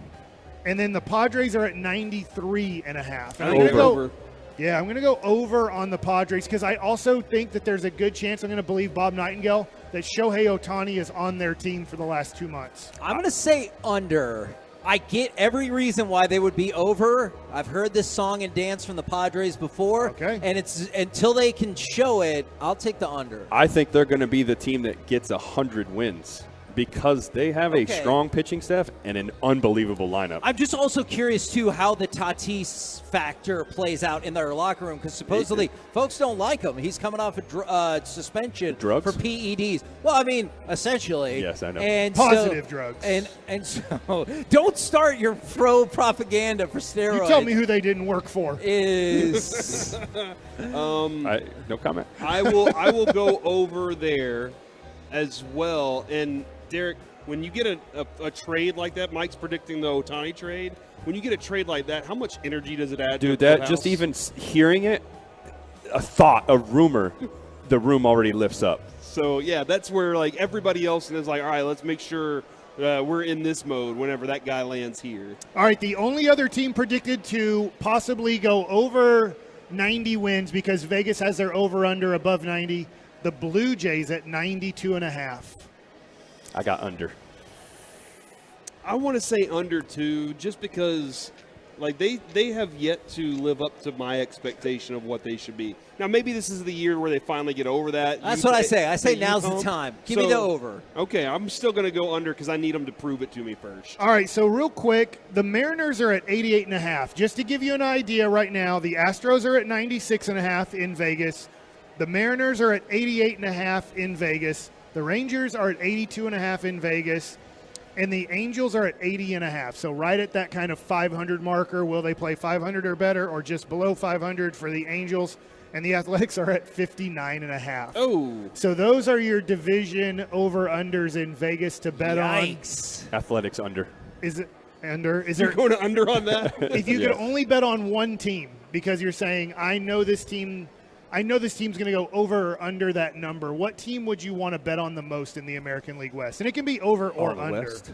And then the Padres are at 93.5. Over. Yeah, I'm going to go over on the Padres because I also think that there's a good chance, I'm going to believe Bob Nightingale, that Shohei Ohtani is on their team for the last 2 months. I'm going to say under. I get every reason why they would be over. I've heard this song and dance from the Padres before. Okay. And it's until they can show it, I'll take the under. I think they're going to be the team that gets 100 wins because they have a strong pitching staff and an unbelievable lineup. I'm just also curious, too, how the Tatis factor plays out in their locker room because supposedly folks don't like him. He's coming off a suspension Drugs? for PEDs. Well, I mean, essentially. Yes, I know. And Positive drugs. And so don't start your propaganda for steroids. You tell me who they didn't work for. Is no comment. I will go over there as well. And Derek, when you get a trade like that, Mike's predicting the Ohtani trade. When you get a trade like that, how much energy does it add? Dude, to that just even hearing it, a thought, a rumor, the room already lifts up. So yeah, that's where like everybody else is like, all right, let's make sure we're in this mode whenever that guy lands here. All right, the only other team predicted to possibly go over 90 wins because Vegas has their over-under above 90, the Blue Jays at 92.5. I got under. I want to say under too, just because like they have yet to live up to my expectation of what they should be. Now maybe this is the year where they finally get over that. That's what I say. I say now's the time. Give me the over. Okay, I'm still going to go under because I need them to prove it to me first. All right, so real quick, the Mariners are at 88.5. Just to give you an idea right now, the Astros are at 96.5 in Vegas. The Mariners are at 88.5 in Vegas. The Rangers are at 82.5 in Vegas. And the Angels are at 80.5. So right at that kind of 500 marker. Will they play 500 or better or just below 500 for the Angels? And the Athletics are at 59.5. Oh. So those are your division over-unders in Vegas to bet Yikes. on. Athletics under. Is it under? Is You're there going to under on that? If you could only bet on one team because you're saying, I know this team's going to go over or under that number. What team would you want to bet on the most in the American League West? And it can be over or under. West.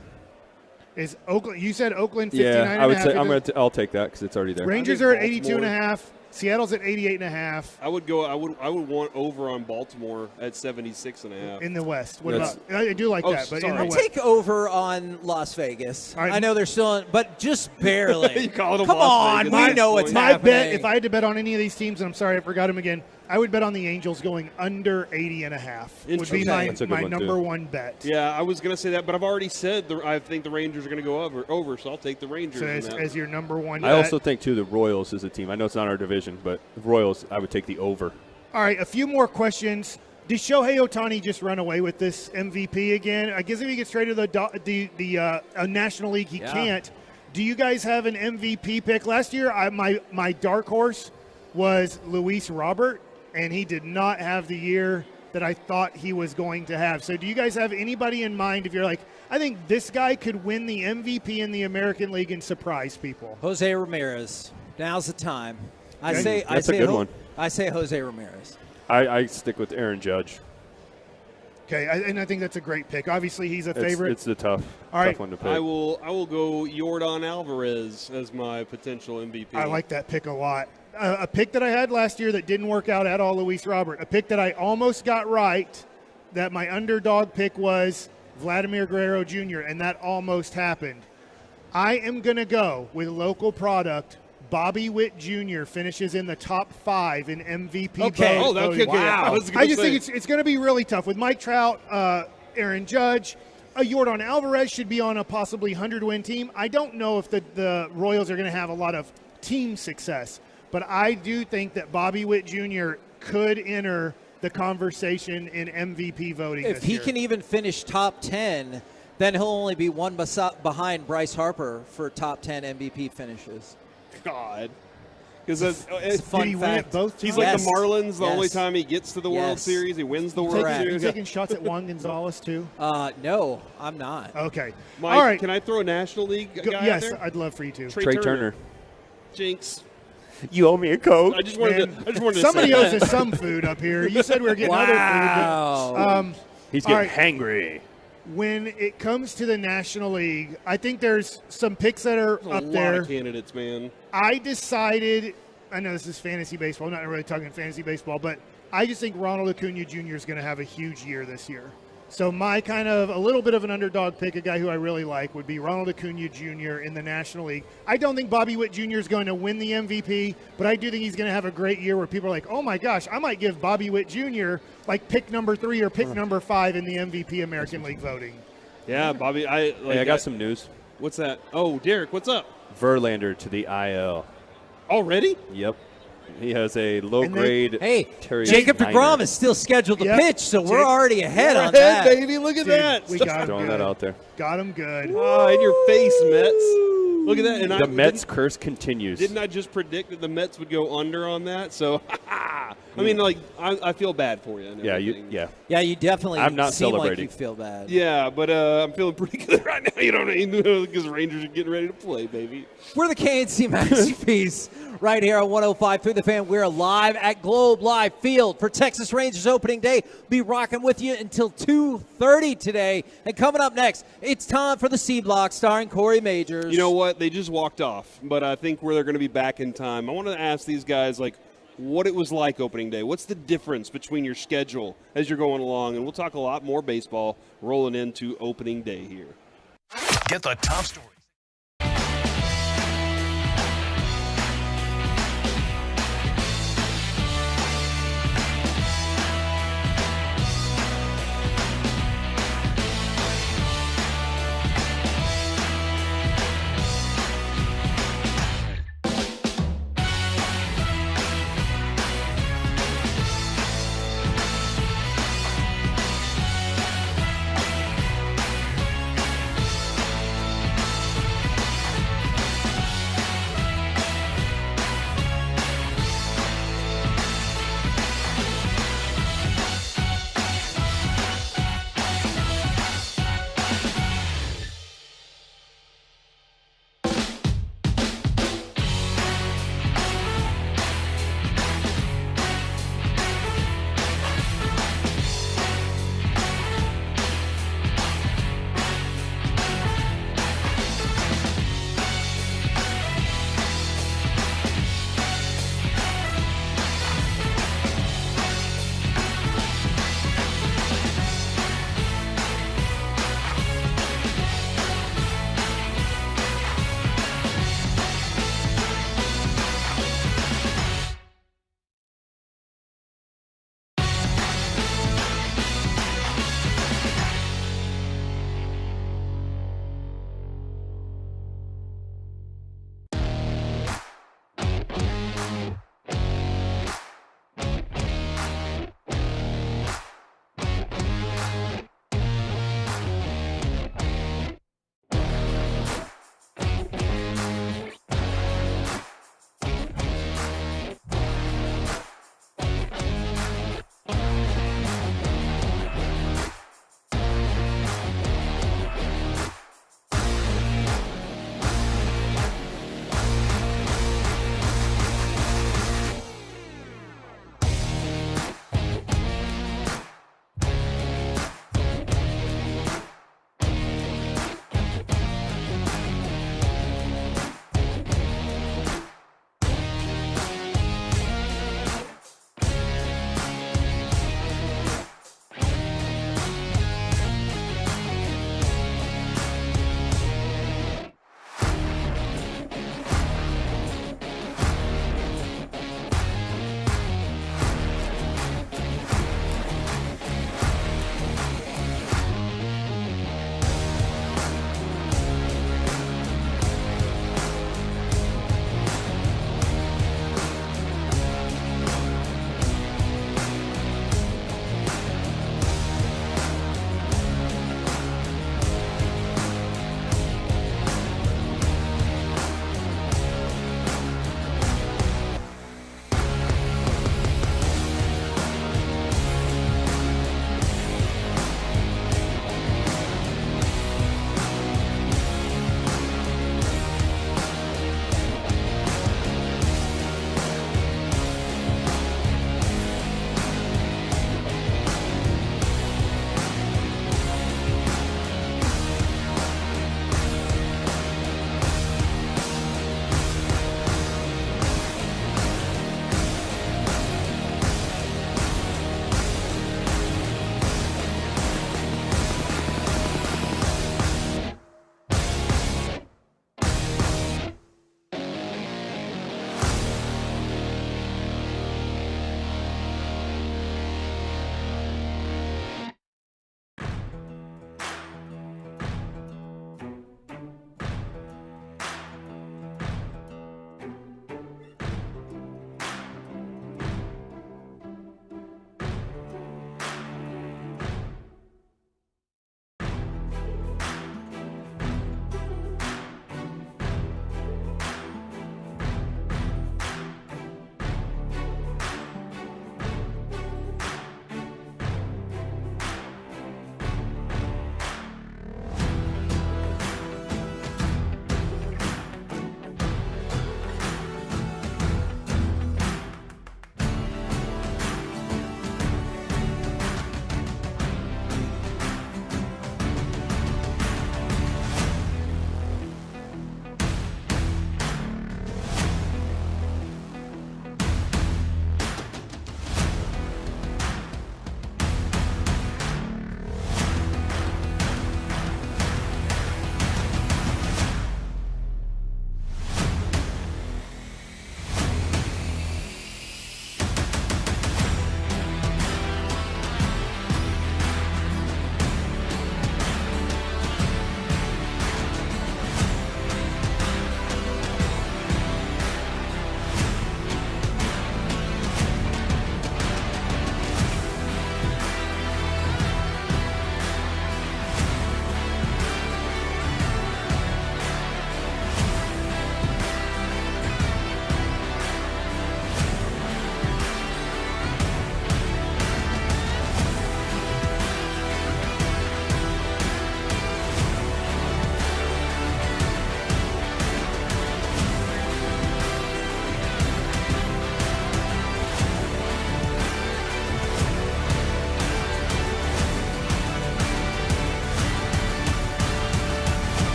Is Oakland? You said Oakland 59.5. Yeah, I would say I'll take that because it's already there. Rangers are at 82.5. Seattle's at 88.5. I would want over on Baltimore at 76.5 in the West. What about? I do like that, but in the I'd West. take over on Las Vegas. Right. I know they're still, but just barely. You call it Come on, we know what's my happening. bet. If I had to bet on any of these teams, and I'm sorry I forgot them again, I would bet on the Angels going under 80.5. Would be my number one bet. Yeah, I was going to say that, but I've already said I think the Rangers are going to go over, so I'll take the Rangers. So as your number one I bet. also think, too, the Royals is a team. I know it's not our division, but Royals, I would take the over. All right, a few more questions. Did Shohei Ohtani just run away with this MVP again? I guess if he gets traded to the National League, he can't. Do you guys have an MVP pick? Last year, my dark horse was Luis Robert, and he did not have the year that I thought he was going to have. So do you guys have anybody in mind if you're like, I think this guy could win the MVP in the American League and surprise people? Jose Ramirez. Now's the time. That's a good one. I say Jose Ramirez. I stick with Aaron Judge. Okay, and I think that's a great pick. Obviously, he's a favorite. It's the tough one to pick. I will go Yordan Alvarez as my potential MVP. I like that pick a lot. A pick that I had last year that didn't work out at all, Luis Robert. A pick that I almost got right, that my underdog pick was Vladimir Guerrero Jr., and that almost happened. I am going to go with local product. Bobby Witt Jr. finishes in the top 5 in MVP. Okay. vote. Wow. I just think it's going to be really tough with Mike Trout, Aaron Judge. Yordan Alvarez should be on a possibly 100-win team. I don't know if the Royals are going to have a lot of team success, but I do think that Bobby Witt Jr. could enter the conversation in MVP voting If he can even finish top 10, then he'll only be one behind Bryce Harper for top 10 MVP finishes. God. Because it's a fun fact. He's like the Marlins. The only time he gets to the World Series, he wins the World Series. Are you taking shots at Juan Gonzalez too? No, I'm not. Okay. Mike, all right. Can I throw a National League guy Yes, out there? I'd love for you to. Trey Turner. Jinx. You owe me a Coke. I just wanted to somebody say owes that. us some food up here. You said we were getting other food. But, He's all getting hangry. When it comes to the National League, I think there's some picks that are There's up a lot there. of candidates, man. I decided, I know this is fantasy baseball. I'm not really talking fantasy baseball, but I just think Ronald Acuna Jr. is going to have a huge year this year. So my kind of a little bit of an underdog pick, a guy who I really like, would be Ronald Acuna Jr. in the National League. I don't think Bobby Witt Jr. is going to win the MVP, but I do think he's going to have a great year where people are like, oh my gosh, I might give Bobby Witt Jr. like pick number 3 or pick number 5 in the MVP American League voting. Yeah, Bobby. I got some news. What's that? Oh, Derek, what's up? Verlander to the IL. Already? Yep. He has a low-grade. Hey, Jacob DeGrom is still scheduled to pitch, so we're already ahead on that. Baby. Look at Dude, that. we got him Throwing good. that out there. Got him good. Oh, in your face, Mets. Look at that. And The Mets curse continues. Didn't I just predict that the Mets would go under on that? So, I mean, like, I feel bad for you. And Yeah, everything. Yeah, you definitely I'm not seem celebrating. like you feel bad. Yeah, but I'm feeling pretty good right now. You know what I mean? Because the Rangers are getting ready to play, baby. We're the KNC Masterpiece right here on 105 through the Fan. We're live at Globe Life Field for Texas Rangers opening day. Be rocking with you until 2:30 today. And coming up next, it's time for the C Block starring Corey Majors. You know what? They just walked off, but I think they're going to be back in time. I want to ask these guys, like, what it was like opening day. What's the difference between your schedule as you're going along? And we'll talk a lot more baseball rolling into opening day here. Get the top stories.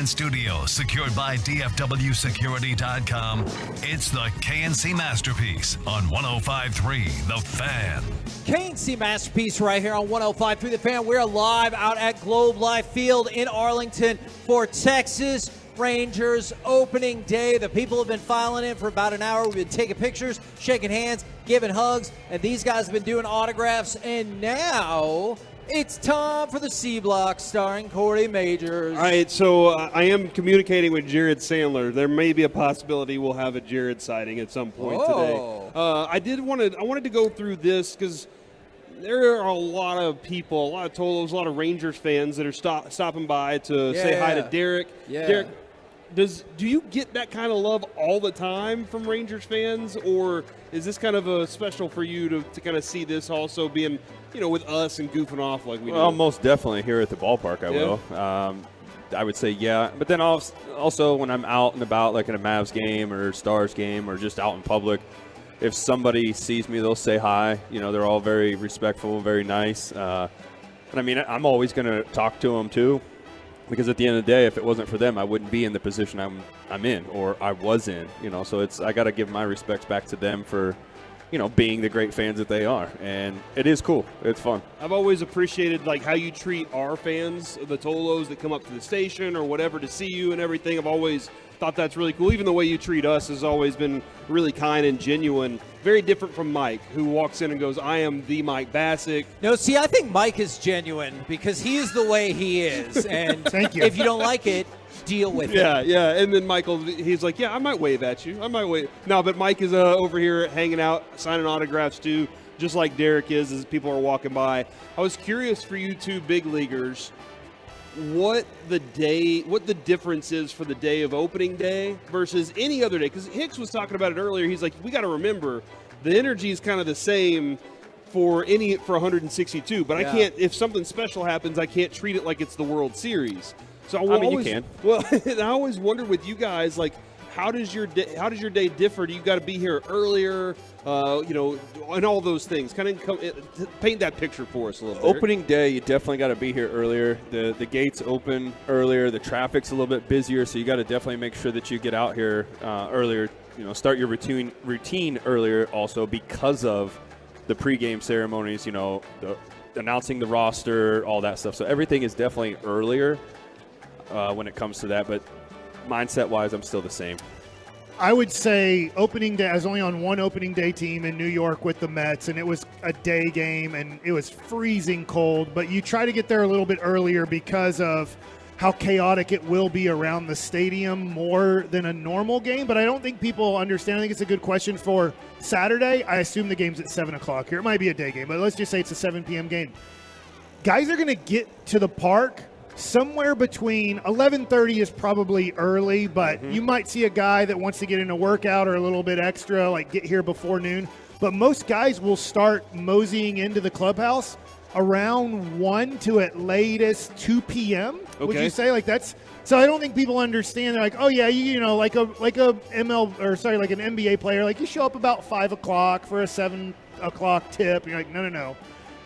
and studios secured by DFWsecurity.com. It's the KNC Masterpiece on 105.3 The Fan. KNC Masterpiece right here on 105.3 The Fan. We're live out at Globe Life Field in Arlington for Texas Rangers opening day. The people have been filing in for about an hour. We've been taking pictures, shaking hands, giving hugs, and these guys have been doing autographs. And now it's time for the C Block starring Corey Majors. All right, so I am communicating with Jared Sandler. There may be a possibility we'll have a Jared sighting at some point today. I wanted to go through this because there are a lot of people, a lot of Tolos, a lot of Rangers fans that are stopping by to say hi to Derek. Yeah. Derek, do you get that kind of love all the time from Rangers fans, or is this kind of a special for you to kind of see this also being, with us and goofing off like we do? Well, most definitely here at the ballpark I will. I would say yeah. But then also when I'm out and about, like in a Mavs game or Stars game or just out in public, if somebody sees me, they'll say hi. They're all very respectful, very nice. And I mean, I'm always going to talk to them too, because at the end of the day, if it wasn't for them, I wouldn't be in the position I'm in, or I was in. So I got to give my respects back to them for, being the great fans that they are. And it is cool. It's fun. I've always appreciated how you treat our fans, the Tolos that come up to the station or whatever to see you and everything. I've always thought that's really cool. Even the way you treat us has always been really kind and genuine. Very different from Mike, who walks in and goes, I am the Mike Bassick. No, see, I think Mike is genuine because he is the way he is. And Thank you. If you don't like it, deal with it. Yeah. And then Michael, he's like, yeah, I might wave at you. I might wave. No, but Mike is over here hanging out, signing autographs too, just like Derek is as people are walking by. I was curious for you two big leaguers, what the difference is for the day of opening day versus any other day. Because Hicks was talking about it earlier. He's like, we got to remember the energy is kind of the same for 162, but I can't, if something special happens, I can't treat it like it's the World Series. So you can. Well, and I always wonder with you guys, how does your day differ? Do you got to be here earlier? And all those things. Kind of paint that picture for us a little bit. Opening day, you definitely got to be here earlier. The gates open earlier. The traffic's a little bit busier, so you got to definitely make sure that you get out here earlier. Start your routine earlier also because of the pregame ceremonies. Announcing the roster, all that stuff. So everything is definitely earlier when it comes to that. But mindset-wise, I'm still the same. I would say opening day, I was only on one opening day team in New York with the Mets, and it was a day game, and it was freezing cold. But you try to get there a little bit earlier because of how chaotic it will be around the stadium more than a normal game. But I don't think people understand. I think it's a good question for Saturday. I assume the game's at 7 o'clock here. It might be a day game, but let's just say it's a 7 p.m. game. Guys are going to get to the park somewhere between 11:30 is probably early, but you might see a guy that wants to get in a workout or a little bit extra, get here before noon. But most guys will start moseying into the clubhouse around 1 to at latest 2 p.m. Okay. Would you say that's? So I don't think people understand. They're like, oh yeah, like an NBA player, you show up about 5 o'clock for a 7 o'clock tip. You're like, no.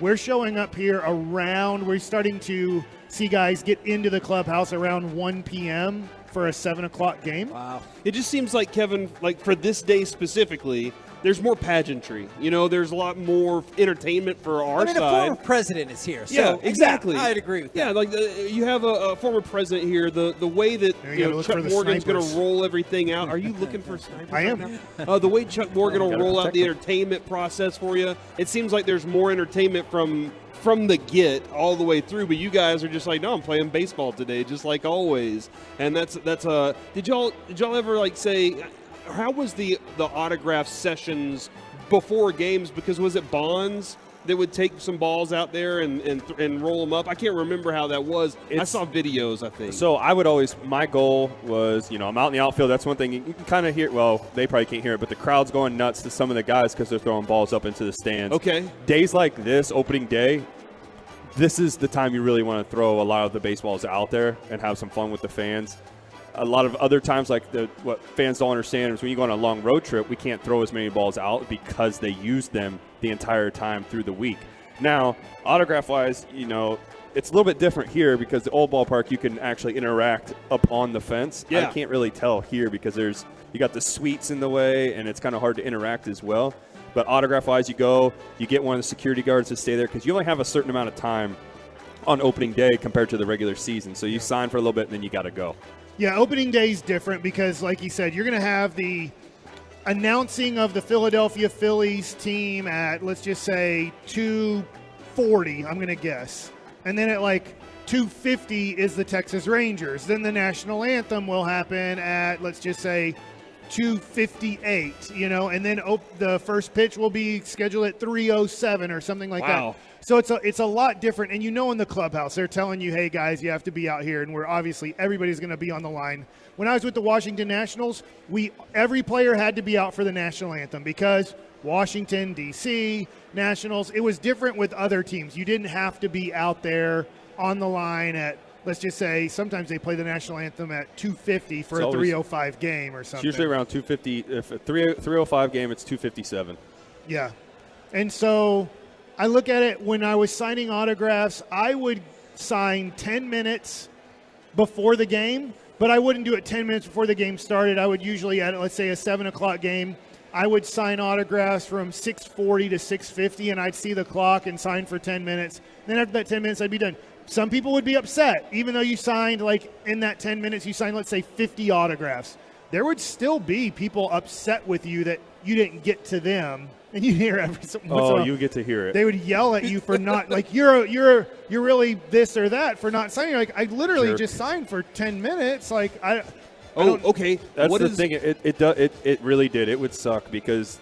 We're showing up here we're starting to see guys get into the clubhouse around 1 p.m. for a 7 o'clock game. Wow. It just seems like, Kevin, for this day specifically, there's more pageantry. There's a lot more entertainment for our side. The former president is here. So yeah, exactly. I'd agree with that. Yeah, you have a former president here. The way that Chuck Morgan's going to roll everything out. Are you looking for snipers? I am. The way Chuck Morgan will roll out the entertainment process for you, it seems like there's more entertainment from the get all the way through, but you guys are just like, no, I'm playing baseball today, just like always. And that's did y'all ever say, how was the autograph sessions before games? Because was it Bonds that would take some balls out there and roll them up? I can't remember how that was. I saw videos, I think. So I would always, my goal was, I'm out in the outfield. That's one thing you can kind of hear. Well, they probably can't hear it, but the crowd's going nuts to some of the guys because they're throwing balls up into the stands. Okay. Days like this, opening day, this is the time you really want to throw a lot of the baseballs out there and have some fun with the fans. A lot of other times, what fans don't understand is when you go on a long road trip, we can't throw as many balls out because they use them the entire time through the week. Now, autograph-wise, it's a little bit different here because the old ballpark you can actually interact up on the fence. Yeah. I can't really tell here because you got the suites in the way, and it's kind of hard to interact as well. But autograph-wise, you get one of the security guards to stay there because you only have a certain amount of time on opening day compared to the regular season. So you sign for a little bit, and then you got to go. Yeah, opening day is different because, like you said, you're going to have the announcing of the Philadelphia Phillies team at, let's just say, 2:40, I'm going to guess. And then at like 2:50 is the Texas Rangers. Then the national anthem will happen at, let's just say, 2:58, and then the first pitch will be scheduled at 3:07 or something like that. So it's a lot different. And in the clubhouse, they're telling you, hey, guys, you have to be out here. And everybody's going to be on the line. When I was with the Washington Nationals, every player had to be out for the national anthem because Washington, D.C., Nationals, it was different with other teams. You didn't have to be out there on the line at, let's just say, sometimes they play the national anthem at 2:50 for a 3:05 game or something. It's usually around 2:50. If a 3:05 game, it's 2:57. Yeah. And so I look at it when I was signing autographs, I would sign 10 minutes before the game, but I wouldn't do it 10 minutes before the game started. I would usually, at, let's say, a 7 o'clock game, I would sign autographs from 6:40 to 6:50, and I'd see the clock and sign for 10 minutes. Then after that 10 minutes, I'd be done. Some people would be upset, even though you signed, like, in that 10 minutes, you signed, let's say, 50 autographs. There would still be people upset with you that you didn't get to them, and you hear every once in a while, you get to hear it. They would yell at you for not, like, you're really this or that for not signing. Like, I literally just signed for 10 minutes. Like, okay. That's the thing. It really did. It would suck because,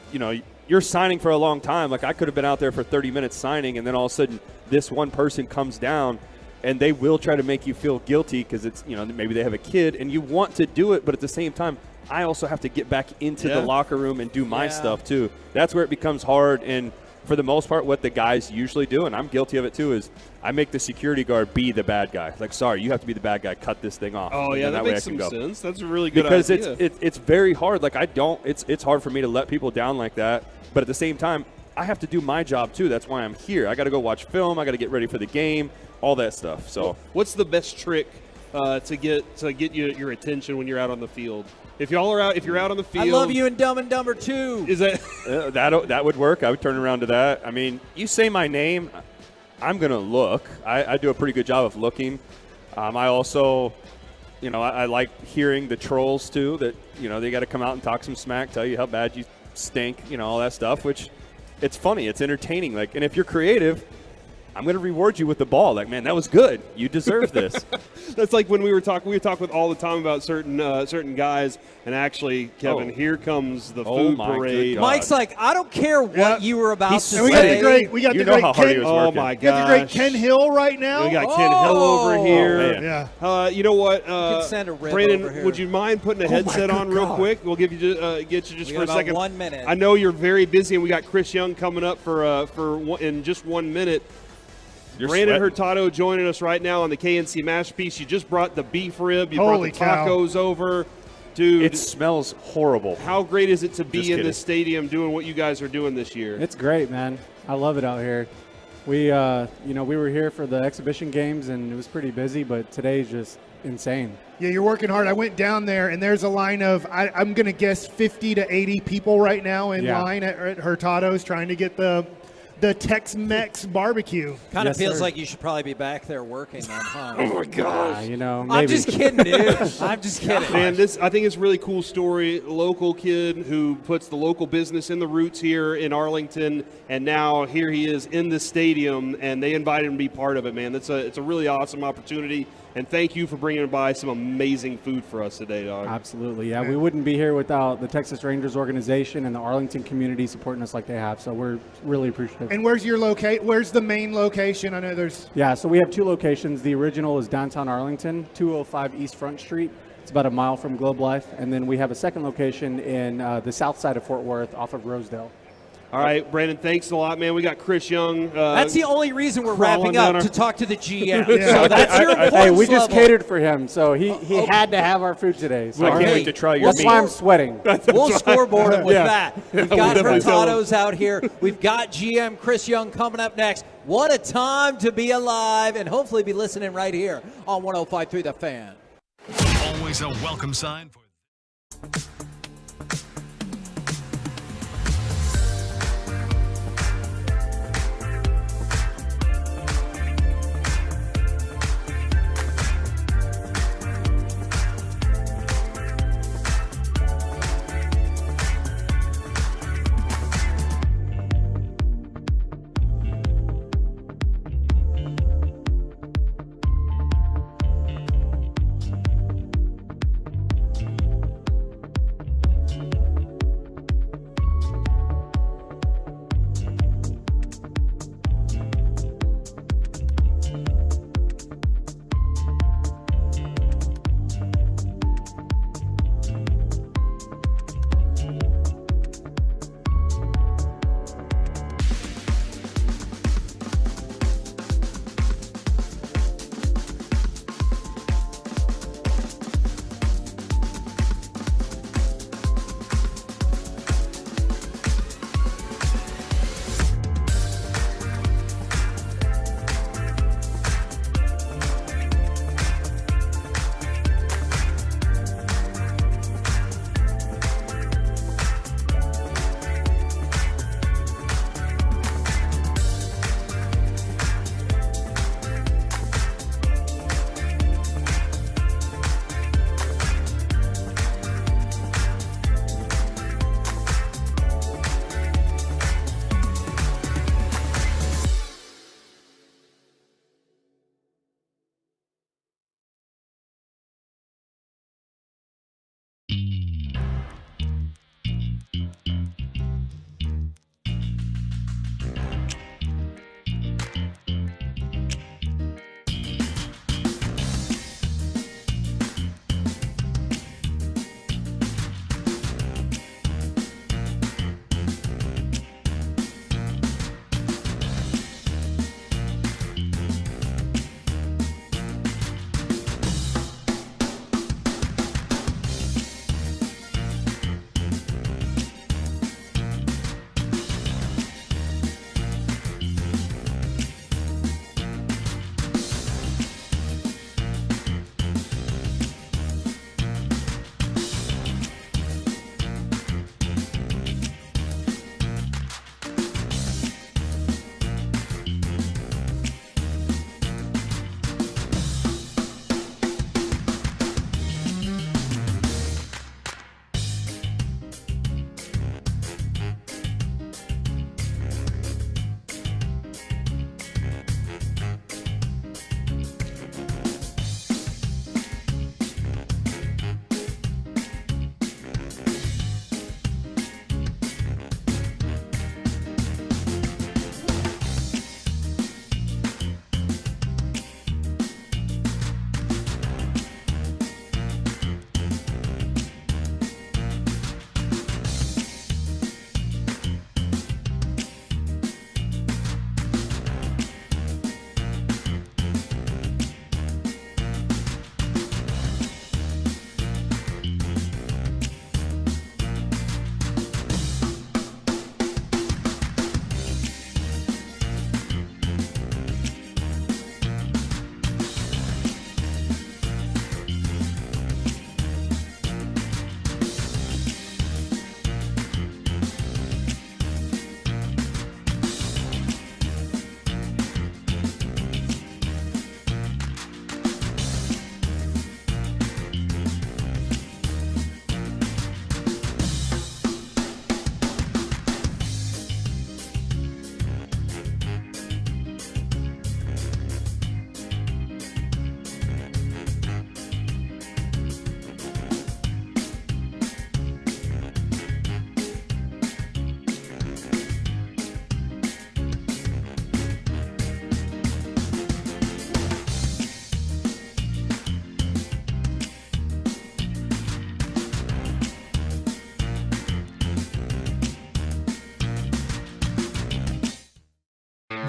you're signing for a long time. Like, I could have been out there for 30 minutes signing, and then all of a sudden this one person comes down, and they will try to make you feel guilty because it's, maybe they have a kid, and you want to do it, but at the same time, I also have to get back into the locker room and do my stuff too. That's where it becomes hard. And for the most part, what the guys usually do, and I'm guilty of it too, is I make the security guard be the bad guy. Like, sorry, you have to be the bad guy. Cut this thing off. Oh, yeah, that makes some sense. That's a really good because idea. it's very hard. Like, it's hard for me to let people down like that. But at the same time, I have to do my job too. That's why I'm here. I got to go watch film. I got to get ready for the game, all that stuff. So, what's the best trick to get your attention when you're out on the field? If you're out on the field, I love you in Dumb and Dumber 2. Is that that would work? I would turn around to that. I mean, you say my name, I'm gonna look. I do a pretty good job of looking. I also, I like hearing the trolls too. That they got to come out and talk some smack, tell you how bad you stink, all that stuff. Which, it's funny, it's entertaining. Like, and if you're creative, I'm going to reward you with the ball. Like, man, that was good. You deserve this. That's like when we talk with all the time about certain guys. And actually, Kevin, here comes the food parade. Mike's like, I don't care what you were about to say. We got the great Ken. Oh my gosh. We got the great Ken Hill right now. We got Ken Hill over here. Yeah. You know what? You can send a rip Brandon, over here. Would you mind putting a headset on real quick? We'll get you just for a second. 1 minute. I know you're very busy, and we got Chris Young coming up in just 1 minute. Brandon Hurtado joining us right now on the KNC Masterpiece. You just brought the beef rib. You brought the tacos over. Dude, it smells horrible. How great is it to be in this stadium doing what you guys are doing this year? It's great, man. I love it out here. We were here for the exhibition games, and it was pretty busy, but today's just insane. Yeah, you're working hard. I went down there, and there's a line of, I'm going to guess, 50 to 80 people right now in line at Hurtado's trying to get the Tex-Mex barbecue. Kind of feels like you should probably be back there working then, huh? Oh, my gosh. Maybe. I'm just kidding, dude. I'm just kidding. Man, I think it's a really cool story. A local kid who puts the local business in the roots here in Arlington, and now here he is in the stadium, and they invited him to be part of it, man. It's a really awesome opportunity. And thank you for bringing by some amazing food for us today, dog. Absolutely, yeah. We wouldn't be here without the Texas Rangers organization and the Arlington community supporting us like they have. So we're really appreciative. And where's the main location? I know there's. Yeah, so we have two locations. The original is downtown Arlington, 205 East Front Street. It's about a mile from Globe Life. And then we have a second location in the south side of Fort Worth off of Rosedale. All right, Brandon, thanks a lot, man. We got Chris Young. That's the only reason we're wrapping up, to talk to the GM. Yeah. So that's your importance Hey, we just level. catered for him, so he had to have our food today. So I can't wait to try your That's meat. why I'm sweating. We'll scoreboard it with Yeah. that. We've got Hurtados out here. We've got GM Chris Young coming up next. What a time to be alive, and hopefully be listening right here on 105.3 The Fan. Always a welcome sign.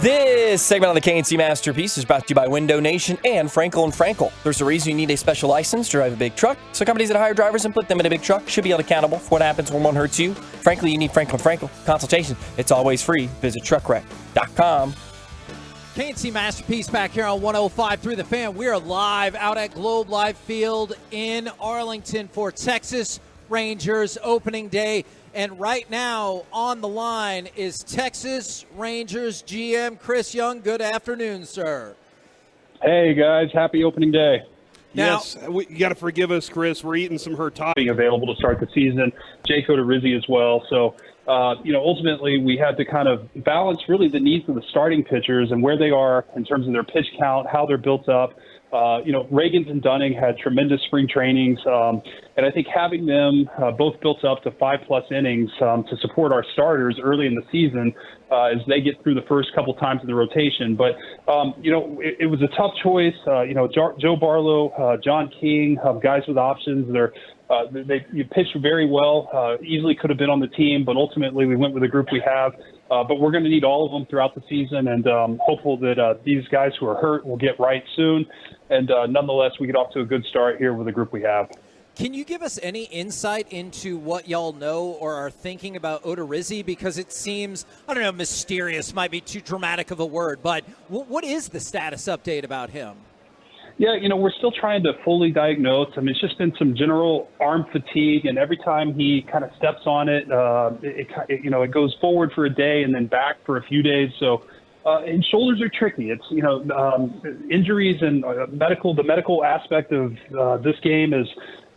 This segment on the KNC Masterpiece is brought to you by Window Nation and Frankel & Frankel. There's a reason you need a special license to drive a big truck, so companies that hire drivers and put them in a big truck should be held accountable for what happens when one hurts you. Frankly, you need Frankel & Frankel. Consultation, it's always free. Visit truckwreck.com. KNC Masterpiece back here on 105.3 The Fan. We are live out at Globe Life Field in Arlington for Texas Rangers opening day. And right now on the line is Texas Rangers GM Chris Young. Good afternoon, sir. Hey, guys. Happy opening day. Yes, you got to forgive us, Chris. We're eating some hurtado. Being available to start the season. Jake Odorizzi as well. So, ultimately we had to kind of balance really the needs of the starting pitchers and where they are in terms of their pitch count, how they're built up. Reagans and Dunning had tremendous spring trainings, and I think having them both built up to 5+ innings to support our starters early in the season as they get through the first couple times of the rotation. But, it was a tough choice. Joe Barlow, John King, guys with options. They pitched very well, easily could have been on the team, but ultimately we went with the group we have. But we're going to need all of them throughout the season, and hopeful that these guys who are hurt will get right soon. And nonetheless, we get off to a good start here with the group we have. Can you give us any insight into what y'all know or are thinking about Odorizzi? Because it seems, I don't know, mysterious might be too dramatic of a word, but what is the status update about him? Yeah, we're still trying to fully diagnose. I mean, it's just been some general arm fatigue, and every time he kind of steps on it, it goes forward for a day and then back for a few days. So, and shoulders are tricky. It's, injuries and the medical aspect of this game is,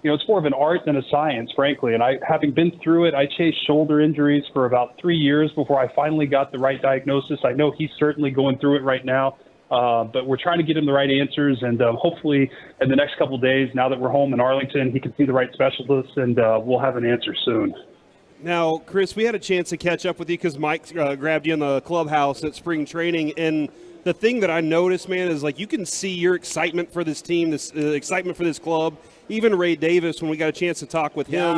it's more of an art than a science, frankly. And having been through it, I chased shoulder injuries for about 3 years before I finally got the right diagnosis. I know he's certainly going through it right now. But we're trying to get him the right answers, and hopefully in the next couple of days, now that we're home in Arlington, he can see the right specialists, and we'll have an answer soon. Now, Chris, we had a chance to catch up with you because Mike grabbed you in the clubhouse at spring training, and the thing that I noticed, man, is you can see your excitement for this team, this excitement for this club. Even Ray Davis, when we got a chance to talk with him